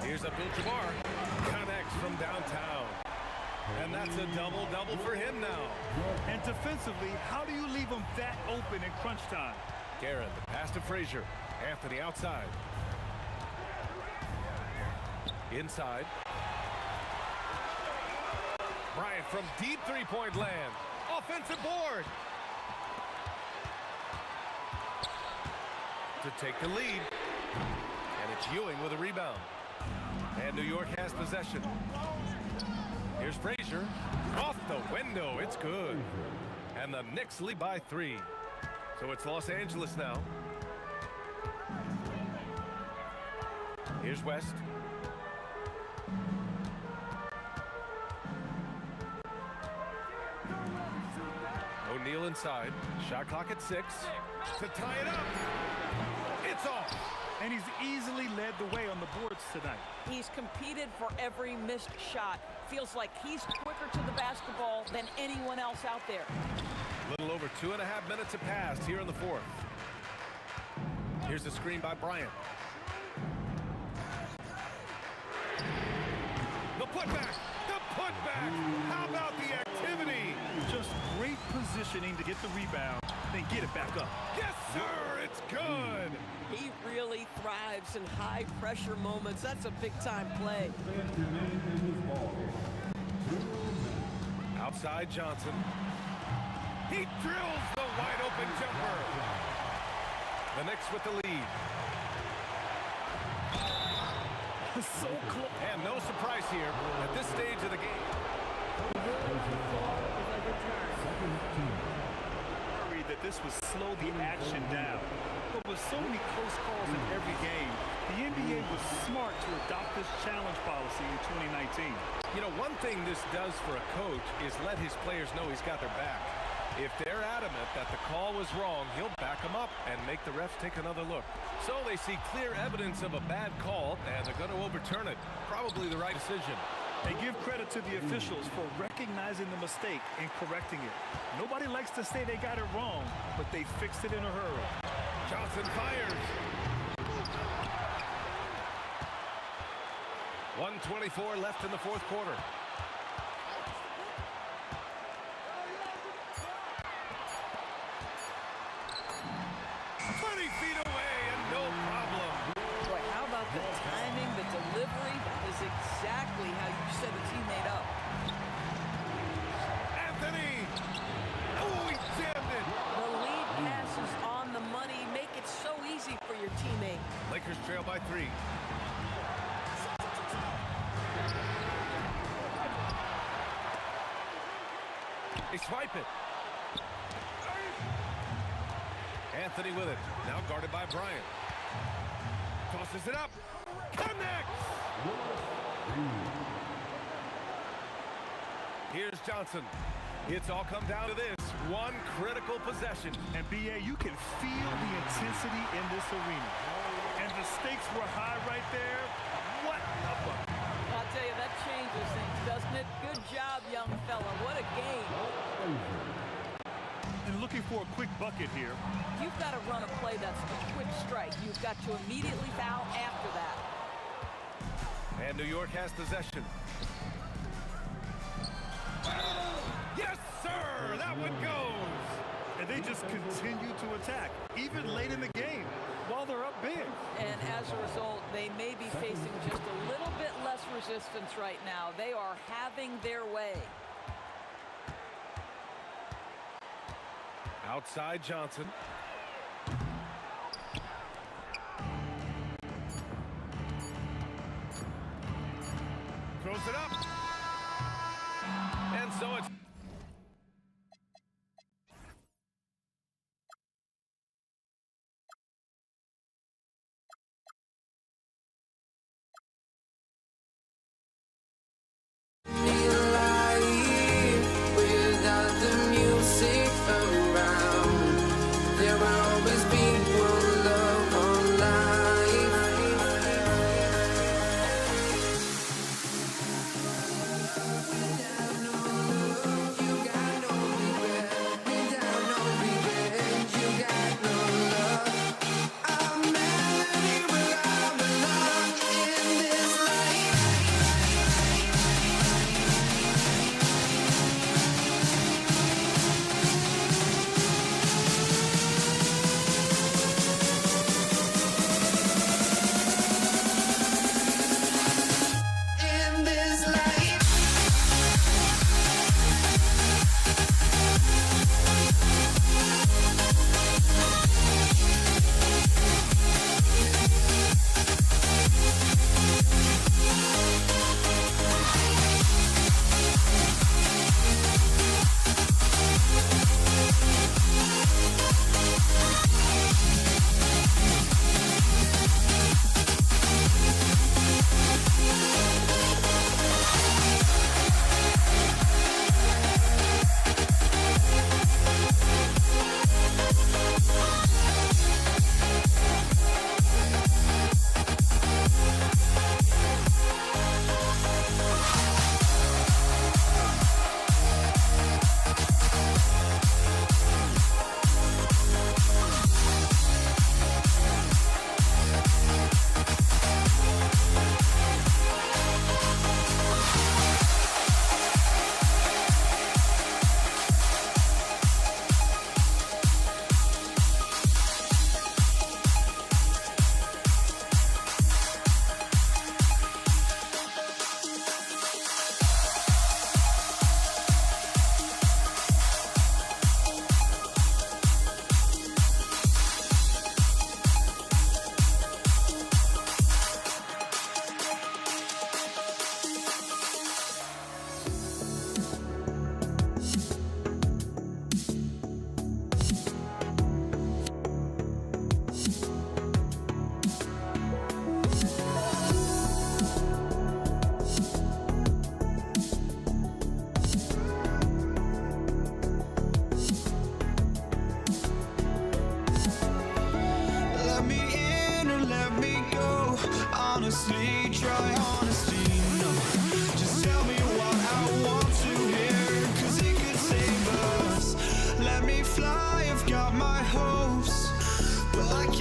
Here's Abdul-Jabbar. Connects from downtown. And that's a double-double for him now. And defensively, how do you leave them that open in crunch time? Garrett, the pass to Frazier. Anthony outside. Inside. Bryant from deep three-point land. Offensive board. To take the lead. And it's Ewing with a rebound. And New York has possession. Here's Frazier. Off the window. It's good. And the Knicks lead by 3. So it's Los Angeles now. Here's West. kneel inside. Shot clock at 6. To tie it up. It's off. And he's easily led the way on the boards tonight. He's competed for every missed shot. Feels like he's quicker to the basketball than anyone else out there. A little over 2.5 minutes have passed here in the fourth. Here's the screen by Bryant. The putback. The putback. How about the activity? Just great positioning to get the rebound, then get it back up. Yes, sir. It's good. He really thrives in high-pressure moments. That's a big-time play. Outside Johnson. He drills the wide-open jumper. The Knicks with the lead. So close. And no surprise here at this stage of the game. Worried that this would slow the action down. But with so many close calls in every game, the NBA was smart to adopt this challenge policy in 2019. You know, one thing this does for a coach is let his players know he's got their back. If they're adamant that the call was wrong, he'll back them up and make the refs take another look. So they see clear evidence of a bad call, and they're going to overturn it. Probably the right decision. They give credit to the officials for recognizing the mistake and correcting it. Nobody likes to say they got it wrong, but they fixed it in a hurry. Johnson fires. 1:24 left in the fourth quarter. Exactly how you set a teammate up. Anthony! Oh, he jammed it! The lead pass is on the money. Make it so easy for your teammate. Lakers trail by 3. They swipe it. Anthony with it. Now guarded by Bryant. Tosses it up. Connects! Here's Johnson. It's all come down to this one critical possession. And BA, you can feel the intensity in this arena. And the stakes were high right there. What a bucket. I'll tell you, that changes things, doesn't it? Good job, young fella. What a game. And looking for a quick bucket here. You've got to run a play that's a quick strike. You've got to immediately foul after that. And New York has possession. Yes, sir! That one goes! And they just continue to attack, even late in the game, while they're up big. And as a result, they may be facing just a little bit less resistance right now. They are having their way. Outside Johnson. Throws it up. And so it's... Without the music around, there will always be one love on life.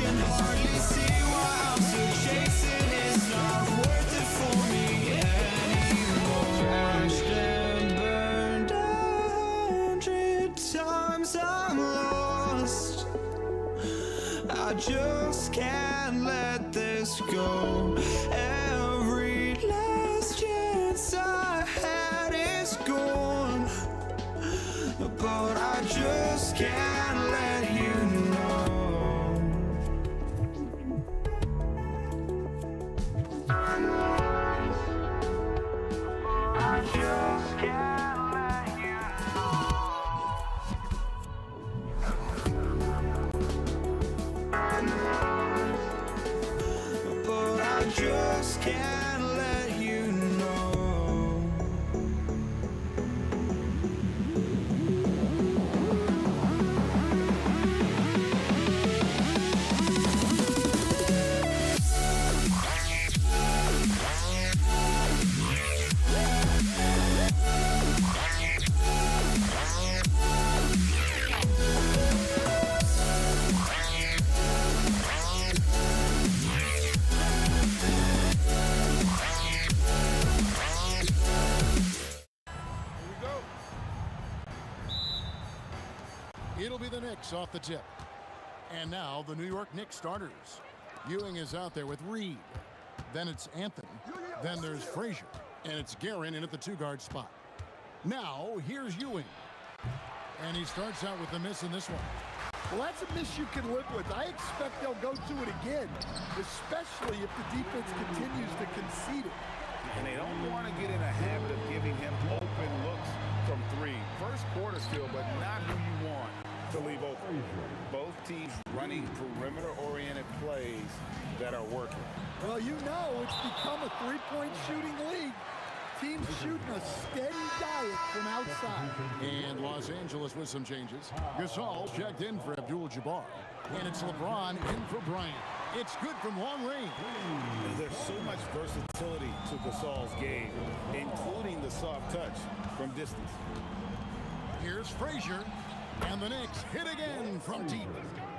can hardly see why I'm still chasing. It's not worth it for me anymore. Crashed and burned 100 times. I'm lost. I just can't let this go. Every last chance I had is gone, but I just can't let you know. I just can't let you know. But I just can't let you know. It'll be the Knicks off the tip. And now the New York Knicks starters. Ewing is out there with Reed. Then it's Anthony. Then there's Frazier. And it's Guerin in at the two-guard spot. Now, here's Ewing. And he starts out with a miss in this one. Well, that's a miss you can live with. I expect they'll go to it again, especially if the defense continues to concede it. And they don't want to get in a habit of giving him open looks from three. First quarter still, but not who you want to leave open. Both teams running perimeter-oriented plays that are working. Well, you know, it's become a three-point shooting league. Teams shooting a steady diet from outside. And Los Angeles with some changes. Gasol checked in for Abdul-Jabbar. And it's LeBron in for Bryant. It's good from long range. There's so much versatility to Gasol's game, including the soft touch from distance. Here's Frazier. And the Knicks hit again from deep.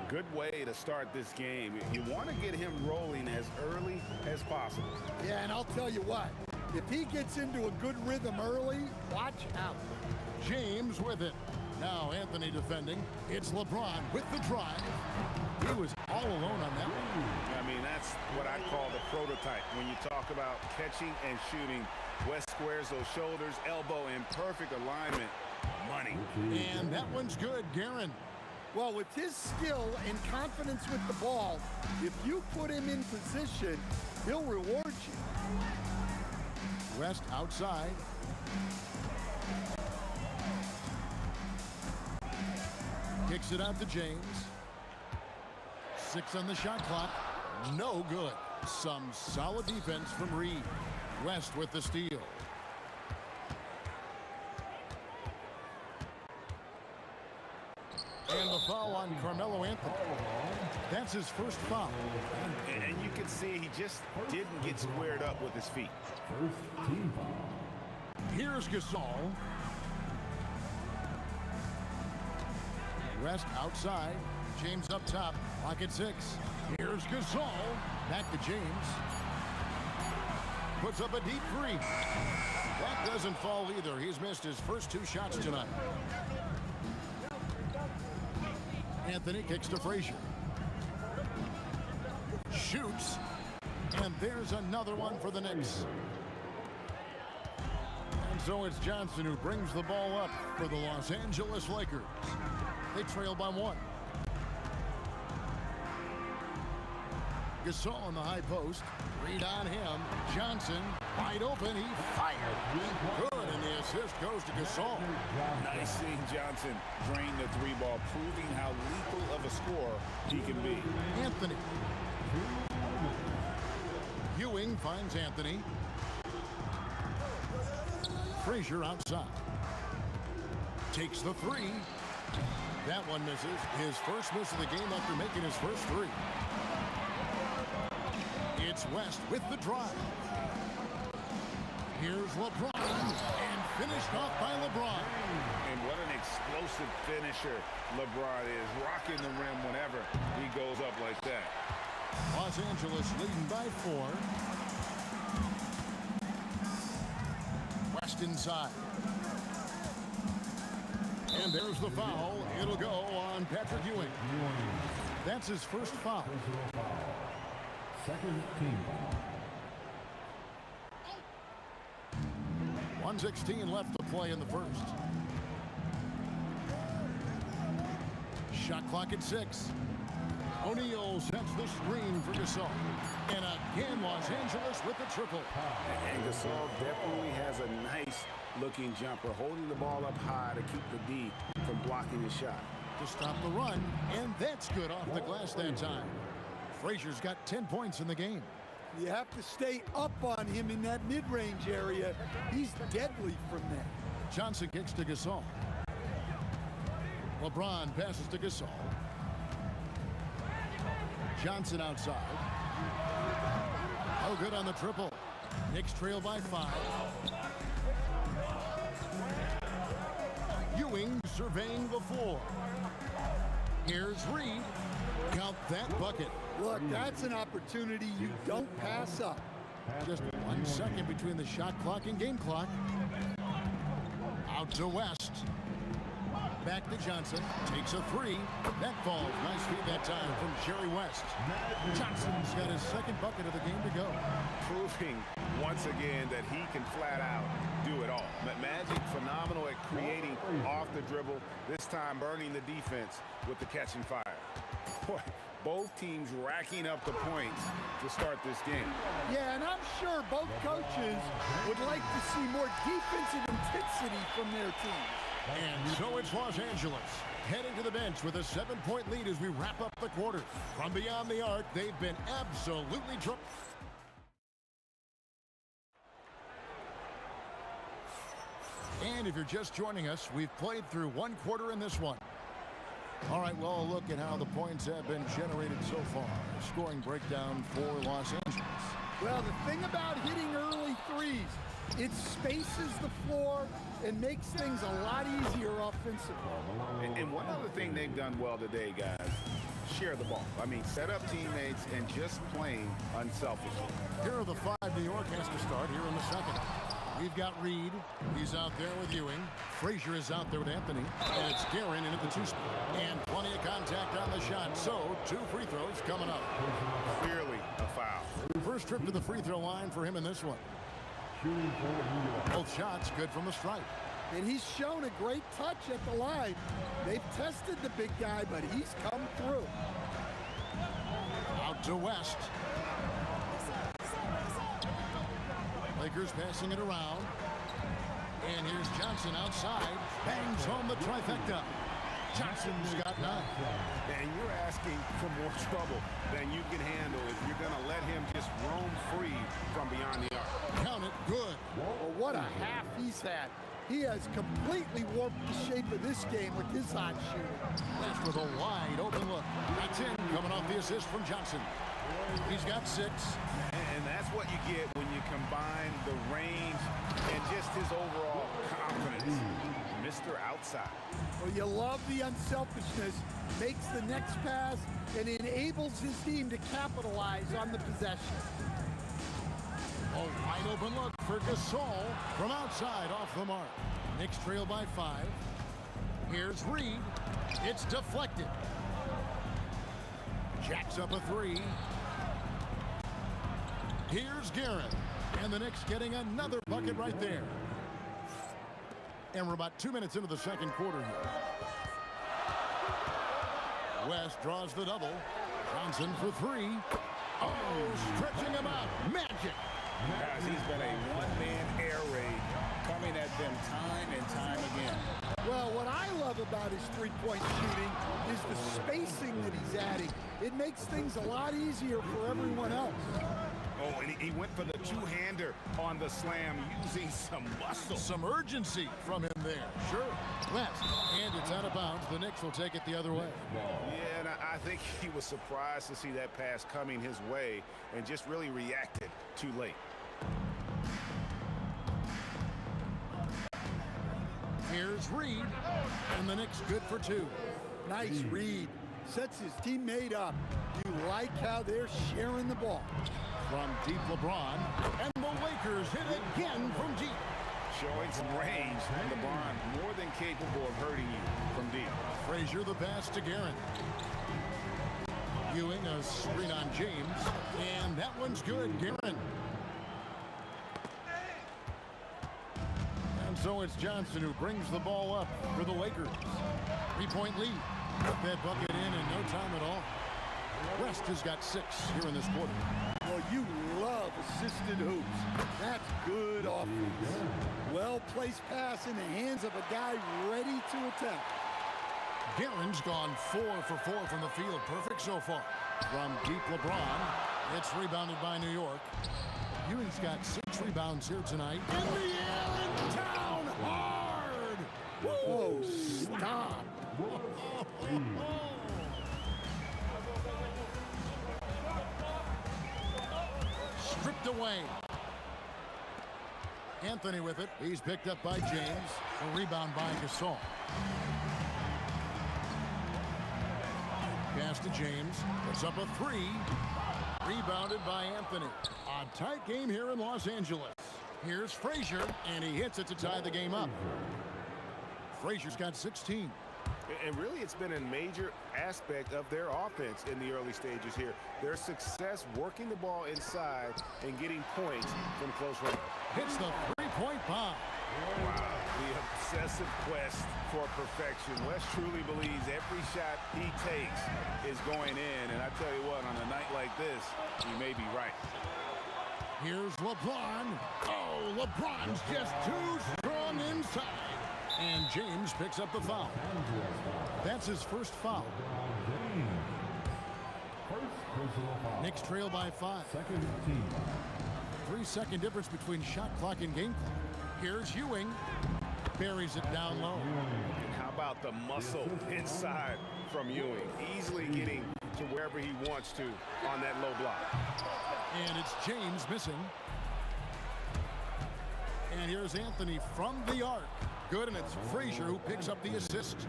Good way to start this game. You want to get him rolling as early as possible. Yeah, and I'll tell you what. If he gets into a good rhythm early, watch out. James with it. Now Anthony defending. It's LeBron with the drive. He was all alone on that one. I mean, that's what I call the prototype. When you talk about catching and shooting, West squares those shoulders, elbow in perfect alignment. Money. And that one's good, Guerin. Well, with his skill and confidence with the ball, if you put him in position, he'll reward you. West outside. Kicks it out to James. 6 on the shot clock. No good. Some solid defense from Reed. West with the steal. And the foul on Carmelo Anthony. That's his first foul. And you can see he just didn't get squared up with his feet. Here's Gasol. West outside. James up top. Pocket 6. Here's Gasol. Back to James. Puts up a deep three. That doesn't fall either. He's missed his first 2 shots tonight. Anthony kicks to Frazier. Shoots. And there's another one for the Knicks. And so it's Johnson who brings the ball up for the Los Angeles Lakers. They trail by 1. Gasol in the high post. Read on him. Johnson wide open. He fired. Good, and the assist goes to Gasol. Nice seeing Johnson drain the 3 ball, proving how lethal of a scorer he can be. Anthony. Ewing finds Anthony. Frazier outside. Takes the 3. That one misses. His first miss of the game after making his first 3. It's West with the drive. Here's LeBron, and finished off by LeBron. And what an explosive finisher LeBron is, rocking the rim whenever he goes up like that. Los Angeles leading by 4. West inside. And there's the foul. It'll go on Patrick Ewing. That's his first foul. Second team foul. 1:16 left to play in the first. Shot clock at 6. O'Neal sets the screen for Gasol. And again, Los Angeles with the triple. And Gasol definitely has a nice-looking jumper, holding the ball up high to keep the D from blocking his shot. To stop the run, and that's good off the glass that time. Frazier's got 10 points in the game. You have to stay up on him in that mid-range area. He's deadly from there. Johnson kicks to Gasol. LeBron passes to Gasol. Johnson outside. Oh, good on the triple. Knicks trail by 5. Ewing surveying the floor. Here's Reed. Count that bucket. Look, that's an opportunity you don't pass up. Just 1 second between the shot clock and game clock. Out to West. Back to Johnson. Takes a 3. That falls. Nice feed that time from Jerry West. Johnson's got his second bucket of the game to go. Proving once again that he can flat out do it all. Magic phenomenal at creating off the dribble. This time burning the defense with the catch and fire. Boy, both teams racking up the points to start this game. Yeah, and I'm sure both coaches would like to see more defensive intensity from their teams. And so it's Los Angeles heading to the bench with a 7-point lead as we wrap up the quarter. From beyond the arc, they've been absolutely drunk. And if you're just joining us, we've played through 1 quarter in this one. All right, well, a look at how the points have been generated so far. A scoring breakdown for Los Angeles. Well, the thing about hitting early threes, it spaces the floor and makes things a lot easier offensively. And one other thing they've done well today, guys, share the ball. I mean, set up teammates and just playing unselfishly. Here are the 5 New York has to start here in the second. We've got Reed. He's out there with Ewing. Frazier is out there with Anthony. And it's Guerin in at the 2 spot. And plenty of contact on the shot. So 2 free throws coming up. Clearly a foul. First trip to the free throw line for him in this one. Both shots good from the stripe. And he's shown a great touch at the line. They've tested the big guy, but he's come through. Out to West. Lakers passing it around. And here's Johnson outside. Bangs home the trifecta. Johnson's got 9. And you're asking for more trouble than you can handle if you're going to let him just roam free from beyond the arc. Count it. Good. Well, what a half he's had. He has completely warped the shape of this game with his hot shooting. Left with a wide open look. That's in. Coming off the assist from Johnson. He's got 6. And that's what you get when you combine the range and just his overall confidence. Mr. Outside. Well, you love the unselfishness. Makes the next pass and enables his team to capitalize on the possession. A wide open look for Gasol from outside off the mark. Knicks trail by 5. Here's Reed. It's deflected. Jacks up a 3. Here's Guerin. And the Knicks getting another bucket right there. And we're about 2 minutes into the second quarter here. West draws the double. Johnson for 3. Oh, stretching him out. Magic. Guys, he's been a one-man air raid coming at them time and time again. Well, what I love about his three-point shooting is the spacing that he's adding. It makes things a lot easier for everyone else. Oh, and he went for the two-hander on the slam, using some muscle. Some urgency from him there. Sure. West. And it's out of bounds. The Knicks will take it the other way. Yeah, and I think he was surprised to see that pass coming his way and just really reacted too late. Here's Reed, and the Knicks good for 2. Nice read. Sets his teammate up. You like how they're sharing the ball. From deep, LeBron, and the Lakers hit again from deep. Showing some range, and LeBron more than capable of hurting you from deep. Frazier the pass to Guerin. Ewing a screen on James, and that one's good, Guerin. And so it's Johnson who brings the ball up for the Lakers. 3-point lead. Put that bucket in no time at all. West has got 6 here in this quarter. Well, you love assisted hoops. That's good offense. Well-placed pass in the hands of a guy ready to attack. Guerin's gone 4 for 4 from the field. Perfect so far. From deep, LeBron. It's rebounded by New York. Ewing's got 6 rebounds here tonight. In the air and down hard. Whoa, stop. Stripped away. Anthony with it. He's picked up by James. A rebound by Gasol. Pass to James. Puts up a 3. Rebounded by Anthony. A tight game here in Los Angeles. Here's Frazier, and he hits it to tie the game up. Frazier's got 16. And really, it's been a major aspect of their offense in the early stages here. Their success working the ball inside and getting points from close range. Hits the 3-point bomb. Wow. The obsessive quest for perfection. West truly believes every shot he takes is going in. And I tell you what, on a night like this, he may be right. Here's LeBron. Oh, LeBron's just too strong inside. And James picks up the foul. That's his first foul. Knicks trail by 5. 3-second difference between shot clock and game clock. Here's Ewing. Buries it down low. And how about the muscle inside from Ewing? Easily getting to wherever he wants to on that low block. And it's James missing. And here's Anthony from the arc. Good, and it's Frazier who picks up the assist.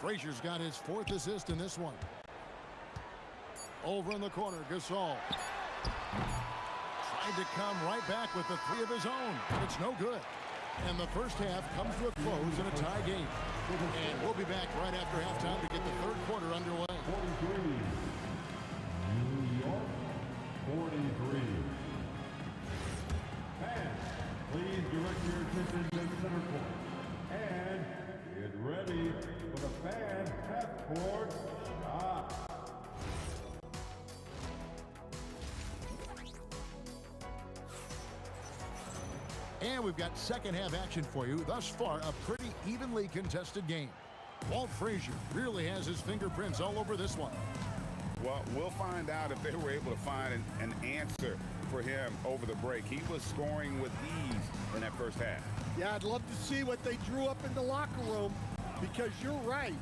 Frazier's got his 4th assist in this one. Over in the corner, Gasol. Tried to come right back with the 3 of his own. It's no good. And the first half comes to a close in a tie game. And we'll be back right after halftime to get the 3rd quarter underway. 43. New York, 43. Fans, please direct your attention to center court. And get ready for the fan half-court shot. And we've got second half action for you. Thus far, a pretty evenly contested game. Walt Frazier really has his fingerprints all over this one. Well, we'll find out if they were able to find an answer for him over the break. He was scoring with ease in that first half. Yeah, I'd love to see what they drew up in the locker room, because you're right.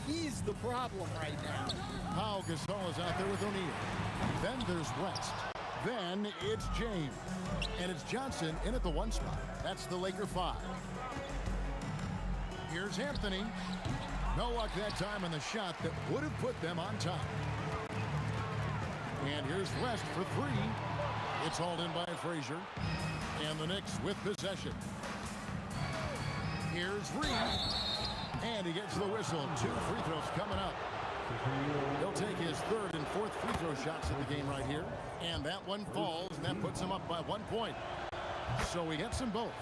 He's the problem right now. Pau Gasol is out there with O'Neal. Then there's West. Then it's James. And it's Johnson in at the 1 spot. That's the Laker 5. Here's Anthony. No luck that time on the shot that would have put them on top. And here's West for 3. It's hauled in by Frazier. And the Knicks with possession. Here's Reed. And he gets the whistle. 2 free throws coming up. He'll take his 3rd and 4th free throw shots of the game right here. And that one falls, and that puts him up by 1 point. So he gets them both.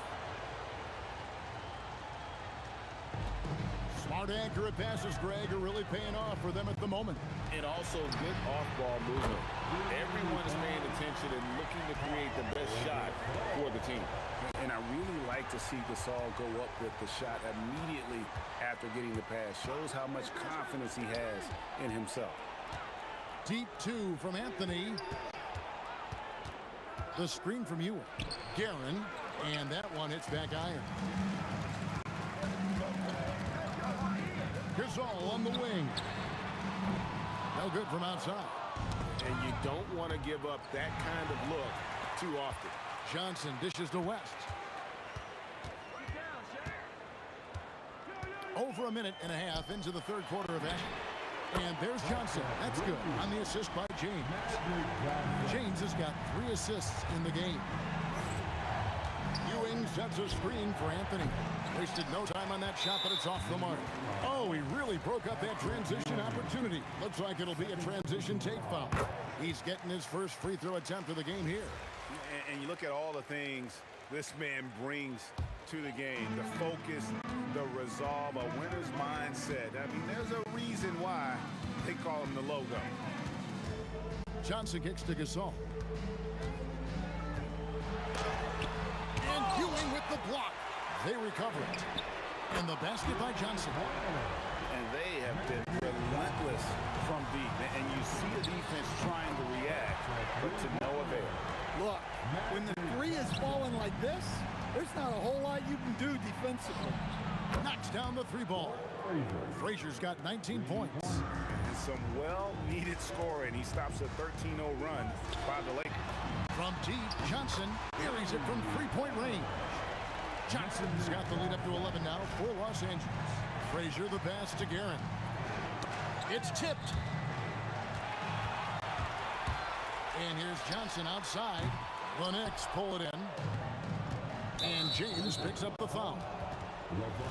Smart, accurate passes, Greg, are really paying off for them at the moment. And also good off-ball movement. Everyone's paying attention and looking to create the best shot for the team. And I really like to see Gasol go up with the shot immediately after getting the pass. Shows how much confidence he has in himself. Deep 2 from Anthony. The screen from Ewing. Guerin, and that one hits back iron. Gasol on the wing. No good from outside. And you don't want to give up that kind of look too often. Johnson dishes to West. Over a minute and a half into the third quarter of action. And there's Johnson. That's good on the assist by James. James has got 3 assists in the game. Ewing sets a screen for Anthony. Wasted no time on that shot, but it's off the mark. Oh, he really broke up that transition opportunity. Looks like it'll be a transition take foul. He's getting his first free throw attempt of the game here. And you look at all the things this man brings to the game. The focus, the resolve, a winner's mindset. I mean, there's a reason why they call him the logo. Johnson kicks to Gasol. And Ewing with the block. They recover it. And the basket by Johnson. And they have been relentless from deep. And you see the defense trying to react, but to no avail. Look, when the 3 is falling like this, there's not a whole lot you can do defensively. Knocks down the 3 ball. Frazier's got 19 points. And some well-needed scoring. He stops a 13-0 run by the Lakers. From deep, Johnson buries it from 3-point range. Johnson's got the lead up to 11 now for Los Angeles. Frazier the pass to Guerin. It's tipped. And here's Johnson outside. The Knicks pull it in. And James picks up the foul.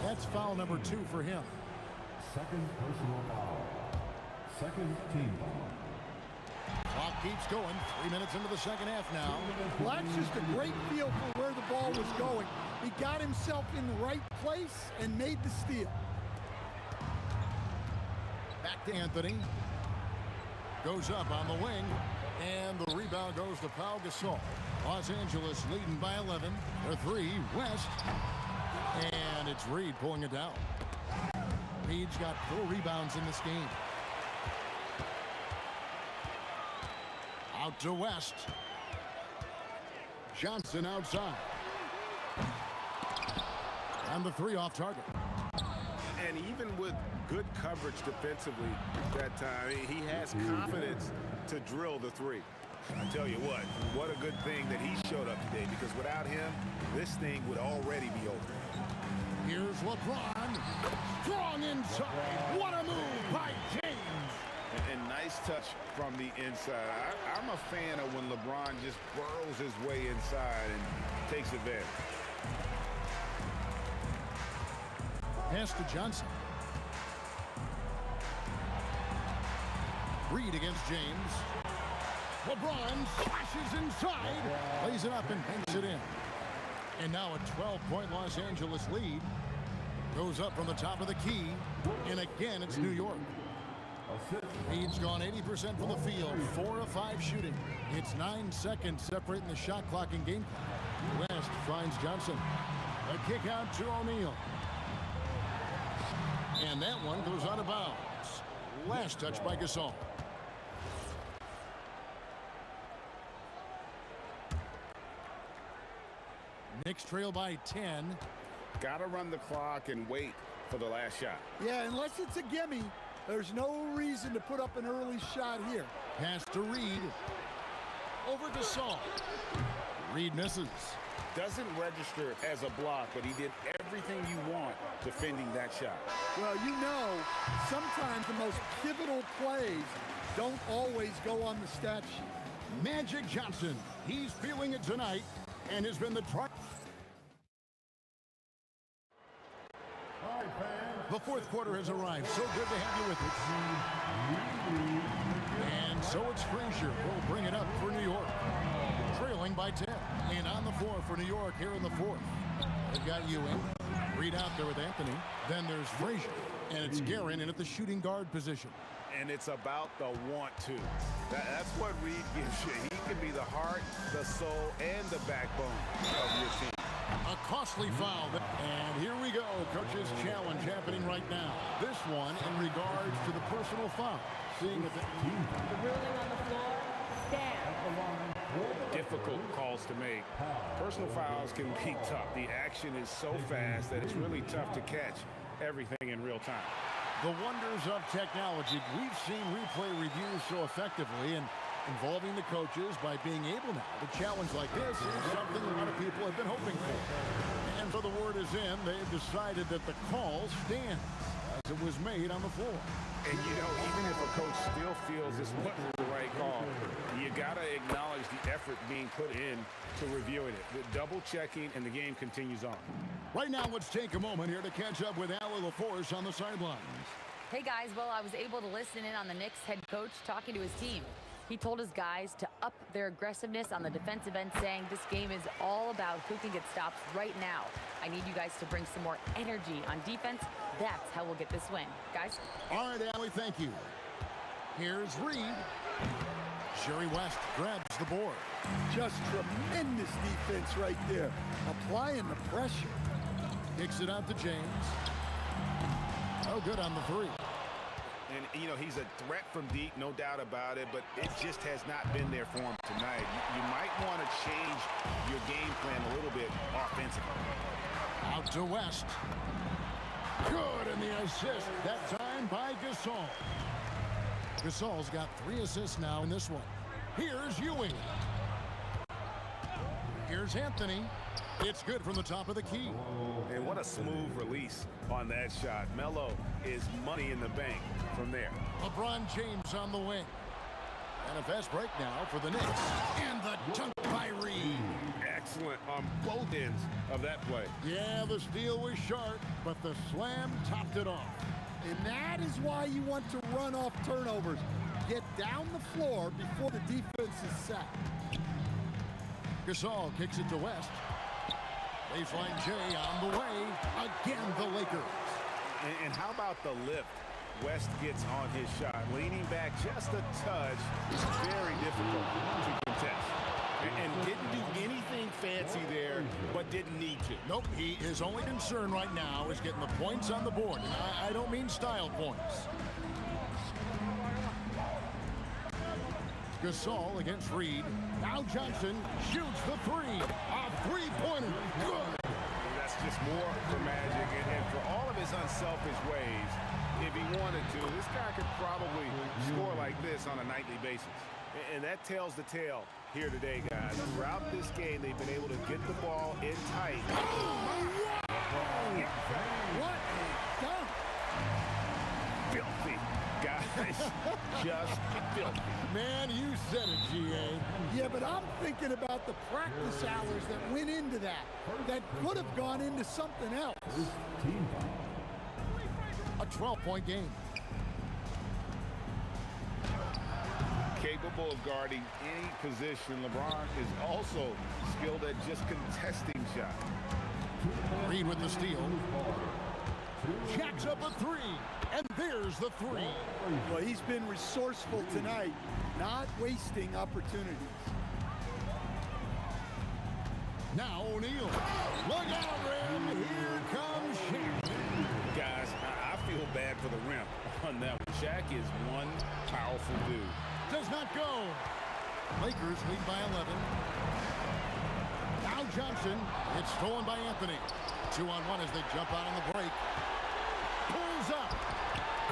That's foul number 2 for him. Second personal foul. Second team foul. Clock keeps going. 3 minutes into the second half now. Well, that's just a great feel for where the ball was going. He got himself in the right place and made the steal. Back to Anthony. Goes up on the wing. And the rebound goes to Pau Gasol. Los Angeles leading by 11. They're 3. West. And it's Reed pulling it down. Reed's got 4 rebounds in this game. Out to West. Johnson outside. And the 3 off target. And even with good coverage defensively that time, he has confidence to drill the 3. I tell you what a good thing that he showed up today, because without him, this thing would already be over. Here's LeBron. Strong inside. What a move by James. And nice touch from the inside. I'm a fan of when LeBron just burrows his way inside and takes advantage. Pass to Johnson. Reed against James. LeBron flashes inside. Lays it up and banks it in. And now a 12-point Los Angeles lead. Goes up from the top of the key. And again, it's New York. Reed's gone 80% from the field. 4 of 5 shooting. It's 9 seconds separating the shot clock and game clock. West finds Johnson. A kick out to O'Neal. And that one goes out of bounds. Last touch by Gasol. Knicks trail by 10. Got to run the clock and wait for the last shot. Yeah, unless it's a gimme, there's no reason to put up an early shot here. Pass to Reed. Over to Gasol. Reed misses. Doesn't register as a block, but he did everything you want defending that shot. Well, you know, sometimes the most pivotal plays don't always go on the stat sheet. Magic Johnson. He's feeling it tonight and has been the try. The fourth quarter has arrived. So good to have you with us. And so it's Frazier will bring it up for New York. Trailing by 10. And on the floor for New York here in the fourth. They've got Ewing. Reed out there with Anthony. Then there's Frazier. And it's Guerin in at the shooting guard position. And it's about the want-to. That's what Reed gives you. He can be the heart, the soul, and the backbone of your team. A costly foul. And here we go. Coach's challenge happening right now. This one in regards to the personal foul. Seeing if the ruling on the floor, stand. Difficult calls to make. Personal fouls can be tough. The action is so fast that it's really tough to catch everything in real time. The wonders of technology. We've seen replay reviews so effectively and involving the coaches by being able now to challenge like this is something a lot of people have been hoping for. And for the the word is in. They've decided that the call stands as it was made on the floor. And, you know, even if a coach still feels this wasn't the right call, you got to acknowledge the effort being put in to reviewing it. The double checking, and the game continues on. Right now, let's take a moment here to catch up with Allie LaForce on the sidelines. Hey guys, well, I was able to listen in on the Knicks head coach talking to his team. He told his guys to up their aggressiveness on the defensive end, saying this game is all about who can get stops right now. I need you guys to bring some more energy on defense. That's how we'll get this win. Guys? All right, Allie, thank you. Here's Reed. Sherry West grabs the board. Just tremendous defense right there. Applying the pressure. Kicks it out to James. Oh, good on the three. And, you know, he's a threat from deep, no doubt about it, but it just has not been there for him tonight. You might want to change your game plan a little bit offensively. Out to West. Good, and the assist, that time by Gasol. Gasol's got 3 assists now in this one. Here's Ewing. Here's Anthony. It's good from the top of the key. And what a smooth release on that shot. Melo is money in the bank from there. LeBron James on the wing. And a fast break now for the Knicks. And the dunk by Reed. Excellent on both ends of that play. Yeah, the steal was sharp, but the slam topped it off. And that is why you want to run off turnovers. Get down the floor before the defense is set. Gasol kicks it to West. Baseline J on the way. Again, the Lakers. And how about the lift West gets on his shot? Leaning back just a touch. It's very difficult to contest. And didn't do anything fancy there, but didn't need to. Nope, his only concern right now is getting the points on the board. And I don't mean style points. Gasol against Reed. Now Johnson shoots the three. A three-pointer. Good. That's just more for Magic. And for all of his unselfish ways, if he wanted to, this guy could probably score like this on a nightly basis. And that tells the tale here today, guys. Throughout this game, they've been able to get the ball in tight. What a dunk. Filthy, guys. Just filthy. Man, you said it, G.A. Yeah, but I'm thinking about the practice hours that went into that. That could have gone into something else. A 12-point game. Capable of guarding any position. LeBron is also skilled at just contesting shots. Reed with the steal. Jacks up a three. And there's the three. Well, he's been resourceful tonight, not wasting opportunities. Now O'Neal. Look out, Rim. Here comes Shaq. Guys, I feel bad for the rim on that one. Shaq is one powerful dude. Does not go. Lakers lead by 11. Now Johnson. It's stolen by Anthony. 2-on-1 as they jump out on the break. Pulls up.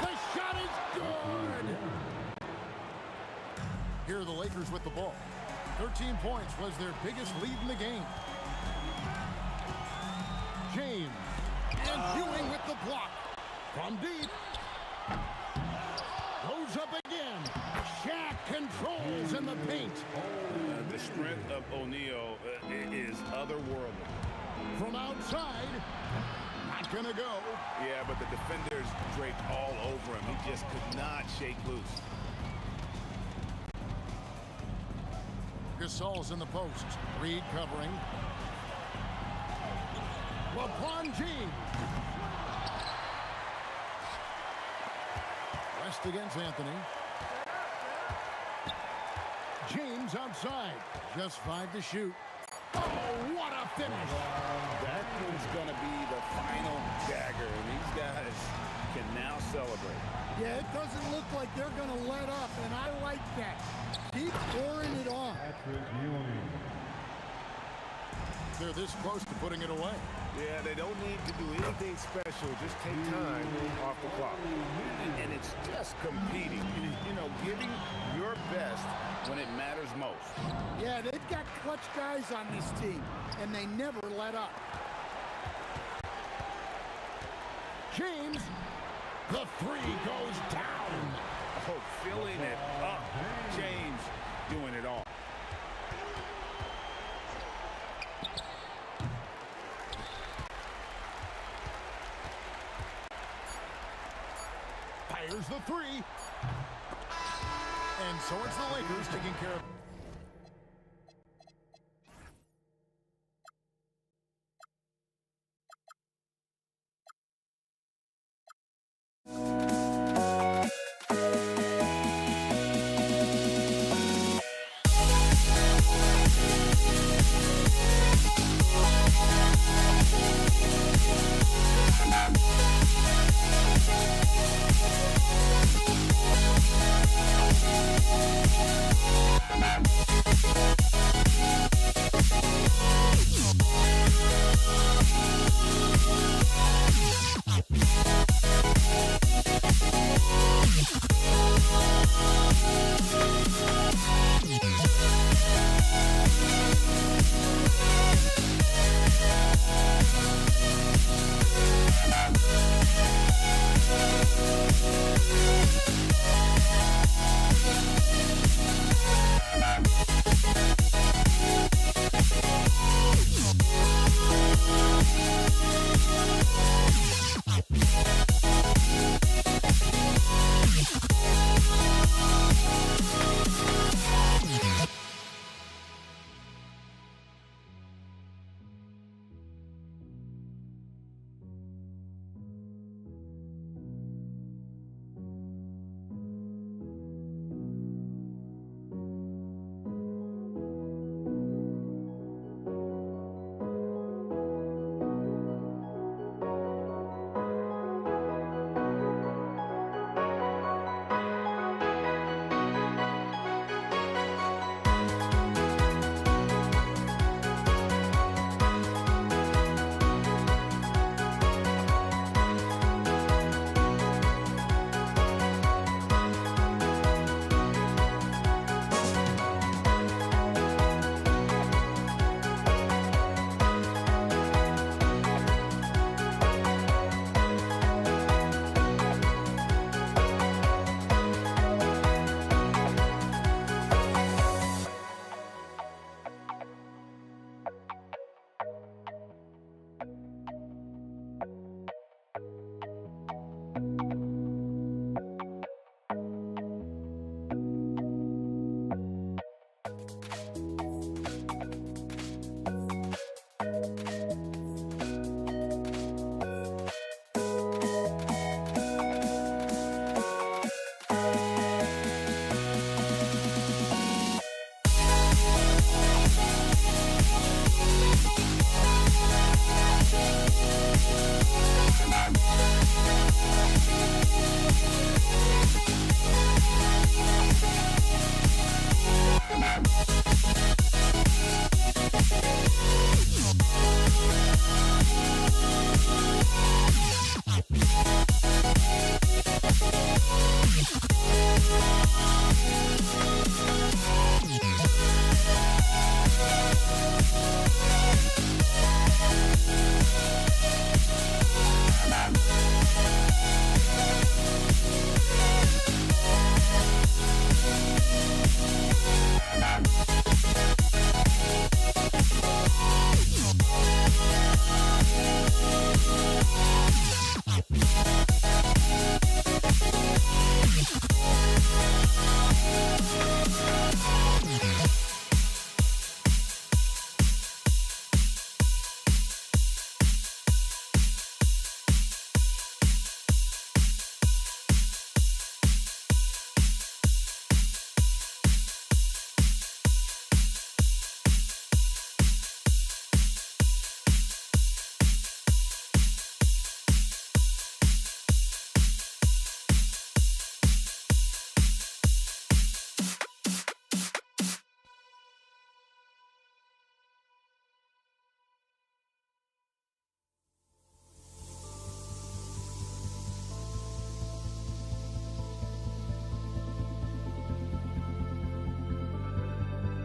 The shot is good. Here are the Lakers with the ball. 13 points was their biggest lead in the game. James. And Ewing with the block. From deep. Goes up again. Shaq controls in the paint. The strength of O'Neal is otherworldly. From outside. Not gonna go. Yeah, but the defenders draped all over him. He just could not shake loose. Gasol's in the post. Reed covering. LeBron James. West against Anthony. James outside. Just 5 to shoot. Oh, what a finish. That one's going to be the final dagger, and these guys can now celebrate. Yeah, it doesn't look like they're going to let up, and I like that. Keep pouring it on. They're this close to putting it away. Yeah, they don't need to do anything special. Just take time off the clock. And it's just competing. You know, giving your best when it matters most. Yeah, they've got clutch guys on this team, and they never let up. James, the three goes down. Oh, filling it up. James doing it all. Fires the three. And so it's the Lakers taking care of.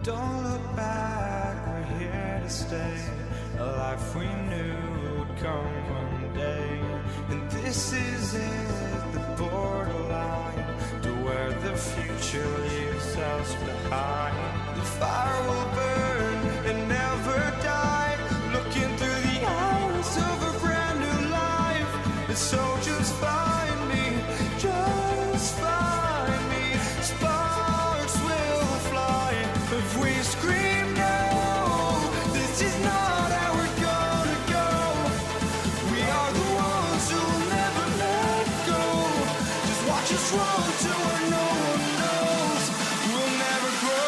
Don't look back, we're here to stay. A life we knew would come one day. And this this is it, the borderline to where the future leaves us behind. The fire will burn and never die, looking through the eyes of a brand new life. And so just find me, just find me. Sparks will fly if we scream no. This is not how we're gonna go. We are the ones who will never let go. Just watch us run to where no one knows. We'll never grow.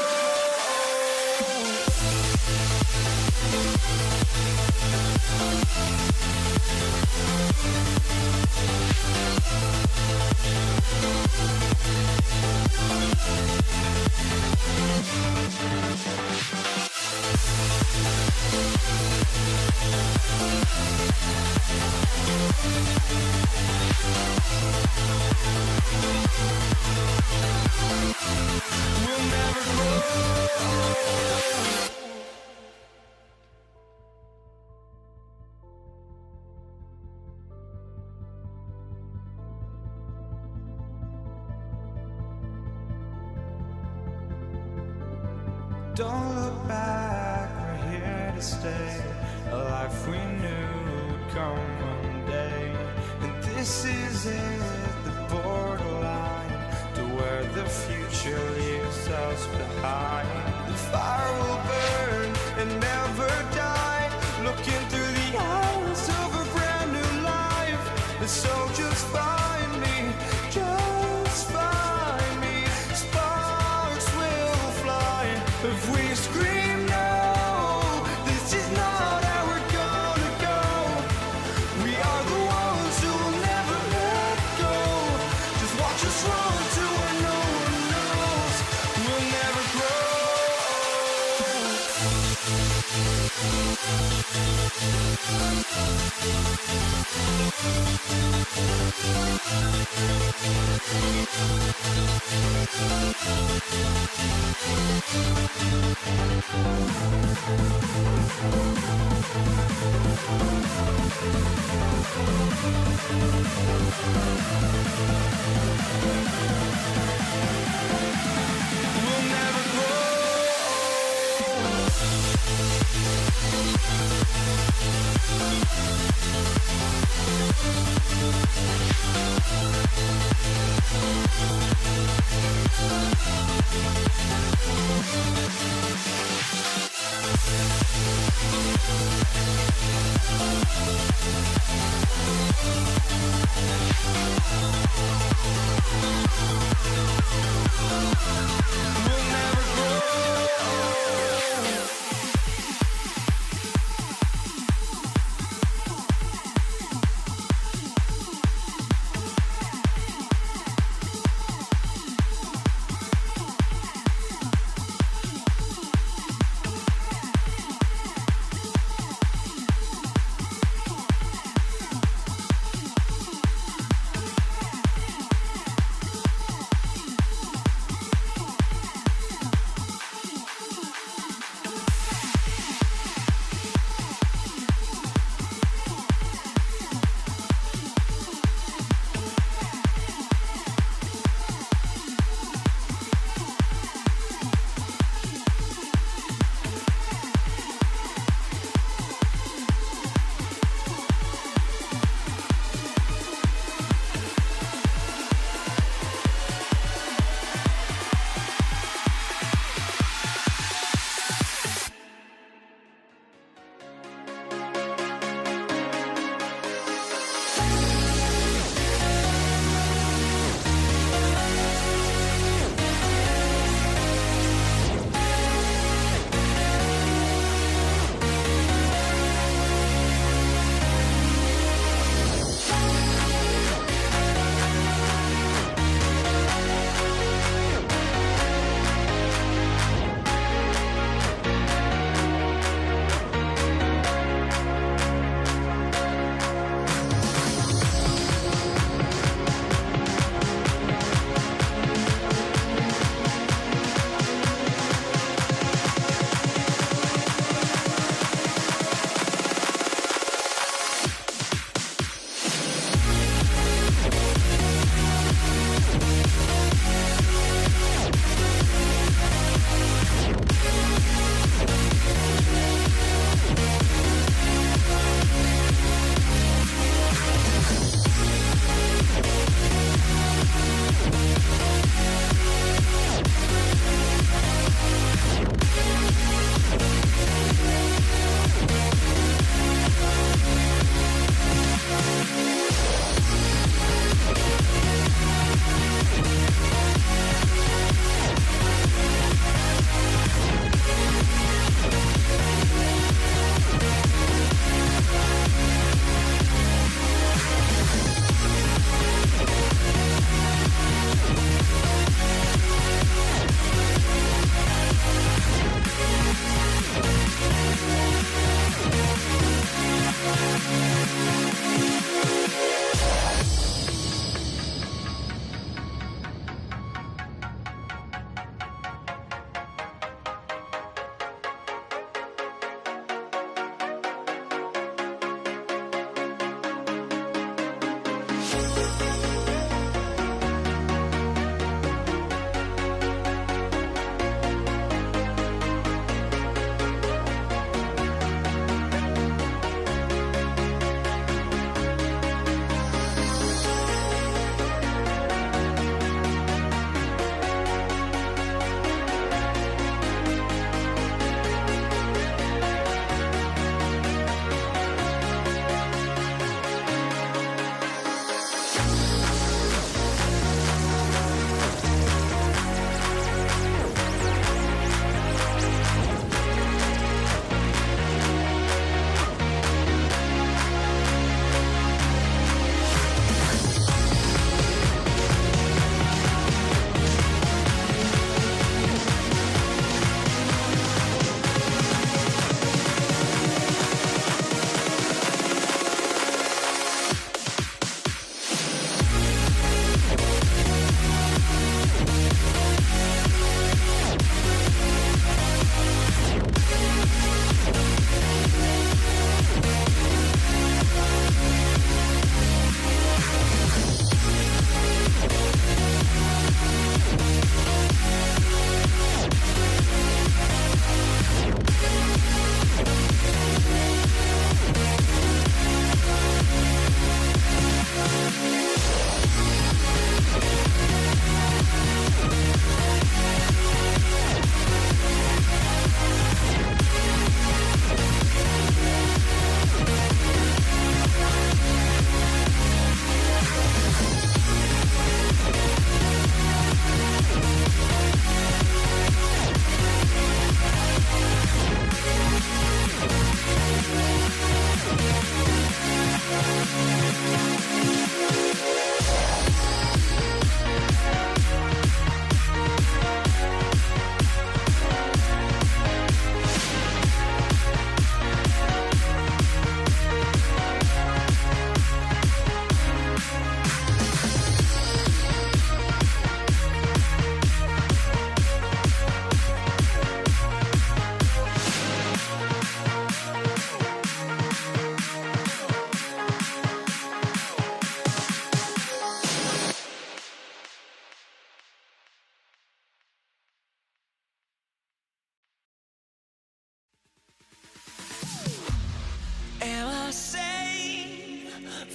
We'll never grow. Don't look back, we're here to stay. A life we knew would come one day. And this is it, the borderline to where the future leaves us behind. The fire will burn and never die, looking through the eyes of a brand new life. And so just find me, just find me. Sparks will fly if we scream no. This is not how we're gonna go. We are the ones who will never let go. Just watch us run to where no one knows. We'll never grow. We'll never grow. We'll never grow.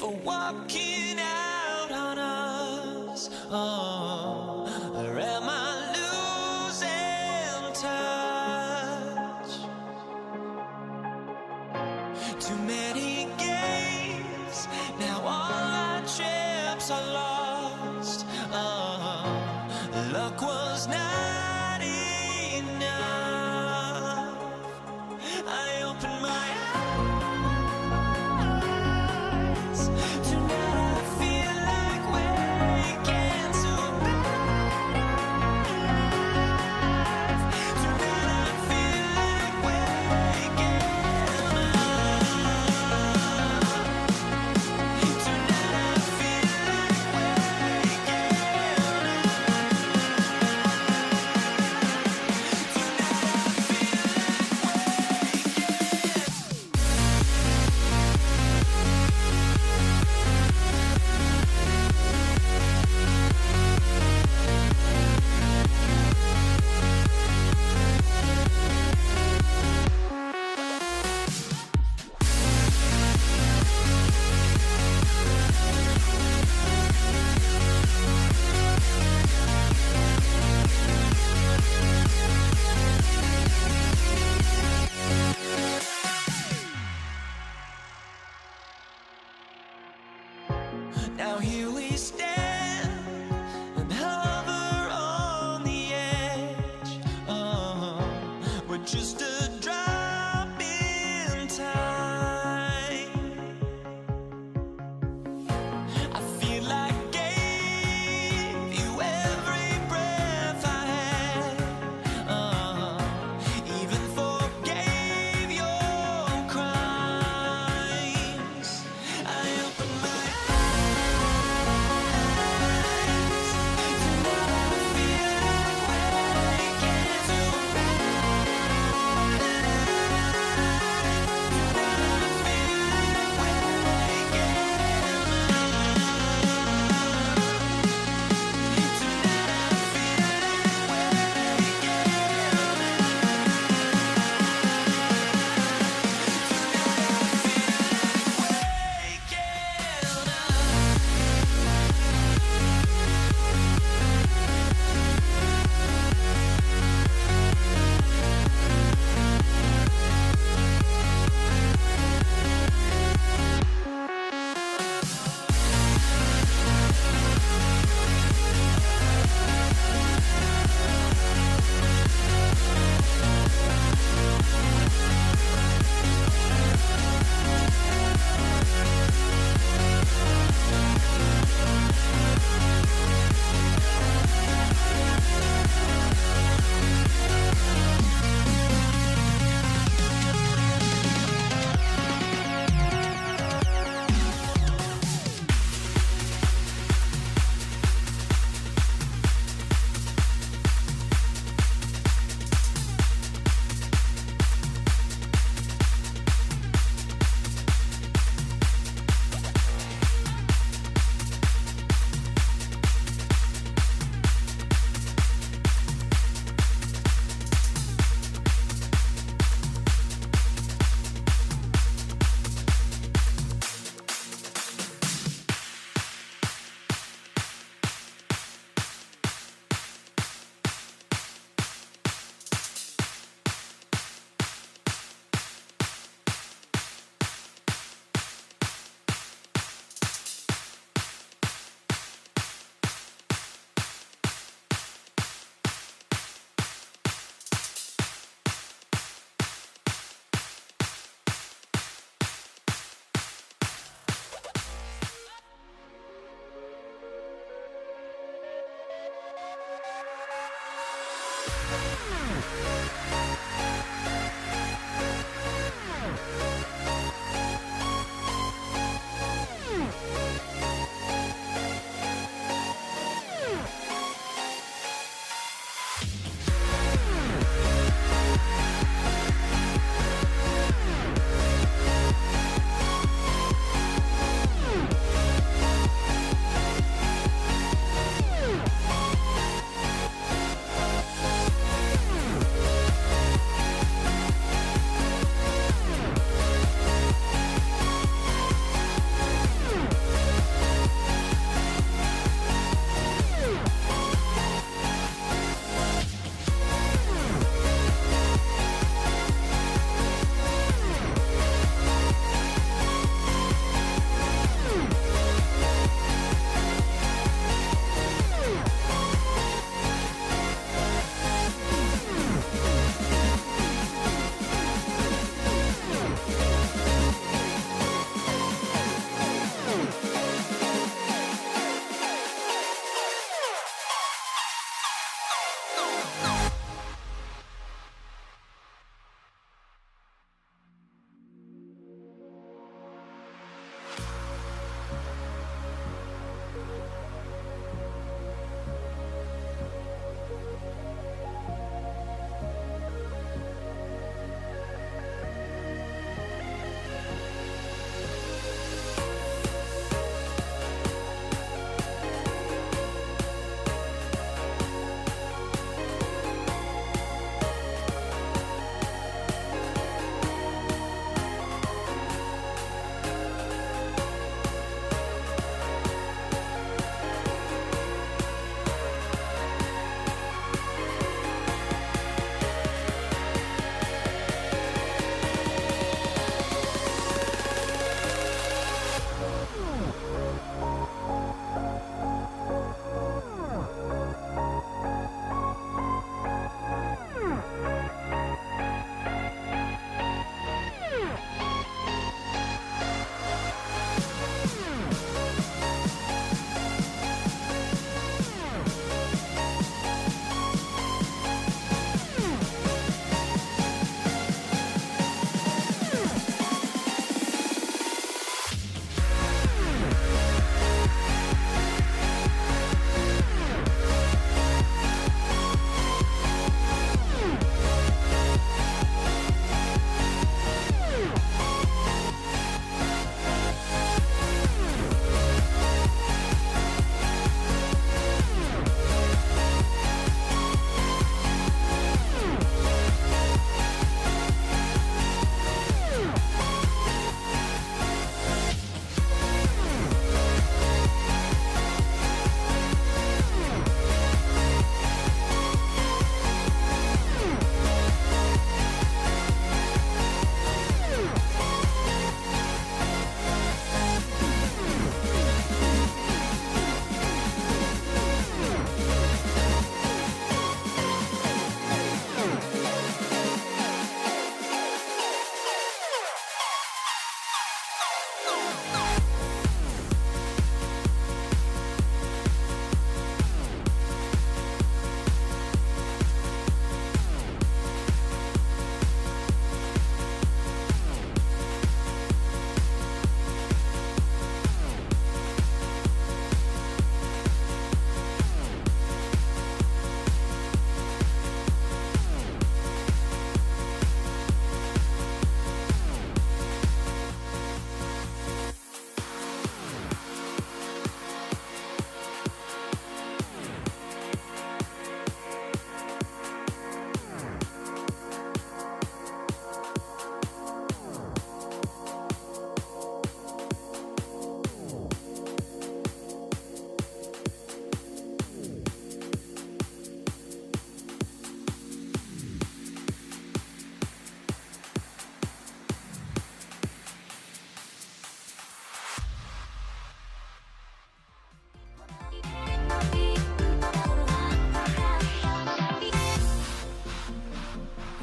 for walking out on us? Oh, or am I losing touch? Too many games, now all our chips are lost. Oh, luck was not enough. I opened my eyes. Tonight I feel like waking to a better life. Tonight I feel like waking up. Tonight I feel like waking up.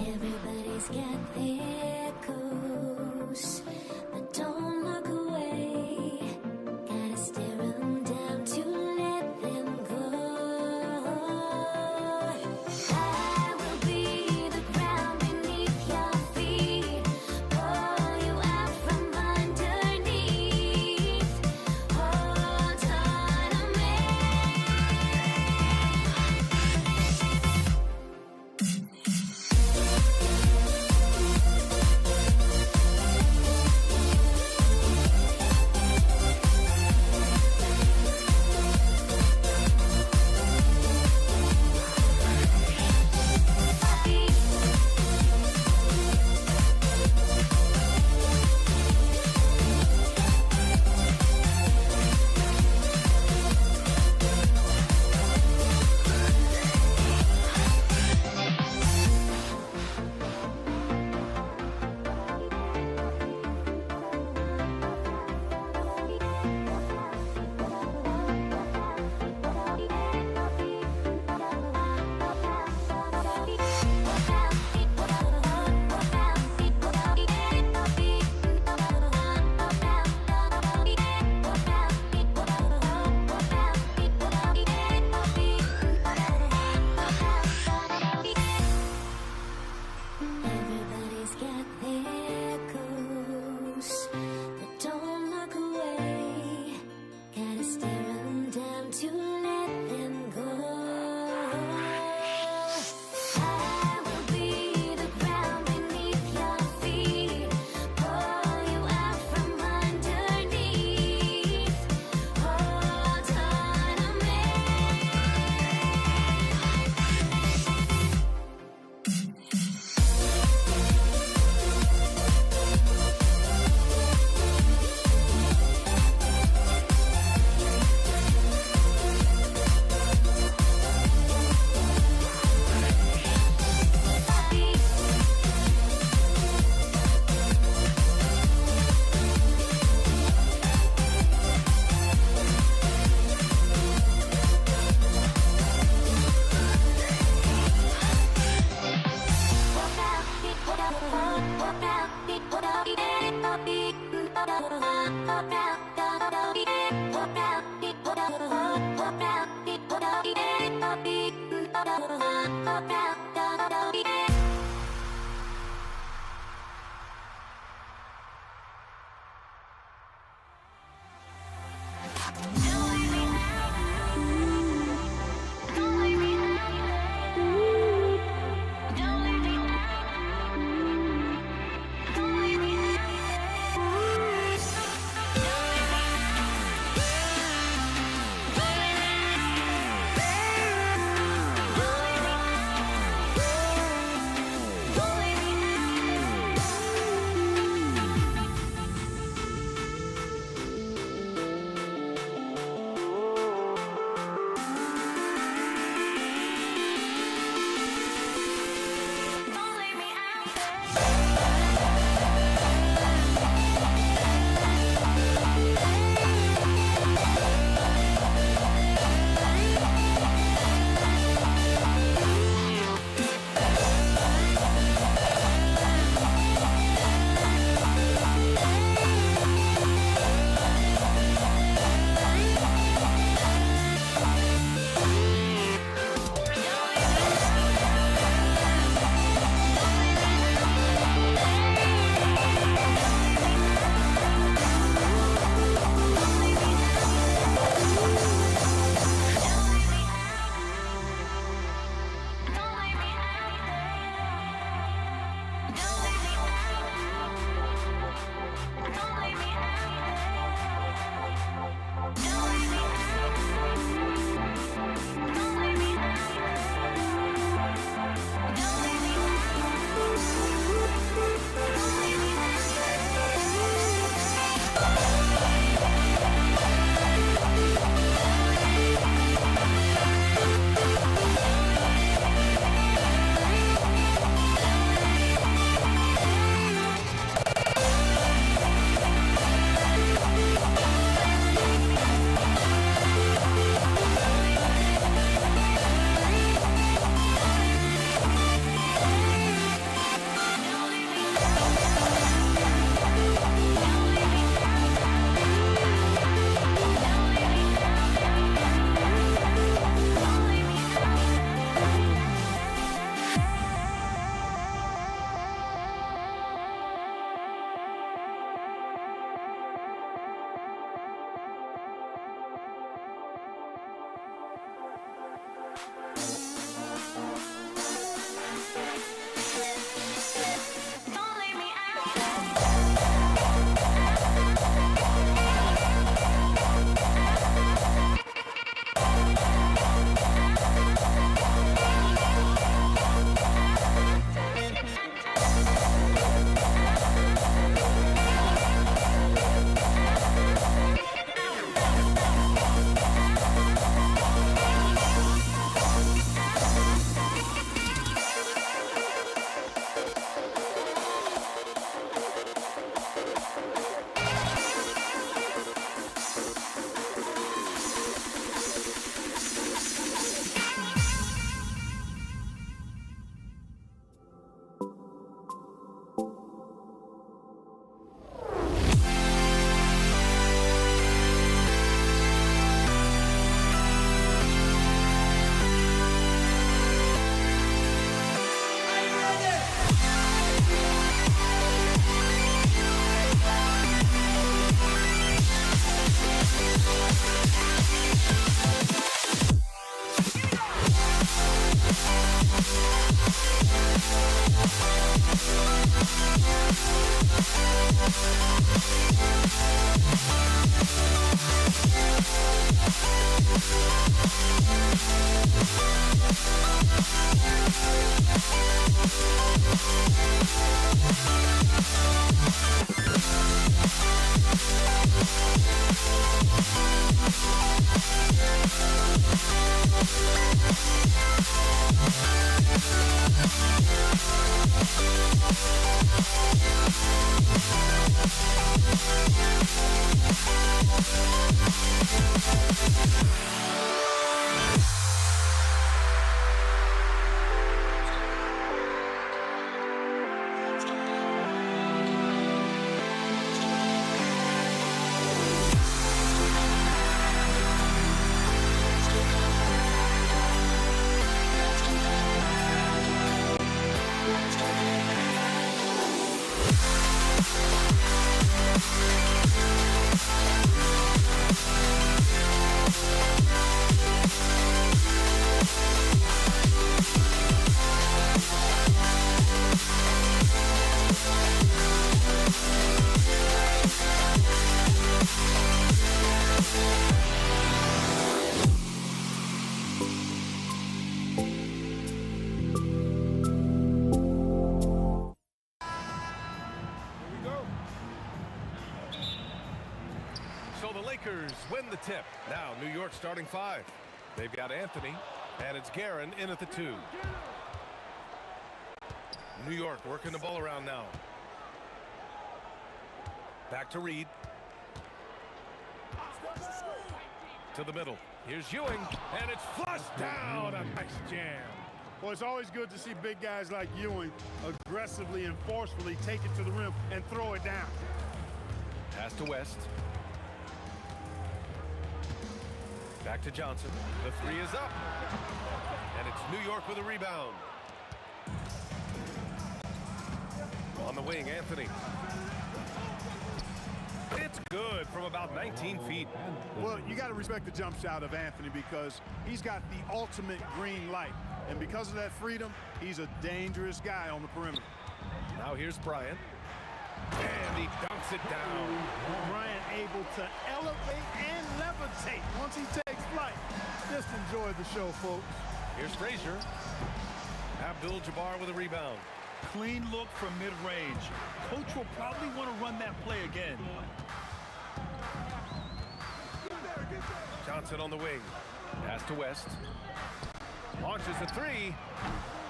Everybody's got their goals, but don't look away. Gotta stare 'em down to let them go. I will be the ground beneath your feet, pull you out from underneath. Hold on to me. Everybody's got their goals, but don't look away. Gotta stare 'em down to let them go. I will be the ground beneath your feet, pull you out from underneath. Hold on to me. So the Lakers win the tip. Now New York starting 5. They've got Anthony, and it's Guerin in at the 2. New York working the ball around now. Back to Reed. To the middle. Here's Ewing, and it's flushed down. A nice jam. Well, it's always good to see big guys like Ewing aggressively and forcefully take it to the rim and throw it down. Pass to West. Back to Johnson. The 3 is up. And it's New York with a rebound. On the wing, Anthony. It's good from about 19 feet. Well, you got to respect the jump shot of Anthony because he's got the ultimate green light. And because of that freedom, he's a dangerous guy on the perimeter. Now here's Bryant. And he dunks it down. Bryant able to elevate and levitate once he takes flight. Just enjoy the show, folks. Here's Frazier. Abdul-Jabbar with a rebound. Clean look from mid-range. Coach will probably want to run that play again. Johnson on the wing. Pass to West. Launches a 3.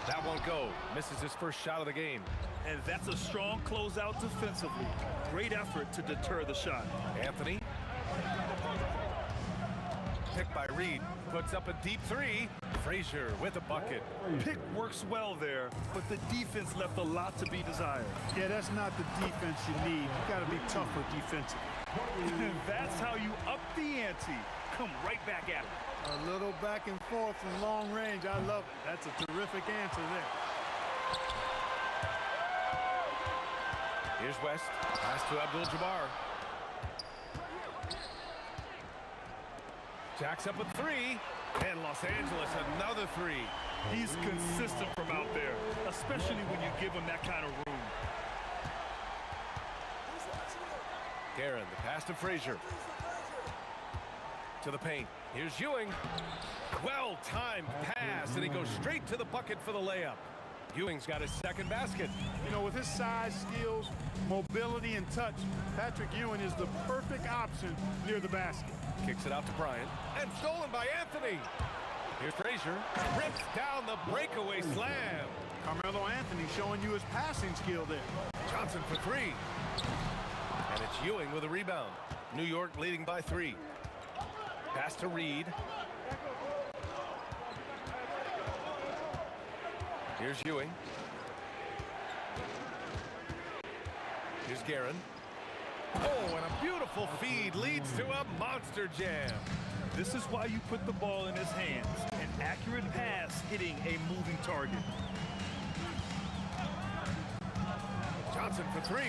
That won't go. Misses his first shot of the game. And that's a strong closeout defensively. Great effort to deter the shot. Anthony. Picked by Reed. Puts up a deep 3. Frazier with a bucket. Pick works well there, but the defense left a lot to be desired. Yeah, that's not the defense you need. You got to be tougher defensively. That's how you up the ante. Come right back at it. A little back and forth from long range. I love it. That's a terrific answer there. Here's West. Pass to Abdul-Jabbar. Jacks up a 3. And Los Angeles another 3. He's consistent from out there, especially when you give him that kind of room. Guerin, the pass to Frazier. To the paint. Here's Ewing. Well-timed pass, and he goes straight to the bucket for the layup. Ewing's got his second basket. You know, with his size, skills, mobility, and touch, Patrick Ewing is the perfect option near the basket. Kicks it out to Bryant. And stolen by Anthony. Here's Frazier. Rips down the breakaway slam. Carmelo Anthony showing you his passing skill there. Johnson for 3. And it's Ewing with a rebound. New York leading by 3. Pass to Reed. Here's Ewing. Here's Guerin. Oh, and a beautiful feed leads to a monster jam. This is why you put the ball in his hands. An accurate pass hitting a moving target. Johnson for 3.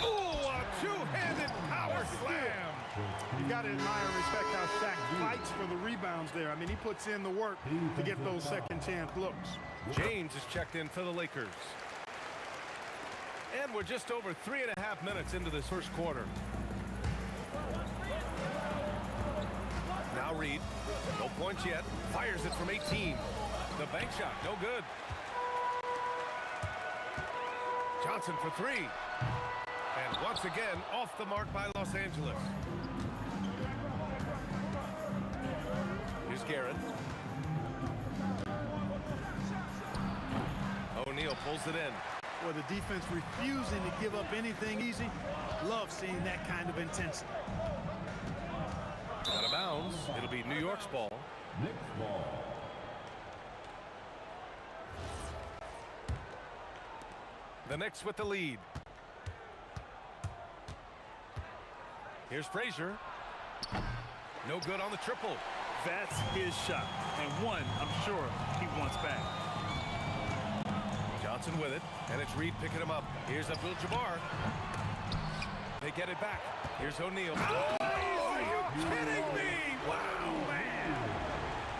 Oh, a two-handed power slam. You got to admire and respect how Shaq fights for the rebounds there. I mean, he puts in the work to get those second chance looks. James is checked in for the Lakers. And we're just over 3.5 minutes into this first quarter. Now Reed, no points yet, fires it from 18. The bank shot, no good. Johnson for 3. And once again, off the mark by Los Angeles. Here's Guerin. O'Neal pulls it in. Well, the defense refusing to give up anything easy. Love seeing that kind of intensity. Out of bounds. It'll be New York's ball. Knicks ball. The Knicks with the lead. Here's Frazier. No good on the triple. That's his shot, and one I'm sure he wants back. Johnson with it, and it's Reed picking him up. Here's Abdul-Jabbar. They get it back. Here's O'Neal. Oh, are you kidding me? Wow, man.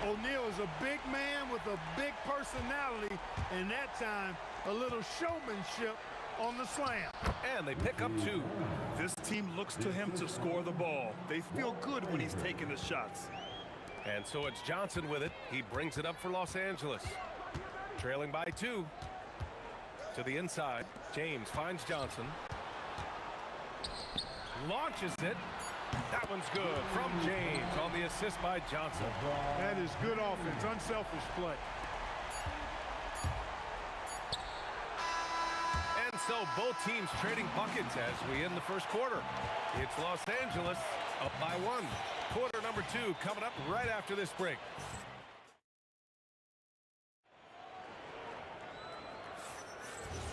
O'Neal is a big man with a big personality, and that time, a little showmanship on the slam. And they pick up 2. This team looks to him to score the ball. They feel good when he's taking the shots. And so it's Johnson with it. He brings it up for Los Angeles. Trailing by 2. To the inside. James finds Johnson. launches it. That one's good from James on the assist by Johnson. That is good offense, unselfish play. And so both teams trading buckets as we end the first quarter. It's Los Angeles up by 1. Quarter number 2 coming up right after this break.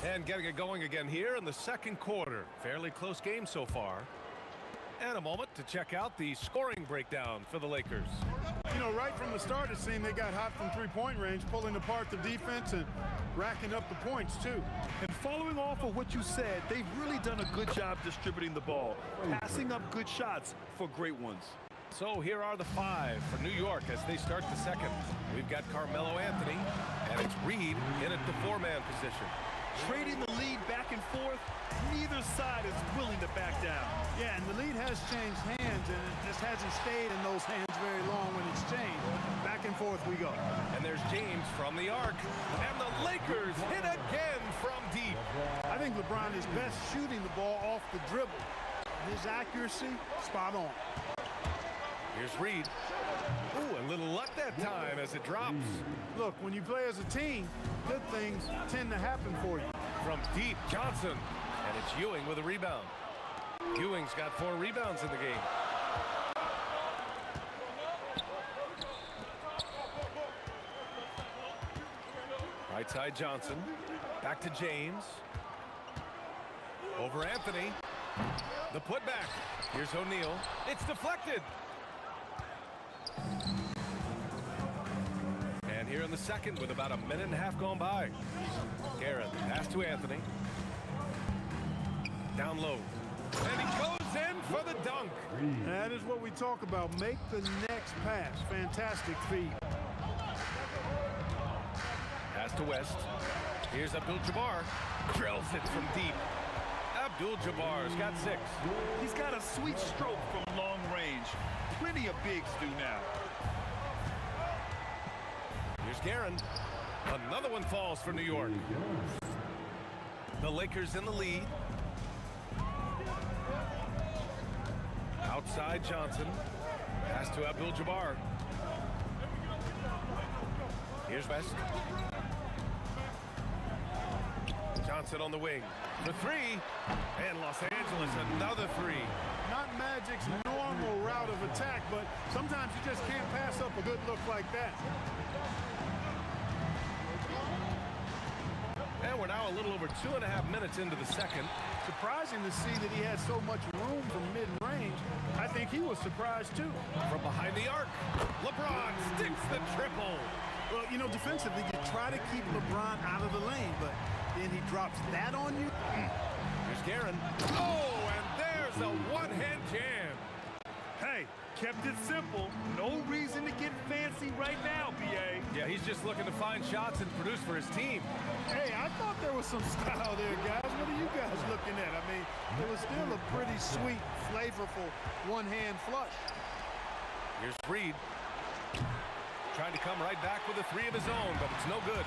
And getting it going again here in the second quarter. Fairly close game so far. And a moment to check out the scoring breakdown for the Lakers. You know, right from the start, it seemed they got hot from three-point range, pulling apart the defense and racking up the points, too. And following off of what you said, they've really done a good job distributing the ball, passing up good shots for great ones. So here are the 5 for New York as they start the second. We've got Carmelo Anthony, and it's Reed in at the 4-man position. Trading the lead back and forth, neither side is willing to back down. Yeah, and the lead has changed hands, and it just hasn't stayed in those hands very long when it's changed. Back and forth we go. And there's James from the arc, and the Lakers hit again from deep. I think LeBron is best shooting the ball off the dribble. His accuracy, spot on. Here's Reed. Ooh, a little luck that time as it drops. Look, when you play as a team, good things tend to happen for you. From deep, Johnson. And it's Ewing with a rebound. Ewing's got 4 rebounds in the game. Right side Johnson. Back to James. Over Anthony. The putback. Here's O'Neal. It's deflected. And here in the second with about a minute and a half gone by. Garrett, pass to Anthony. Down low. And he goes in for the dunk. That is what we talk about. Make the next pass. Fantastic feed. Pass to West. Here's Abdul-Jabbar. Drills it from deep. Abdul-Jabbar's got 6. He's got a sweet stroke from long range. Plenty of bigs do now. Here's Guerin. Another one falls for New York. The Lakers in the lead. Outside Johnson. Pass to Abdul-Jabbar. Here's West. Johnson on the wing. The 3. And Los Angeles another 3. Not Magic's normal route of attack, but sometimes you just can't pass up a good look like that. And we're now a little over 2.5 minutes into the second. Surprising to see that he had so much room from mid-range. I think he was surprised, too. From behind the arc, LeBron sticks the triple. Well, you know, defensively, you try to keep LeBron out of the lane, but then he drops that on you. Here's Guerin. Oh, and there's a one-hand jam. Hey, kept it simple. No reason to get fancy right now, B.A. Yeah, he's just looking to find shots and produce for his team. Hey, I thought there was some style there, guys. What are you guys looking at? I mean, it was still a pretty sweet, flavorful one-hand flush. Here's Reed. Trying to come right back with a 3 of his own, but it's no good.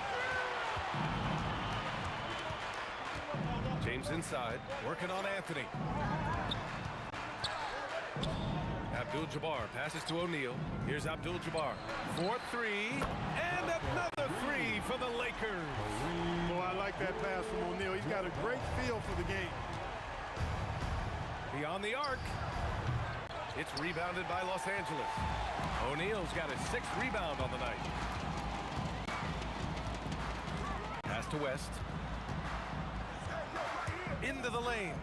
James inside, working on Anthony. Abdul-Jabbar passes to O'Neal. Here's Abdul-Jabbar. 4-3, and another 3 for the Lakers. Oh, I like that pass from O'Neal. He's got a great feel for the game. Beyond the arc. It's rebounded by Los Angeles. O'Neal's got his 6th rebound on the night. Pass to West. Into the lane.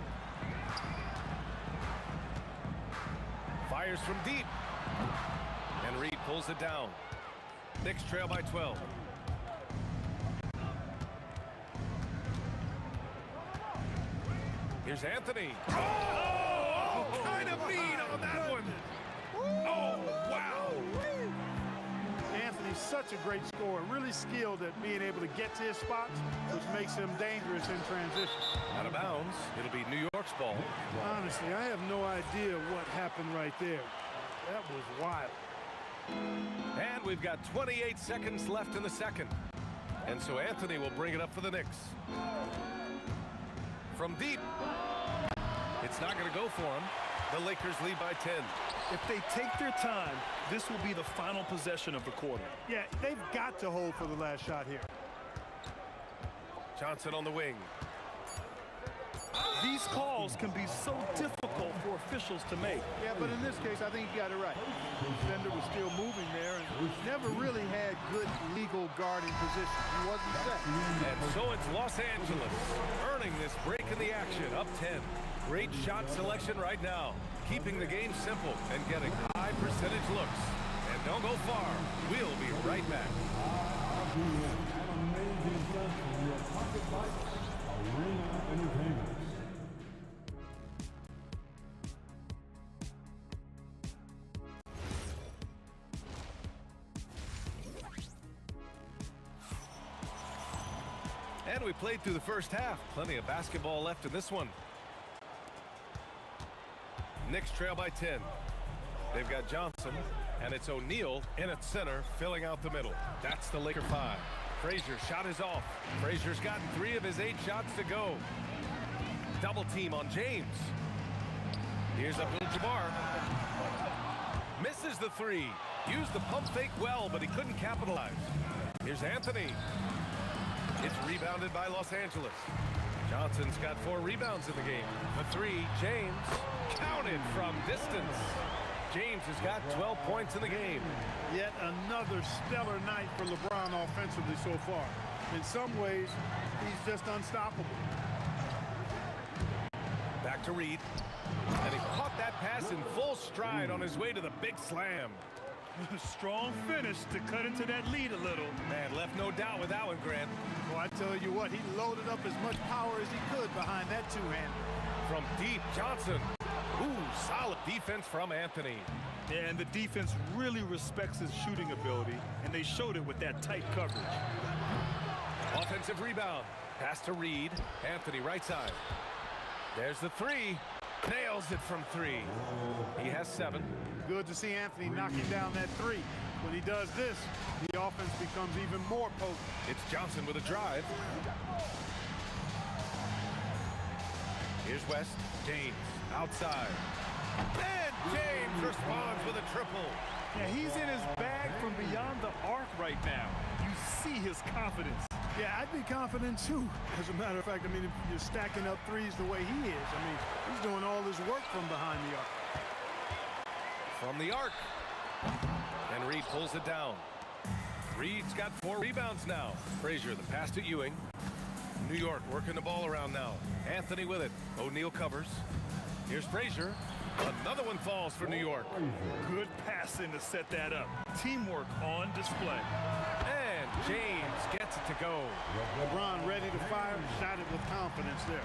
Fires from deep. And Reed pulls it down. Knicks trail by 12. Here's Anthony. Oh, kind of mean on that one. Oh, wow. Anthony's such a great scorer, really skilled at being able to get to his spots, which makes him dangerous in transition. Out of bounds. It'll be New York's ball. Honestly, I have no idea what happened right there. That was wild. And we've got 28 seconds left in the second. And so Anthony will bring it up for the Knicks. From deep. It's not going to go for them. The Lakers lead by 10. If they take their time, this will be the final possession of the quarter. Yeah, they've got to hold for the last shot here. Johnson on the wing. These calls can be so difficult for officials to make. Yeah, but in this case, I think you got it right. The defender was still moving there and never really had good legal guarding position. He wasn't set. And so it's Los Angeles earning this break in the action, up 10. Great shot selection right now, keeping the game simple and getting high percentage looks. And don't go far. We'll be right back. And we played through the first half. Plenty of basketball left in this one. Knicks trail by 10. They've got Johnson, and it's O'Neal in at center, filling out the middle. That's the Laker 5. Frazier's shot is off. Frazier's gotten 3 of his 8 shots to go. Double team on James. Here's Abdul-Jabbar. Misses the 3. Used the pump fake well, but he couldn't capitalize. Here's Anthony. It's rebounded by Los Angeles. Johnson's got 4 rebounds in the game. The 3, James. Counted from distance. James has got 12 points in the game. Yet another stellar night for LeBron offensively so far. In some ways, he's just unstoppable. Back to Reed. And he caught that pass in full stride on his way to the big slam. Strong finish to cut into that lead a little. Man, left no doubt with that one, Grant. Well, I tell you what, he loaded up as much power as he could behind that two-hander. From deep, Johnson. Ooh, solid defense from Anthony. Yeah, and the defense really respects his shooting ability, and they showed it with that tight coverage. Offensive rebound. Pass to Reed. Anthony right side. There's the 3. Nails it from 3. He has 7. Good to see Anthony knocking down that 3. When he does this, the offense becomes even more potent. It's Johnson with a drive. Here's West. James outside. And James responds with a triple. Yeah, he's in his bag from beyond the arc right now. You see his confidence. Yeah, I'd be confident too. As a matter of fact, I mean, if you're stacking up threes the way he is, I mean, he's doing all his work from behind the arc. From the arc. And Reed pulls it down. Reed's got 4 rebounds now. Frazier, the pass to Ewing. New York working the ball around now. Anthony with it. O'Neal covers. Here's Frazier. Another one falls for New York. Good passing to set that up. Teamwork on display. And James gets it to go. LeBron ready to fire, shot it with confidence there.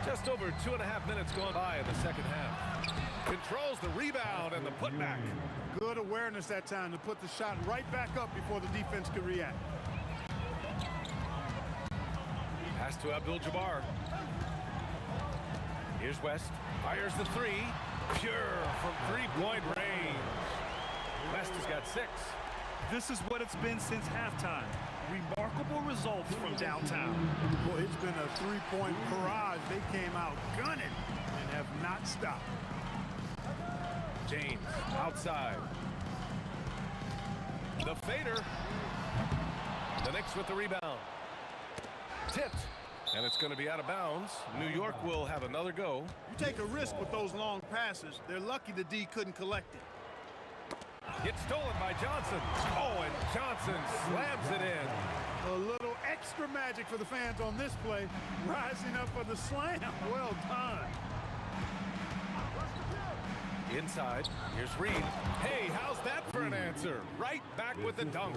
Just over 2.5 minutes gone by in the second half. Controls the rebound and the putback. Good awareness that time to put the shot right back up before the defense could react. Pass to Abdul-Jabbar. Here's West. Fires the 3. Pure from 3-point range. West has got 6. This is what it's been since halftime. Remarkable results from downtown. Well, it's been a 3-point barrage. They came out gunning and have not stopped. James outside. The fader. The Knicks with the rebound. Tipped. And it's going to be out of bounds. New York will have another go. You take a risk with those long passes. They're lucky the D couldn't collect it. It's stolen by Johnson. Oh, and Johnson slams it in. A little extra magic for the fans on this play. Rising up for the slam. Well done. Inside, here's Reed. Hey, how's that for an answer? Right back with the dunk.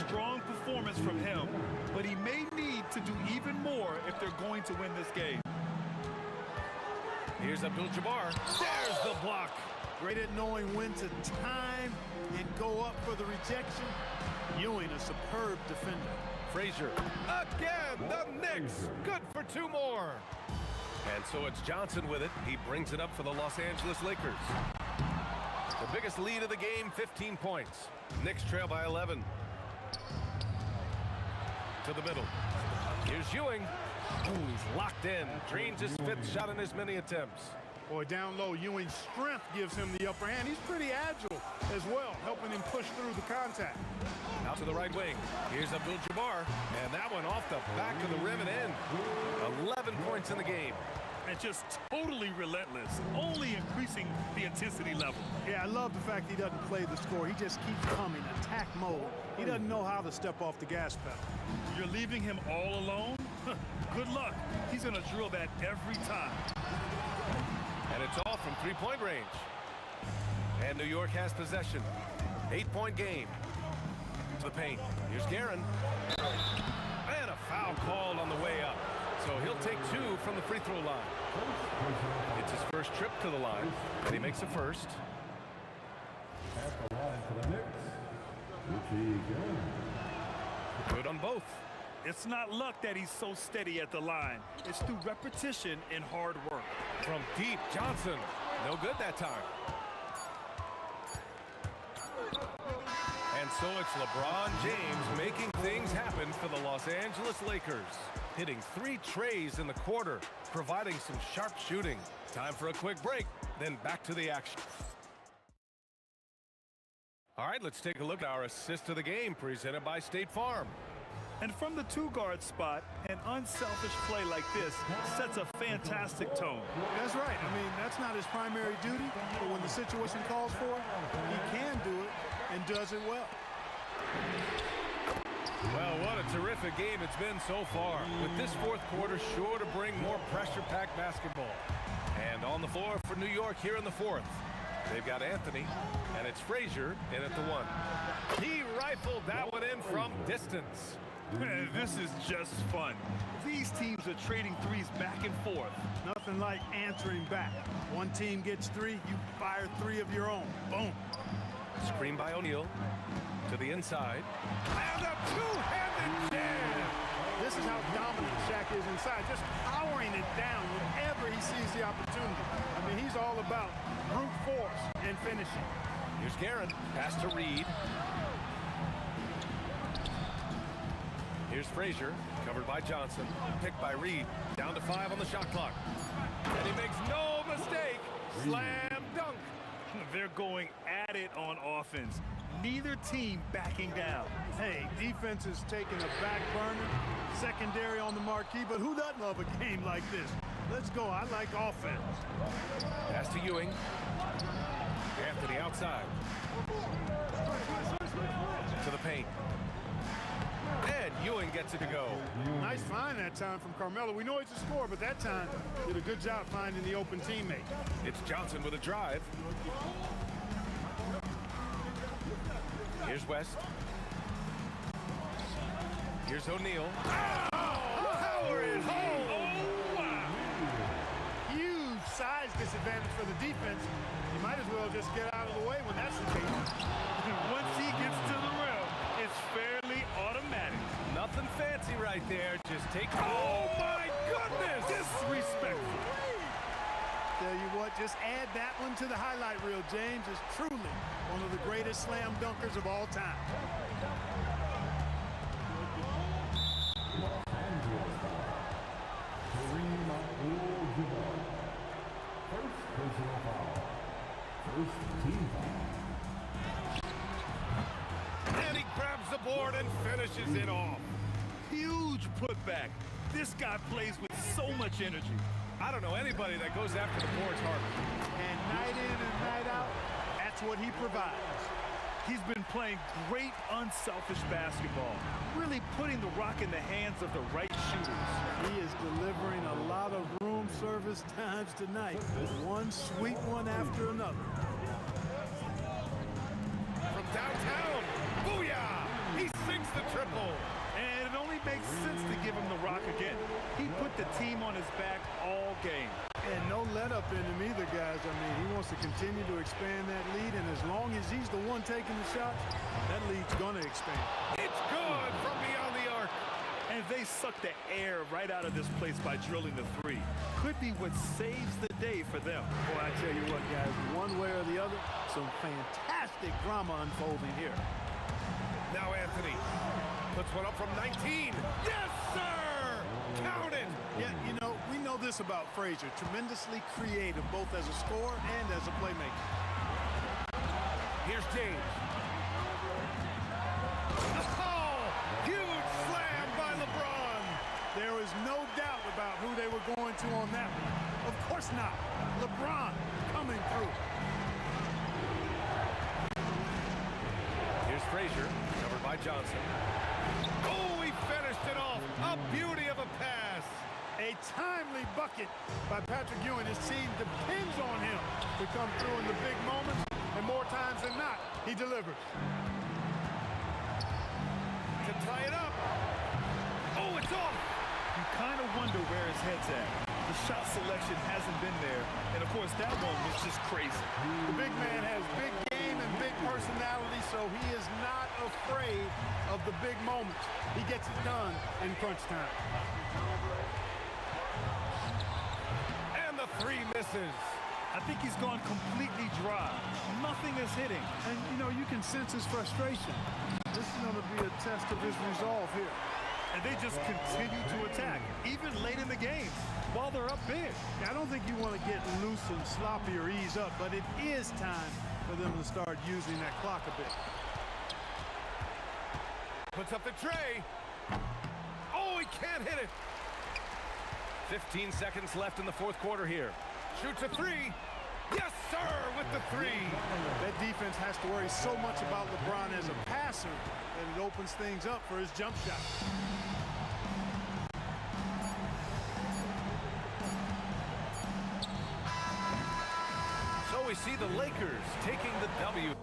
Strong performance from him, but he may need to do even more if they're going to win this game. Here's Abdul-Jabbar. There's the block. Great at knowing when to time and go up for the rejection. Ewing, a superb defender. Frazier. Again, the Knicks. Good for 2 more. And so it's Johnson with it. He brings it up for the Los Angeles Lakers. The biggest lead of the game, 15 points. Knicks trail by 11. To the middle. Here's Ewing. Ooh, he's locked in. Drains his 5th shot in as many attempts. Boy, down low, Ewing's strength gives him the upper hand. He's pretty agile as well, helping him push through the contact. Out to the right wing. Here's Abdul-Jabbar. And that one off the back of the rim and in. 11 points in the game. And just totally relentless, only increasing the intensity level. Yeah, I love the fact he doesn't play the score. He just keeps coming, attack mode. He doesn't know how to step off the gas pedal. You're leaving him all alone? Good luck. He's going to drill that every time. And it's off from 3-point range. And New York has possession. 8-point game. To the paint. Here's Guerin. And a foul called on the way up. So he'll take 2 from the free throw line. It's his first trip to the line, and he makes a first. At the line for the Knicks, Richie Guerin. Good on both. It's not luck that he's so steady at the line. It's through repetition and hard work. From deep, Johnson. No good that time. And so it's LeBron James making things happen for the Los Angeles Lakers. Hitting 3 trays in the quarter, providing some sharp shooting. Time for a quick break, then back to the action. All right, let's take a look at our assist of the game presented by State Farm. And from the 2-guard spot, an unselfish play like this sets a fantastic tone. That's right. I mean, that's not his primary duty, but when the situation calls for it, he can do it and does it well. Well, what a terrific game it's been so far, with this 4th quarter sure to bring more pressure-packed basketball. And on the floor for New York here in the 4th, they've got Anthony, and it's Frazier in at the 1. He rifled that one in from distance. This is just fun. These teams are trading threes back and forth. Nothing like answering back. One team gets 3, you fire 3 of your own. Boom. Screen by O'Neal to the inside. And a 2-handed jam! This is how dominant Shaq is inside, just powering it down whenever he sees the opportunity. I mean, he's all about brute force and finishing. Here's Guerin. Pass to Reed. Here's Frazier, covered by Johnson. Picked by Reed. Down to 5 on the shot clock. And he makes no mistake. Slam dunk. They're going at it on offense. Neither team backing down. Hey, defense is taking a back burner. Secondary on the marquee, but who doesn't love a game like this? Let's go. I like offense. Pass to Ewing. Anthony outside. To the paint. And Ewing gets it to go. Nice find that time from Carmelo. We know he's a scorer, but that time did a good job finding the open teammate. It's Johnson with a drive. Here's West. Here's O'Neal. Oh, power it home! Oh, wow! Huge size disadvantage for the defense. You might as well just get out of the way when that's the case. Once he gets to the rim, it's fairly automatic. Nothing fancy right there. Just take. Oh my goodness! Disrespectful. Tell you what, just add that one to the highlight reel. James is truly one of the greatest slam dunkers of all time. First personal foul. First team foul. And he grabs the board and finishes it off. Huge putback. This guy plays with so much energy. I don't know anybody that goes after the boards harder. And night in and night out, that's what he provides. He's been playing great unselfish basketball, really putting the rock in the hands of the right shooters. He is delivering a lot of room service times tonight. One sweet one after another. From downtown, booyah! He sinks the triple. And it only makes sense to give him the rock again. He put the team on his back all game. And no let up in him either, guys. I mean, he wants to continue to expand that lead, and as long as he's the one taking the shots, that lead's gonna expand. It's good from beyond the arc. And they suck the air right out of this place by drilling the 3. Could be what saves the day for them. Boy, I tell you what, guys, one way or the other, some fantastic drama unfolding here. Now Anthony puts one up from 19. Yes, sir! Count it! Yeah, you know, we know this about Frazier. Tremendously creative, both as a scorer and as a playmaker. Here's James. Oh! Huge slam by LeBron! There is no doubt about who they were going to on that one. Of course not. LeBron coming through. Here's Frazier, covered by Johnson. Oh, he finished it off. A beauty of a pass. A timely bucket by Patrick Ewing. His team depends on him to come through in the big moments, and more times than not, he delivers. To tie it up. Oh, it's off. You kind of wonder where his head's at. The shot selection hasn't been there, and of course that one was just crazy. The big man has big game and big personality, so he is not afraid of the big moments. He gets it done in crunch time. And the three misses. I think he's gone completely dry. Nothing is hitting. And, you know, you can sense his frustration. This is going to be a test of his resolve here. And they just continue to attack, even late in the game, while they're up big. I don't think you want to get loose and sloppy or ease up, but it is time for them to start using that clock a bit. Puts up the tray. Oh, he can't hit it. 15 seconds left in the fourth quarter here. Shoots a three. Yes, sir, with the three. That defense has to worry so much about LeBron as a passer that it opens things up for his jump shot. So we see the Lakers taking the W.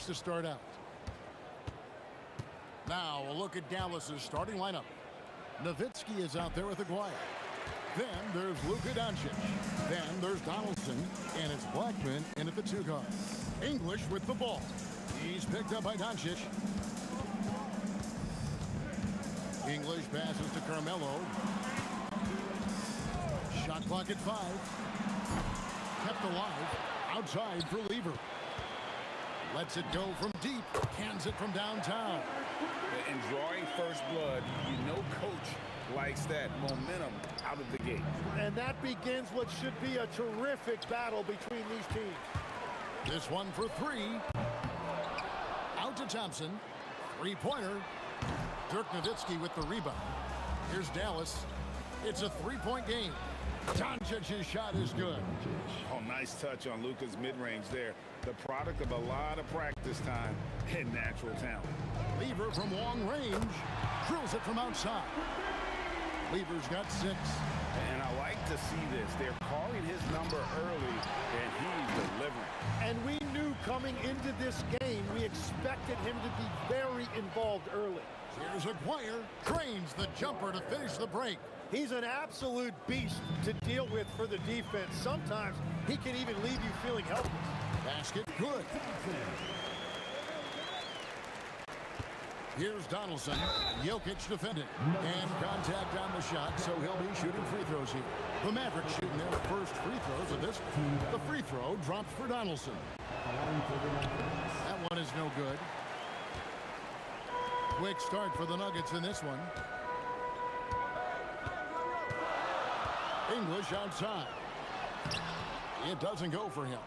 English to start out. Now a look at Dallas's starting lineup. Nowitzki is out there with Aguirre. Then there's Luka Doncic. Then there's Donaldson, and it's Blackman in at the 2 guard. English with the ball. He's picked up by Doncic. English passes to Carmelo. Shot clock at 5. Kept alive. Outside for Lever. Lets it go from deep. Cans it from downtown. And drawing first blood, you know coach likes that momentum out of the gate. And that begins what should be a terrific battle between these teams. This one for 3. Out to Thompson. 3-pointer. Dirk Nowitzki with the rebound. Here's Dallas. It's a 3-point game. Doncic's shot is good. Oh, nice touch on Luka's mid-range there. The product of a lot of practice time and natural talent. Lever from long range. Drills it from outside. Lever's got 6. And I like to see this. They're calling his number early, and he's delivering. And we knew coming into this game, we expected him to be very involved early. Here's Aguirre. Cranes the jumper to finish the break. He's an absolute beast to deal with for the defense. Sometimes he can even leave you feeling helpless. Basket good. Here's Donaldson. Jokic defended. And contact on the shot, so he'll be shooting free throws here. The Mavericks shooting their first free throws of this. The free throw dropped for Donaldson. That one is no good. Quick start for the Nuggets in this one. English outside. It doesn't go for him.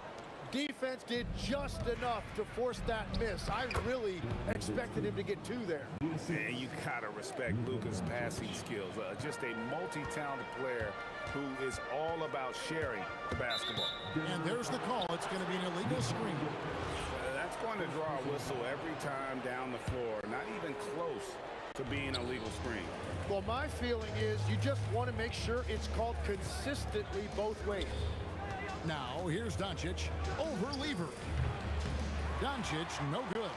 Defense did just enough to force that miss. I really expected him to get 2 there. And you gotta respect Luka's passing skills. Just a multi-talented player who is all about sharing the basketball. And there's the call. It's going to be an illegal screen. That's going to draw a whistle every time down the floor. Not even close to being a legal screen. Well, my feeling is you just want to make sure it's called consistently both ways. Now, here's Doncic over Lever. Doncic, no good.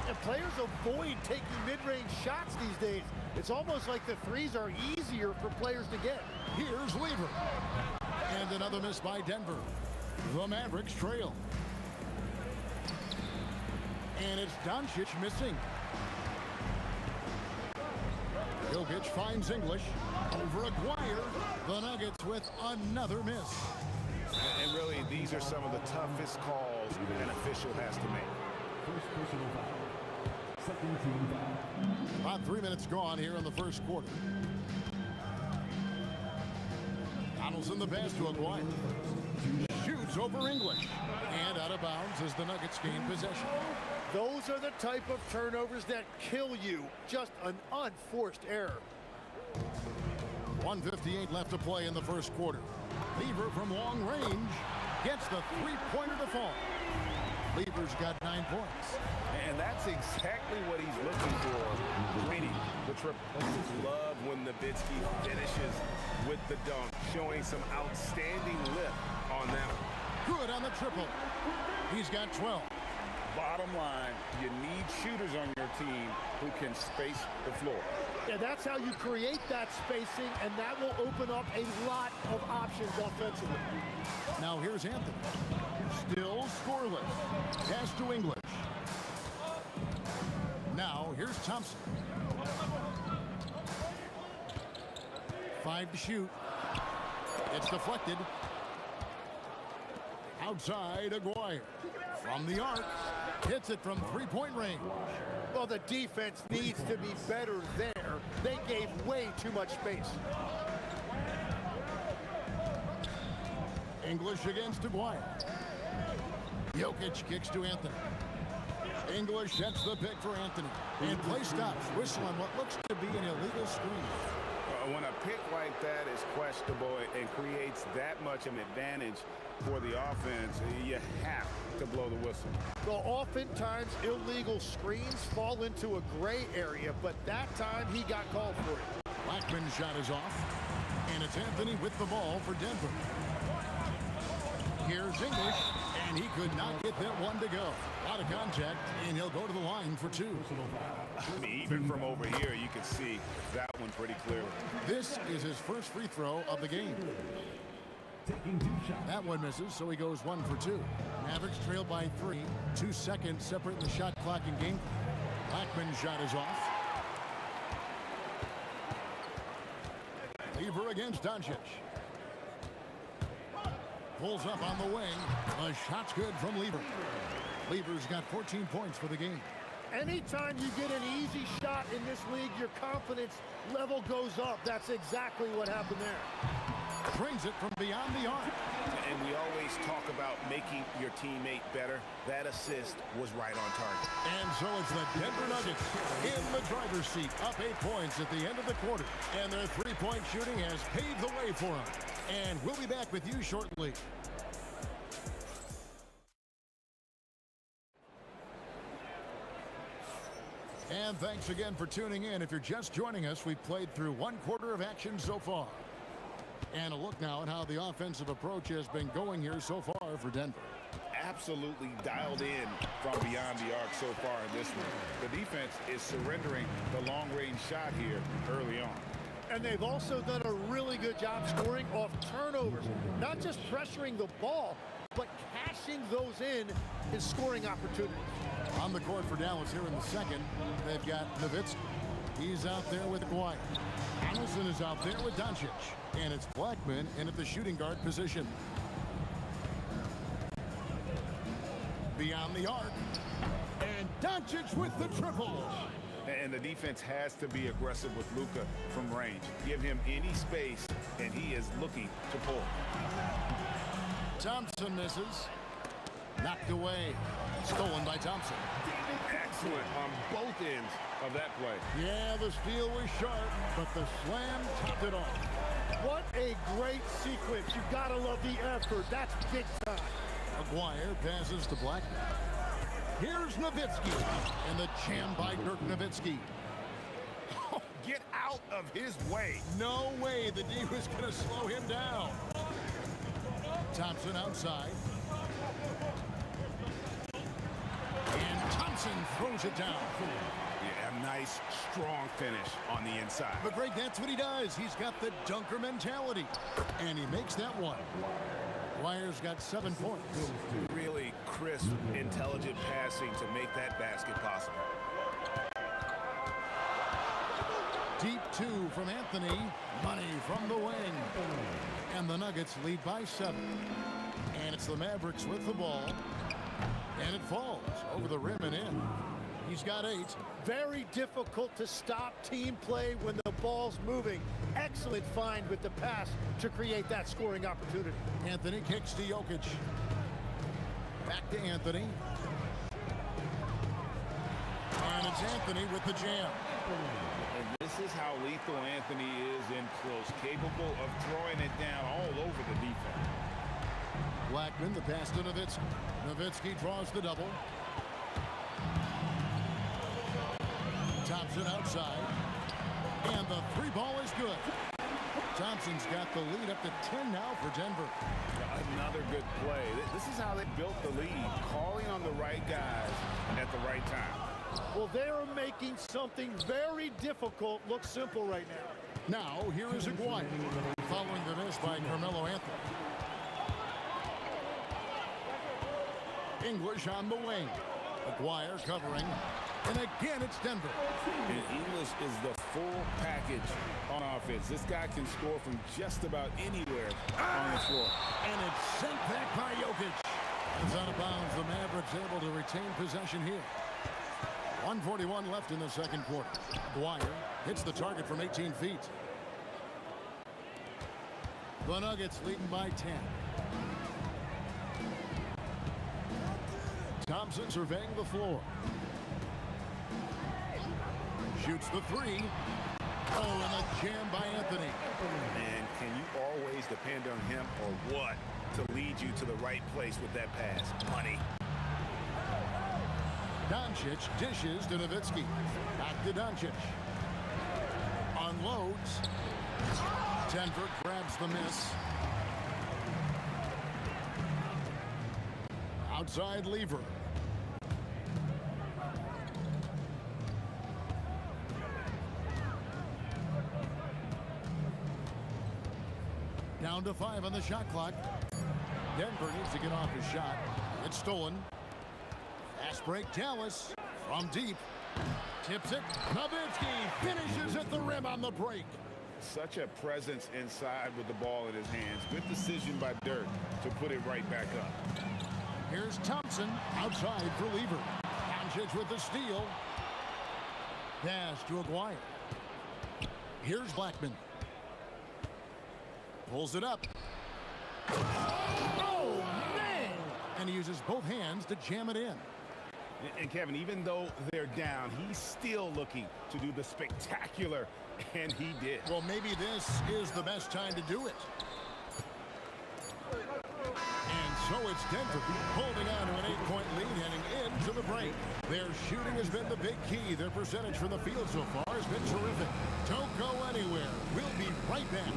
And players avoid taking mid-range shots these days. It's almost like the threes are easier for players to get. Here's Lever. And another miss by Denver. The Mavericks trail. And it's Doncic missing. Jokic finds English. Over Aguirre. The Nuggets with another miss. And really, these are some of the toughest calls an official has to make. First personal foul. Second team foul. About 3 minutes gone here in the first quarter. Donaldson the pass to Aguirre. Shoots over English. And out of bounds as the Nuggets gain possession. Those are the type of turnovers that kill you. Just an unforced error. 1:58 left to play in the first quarter. Lever from long range gets the 3-pointer to fall. Lever's got 9 points. And that's exactly what he's looking for. Greedy, the triple. Love when Nowitzki finishes with the dunk, showing some outstanding lift on that one. Good on the triple. He's got 12. Bottom line, you need shooters on your team who can space the floor. Yeah, that's how you create that spacing, and that will open up a lot of options offensively. Now here's Anthony. Still scoreless. Pass to English. Now here's Thompson. 5 to shoot. It's deflected. Outside Aguirre. From the arc. Hits it from 3-point range. Well, the defense needs to be better there. They gave way too much space. English against Aguirre. Jokic kicks to Anthony. English sets the pick for Anthony. And play stops. Whistle on what looks to be an illegal screen. When a pick like that is questionable and creates that much of an advantage for the offense, you have to blow the whistle. Well, oftentimes illegal screens fall into a gray area, but that time he got called for it. Blackman's shot is off, and it's Anthony with the ball for Denver. Here's English, And he could not get that one to go. Out of contact, and he'll go to the line for 2. I mean, even from over here, you can see that one pretty clearly. This is his first free throw of the game. That one misses, so he goes 1 for 2. Mavericks trail by 3. 2 seconds separating the shot clock and game. Blackman's shot is off. Lever against Doncic. Pulls up on the wing. A shot's good from Lever. Lever's got 14 points for the game. Anytime you get an easy shot in this league, your confidence level goes up. That's exactly what happened there. Brings it from beyond the arc. And we always talk about making your teammate better. That assist was right on target. And so it's the Denver Nuggets in the driver's seat, up 8 points at the end of the quarter. And their three-point shooting has paved the way for them. And we'll be back with you shortly. And thanks again for tuning in. If you're just joining us, we've played through 1 quarter of action so far. And a look now at how the offensive approach has been going here so far for Denver. Absolutely dialed in from beyond the arc so far in this one. The defense is surrendering the long-range shot here early on. And they've also done a really good job scoring off turnovers. Not just pressuring the ball, but cashing those in scoring opportunities. On the court for Dallas here in the second, they've got Nowitzki. He's out there with Aguirre. Anderson is out there with Doncic. And it's Blackman in at the shooting guard position. Beyond the arc. And Doncic with the triple. And the defense has to be aggressive with Luka from range. Give him any space, and he is looking to pull. Thompson misses. Knocked away. Stolen by Thompson. Excellent on both ends of that play. Yeah, the steal was sharp, but the slam topped it off. What a great sequence. You gotta love the effort. That's big time. Aguirre passes to Blackman. Here's Nowitzki. And the jam by Dirk Nowitzki. Oh, get out of his way. No way the D was going to slow him down. Thompson outside. And Thompson throws it down. Yeah, a nice, strong finish on the inside. But Greg, that's what he does. He's got the dunker mentality. And he makes that one. Aguirre's got 7 points. Really crisp, intelligent passing to make that basket possible. Deep 2 from Anthony. Money from the wing. And the Nuggets lead by 7. And it's the Mavericks with the ball. And it falls over the rim and in. He's got 8. Very difficult to stop team play when the ball's moving. Excellent find with the pass to create that scoring opportunity. Anthony kicks to Jokic. Back to Anthony. And it's Anthony with the jam. And this is how lethal Anthony is in close, capable of throwing it down all over the defense. Blackman, the pass to Nowitzki. Nowitzki draws the double. Thompson outside. And the 3 ball is good. Thompson's got the lead up to 10 now for Denver. Another good play. This is how they built the lead, calling on the right guys at the right time. Well, they're making something very difficult look simple right now. Now, here is Aguirre, following the miss by Carmelo Anthony. English on the wing. Aguirre covering. And again, it's Denver. And English is the full package on offense. This guy can score from just about anywhere on the floor. And it's sent back by Jokic. It's out of bounds. The Mavericks able to retain possession here. 1:41 left in the second quarter. Aguirre hits the target from 18 feet. The Nuggets leading by 10. Thompson surveying the floor. Shoots the 3. Oh, and a jam by Anthony. And can you always depend on him or what to lead you to the right place with that pass? Money. Doncic dishes to Nowitzki. Back to Doncic. Unloads. Denver grabs the miss. Outside Lever. Down to 5 on the shot clock. Denver needs to get off his shot. It's stolen. Fast break, Dallas from deep. Tips it. Nowitzki finishes at the rim on the break. Such a presence inside with the ball in his hands. Good decision by Dirk to put it right back up. Here's Thompson outside for Lever. Doncic with the steal. Pass to Aguirre. Here's Blackman. Pulls it up. Oh, man! And he uses both hands to jam it in. And Kevin, even though they're down, he's still looking to do the spectacular, and he did. Well, maybe this is the best time to do it. And so it's Denver holding on to an 8-point lead heading into the break. Their shooting has been the big key. Their percentage from the field so far has been terrific. Don't go anywhere. We'll be right back.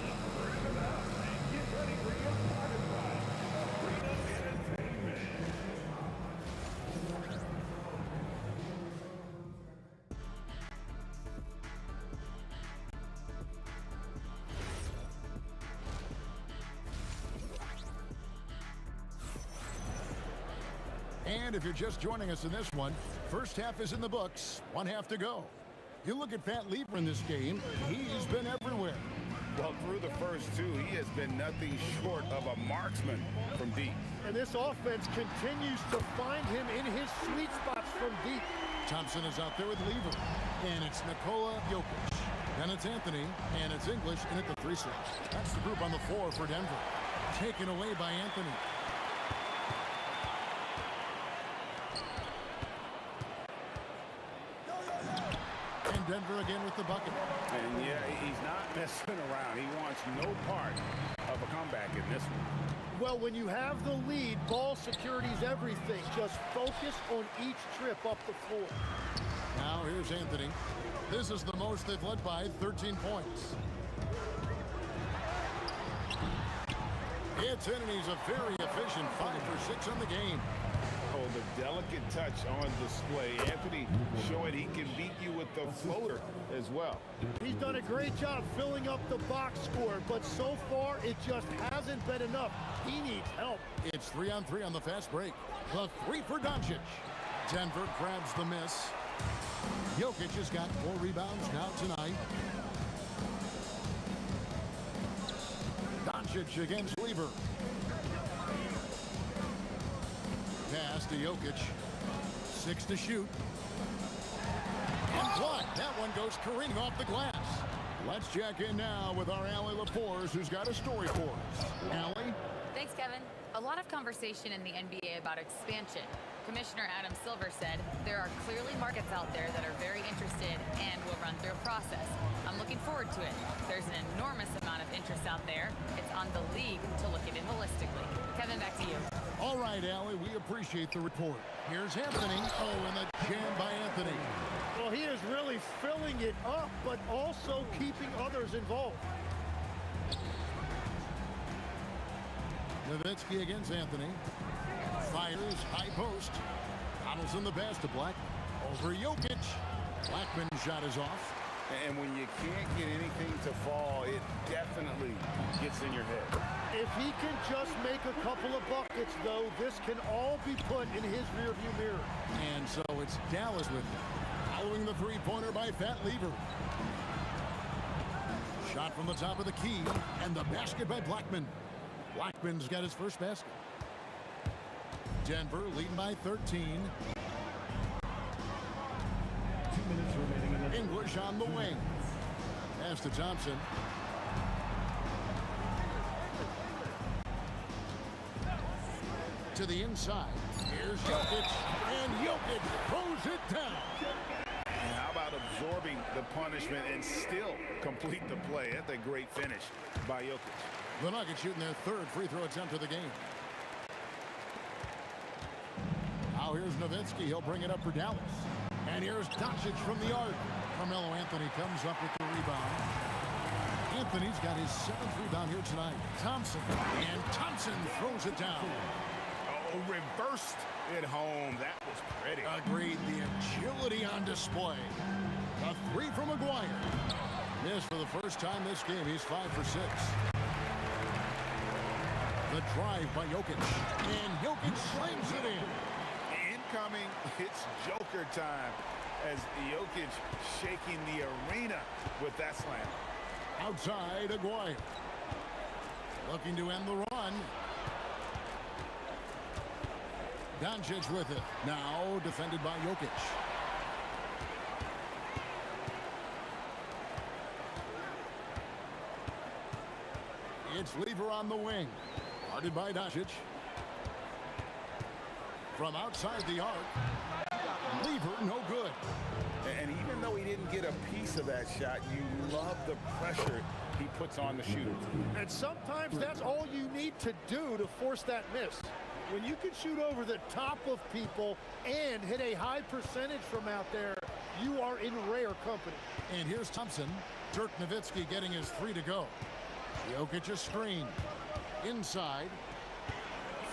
And if you're just joining us in this one, first half is in the books, 1 half to go. You look at Pat Lever in this game, he's been everywhere. Well, through the first two, he has been nothing short of a marksman from deep. And this offense continues to find him in his sweet spots from deep. Thompson is out there with Lever. And it's Nikola Jokic. Then it's Anthony, and it's English in at the 3 slot. That's the group on the floor for Denver. Taken away by Anthony. And Denver again with the bucket. And yeah, he's not messing around. He wants no part of a comeback in this one. Well, when you have the lead, ball security is everything. Just focus on each trip up the floor. Now here's Anthony. This is the most they've led by, 13 points. It's in, and he's a very efficient 5 for 6 on the game. Oh, the delicate touch on display. Anthony showing he can beat you with the floater as well. He's done a great job filling up the box score, but so far it just hasn't been enough. He needs help. It's 3-on-3 on the fast break. The 3 for Doncic. Denver grabs the miss. Jokic has got 4 rebounds now tonight. Doncic against Lever. Pass to Jokic. 6 to shoot. And blocked. That one goes careening off the glass. Let's check in now with our Allie LaForce, who's got a story for us. Allie? Thanks, Kevin. A lot of conversation in the NBA about expansion. Commissioner Adam Silver said there are clearly markets out there that are very interested and will run through a process. I'm looking forward to it. There's an enormous amount of interest out there. It's on the league to look at it holistically. Kevin, back to you. All right, Allie, we appreciate the report. Here's Anthony. Oh, and the jam by Anthony. Well, he is really filling it up, but also keeping others involved. Nowitzki against Anthony. Fires, high post. Donaldson the pass to Blackman. Over Jokic. Blackman's shot is off. And when you can't get anything to fall, it definitely gets in your head. If he can just make a couple of buckets, though, this can all be put in his rearview mirror. And so it's Dallas with him. Following the three-pointer by Pat Lever. Shot from the top of the key. And the basket by Blackman. Blackman's got his first basket. Denver leading by 13. 2 minutes remaining in the English on the wing. Pass to Thompson. To the inside. Here's Jokic. And Jokic throws it down. And how about absorbing the punishment and still complete the play? That's a great finish by Jokic. The Nuggets shooting their 3rd free throw attempt of the game. Now here's Nowitzki. He'll bring it up for Dallas. And here's Doncic from the arc. Carmelo Anthony comes up with the rebound. Anthony's got his 7th rebound here tonight. Thompson. And Thompson throws it down. reversed it home. That was pretty. Agreed. The agility on display. A three from Maguire. Missed for the first time this game. He's 5 for 6. The drive by Jokic. And Jokic slams it in. Incoming, it's Joker time as Jokic shaking the arena with that slam. Outside, Aguirre. Looking to end the run. Doncic with it. Now defended by Jokic. It's Lever on the wing. Guarded by Doncic. From outside the arc. Lever, no good. And even though he didn't get a piece of that shot, you love the pressure he puts on the shooter. And sometimes that's all you need to do to force that miss. When you can shoot over the top of people and hit a high percentage from out there, you are in rare company. And here's Thompson. Dirk Nowitzki getting his 3 to go. Jokic a screen. Inside.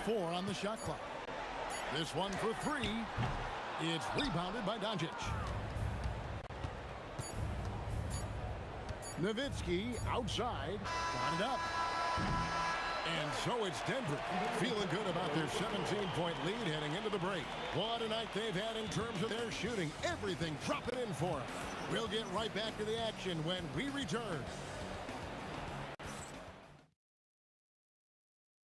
4 on the shot clock. This one for 3. It's rebounded by Doncic. Nowitzki outside. Got it up. And so it's Denver feeling good about their 17-point lead heading into the break. What a night they've had in terms of their shooting. Everything dropping in for them. We'll get right back to the action when we return.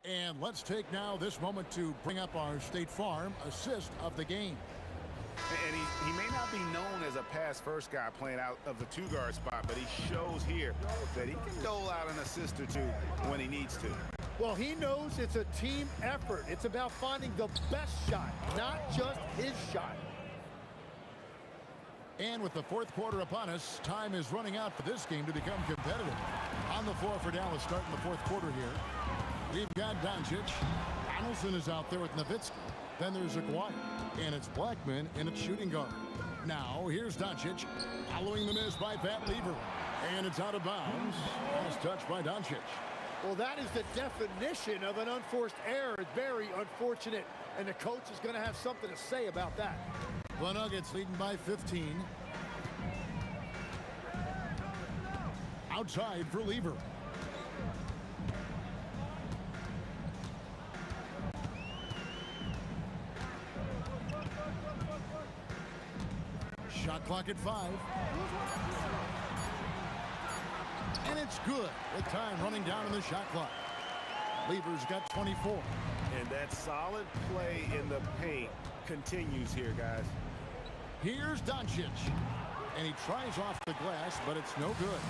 And let's take now this moment to bring up our State Farm assist of the game. And he may not be known as a pass-first guy playing out of the 2-guard spot, but he shows here that he can dole out an assist or 2 when he needs to. Well, he knows it's a team effort. It's about finding the best shot, not just his shot. And with the fourth quarter upon us, time is running out for this game to become competitive. On the floor for Dallas starting the fourth quarter here. We've got Doncic. Donaldson is out there with Nowitzki. Then there's Aguirre. And it's Blackman in its shooting guard. Now, here's Doncic. Following the miss by Pat Lever. And it's out of bounds. Last touch by Doncic. Well, that is the definition of an unforced error. It's very unfortunate. And the coach is going to have something to say about that. The Nuggets leading by 15. Outside for Lever. Shot clock at 5. And it's good with time running down in the shot clock. Lever's got 24. And that solid play in the paint continues here, guys. Here's Doncic. And he tries off the glass, but it's no good.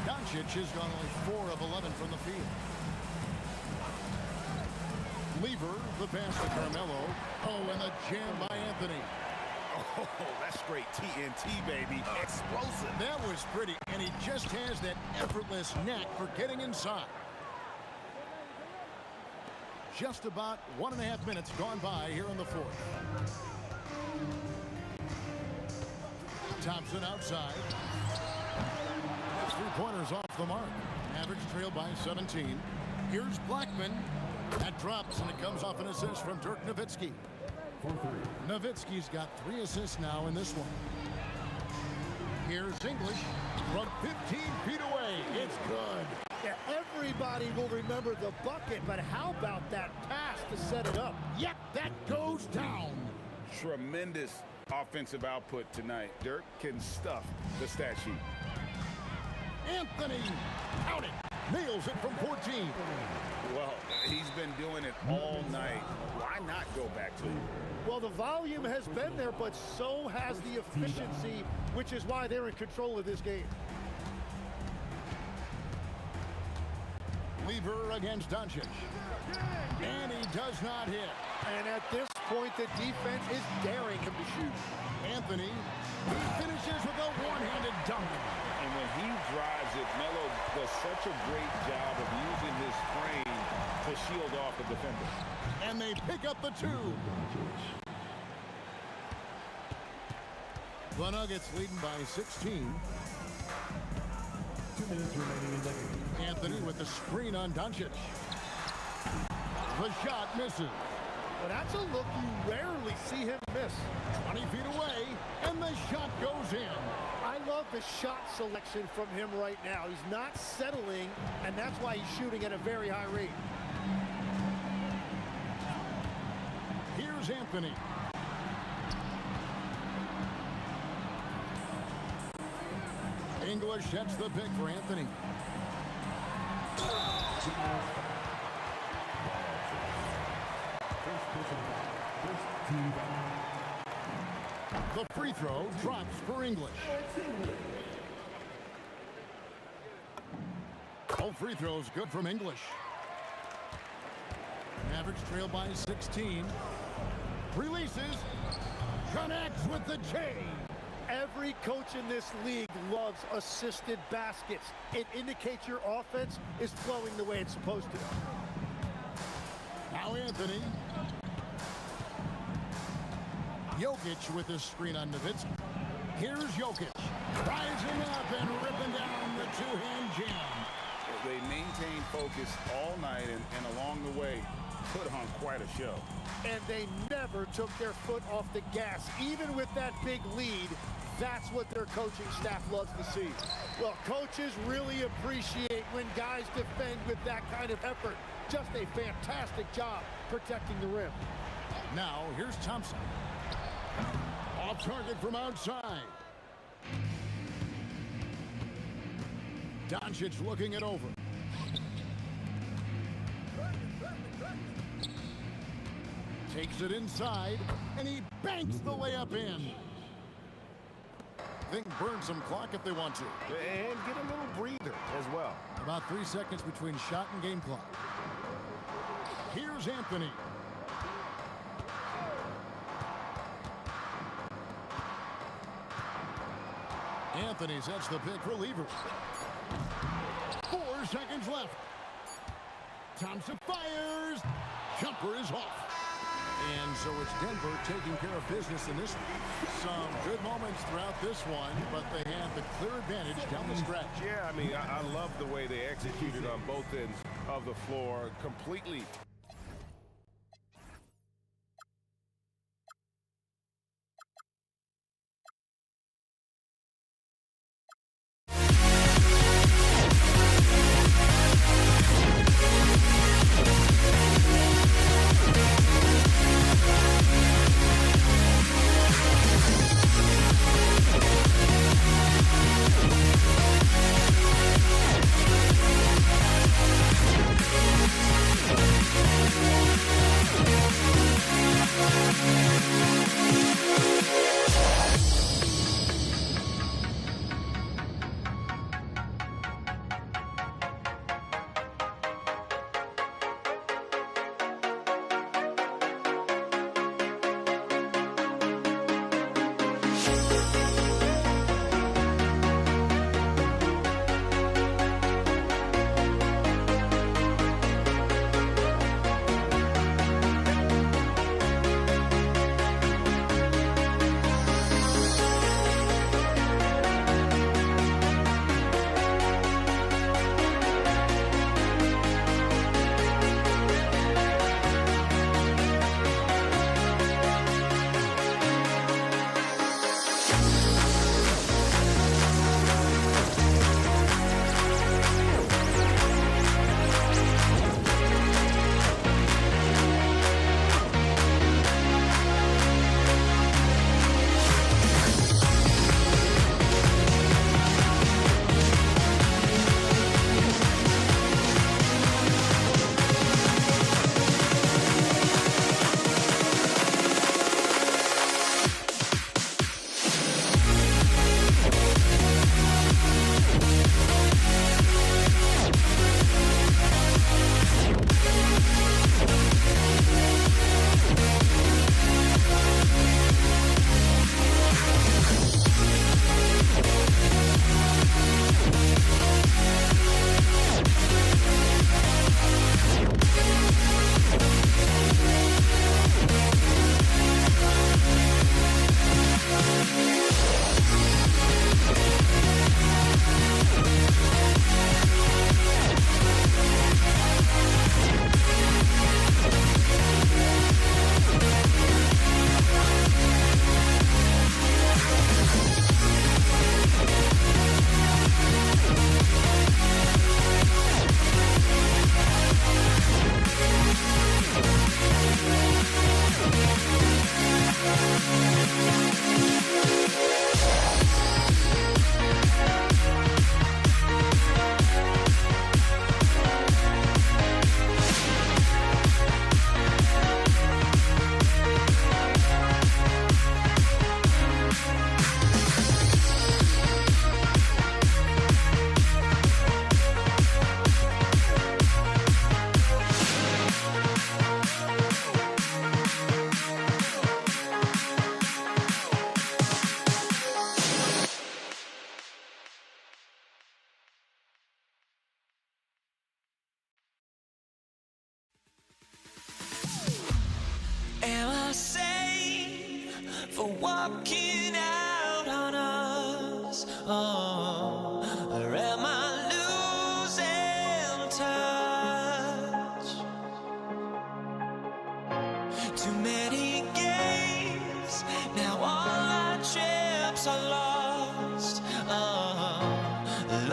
Doncic has gone only 4 of 11 from the field. Lever, the pass to Carmelo. Oh, and the jam by Anthony. Oh, that's straight TNT, baby. Explosive. That was pretty, and he just has that effortless knack for getting inside. Just about 1.5 minutes gone by here in the fourth. Thompson outside. His 3-pointers off the mark. Average trail by 17. Here's Blackman. That drops, and it comes off an assist from Dirk Nowitzki. Nowitzki's got 3 assists now in this one. Here's English from 15 feet away. It's good. Yeah, everybody will remember the bucket, but how about that pass to set it up? Yep, that goes down. Tremendous offensive output tonight. Dirk can stuff the stat sheet. Anthony, count it. Nails it from 14. Well, he's been doing it all night. Why not go back to it? Well, the volume has been there, but so has the efficiency, which is why they're in control of this game. Lever against Doncic. And he does not hit. And at this point, the defense is daring him to shoot. Anthony, he finishes with a one-handed dunk. And when he drives it, Melo does such a great job of using his frame to shield off the defender. And they pick up the 2. The Nuggets leading by 16. 2 minutes remaining in the game. Anthony with the screen on Doncic. The shot misses. Well, that's a look you rarely see him miss. 20 feet away, and the shot goes in. I love the shot selection from him right now. He's not settling, and that's why he's shooting at a very high rate. Here's Anthony. English sets the pick for Anthony. The free throw drops for English. All free throws good from English. Mavericks trail by 16. Releases. Connects with the J. Every coach in this league loves assisted baskets. It indicates your offense is flowing the way it's supposed to. Now Anthony. Jokic with a screen on Nowitzki. Here's Jokic. Rising up and ripping down the two-hand jam. They maintained focus all night and along the way put on quite a show. And they never took their foot off the gas. Even with that big lead, that's what their coaching staff loves to see. Well, coaches really appreciate when guys defend with that kind of effort. Just a fantastic job protecting the rim. Now, here's Thompson. Off target from outside. Doncic looking it over. Takes it inside, and he banks the layup in. They can burn some clock if they want to. And get a little breather as well. About 3 seconds between shot and game clock. Here's Anthony. Anthony sets the pick for Lever. 4 seconds left. Thompson fires. Jumper is off. And so it's Denver taking care of business in this one. Some good moments throughout this one, but they had the clear advantage down the stretch. Yeah, I mean, I love the way they executed on both ends of the floor. Completely We'll be right back.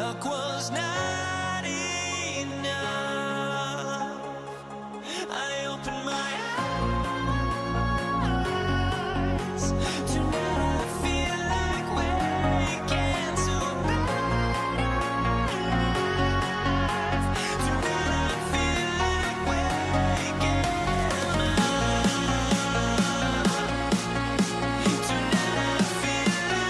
luck was not enough. I opened my eyes. Tonight I feel like waking to a better life. Tonight I feel like waking up. Tonight I feel like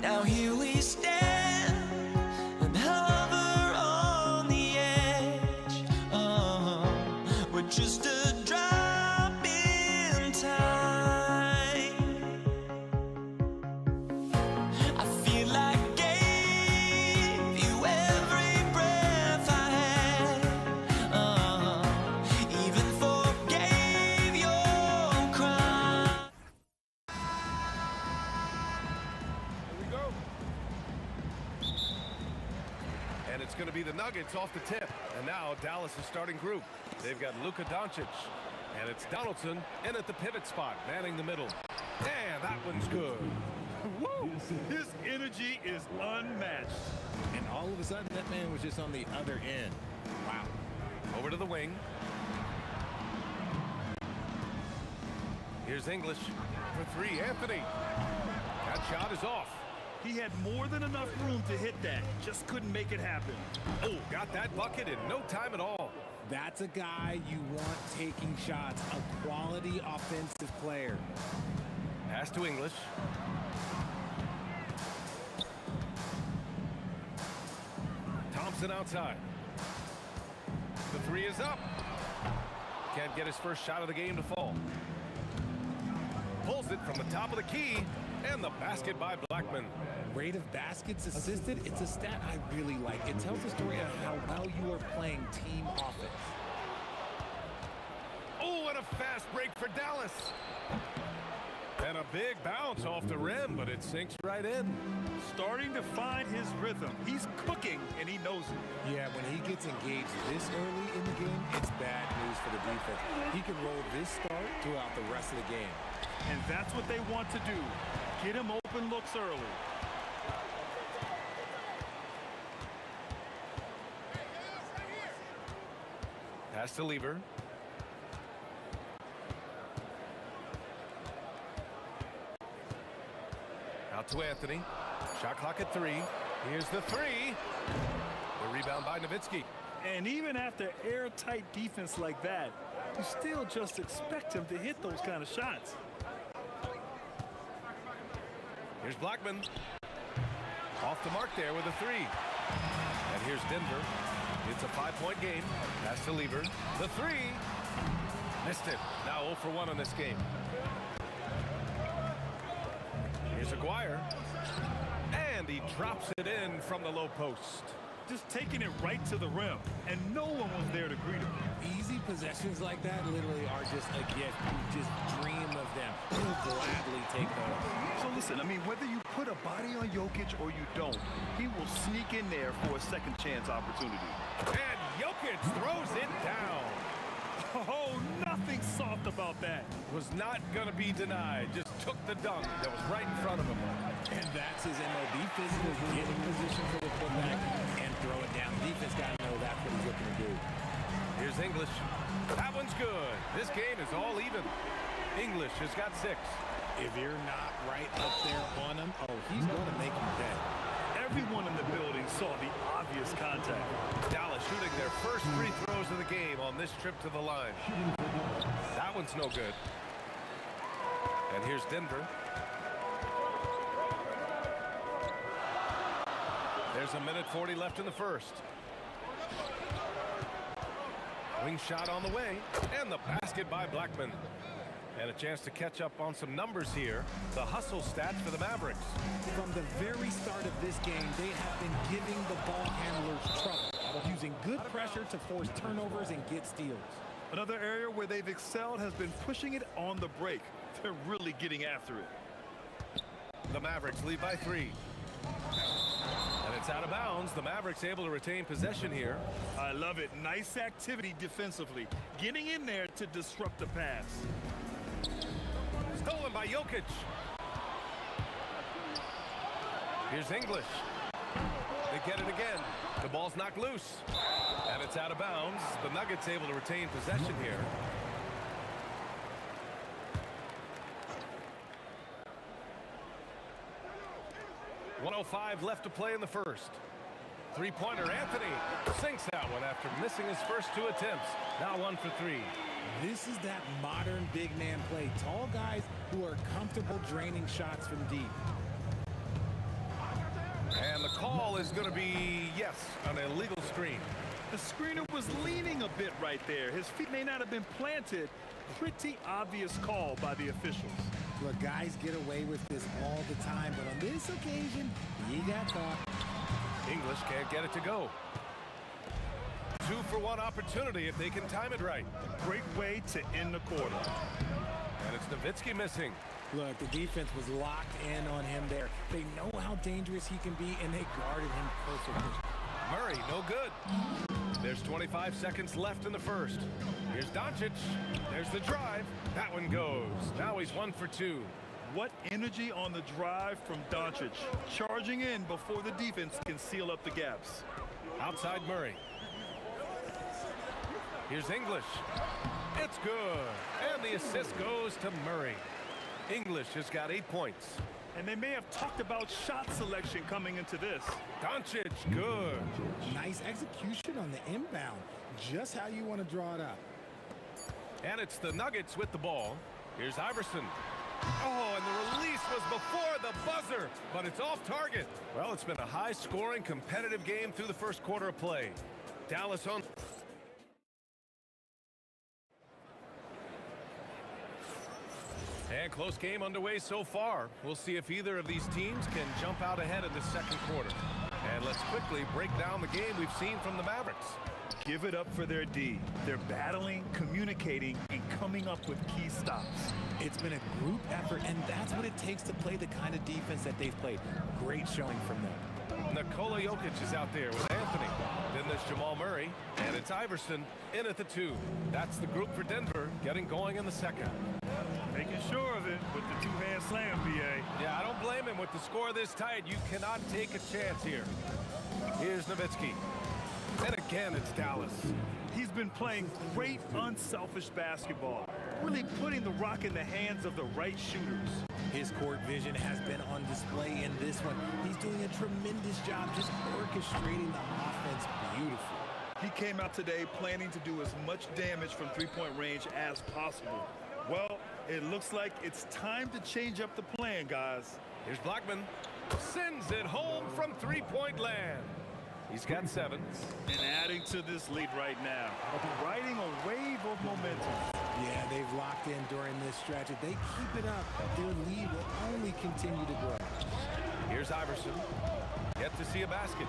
now here we stand and hover on the edge. We're just a drop in time. I feel like I gave you every breath I had. Even forgave your crime. And it's going to be the Nuggets off the tip. And now Dallas is starting group. They've got Luka Doncic. And it's Donaldson in at the pivot spot, manning the middle. And that one's good. Woo! His energy is unmatched. And all of a sudden, that man was just on the other end. Wow. Over to the wing. Here's English for three. Anthony. That shot is off. He had more than enough room to hit that. Just couldn't make it happen. Oh, got that bucket in no time at all. That's a guy you want taking shots, a quality offensive player. Pass to English. Thompson outside. The three is up. Can't get his first shot of the game to fall. Pulls it from the top of the key. And the basket by Blackman. Rate of baskets assisted, it's a stat I really like. It tells the story of how well you are playing team offense. Oh, and a fast break for Dallas. And a big bounce off the rim, but it sinks right in. Starting to find his rhythm. He's cooking, and he knows it. Yeah, when he gets engaged this early in the game, it's bad news for the defense. He can roll this start throughout the rest of the game. And that's what they want to do. Get him open looks early. Pass to Lever. Out to Anthony. Shot clock at 3. Here's the 3. The rebound by Nowitzki. And even after airtight defense like that, you still just expect him to hit those kind of shots. Here's Blackman. Off the mark there with a 3. And here's Denver. It's a 5-point game. Pass to Lever. The 3. Missed it. Now 0 for 1 on this game. Here's Aguirre. And he drops it in from the low post. Just taking it right to the rim, and no one was there to greet him. Easy possessions like that literally are just a gift. You just dream of them. He'll gladly take those. So listen, I mean, whether you put a body on Jokic or you don't, he will sneak in there for a second chance opportunity. And Jokic throws it down. Oh, nothing soft about that. Was not going to be denied. Just took the dunk that was right in front of him. And that's his MLB physical, get in position for the putback and throw it down. Defense got to know that's what he's looking to do. Here's English. That one's good. This game is all even. English has got 6. If you're not right up there on him, oh, he's going to make him dead. Everyone in the building saw the obvious contact. Dallas shooting their first free throws of the game on this trip to the line. That one's no good. And here's Denver. There's a minute 40 left in the first. Wing shot on the way, and the basket by Blackman. And a chance to catch up on some numbers here. The hustle stats for the Mavericks. From the very start of this game, they have been giving the ball handlers trouble, using good pressure to force turnovers and get steals. Another area where they've excelled has been pushing it on the break. They're really getting after it. The Mavericks lead by 3. And it's out of bounds. The Mavericks able to retain possession here. I love it. Nice activity defensively. Getting in there to disrupt the pass. Stolen by Jokic. Here's English. They get it again. The ball's knocked loose. And it's out of bounds. The Nuggets able to retain possession here. .105 left to play in the first. Three-pointer, Anthony sinks that one after missing his first 2 attempts. Now 1 for 3. This is that modern big man play. Tall guys who are comfortable draining shots from deep. And the call is going to be, yes, an illegal screen. The screener was leaning a bit right there. His feet may not have been planted. Pretty obvious call by the officials. Look, guys get away with this all the time, but on this occasion, he got caught. English can't get it to go. 2-for-1 opportunity if they can time it right. Great way to end the quarter. And it's Nowitzki missing. Look, the defense was locked in on him there. They know how dangerous he can be, and they guarded him perfectly. Murray, no good. There's 25 seconds left in the first. Here's Doncic. There's the drive. That one goes. Now he's 1 for 2. What energy on the drive from Doncic. Charging in before the defense can seal up the gaps. Outside Murray. Here's English. It's good. And the assist goes to Murray. English has got 8 points. And they may have talked about shot selection coming into this. Doncic, good. Nice execution on the inbound. Just how you want to draw it up. And it's the Nuggets with the ball. Here's Iverson. Oh, and the release was before the buzzer, but it's off target. Well, it's been a high-scoring, competitive game through the first quarter of play. Dallas on. And close game underway so far. We'll see if either of these teams can jump out ahead in the second quarter. And let's quickly break down the game we've seen from the Mavericks. Give it up for their D. They're battling, communicating, and coming up with key stops. It's been a group effort, and that's what it takes to play the kind of defense that they've played. Great showing from them. Nikola Jokic is out there with Anthony. Then there's Jamal Murray, and it's Iverson in at the 2. That's the group for Denver getting going in the second. Making sure of it with the two-hand slam, BA. Yeah, I don't blame him. With the score this tight, you cannot take a chance here. Here's Nowitzki. And again, it's Dallas. He's been playing great, unselfish basketball. Really putting the rock in the hands of the right shooters. His court vision has been on display in this one. He's doing a tremendous job just orchestrating the offense beautifully. He came out today planning to do as much damage from three-point range as possible. Well, it looks like it's time to change up the plan, guys. Here's Blackman. Sends it home from three-point land. He's got 7. And adding to this lead right now. Riding a wave of momentum. Yeah, they've locked in during this stretch. If they keep it up, their lead will only continue to grow. Here's Iverson. Yet to see a basket.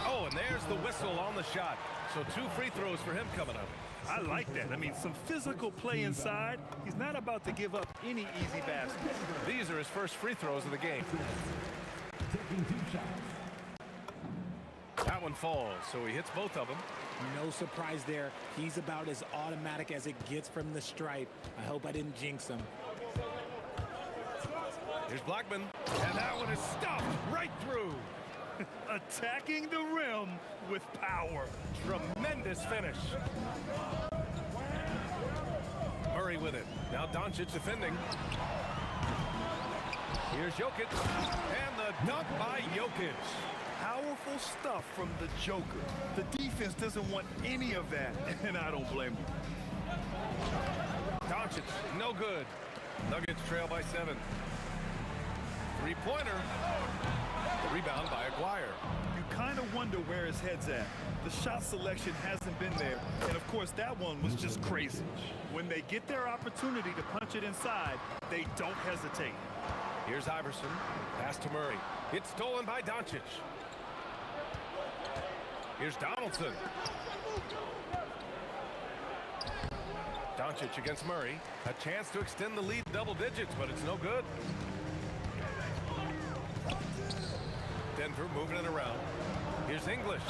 Oh, and there's the whistle on the shot. So 2 free throws for him coming up. I like that. I mean, some physical play inside. He's not about to give up any easy baskets. These are his first free throws of the game. That one falls, so he hits both of them. No surprise there. He's about as automatic as it gets from the stripe. I hope I didn't jinx him. Here's Blackman, and that one is stuffed right through. Attacking the rim with power. Tremendous finish. Murray with it. Now Doncic defending. Here's Jokic, and the dunk by Jokic. Powerful stuff from the Joker. The defense doesn't want any of that, and I don't blame them. Doncic, no good. Nuggets trail by 7. Three-pointer. Rebound by Aguirre. You kind of want wonder where his head's at. The shot selection hasn't been there, and of course that one was just crazy. When they get their opportunity to punch it inside, they don't hesitate. Here's Iverson. Pass to Murray. It's stolen by Doncic. Here's Donaldson. Doncic against Murray. A chance to extend the lead double digits, but it's no good. Denver moving it around. Here's English.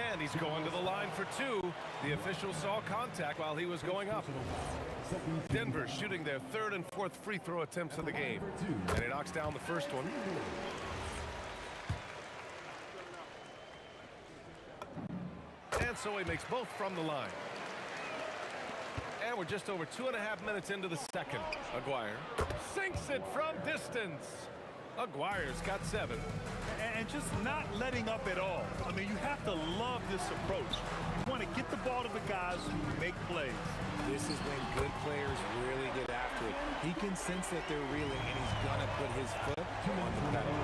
And he's going to the line for two. The official saw contact while he was going up. Denver shooting their third and fourth free throw attempts of the game. And he knocks down the first one. And so he makes both from the line. And we're just over 2.5 minutes into the second. Aguirre sinks it from distance. Aguirre's got 7. And just not letting up at all. I mean, you have to love this approach. You want to get the ball to the guys who make plays. This is when good players really get after it. He can sense that they're reeling, and he's going to put his foot on the pedal.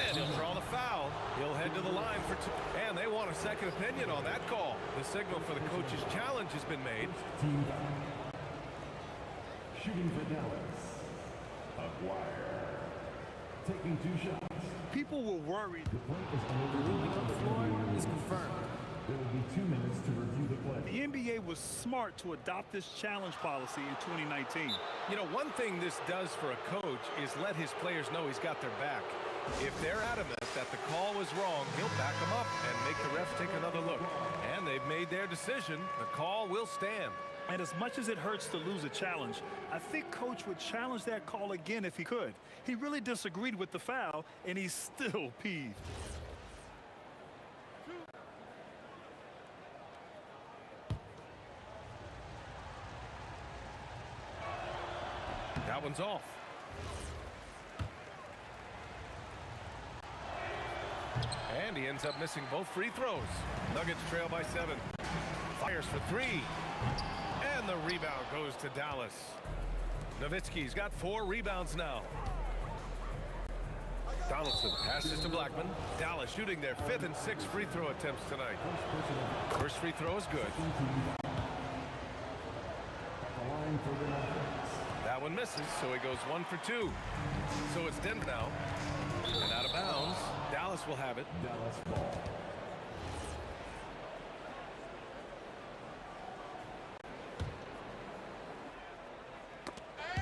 And he'll draw the foul. He'll head to the line for 2. And they want a second opinion on that call. The signal for the coach's challenge has been made. Shooting for Dallas, Aguirre. Taking 2 shots. People were worried. The ruling on the floor is confirmed. There will be 2 minutes to review the play. The NBA was smart to adopt this challenge policy in 2019. You know, one thing this does for a coach is let his players know he's got their back. If they're adamant that the call was wrong, he'll back them up and make the refs take another look. And they've made their decision. The call will stand. And as much as it hurts to lose a challenge, I think Coach would challenge that call again if he could. He really disagreed with the foul, and he's still peeved. That one's off. And he ends up missing both free throws. Nuggets trail by 7. Fires for 3. And the rebound goes to Dallas. Nowitzki's got 4 rebounds now. Donaldson passes to Blackman. Dallas shooting their 5th and 6th free throw attempts tonight. First free throw is good. That one misses, so he goes 1 for 2. So it's Denver now. And out of bounds. Dallas will have it. Dallas ball.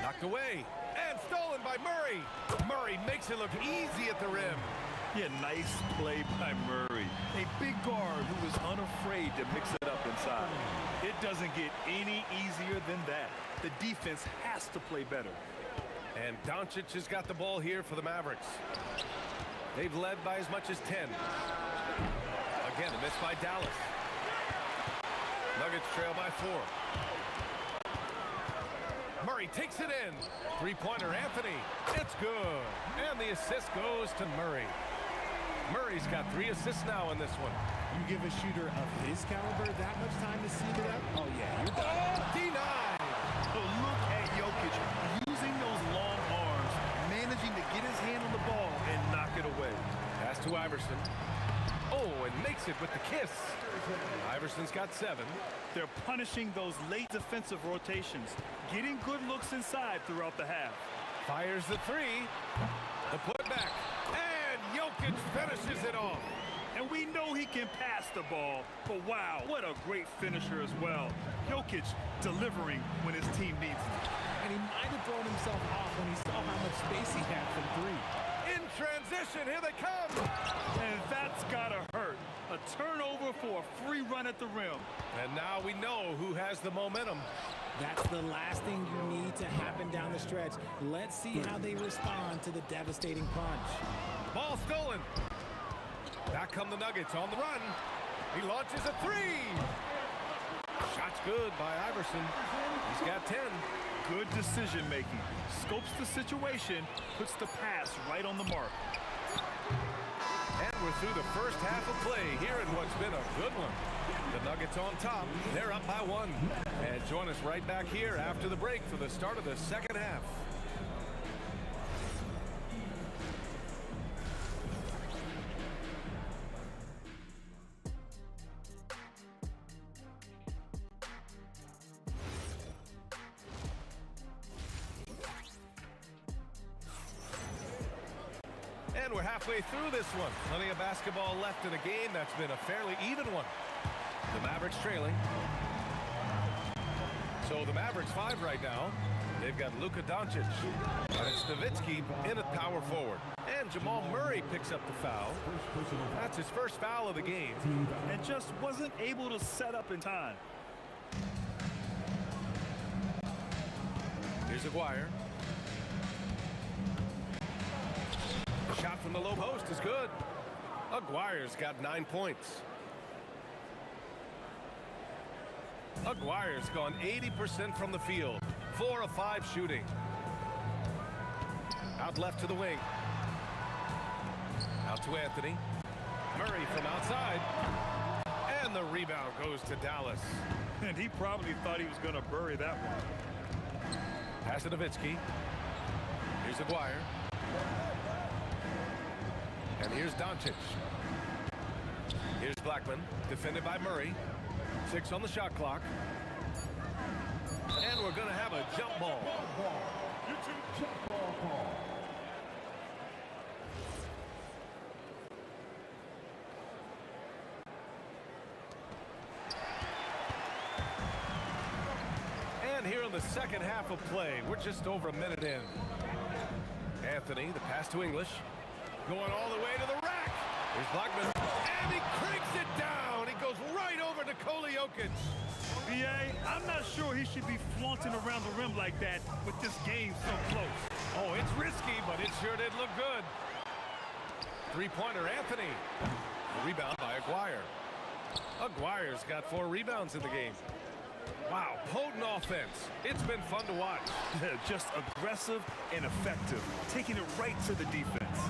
Knocked away. And stolen by Murray. Murray makes it look easy at the rim. Yeah, nice play by Murray. A big guard who was unafraid to mix it up inside. It doesn't get any easier than that. The defense has to play better. And Doncic has got the ball here for the Mavericks. They've led by as much as 10. Again, a miss by Dallas. Nuggets trail by 4. Murray takes it in. Three-pointer Anthony. It's good. And the assist goes to Murray. Murray's got 3 assists now in this one. You give a shooter of his caliber that much time to see it up? Oh, yeah, you're done. Denied. So look at Jokic using those long arms, managing to get his hand on the ball and knock it away. Pass to Iverson. Oh, and makes it with the kiss. Iverson's got 7. They're punishing those late defensive rotations, getting good looks inside throughout the half. Fires the 3. The putback. And Jokic finishes it off. And we know he can pass the ball, but wow, what a great finisher as well. Jokic delivering when his team needs him. And he might have thrown himself off when he saw how much space he had from 3. In transition, here they come. And that's gotta hurt. A turnover for a free run at the rim. And now we know who has the momentum. That's the last thing you need to happen down the stretch. Let's see how they respond to the devastating punch. Ball stolen. Back come the Nuggets on the run. He launches a 3. Shot's good by Iverson. He's got 10. Good decision making. Scopes the situation, puts the pass right on the mark. And we're through the first half of play here in what's been a good one. The Nuggets on top. They're up by 1. And join us right back here after the break for the start of the second half. And we're halfway through this one. Plenty of basketball left in a game that's been a fairly even one. The Mavericks trailing. So the Mavericks 5 right now. They've got Luka Doncic. And it's Nowitzki in at power forward. And Jamal Murray picks up the foul. That's his first foul of the game. And just wasn't able to set up in time. Here's Aguirre. The shot from the low post is good. Aguirre's got 9 points. Aguirre's gone 80% from the field. 4 of 5 shooting. Out left to the wing. Out to Anthony. Murray from outside. And the rebound goes to Dallas. And he probably thought he was going to bury that one. Pass to Nowitzki. Here's Aguirre. And here's Doncic. Here's Blackman, defended by Murray. 6 on the shot clock. And we're going to have a jump ball. And here in the second half of play, we're just over a minute in. Anthony, the pass to English. Going all the way to the rack. Here's Blackman. And he cranks it down. He goes right over to Nikola Jokic. B.A., I'm not sure he should be flaunting around the rim like that with this game so close. Oh, it's risky, but it sure did look good. Three-pointer, Anthony. The rebound by Aguirre. Aguirre's got 4 rebounds in the game. Wow, potent offense. It's been fun to watch. Just aggressive and effective, taking it right to the defense.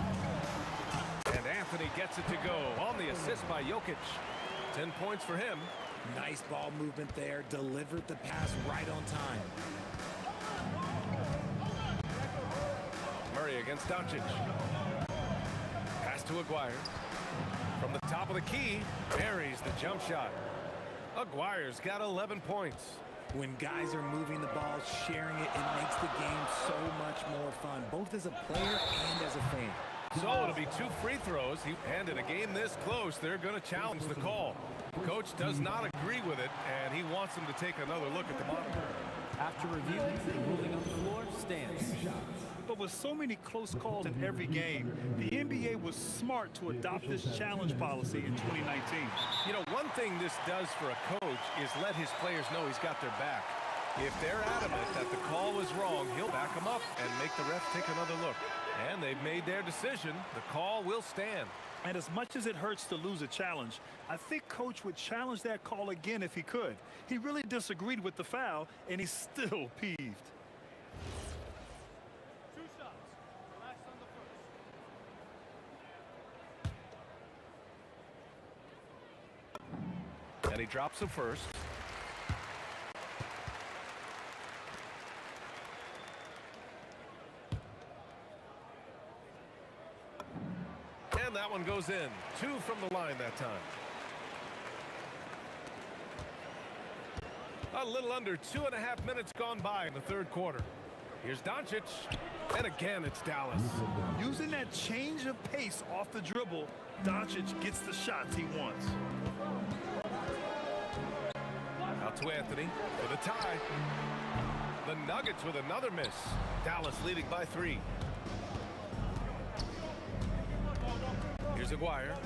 And Anthony gets it to go on the assist by Jokic. 10 points for him. Nice ball movement there. Delivered the pass right on time. Murray against Doncic. Pass to Aguirre. From the top of the key, buries the jump shot. Aguirre's got 11 points. When guys are moving the ball, sharing it, it makes the game so much more fun, both as a player and as a fan. So it'll be 2 free throws, and in a game this close, they're going to challenge the call. Coach does not agree with it, and he wants them to take another look at the monitor. After review, the ruling on the floor stands. But with so many close calls in every game, the NBA was smart to adopt this challenge policy in 2019. You know, one thing this does for a coach is let his players know he's got their back. If they're adamant that the call was wrong, he'll back them up and make the ref take another look. And they've made their decision. The call will stand. And as much as it hurts to lose a challenge, I think Coach would challenge that call again if he could. He really disagreed with the foul, and he's still peeved. 2 shots. Relax on the first. And he drops the first. And that one goes in. 2 from the line that time. A little under 2.5 minutes gone by in the third quarter. Here's Doncic. And again, it's Dallas. Using that change of pace off the dribble, Doncic gets the shots he wants. Out to Anthony for the tie. The Nuggets with another miss. Dallas leading by 3. Here's Aguirre.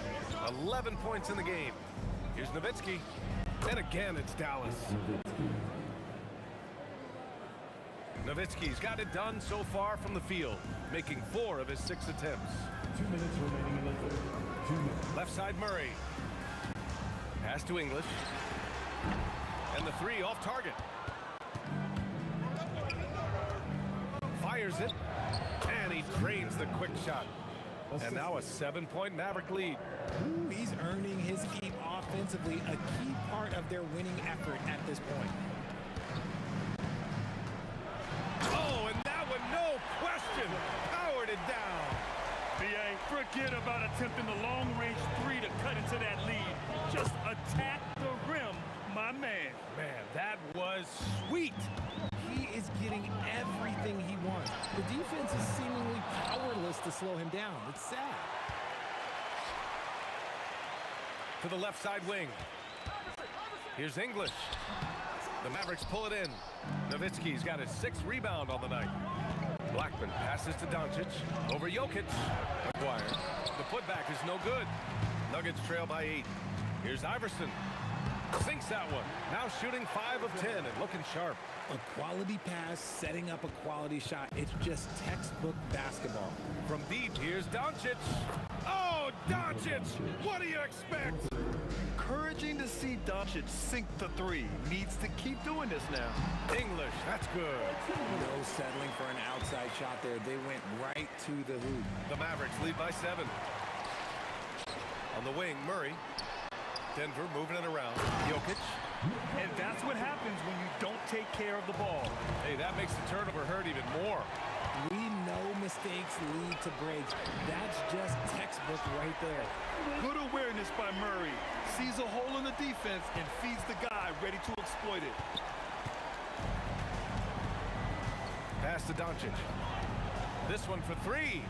11 points in the game. Here's Nowitzki. And again, it's Dallas. Nowitzki's got it done so far from the field, making 4 of his 6 attempts. 2 minutes remaining in the third. 2 minutes. Left side Murray. Pass to English. And the 3 off target. Fires it. And he drains the quick shot. And now a 7-point Maverick lead. Ooh, he's earning his keep offensively, a key part of their winning effort at this point. Oh, and that one, no question, powered it down. B.A., forget about attempting the long-range 3 to cut into that lead. Just attack the rim, my man. Man, that was sweet. He is getting everything he wants. The defense is seemingly powerless to to slow him down. It's sad. To the left side wing. Here's English. The Mavericks pull it in. Nowitzki's got his 6th rebound on the night. Blackman passes to Doncic. Over Jokic. McGuire. The putback is no good. Nuggets trail by 8. Here's Iverson. Sinks that one. Now shooting 5 of 10 and looking sharp. A quality pass, setting up a quality shot. It's just textbook basketball. From deep, here's Doncic. Oh, Doncic! What do you expect? Encouraging to see Doncic sink the 3. Needs to keep doing this now. English, that's good. No settling for an outside shot there. They went right to the hoop. The Mavericks lead by 7. On the wing, Murray. Denver moving it around. Jokic. And that's what happens when you don't take care of the ball. Hey, that makes the turnover hurt even more. We know mistakes lead to breaks. That's just textbook right there. Good awareness by Murray. Sees a hole in the defense and feeds the guy ready to exploit it. Pass to Doncic. This one for 3.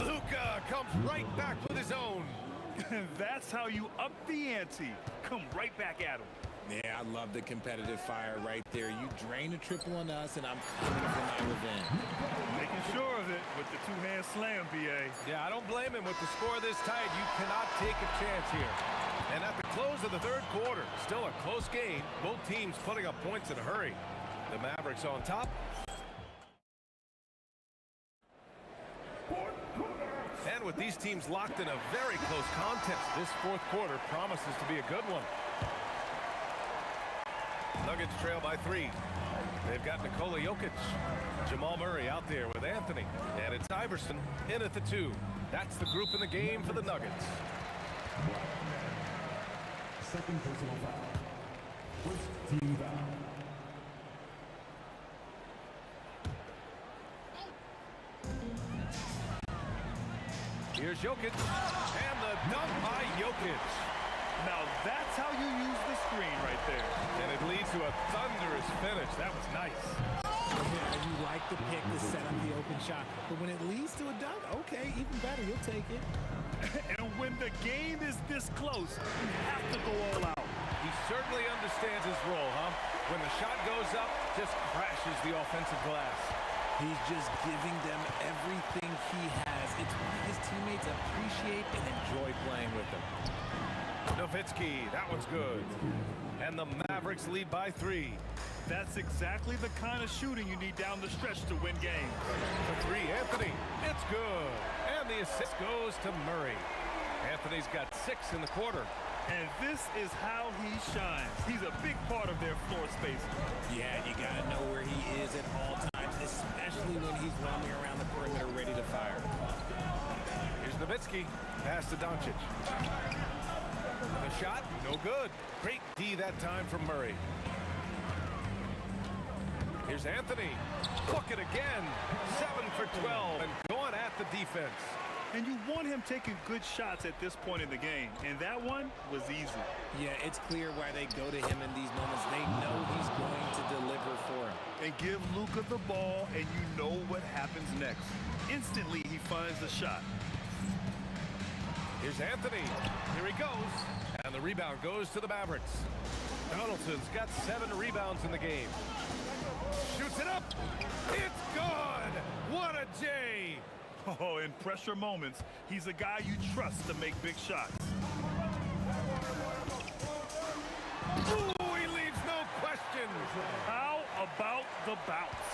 Luka comes right back with his own. That's how you up the ante. Come right back at him. Yeah, I love the competitive fire right there. You drain a triple on us, and I'm coming for my revenge. Making sure of it with the 2-hand slam, B.A. Yeah, I don't blame him. With the score this tight, you cannot take a chance here. And at the close of the 3rd quarter, still a close game. Both teams putting up points in a hurry. The Mavericks on top. And with these teams locked in a very close contest, this 4th quarter promises to be a good one. Nuggets trail by 3. They've got Nikola Jokic. Jamal Murray out there with Anthony. And it's Iverson in at the 2. That's the group in the game for the Nuggets. Second personal foul. First team foul. Here's Jokic. And the dunk by Jokic. Now that's how you use the screen right there. And it leads to a thunderous finish. That was nice. Yeah, you like the pick to set up the open shot. But when it leads to a dunk, okay, even better. You'll take it. And when the game is this close, you have to go all out. He certainly understands his role, huh? When the shot goes up, just crashes the offensive glass. He's just giving them everything he has. It's why his teammates appreciate and enjoy playing with him. Nowitzki, that one's good. And the Mavericks lead by 3. That's exactly the kind of shooting you need down the stretch to win games. For 3, Anthony. It's good. And the assist goes to Murray. Anthony's got 6 in the quarter. And this is how he shines. He's a big part of their floor space. Yeah, you got to know where he is at all times, especially when he's roaming around the perimeter ready to fire. Here's Nowitzki. Pass to Doncic. The shot, no good. Great D that time from Murray. Here's Anthony. Bucket again. 7 for 12 and going at the defense. And you want him taking good shots at this point in the game. And that one was easy. Yeah, it's clear why they go to him in these moments. They know he's going to deliver for him. And give Luka the ball, and you know what happens next. Instantly, he finds the shot. Here's Anthony. Here he goes. And the rebound goes to the Mavericks. Donaldson's got 7 rebounds in the game. Shoots it up. It's good. What a J. Oh, in pressure moments, he's a guy you trust to make big shots. Ooh, he leaves no questions. How about the bounce?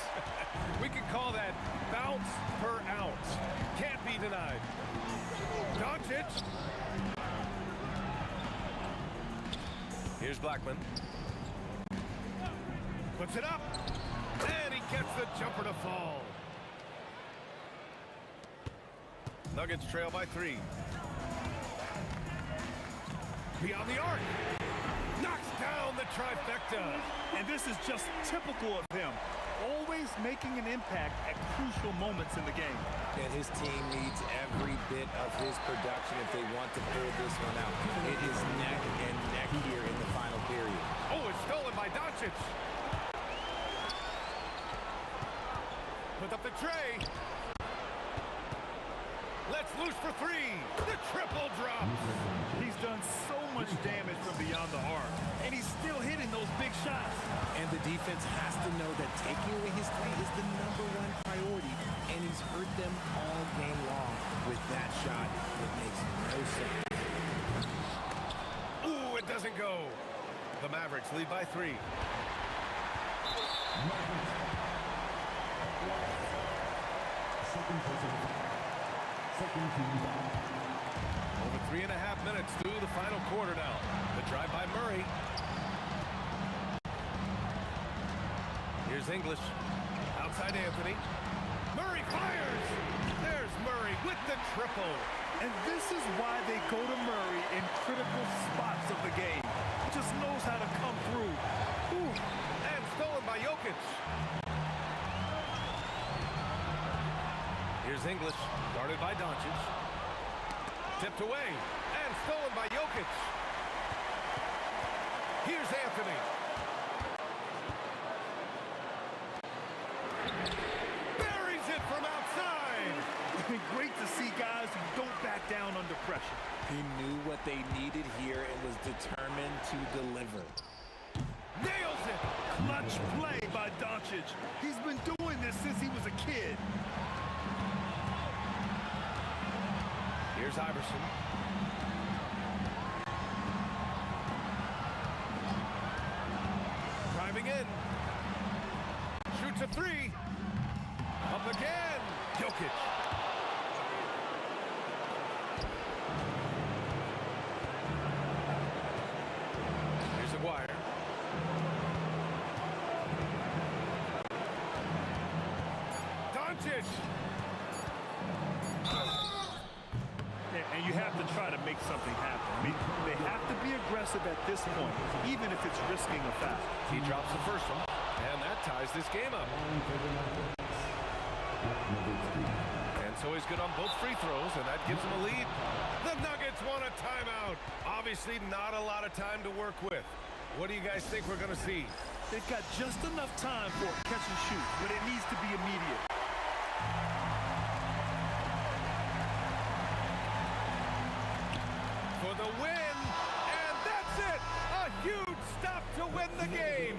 We can call that bounce per ounce. Can't be denied. Doncic. Here's Blackman. Puts it up. And he gets the jumper to fall. Nuggets trail by 3. Beyond the arc. Knocks down the trifecta. And this is just typical of him. Always making an impact at crucial moments in the game. And his team needs every bit of his production if they want to pull this one out. It is neck and neck here in the final period. Oh, it's stolen by Doncic. Put up the tray. Let's loose for three. The triple drop. He's done so much damage from beyond the arc, and he's still hitting those big shots. And the defense has to know that taking away his three is the #1 priority, and he's hurt them all game long with that shot. It makes no sense. Ooh, it doesn't go. The Mavericks lead by 3. Over 3.5 minutes through the final quarter now. The drive by Murray. Here's English. Outside Anthony. Murray fires! There's Murray with the triple. And this is why they go to Murray in critical spots of the game. He just knows how to come through. Ooh. And stolen by Jokic. Here's English, guarded by Doncic. Tipped away, and stolen by Jokic. Here's Anthony. Buries it from outside. Great to see guys who don't back down under pressure. He knew what they needed here and was determined to deliver. Nails it. Clutch play by Doncic. He's been doing this since he was a kid. Here's Iverson. Driving in. Shoots a 3. Up again. Jokic. Here's Aguirre. Doncic. And you have to try to make something happen. I mean, they have to be aggressive at this point, even if it's risking a foul. He drops the first one, and that ties this game up. And so he's good on both free throws, and that gives him a lead. The Nuggets want a timeout. Obviously not a lot of time to work with. What do you guys think we're going to see? They've got just enough time for a catch and shoot, but it needs to be immediate. For the win, and that's it! A huge stop to win the game!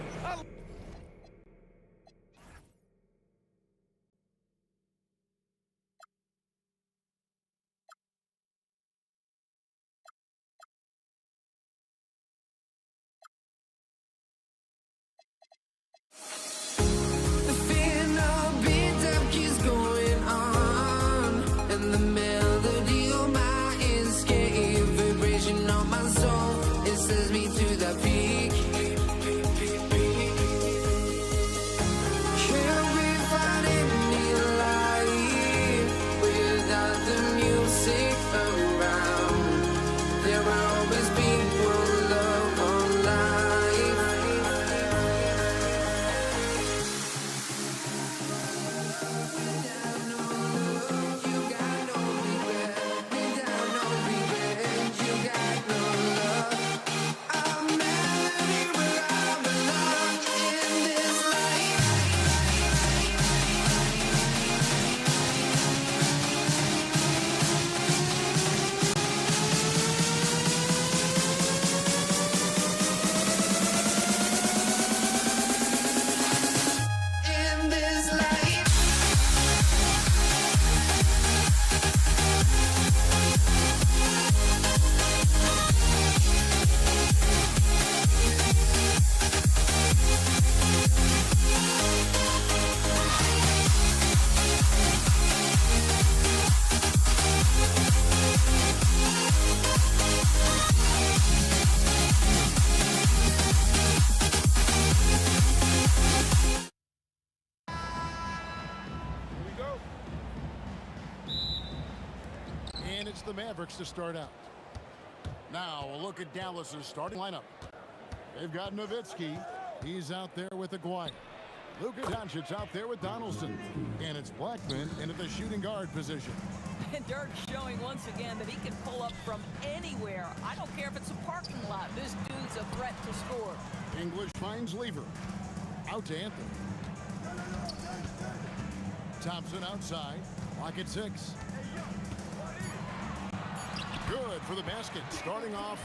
The final beat-up keeps going on, and the melody of my escape, vibration on my soul, it sends me to the peak. Can't we find any light without the music around? There will always be one love on life. And it's the Mavericks to start out. Now a look at Dallas's starting lineup. They've got Nowitzki. He's out there with Aguirre. Luka Doncic out there with Donaldson. And it's Blackman in at the shooting guard position. And Dirk's showing once again that he can pull up from anywhere. I don't care if it's a parking lot. This dude's a threat to score. English finds Lever. Out to Anthony. Thompson outside. Lock at 6. Good for the basket. Starting off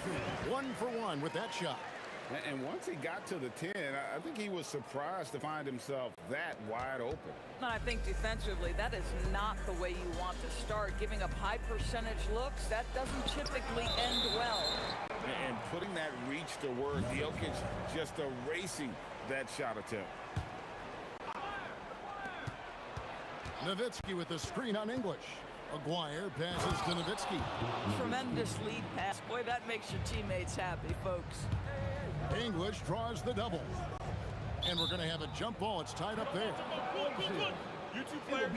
1 for 1 with that shot. And once he got to the 10, I think he was surprised to find himself that wide open. And I think defensively, that is not the way you want to start. Giving up high percentage looks, that doesn't typically end well. And putting that reach to work, Jokic just erasing that shot attempt. Nowitzki with the screen on English. Aguirre passes to Nowitzki. Tremendous lead pass. Boy, that makes your teammates happy, folks. English draws the double. And we're going to have a jump ball. It's tied up there. You two players.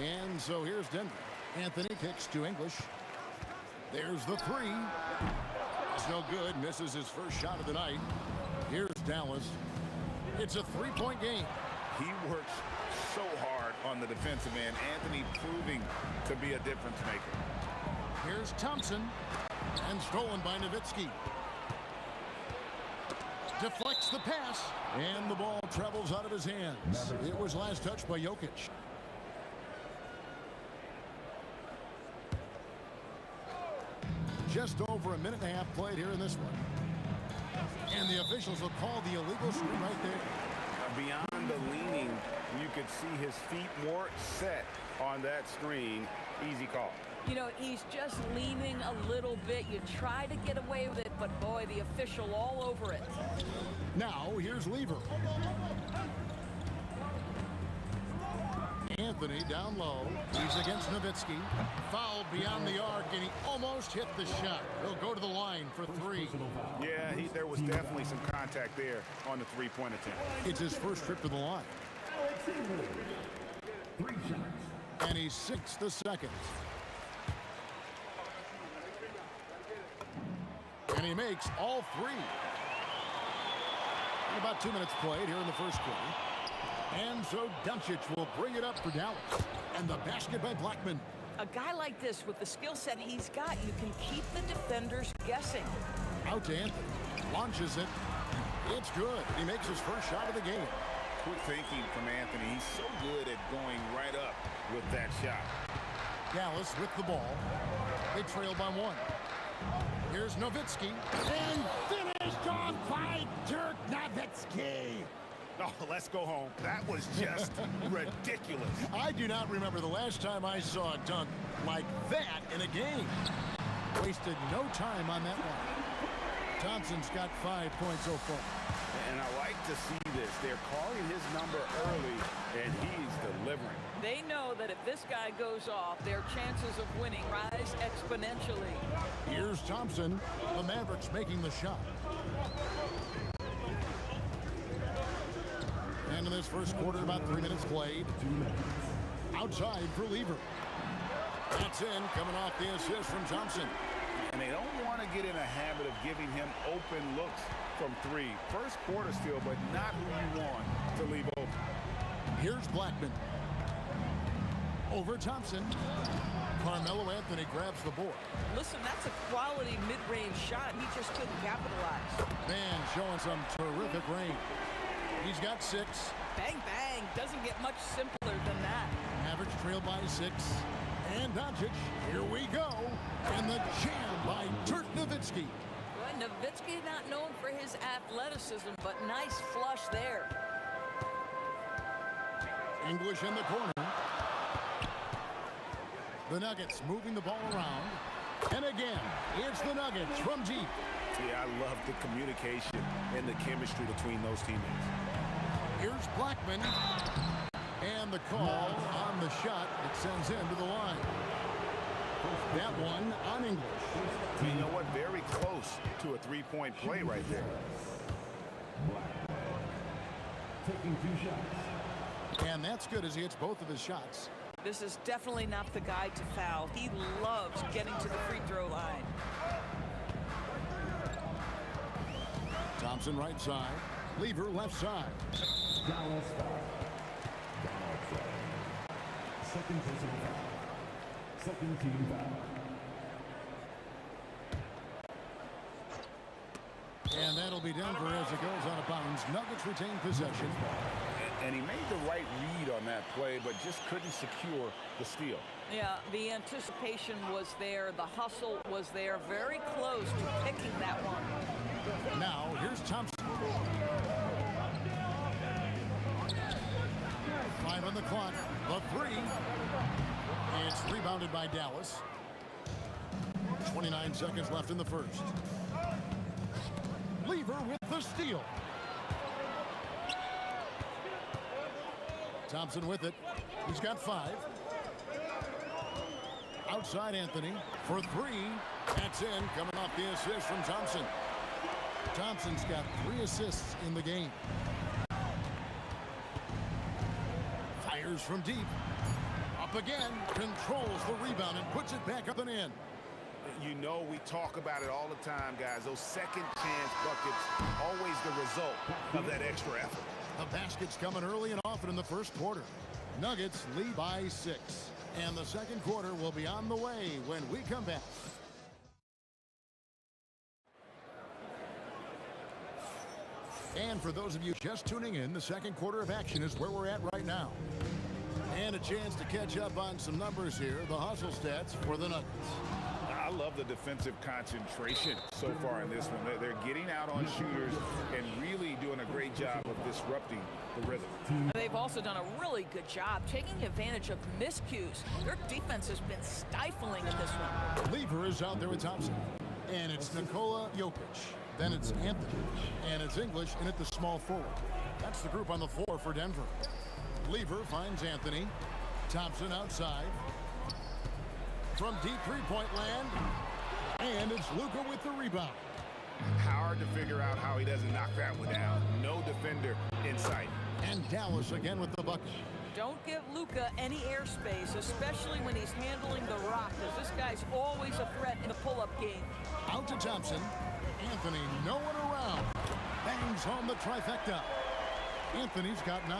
And so here's Denver. Anthony kicks to English. There's the three. It's no good. Misses his first shot of the night. Here's Dallas. It's a three-point game. He works so hard on the defensive end. Anthony proving to be a difference maker. Here's Thompson. And stolen by Nowitzki. Deflects the pass. And the ball travels out of his hands. It was last touched by Jokic. Just over a minute and a half played here in this one. And the officials will call the illegal screen right there. Beyond the leaning, you could see his feet more set on that screen. Easy call. You know, he's just leaning a little bit. You try to get away with it, but boy, the official all over it. Now, here's Lever. Anthony down low. He's against Nowitzki. Fouled beyond the arc, and he almost hit the shot. He'll go to the line for three. Yeah, there was definitely some contact there on the three-point attempt. It's his first trip to the line. And he sinks the second. And he makes all three. And about 2 minutes played here in the first quarter. And so Doncic will bring it up for Dallas. And the basket by Blackman. A guy like this, with the skill set he's got, you can keep the defenders guessing. Out to Anthony. Launches it. It's good. He makes his first shot of the game. Quick thinking from Anthony. He's so good at going right up with that shot. Dallas with the ball. They trail by one. Here's Nowitzki. And finished off by Dirk Nowitzki. Oh, let's go home. That was just ridiculous. I do not remember the last time I saw a dunk like that in a game. Wasted no time on that one. Thompson's got 5 points so far. And I like to see this. They're calling his number early, and he's delivering. They know that if this guy goes off, their chances of winning rise exponentially. Here's Thompson. The Mavericks making the shot. And in this first quarter, about 3 minutes played. Outside for Lever. That's in, coming off the assist from Thompson. And they don't want to get in a habit of giving him open looks from three. First quarter still, but not who you want to leave open. Here's Blackman. Over Thompson. Carmelo Anthony grabs the board. Listen, that's a quality mid-range shot. He just couldn't capitalize. Man, showing some terrific range. He's got 6. Bang, bang. Doesn't get much simpler than that. Average trail by 6. And Doncic, here we go. And the jam by Dirk Nowitzki. Well, Nowitzki not known for his athleticism, but nice flush there. English in the corner. The Nuggets moving the ball around. And again, it's the Nuggets from deep. Yeah, I love the communication and the chemistry between those teammates. Here's Blackman. And the call on the shot. It sends him to the line. That one on English. You know what? Very close to a three-point play right there. Taking 2 shots. And that's good as he hits both of his shots. This is definitely not the guy to foul. He loves getting to the free throw line. Thompson right side. Lever left side. Dallas foul. Second personal foul. Second team foul. And that'll be be Denver as it goes out of bounds. Nuggets retain possession. And he made the right read on that play, but just couldn't secure the steal. Yeah, the anticipation was there. The hustle was there. Very close to picking that one. Now, here's Thompson. 5 on the clock. The 3. It's rebounded by Dallas. 29 seconds left in the first. Lever with the steal. Thompson with it. He's got 5. Outside Anthony for 3. That's in, coming off the assist from Thompson. Thompson's got 3 assists in the game. Fires from deep. Up again. Controls the rebound and puts it back up and in. You know, we talk about it all the time, guys. Those second chance buckets, always the result of that extra effort. The basket's coming early and often in the first quarter. Nuggets lead by 6. And the second quarter will be on the way when we come back. And for those of you just tuning in, the second quarter of action is where we're at right now. And a chance to catch up on some numbers here. The hustle stats for the Nuggets. I love the defensive concentration so far in this one. They're getting out on shooters and really doing a great job of disrupting the rhythm. They've also done a really good job taking advantage of miscues. Their defense has been stifling in this one. Lever is out there with Thompson. And it's Nikola Jokic. Then it's Anthony. And it's English in at the small forward. That's the group on the floor for Denver. Lever finds Anthony. Thompson outside. From deep three-point land. And it's Luka with the rebound. Hard to figure out how he doesn't knock that one down. No defender in sight. And Dallas again with the bucket. Don't give Luka any airspace, especially when he's handling the rock, because this guy's always a threat in a pull-up game. Out to Thompson. Anthony, no one around. Bangs home the trifecta. Anthony's got 9.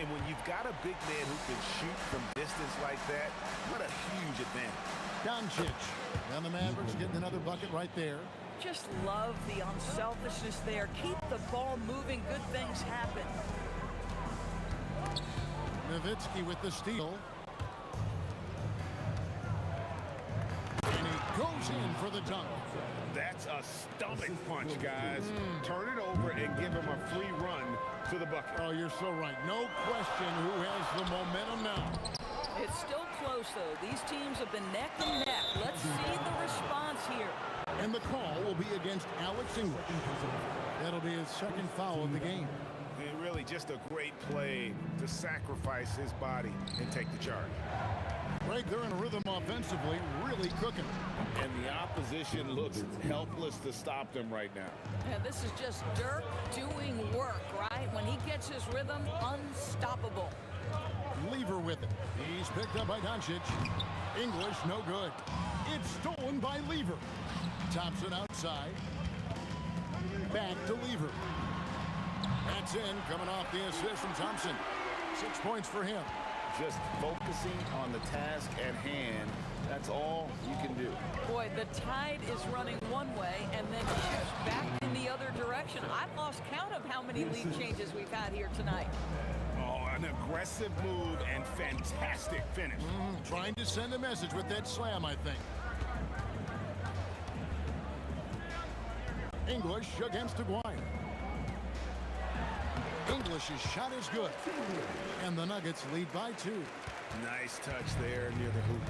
And when you've got a big man who can shoot from distance like that, what a huge advantage. Doncic. And the Mavericks getting another bucket right there. Just love the unselfishness there. Keep the ball moving. Good things happen. Nowitzki with the steal. And he goes in for the dunk. That's a stomach punch, guys. Turn it over and give him a free run to the bucket. Oh, you're so right. No question who has the momentum now. It's still close, though. These teams have been neck and neck. Let's see the response here. And the call will be against Alex English. That'll be his second foul of the game. Really just a great play to sacrifice his body and take the charge. Greg, they're in a rhythm offensively, really cooking. And the opposition looks helpless to stop them right now. Yeah, this is just Dirk doing work, right? When he gets his rhythm, unstoppable. Lever with it. He's picked up by Doncic. English, no good. It's stolen by Lever. Thompson outside. Back to Lever. That's in, coming off the assist from Thompson. 6 points for him. Just focusing on the task at hand. That's all you can do. Boy, the tide is running one way and then shifts back in the other direction. I've lost count of how many lead changes we've had here tonight. Oh, an aggressive move and fantastic finish. Trying to send a message with that slam, I think. English against Aguirre. English's shot is good. And the Nuggets lead by 2. Nice touch there near the hoop.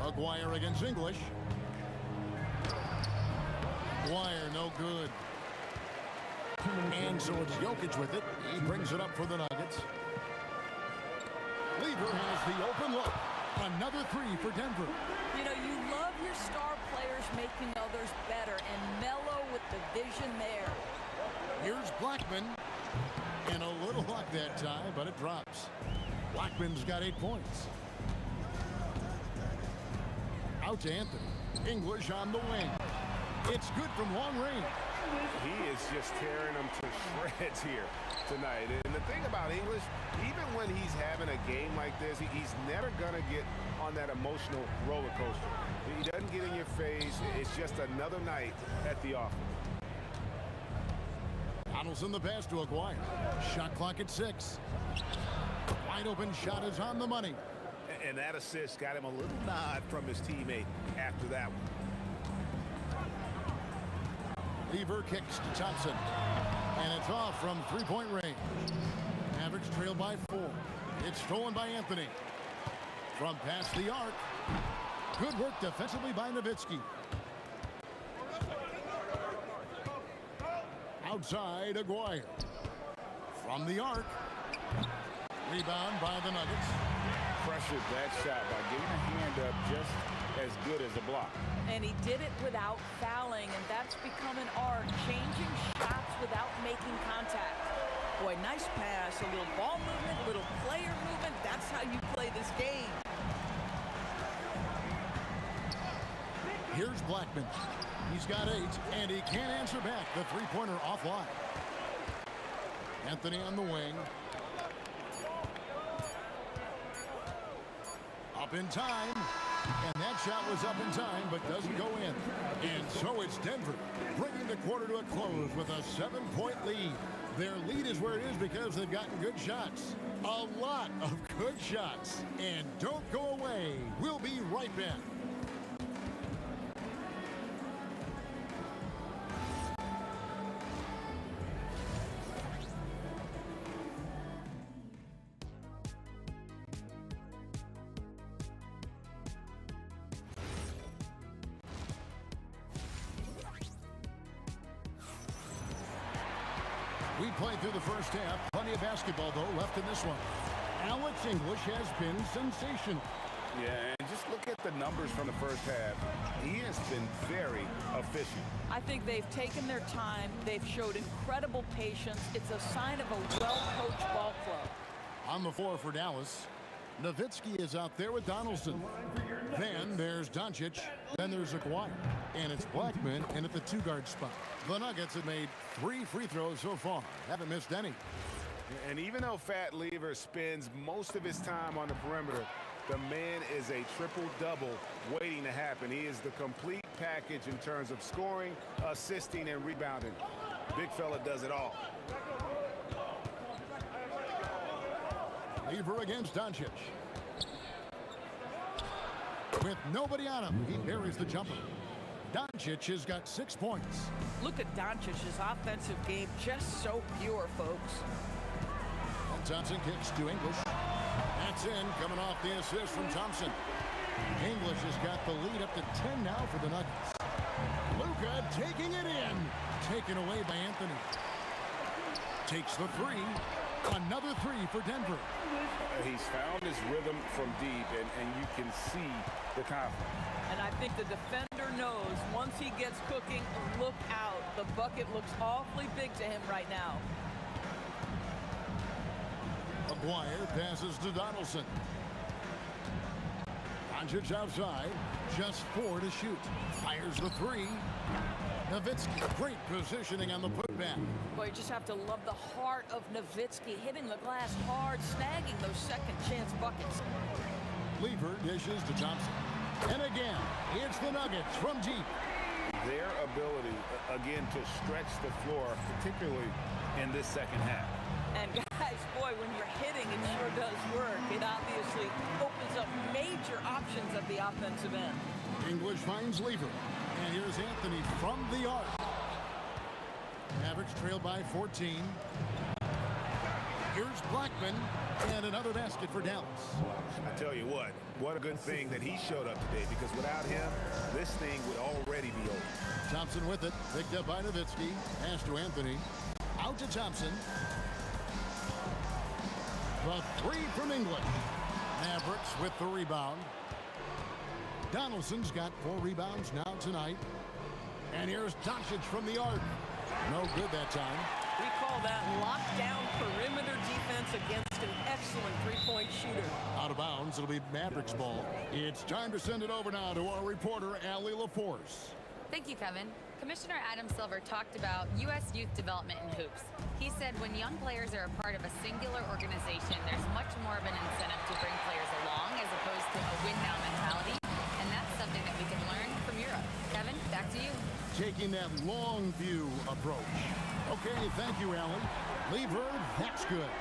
Aguirre against English. Aguirre, no good. And so it's Jokic with it. He brings it up for the Nuggets. Lever has the open look. Another 3 for Denver. You know, you love your star players making others better, and Melo with the vision there. Here's Blackman. And a little luck that time, but it drops. Blackman's got 8 points. Out to Anthony. English on the wing. It's good from long range. He is just tearing them to shreds here. tonight. And the thing about English, even when he's having a game like this, he's never going to get on that emotional roller coaster. He doesn't get in your face. It's just another night at the office. Donaldson the pass to Aguirre. Shot clock at 6. Wide open shot is on the money. And that assist got him a little nod from his teammate after that one. Lever kicks to Thompson. And it's off from three-point range. Mavericks trail by 4. It's stolen by Anthony. From past the arc. Good work defensively by Nowitzki. Outside, Aguirre. From the arc. Rebound by the Nuggets. Pressured that shot by getting a hand up just as good as a block. And he did it without fouling, and that's become an art, changing shots without making contact. Boy, nice pass, a little ball movement, a little player movement. That's how you play this game. Here's Blackman. He's got 8, and he can't answer back. The three-pointer offline. Anthony on the wing. Up in time. And that shot was up in time, but doesn't go in. And so it's Denver, bringing the quarter to a close with a 7-point lead. Their lead is where it is because they've gotten good shots. A lot of good shots. And don't go away. We'll be right back. We played through the first half. Plenty of basketball, though, left in this one. Alex English has been sensational. Yeah, and just look at the numbers from the first half. He has been very efficient. I think they've taken their time. They've showed incredible patience. It's a sign of a well-coached ball club. On the floor for Dallas, Nowitzki is out there with Donaldson. Then there's Doncic. Then there's Aguirre. And it's Blackman in at the 2-guard spot. The Nuggets have made 3 free throws so far. Haven't missed any. And even though Fat Lever spends most of his time on the perimeter, the man is a triple-double waiting to happen. He is the complete package in terms of scoring, assisting, and rebounding. Big fella does it all. Lever against Doncic. With nobody on him, he buries the jumper. Doncic has got 6 points. Look at Doncic's offensive game, just so pure, folks. And Thompson kicks to English. That's in, coming off the assist from Thompson. English has got the lead up to 10 now for the Nuggets. Luka taking it in. Taken away by Anthony. Takes the 3. Another 3 for Denver. He's found his rhythm from deep, and you can see the confidence. And I think the defender knows once he gets cooking, look out. The bucket looks awfully big to him right now. Aguirre passes to Donaldson. Doncic outside. Just 4 to shoot. Fires the 3. Nowitzki, great positioning on the putback. Boy, you just have to love the heart of Nowitzki, hitting the glass hard, snagging those second-chance buckets. Lever dishes to Thompson. And again, it's the Nuggets from deep. Their ability, again, to stretch the floor, particularly in this second half. And guys, boy, when you're hitting, it sure does work. It obviously opens up major options at the offensive end. English finds Lever. And here's Anthony from the arc. Mavericks trail by 14. Here's Blackman. And another basket for Dallas. I tell you what a good thing that he showed up today, because without him, this thing would already be over. Thompson with it. Picked up by Nowitzki. Pass to Anthony. Out to Thompson. The 3 from English. Mavericks with the rebound. Donaldson's got 4 rebounds now tonight. And here's Doncic from the arc. No good that time. We call that lockdown perimeter defense against an excellent three-point shooter. Out of bounds, it'll be Mavericks ball. It's time to send it over now to our reporter, Allie LaForce. Thank you, Kevin. Commissioner Adam Silver talked about U.S. youth development in hoops. He said when young players are a part of a singular organization, there's much more of an incentive to bring players along as opposed to a win-now mentality. And that's something that we can learn from Europe. Kevin, back to you. Taking that long view approach. Okay, thank you, Allie. Lever, that's good.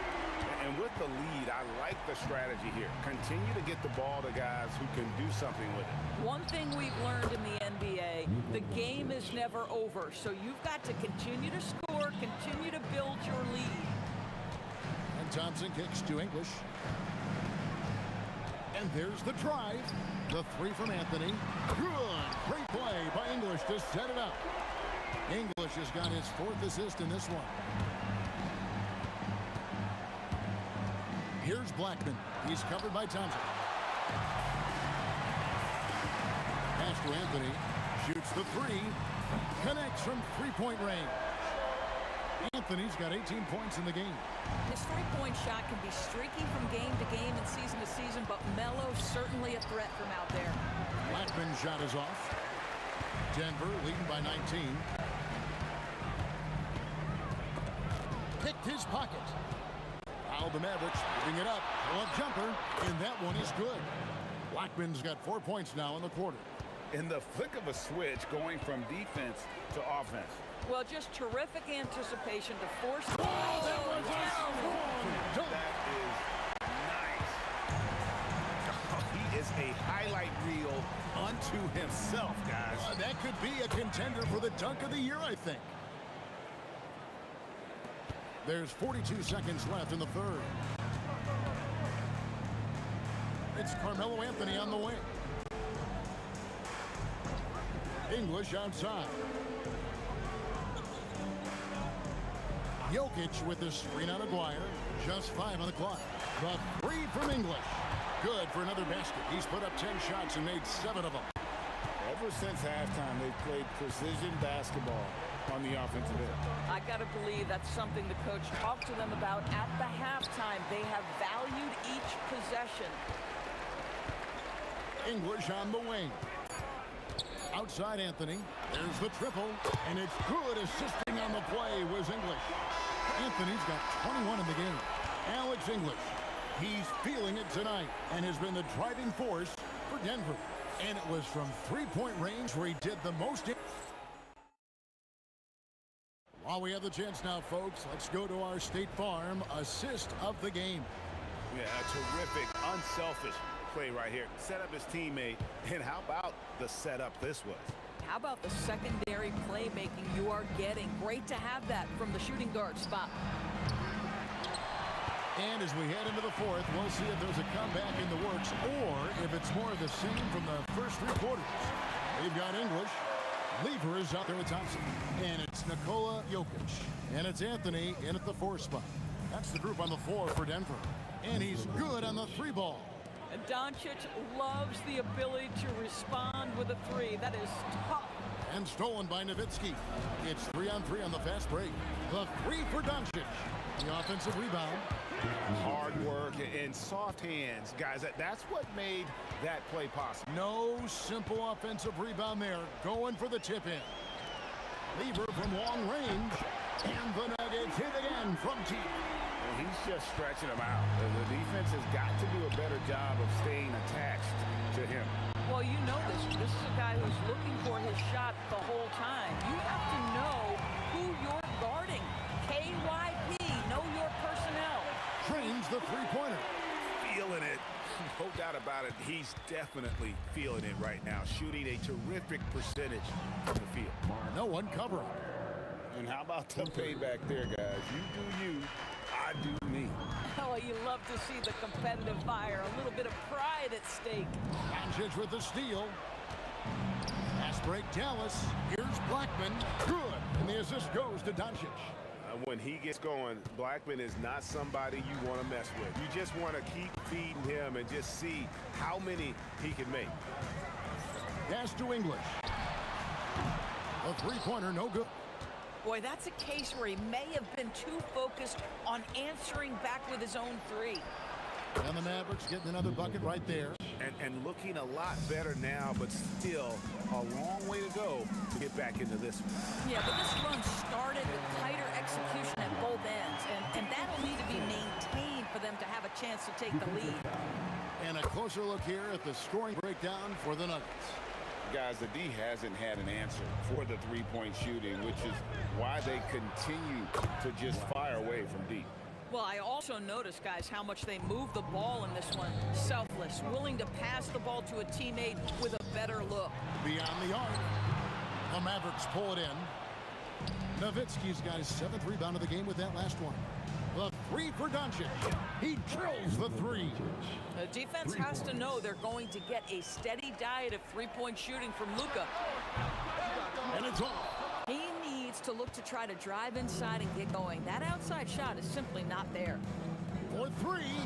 And with the lead, I like the strategy here. Continue to get the ball to guys who can do something with it. One thing we've learned in the NBA, the game is never over. So you've got to continue to score, continue to build your lead. And Thompson kicks to English. And there's the drive. The three from Anthony. Good. Great play by English to set it up. English has got his 4th assist in this one. Here's Blackman. He's covered by Thompson. Pass to Anthony. Shoots the three. Connects from three-point range. Anthony's got 18 points in the game. His three-point shot can be streaky from game to game and season to season, but Melo's certainly a threat from out there. Blackman's shot is off. Denver leading by 19. Picked his pocket. The Mavericks moving it up. A jumper, and that one is good. Blackman's got 4 points now in the quarter. In the flick of a switch, going from defense to offense. Well, just terrific anticipation to force. Oh, that was a That is nice. Oh, he is a highlight reel unto himself, guys. That could be a contender for the dunk of the year, I think. There's 42 seconds left in the third. It's Carmelo Anthony on the wing. English outside. Jokic with the screen on Aguirre. Just 5 on the clock. The three from English. Good for another basket. He's put up 10 shots and made 7 of them. Ever since halftime, they've played precision basketball on the offensive end. I got to believe that's something the coach talked to them about at the halftime. They have valued each possession. English on the wing. Outside Anthony. There's the triple. And it's good. Assisting on the play was English. Anthony's got 21 in the game. Alex English. He's feeling it tonight and has been the driving force for Denver. And it was from three-point range where he did the most. While we have the chance now, folks, let's go to our State Farm assist of the game. Yeah, a terrific, unselfish play right here. Set up his teammate. And how about the setup this was? How about the secondary playmaking you are getting? Great to have that from the shooting guard spot. And as we head into the fourth, we'll see if there's a comeback in the works or if it's more of the same from the first 3 quarters. They've got English. Lever is out there with Thompson. And it's Nikola Jokic. And it's Anthony in at the 4 spot. That's the group on the floor for Denver. And he's good on the 3 ball. And Doncic loves the ability to respond with a 3. That is tough. And stolen by Nowitzki. It's 3-on-3 on the fast break. The 3 for Doncic. The offensive rebound. Hard work and soft hands. Guys, that's what made that play possible. No simple offensive rebound there. Going for the tip-in. Lever from long range. And the Nuggets hit again from deep. Well, he's just stretching them out. The defense has got to do a better job of staying attached to him. Well, you know this. This is a guy who's looking for his shot the whole time. You have to know who you're guarding. KYP, know your personnel. Trains the three-pointer. Feeling it. No doubt about it. He's definitely feeling it right now. Shooting a terrific percentage from the field. No one covering. And how about the payback there, guys? You do you, I do me. Oh, you love to see the competitive fire. A little bit of pride at stake. Doncic with the steal. Fast break Dallas. Here's Blackman. Good. And the assist goes to Doncic. When he gets going, Blackman is not somebody you want to mess with. You just want to keep feeding him and just see how many he can make. Pass to English. A three-pointer, no good. Boy, that's a case where he may have been too focused on answering back with his own 3. And the Mavericks getting another bucket right there. And looking a lot better now, but still a long way to go to get back into this one. Yeah, but this run started with tighter execution at both ends. chance to take the lead. And a closer look here at the scoring breakdown for the Nuggets. Guys, the D hasn't had an answer for the three-point shooting, which is why they continue to just fire away from deep. Well, I also noticed, guys, how much they move the ball in this one. Selfless, willing to pass the ball to a teammate with a better look. Beyond the arc. The Mavericks pull it in. Nowitzki's got his 7th rebound of the game with that last one. The three for Doncic. He drills the three. The defense has to know they're going to get a steady diet of three-point shooting from Luka. And it's off. He needs to look to try to drive inside and get going. That outside shot is simply not there. For three.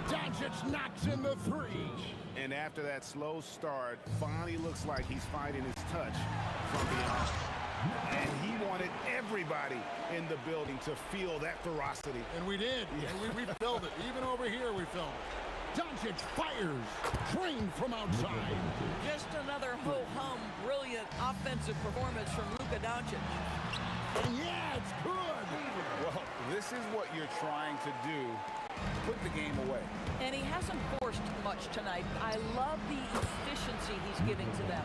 Doncic knocks in the three. And after that slow start, finally looks like he's finding his touch from beyond. And he wanted everybody in the building to feel that ferocity. And we did. Yeah. And we felt it. Even over here, we felt it. Doncic fires. Trained from outside. Just another ho-hum, brilliant offensive performance from Luka Doncic. And yeah, it's good. Well, this is what you're trying to do. Put the game away. And he hasn't forced much tonight. I love the efficiency he's giving to them.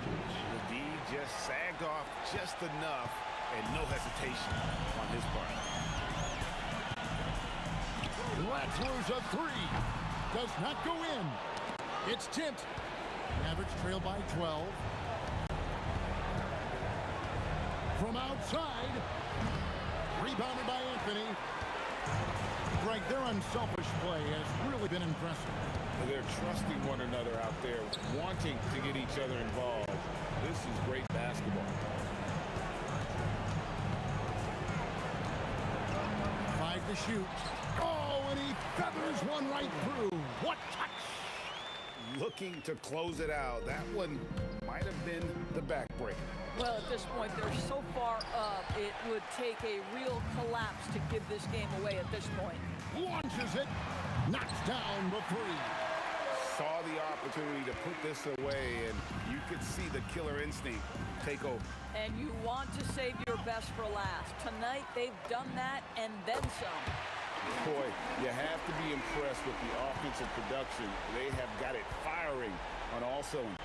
The D just sagged off just enough and no hesitation on his part. Let's lose a three. Does not go in. It's tipped. Mavericks trail by 12. From outside. Rebounded by Anthony. Greg, their unselfish play has really been impressive. They're trusting one another out there, wanting to get each other involved. This is great basketball. 5 to shoot. Oh, and he feathers one right through. What touch! Looking to close it out. That one might have been the backbreaker. Well, at this point, they're so far up, it would take a real collapse to give this game away at this point. Launches it, knocks down the three. Saw the opportunity to put this away, and you could see the killer instinct take over. And you want to save your best for last. Tonight, they've done that and then some. Boy, you have to be impressed with the offensive production. They have got it firing on all cylinders.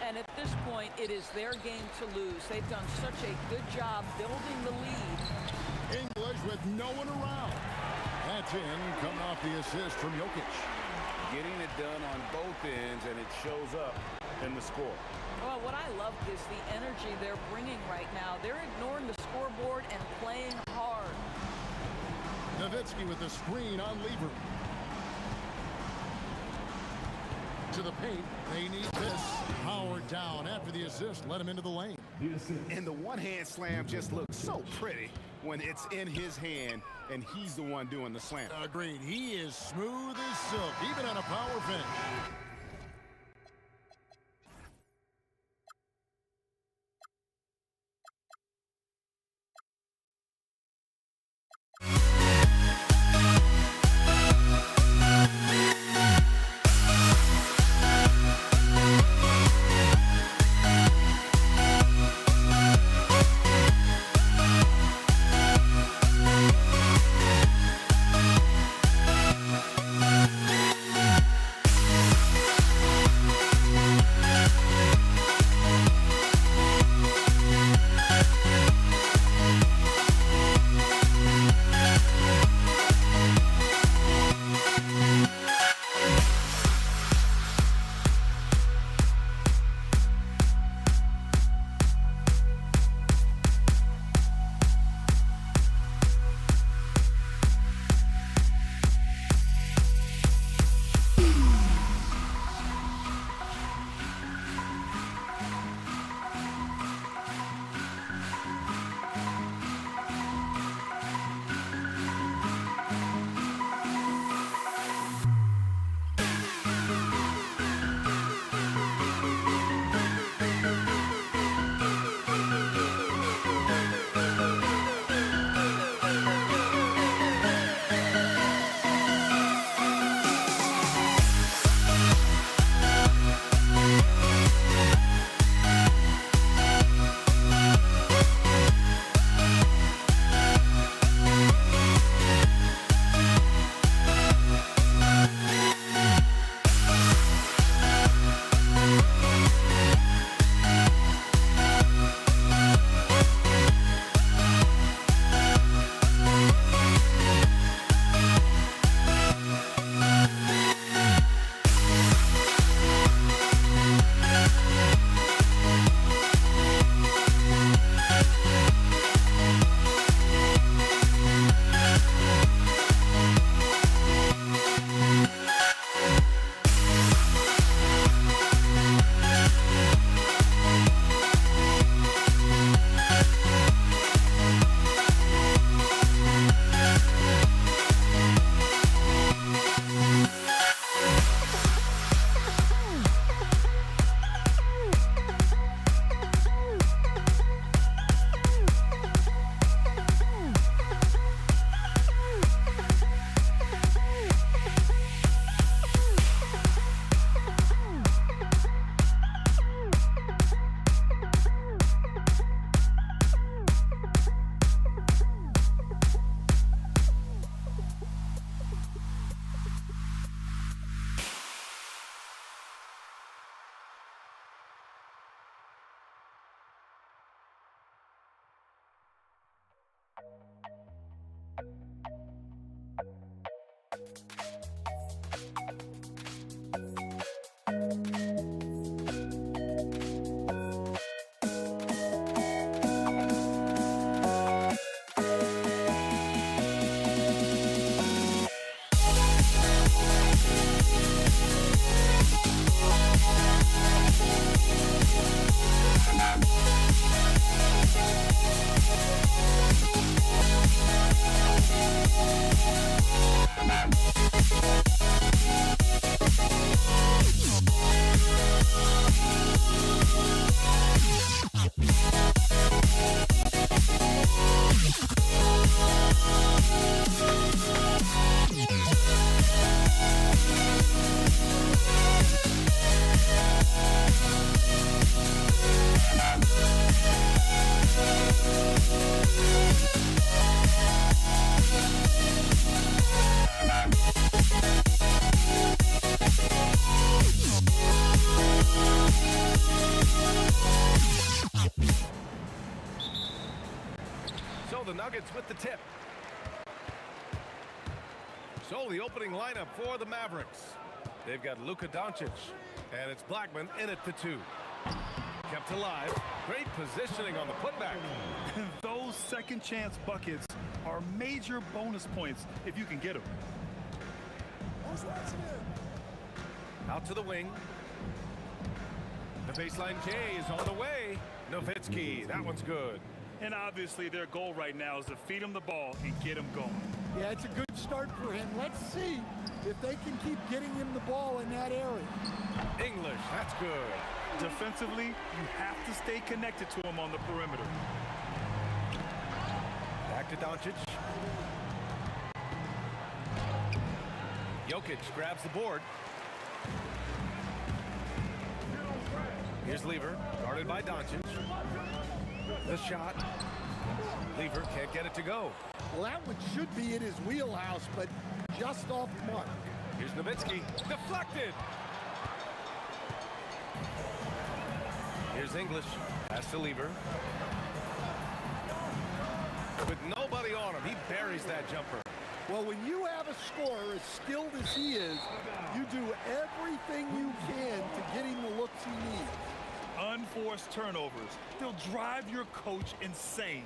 And at this point, it is their game to lose. They've done such a good job building the lead. English with no one around. That's in, coming off the assist from Jokic. Getting it done on both ends, and it shows up in the score. Well, what I love is the energy they're bringing right now. They're ignoring the scoreboard and playing hard. Nowitzki with the screen on Lever. To the paint, they need this. Howard down after the assist, let him into the lane. And the one-hand slam just looks so pretty when it's in his hand and he's the one doing the slam. Agreed. He is smooth as silk, even on a power finish. So the opening lineup for the Mavericks. They've got Luka Doncic, and it's Blackman in at the 2. Kept alive. Great positioning on the putback. Those second chance buckets are major bonus points if you can get them. Out to the wing. The baseline J is on the way. Nowitzki, that one's good. And obviously their goal right now is to feed him the ball and get him going. Yeah, it's a good start for him. Let's see if they can keep getting him the ball in that area. English, that's good. Defensively, you have to stay connected to him on the perimeter. Back to Doncic. Jokic grabs the board. Here's Lever, guarded by Doncic. The shot. Lever can't get it to go. Well, that one should be in his wheelhouse, but just off mark. Here's Nowitzki, deflected. Here's English, pass to Lever. With nobody on him, he buries that jumper. Well, when you have a scorer as skilled as he is, you do everything you can to get him the looks he needs. Unforced turnovers. They'll drive your coach insane.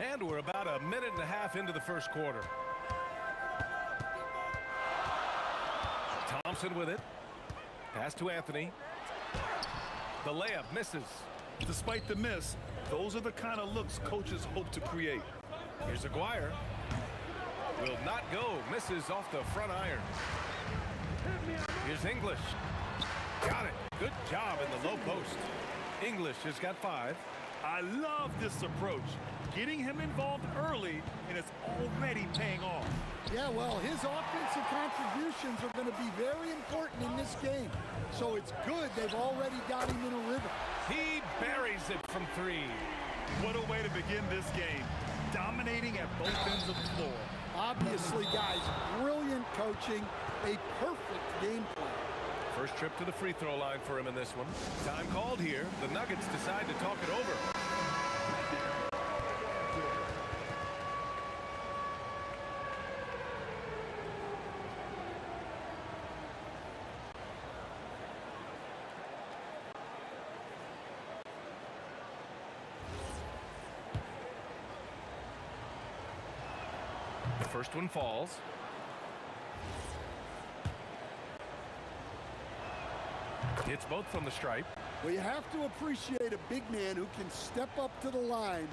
And we're about a minute and a half into the first quarter. Thompson with it. Pass to Anthony. The layup misses. Despite the miss, those are the kind of looks coaches hope to create. Here's Aguirre. Will not go. Misses off the front iron. Here's English. Got it. Good job in the low post. English has got 5. I love this approach. Getting him involved early, and it's already paying off. Yeah, well, his offensive contributions are going to be very important in this game. So it's good they've already got him in a rhythm. He buries it from 3. What a way to begin this game. Dominating at both ends of the floor. Obviously, guys, brilliant coaching, a perfect game plan. First trip to the free throw line for him in this one. Time called here. The Nuggets decide to talk it over. The first one falls. Hits both from the stripe. Well, you have to appreciate a big man who can step up to the line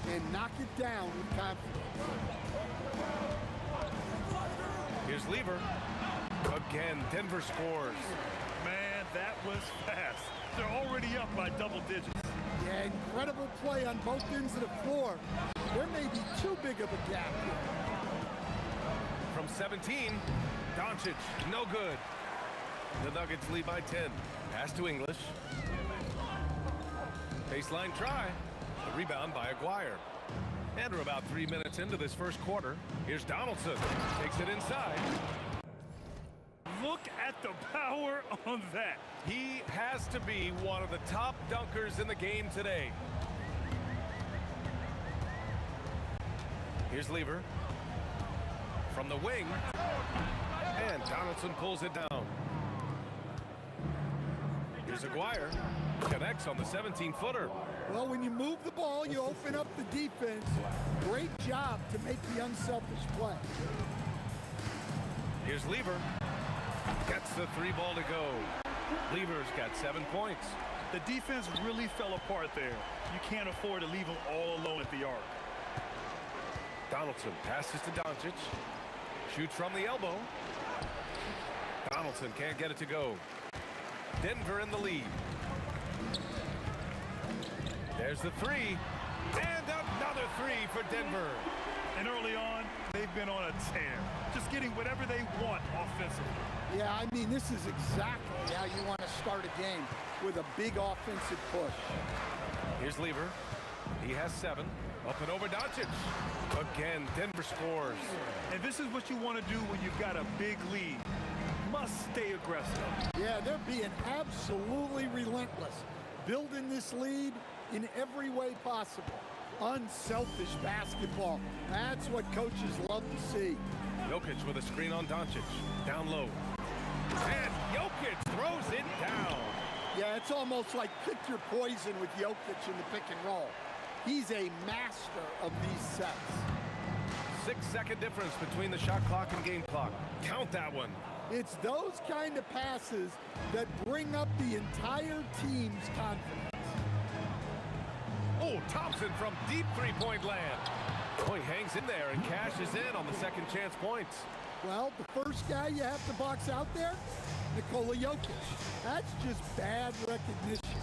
and knock it down with confidence. Here's Lever. Again, Denver scores. Man, that was fast. They're already up by double digits. Yeah, incredible play on both ends of the floor. There may be too big of a gap here. From 17, Doncic, no good. The Nuggets lead by 10. Pass to English. Baseline try. The rebound by Aguirre. And we're about 3 minutes into this first quarter. Here's Donaldson. Takes it inside. Look at the power on that. He has to be one of the top dunkers in the game today. Here's Lever. From the wing. And Donaldson pulls it down. Here's Aguirre. Connects on the 17-footer. Well, when you move the ball, you open up the defense. Great job to make the unselfish play. Here's Lever. Gets the 3 ball to go. Lever's got 7 points. The defense really fell apart there. You can't afford to leave them all alone at the arc. Donaldson passes to Doncic. Shoots from the elbow. Donaldson can't get it to go. Denver in the lead. There's the 3. And another 3 for Denver. And early on, they've been on a tear. Just getting whatever they want offensively. Yeah, I mean, this is exactly how you want to start a game, with a big offensive push. Here's Lever. He has 7. Up and over Doncic. Again, Denver scores. And this is what you want to do when you've got a big lead. Must stay aggressive. Yeah, they're being absolutely relentless. Building this lead in every way possible. Unselfish basketball. That's what coaches love to see. Jokic with a screen on Doncic. Down low. And Jokic throws it down. Yeah, it's almost like pick your poison with Jokic in the pick and roll. He's a master of these sets. 6-second difference between the shot clock and game clock. Count that one. It's those kind of passes that bring up the entire team's confidence. Oh, Thompson from deep three-point land. Oh, he hangs in there and cashes in on the second chance points. Well, the first guy you have to box out there, Nikola Jokic. That's just bad recognition.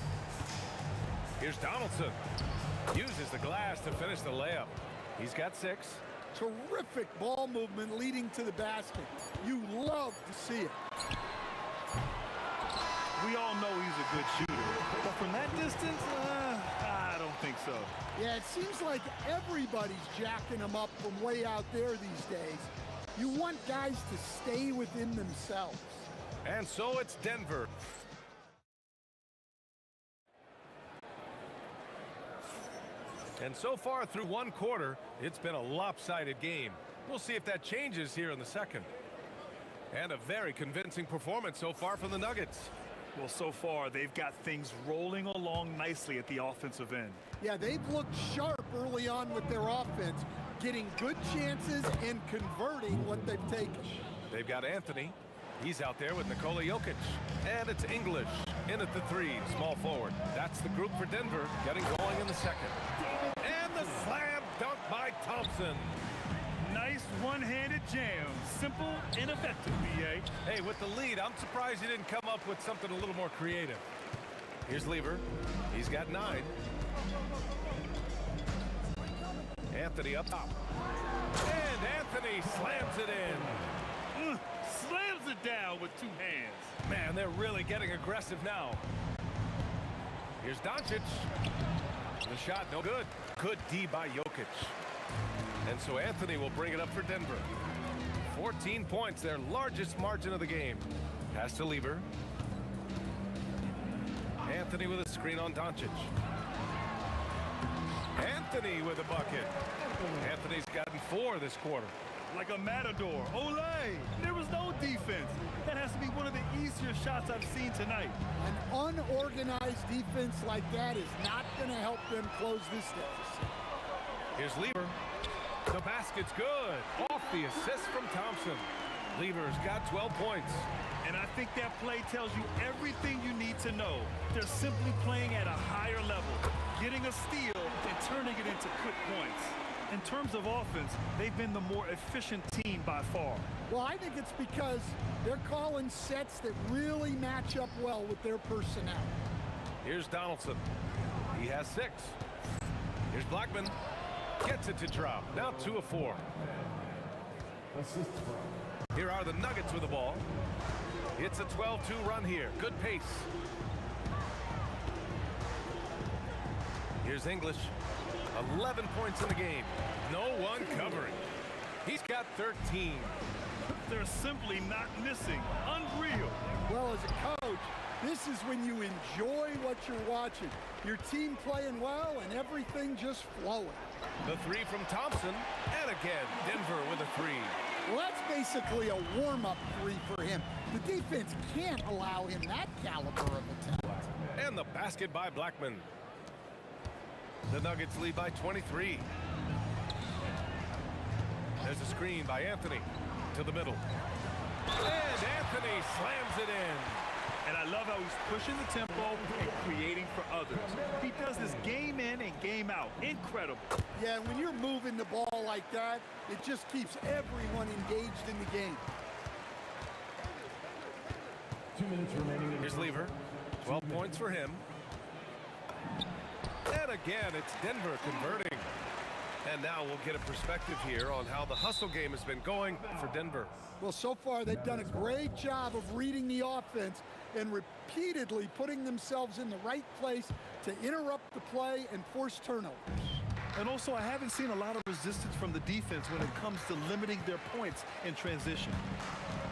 Here's Donaldson. Uses the glass to finish the layup. He's got 6. Terrific ball movement leading to the basket. You love to see it. We all know he's a good shooter, but from that distance, I don't think so. Yeah, it seems like everybody's jacking him up from way out there these days. You want guys to stay within themselves. And so it's Denver. And so far through one quarter, it's been a lopsided game. We'll see if that changes here in the second. And a very convincing performance so far from the Nuggets. Well, so far, they've got things rolling along nicely at the offensive end. Yeah, they've looked sharp early on with their offense, getting good chances and converting what they've taken. They've got Anthony. He's out there with Nikola Jokic. And it's English in at the 3, small forward. That's the group for Denver getting going in the second. And the slam dunk by Thompson. Nice one-handed jam. Simple and effective, B.A. Hey, with the lead, I'm surprised he didn't come up with something a little more creative. Here's Lever. He's got 9. Anthony up top. And Anthony slams it in. Slams it down with 2 hands. Man, they're really getting aggressive now. Here's Doncic. The shot, no good. Good D by Jokic. And so Anthony will bring it up for Denver. 14 points, their largest margin of the game. Pass to Lever. Anthony with a screen on Doncic. Anthony with a bucket. Anthony's gotten 4 this quarter. Like a matador. Olay! There was no defense. That has to be one of the easier shots I've seen tonight. An unorganized defense like that is not going to help them close this deficit. Here's Lever. The basket's good. Off the assist from Thompson. Lever's got 12 points. And I think that play tells you everything you need to know. They're simply playing at a higher level, getting a steal and turning it into quick points. In terms of offense, they've been the more efficient team by far. Well, I think it's because they're calling sets that really match up well with their personnel. Here's Donaldson. He has 6. Here's Blackman. Gets it to drop. Now 2 of 4. Here are the Nuggets with the ball. It's a 12-2 run here. Good pace. Here's English. 11 points in the game. No one covering. He's got 13. They're simply not missing. Unreal. Well, as a coach, this is when you enjoy what you're watching. Your team playing well and everything just flowing. The 3 from Thompson. And again, Denver with a 3. Well, that's basically a warm-up 3 for him. The defense can't allow him that caliber of attempt. And the basket by Blackman. The Nuggets lead by 23. There's a screen by Anthony to the middle. And Anthony slams it in. And I love how he's pushing the tempo and creating for others. He does this game in and game out. Incredible. Yeah, when you're moving the ball like that, it just keeps everyone engaged in the game. 2 minutes remaining. Here's Lever. 12 points for him. And again, it's Denver converting. And now we'll get a perspective here on how the hustle game has been going for Denver. Well, so far they've done a great job of reading the offense and repeatedly putting themselves in the right place to interrupt the play and force turnovers. And also, I haven't seen a lot of resistance from the defense when it comes to limiting their points in transition.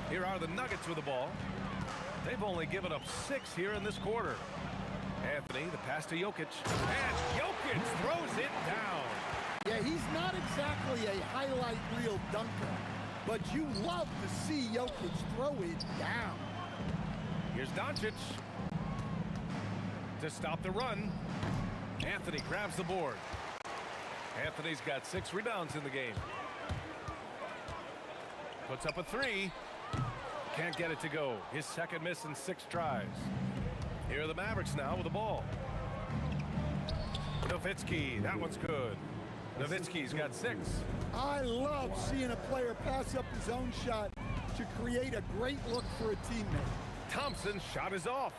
Here are the Nuggets with the ball. They've only given up 6 here in this quarter. Anthony, the pass to Jokic. And Jokic throws it down. Yeah, he's not exactly a highlight reel dunker, but you love to see Jokic throw it down. Here's Doncic to stop the run. Anthony grabs the board. Anthony's got 6 rebounds in the game. Puts up a 3. Can't get it to go. His second miss in 6 tries. Here are the Mavericks now with the ball. Nowitzki, that one's good. Nowitzki's got 6. I love seeing a player pass up his own shot to create a great look for a teammate. Thompson's shot is off.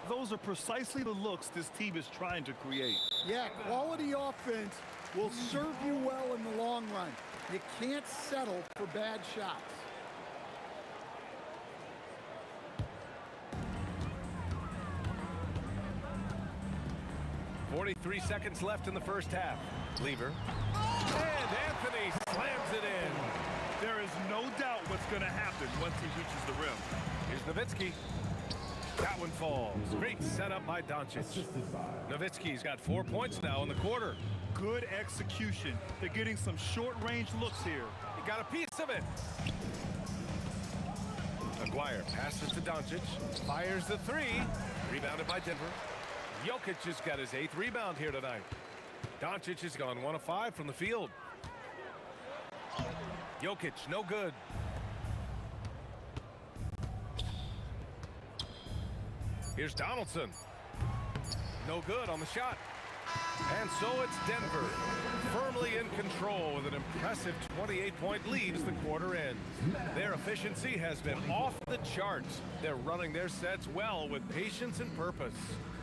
Those are precisely the looks this team is trying to create. Yeah, quality offense will serve you well in the long run. You can't settle for bad shots. .43 seconds left in the first half. Lever. And Anthony slams it in. There is no doubt what's going to happen once he reaches the rim. Here's Nowitzki. That one falls. Great setup by Doncic. Nowitzki's got 4 points now in the quarter. Good execution. They're getting some short-range looks here. He got a piece of it. Aguirre passes to Doncic. Fires the 3. Rebounded by Denver. Jokic has got his 8th rebound here tonight. Doncic has gone 1 of 5 from the field. Jokic, no good. Here's Donaldson. No good on the shot. And so it's Denver, firmly in control with an impressive 28-point lead as the quarter ends. Their efficiency has been off the charts. They're running their sets well with patience and purpose.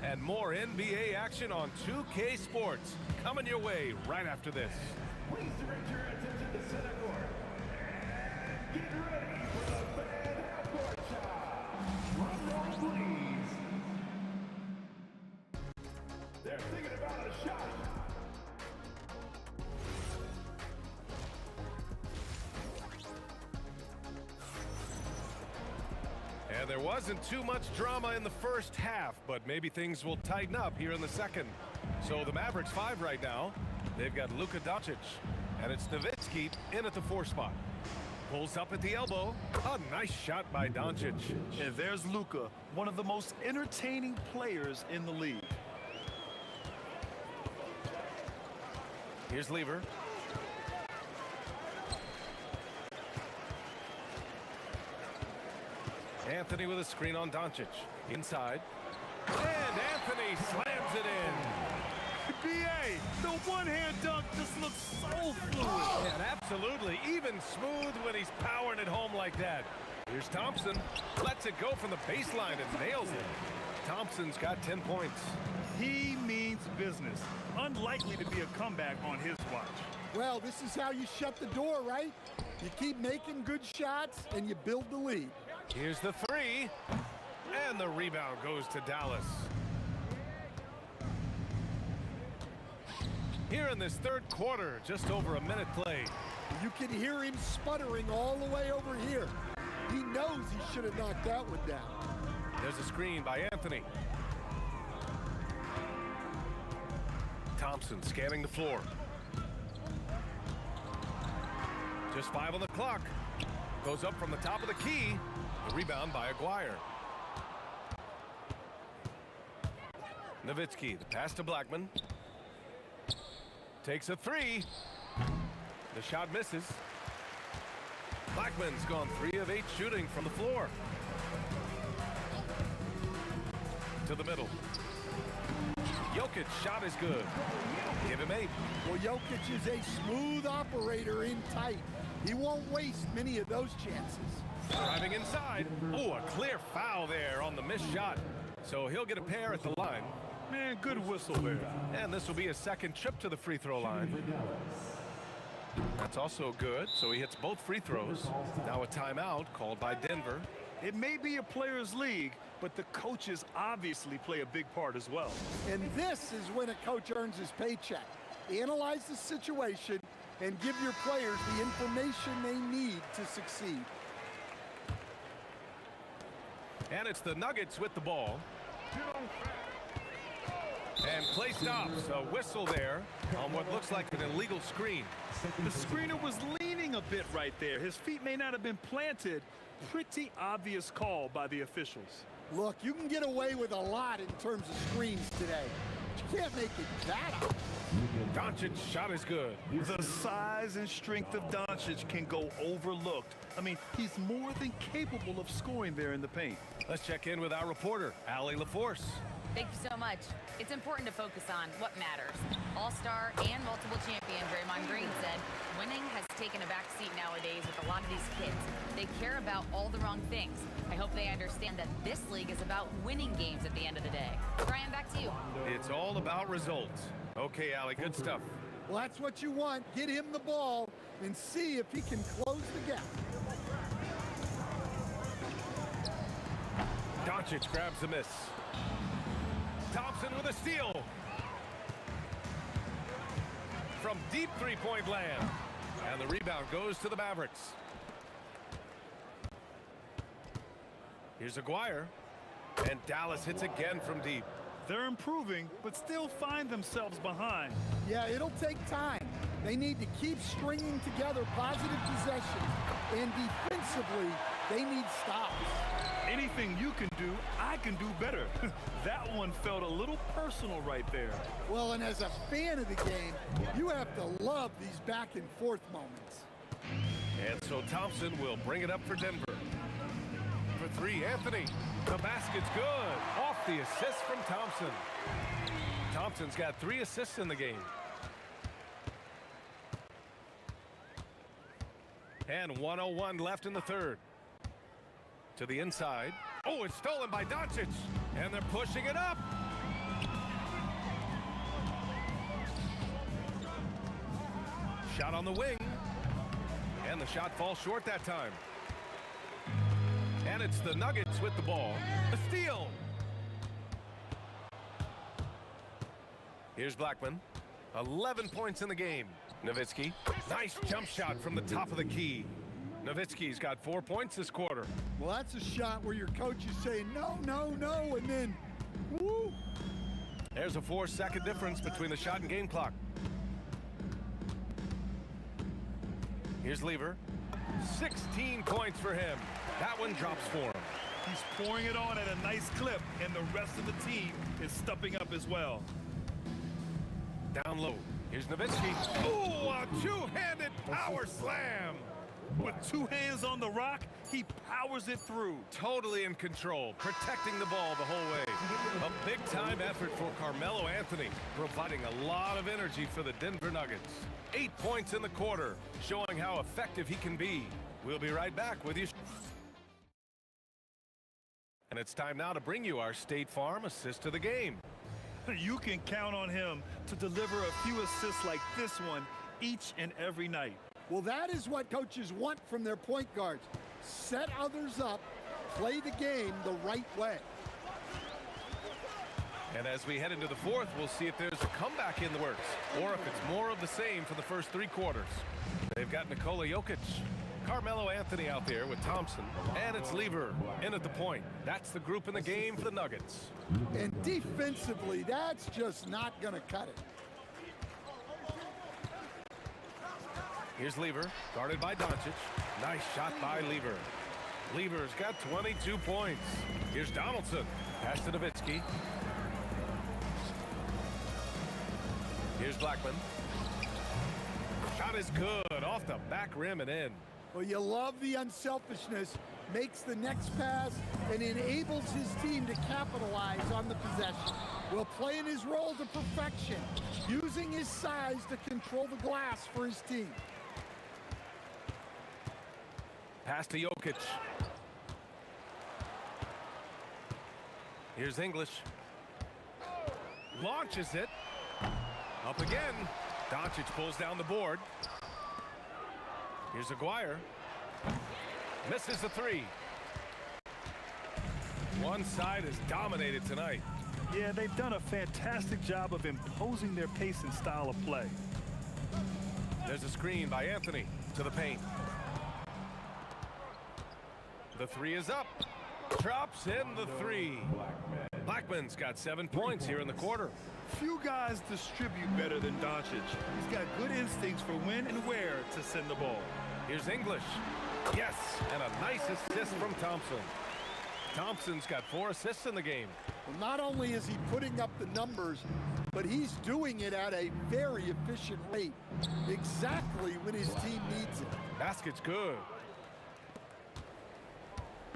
And more NBA action on 2K Sports coming your way right after this. Please direct your attention to center court. And get ready for the fan half-court shot. Drum roll, please. They're thinking about a shot. And there wasn't too much drama in the first half, but maybe things will tighten up here in the second. So the Mavericks 5 right now. They've got Luka Doncic, and it's Nowitzki in at the 4 spot. Pulls up at the elbow. A nice shot by Doncic. And there's Luka, one of the most entertaining players in the league. Here's Lever. Anthony with a screen on Doncic. Inside. And Anthony slams it in. B.A., the one-hand dunk just looks so fluid. And absolutely even smooth when he's powering it home like that. Here's Thompson. Lets it go from the baseline and nails it. Thompson's got 10 points. He means business. Unlikely to be a comeback on his watch. Well, this is how you shut the door, right? You keep making good shots and you build the lead. Here's the 3. And the rebound goes to Dallas. Here in this third quarter, just over a minute played. You can hear him sputtering all the way over here. He knows he should have knocked that one down. There's a screen by Anthony. Thompson scanning the floor. Just 5 on the clock. Goes up from the top of the key. The rebound by Aguirre. Nowitzki, the pass to Blackman. Takes a 3. The shot misses. Blackman's gone 3 of 8 shooting from the floor. To the middle. Jokic shot is good. Give him 8. Well, Jokic is a smooth operator in tight. He won't waste many of those chances. Driving inside. Oh, a clear foul there on the missed shot. So he'll get a pair at the line. Man, good whistle there. And this will be his second trip to the free throw line. That's also good. So he hits both free throws. Now a timeout called by Denver. It may be a players' league, but the coaches obviously play a big part as well. And this is when a coach earns his paycheck. Analyze the situation and give your players the information they need to succeed. And it's the Nuggets with the ball. And play stops. A whistle there on what looks like an illegal screen. The screener was leaning cheating a bit right there. His feet may not have been planted. Pretty obvious call by the officials. Look, you can get away with a lot in terms of screens today. But you can't make it that obvious. Doncic's shot is good. The size and strength of Doncic can go overlooked. I mean, he's more than capable of scoring there in the paint. Let's check in with our reporter, Allie LaForce. Thank you so much. It's important to focus on what matters. All-star and multiple champion Draymond Green said, winning has taken a backseat nowadays with a lot of these kids. They care about all the wrong things. I hope they understand that this league is about winning games at the end of the day. Brian, back to you. It's all about results. Okay, Allie, good stuff. Well, that's what you want. Get him the ball and see if he can close the gap. Doncic grabs the miss. Thompson with a steal. From deep three-point land. And the rebound goes to the Mavericks. Here's Aguirre. And Dallas hits again from deep. They're improving, but still find themselves behind. Yeah, it'll take time. They need to keep stringing together positive possessions. And defensively, they need stops. Anything you can do, I can do better. That one felt a little personal right there. Well, and as a fan of the game, you have to love these back and forth moments. And so Thompson will bring it up for Denver. For three, Anthony. The basket's good. Off the assist from Thompson. Thompson's got 3 assists in the game. And 1:01 left in the third. To the inside. Oh, it's stolen by Doncic. And they're pushing it up. Shot on the wing. And the shot falls short that time. And it's the Nuggets with the ball. The steal. Here's Blackman. 11 points in the game. Nowitzki. Nice jump shot from the top of the key. Nowitzki's got 4 points this quarter. Well, that's a shot where your coach is saying, no, no, no, and then, woo. There's a 4-second difference between the shot and game clock. Here's Lever. 16 points for him. That one drops for him. He's pouring it on at a nice clip, and the rest of the team is stepping up as well. Down low. Here's Nowitzki. Oh, a two-handed power slam. With 2 hands on the rock, he powers it through. Totally in control, protecting the ball the whole way. A big-time effort for Carmelo Anthony, providing a lot of energy for the Denver Nuggets. 8 points in the quarter, showing how effective he can be. We'll be right back with you. And it's time now to bring you our State Farm assist of the game. You can count on him to deliver a few assists like this one each and every night. Well, that is what coaches want from their point guards. Set others up, play the game the right way. And as we head into the fourth, we'll see if there's a comeback in the works or if it's more of the same for the first 3 quarters. They've got Nikola Jokic, Carmelo Anthony out there with Thompson, and it's Lever in at the point. That's the group in the game for the Nuggets. And defensively, that's just not going to cut it. Here's Lever, guarded by Doncic. Nice shot by Lever. Lever's got 22 points. Here's Donaldson. Pass to Nowitzki. Here's Blackman. Shot is good. Off the back rim and in. Well, you love the unselfishness. Makes the next pass and enables his team to capitalize on the possession. Will playing his role to perfection, using his size to control the glass for his team. Pass to Jokic. Here's English. Launches it. Up again. Doncic pulls down the board. Here's Aguirre. Misses the 3. One side is dominated tonight. Yeah, they've done a fantastic job of imposing their pace and style of play. There's a screen by Anthony to the paint. The 3 is up. Drops in the 3. Blackman's got 7 points here in the quarter. Few guys distribute better than Doncic. He's got good instincts for when and where to send the ball. Here's English. Yes, and a nice assist from Thompson. Thompson's got 4 assists in the game. Well, not only is he putting up the numbers, but he's doing it at a very efficient rate, exactly when his team needs it. Basket's good.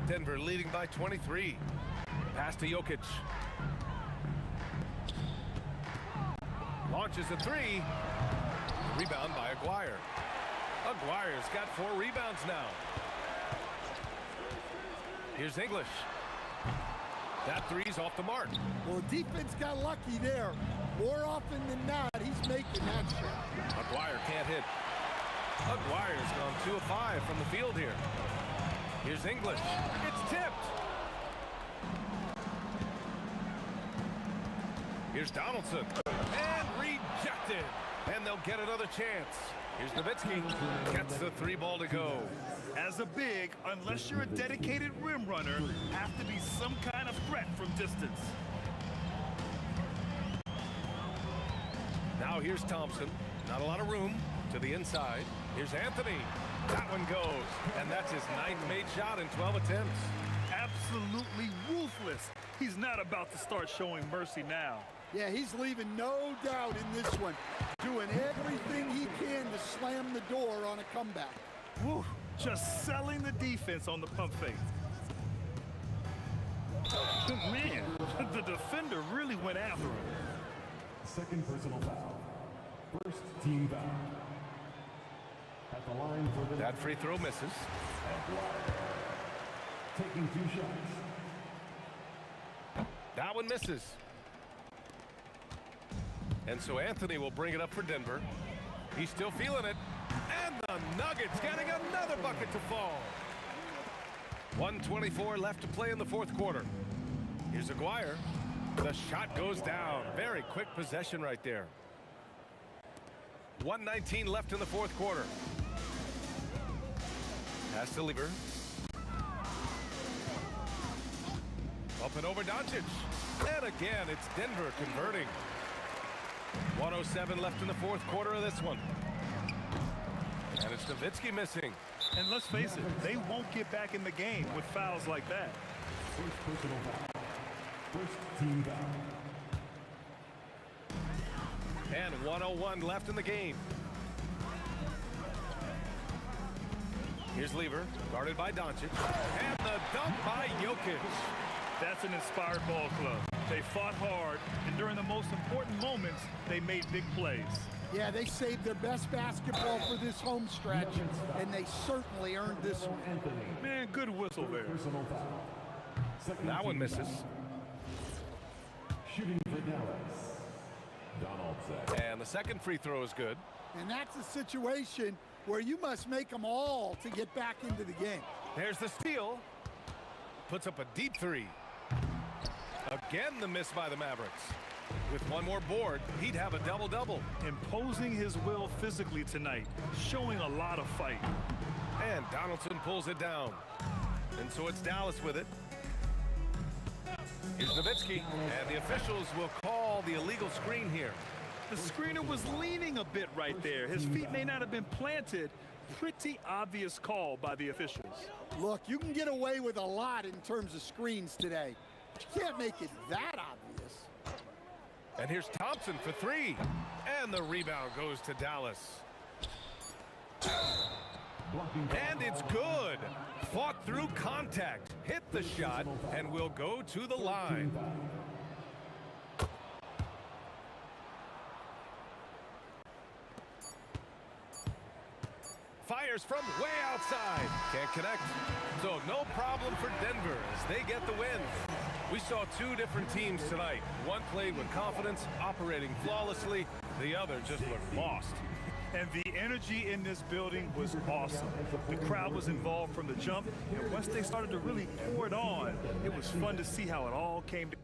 Denver leading by 23. Pass to Jokic. Launches a 3. Rebound by Aguirre. Aguirre's got 4 rebounds now. Here's English. That 3's off the mark. Well, the defense got lucky there. More often than not, he's making that shot. Aguirre can't hit. Aguirre's gone 2 of 5 from the field here. Here's English. It's tipped. Here's Donaldson. And rejected. And they'll get another chance. Here's Nowitzki. Gets the 3 ball to go. As a big, unless you're a dedicated rim runner, have to be some kind of threat from distance. Now here's Thompson. Not a lot of room to the inside. Here's Anthony. That one goes. And that's his 9th made shot in 12 attempts. Absolutely ruthless. He's not about to start showing mercy now. Yeah, he's leaving no doubt in this one. Doing everything he can to slam the door on a comeback. Woo, just selling the defense on the pump fake. Man, the defender really went after him. Second personal foul. First team foul. At the line for the that free throw misses. Taking 2 shots. That one misses. And so Anthony will bring it up for Denver. He's still feeling it. And the Nuggets getting another bucket to fall. 1:24 left to play in the 4th quarter. Here's Aguirre. The shot goes down. Very quick possession right there. 1:19 left in the 4th quarter. Pass to Lever. Up and over Doncic. And again, it's Denver converting. 1:07 left in the 4th quarter of this one. And it's Nowitzki missing. And let's face it, they won't get back in the game with fouls like that. First personal foul. First team foul. And 1:01 left in the game. Here's Lever, guarded by Doncic. And the dunk by Jokic. That's an inspired ball club. They fought hard, and during the most important moments, they made big plays. Yeah, they saved their best basketball for this home stretch, and they certainly earned this one. Man, good whistle there. That one misses. Shooting for Dallas. Donaldson. And the second free throw is good. And that's a situation where you must make them all to get back into the game. There's the steal. Puts up a deep 3. Again, the miss by the Mavericks. With one more board, he'd have a double-double. Imposing his will physically tonight, showing a lot of fight. And Donaldson pulls it down. And so it's Dallas with it. Here's Nowitzki, and the officials will call the illegal screen here. The screener was leaning a bit right there. His feet may not have been planted. Pretty obvious call by the officials. Look, you can get away with a lot in terms of screens today. You can't make it that obvious. And here's Thompson for 3. And the rebound goes to Dallas. And it's good. Fought through contact. Hit the shot and will go to the line. Fires from way outside. Can't connect. So no problem for Denver as they get the win. We saw 2 different teams tonight. One played with confidence, operating flawlessly. The other just looked lost. And the energy in this building was awesome. The crowd was involved from the jump, and once they started to really pour it on, it was fun to see how it all came together.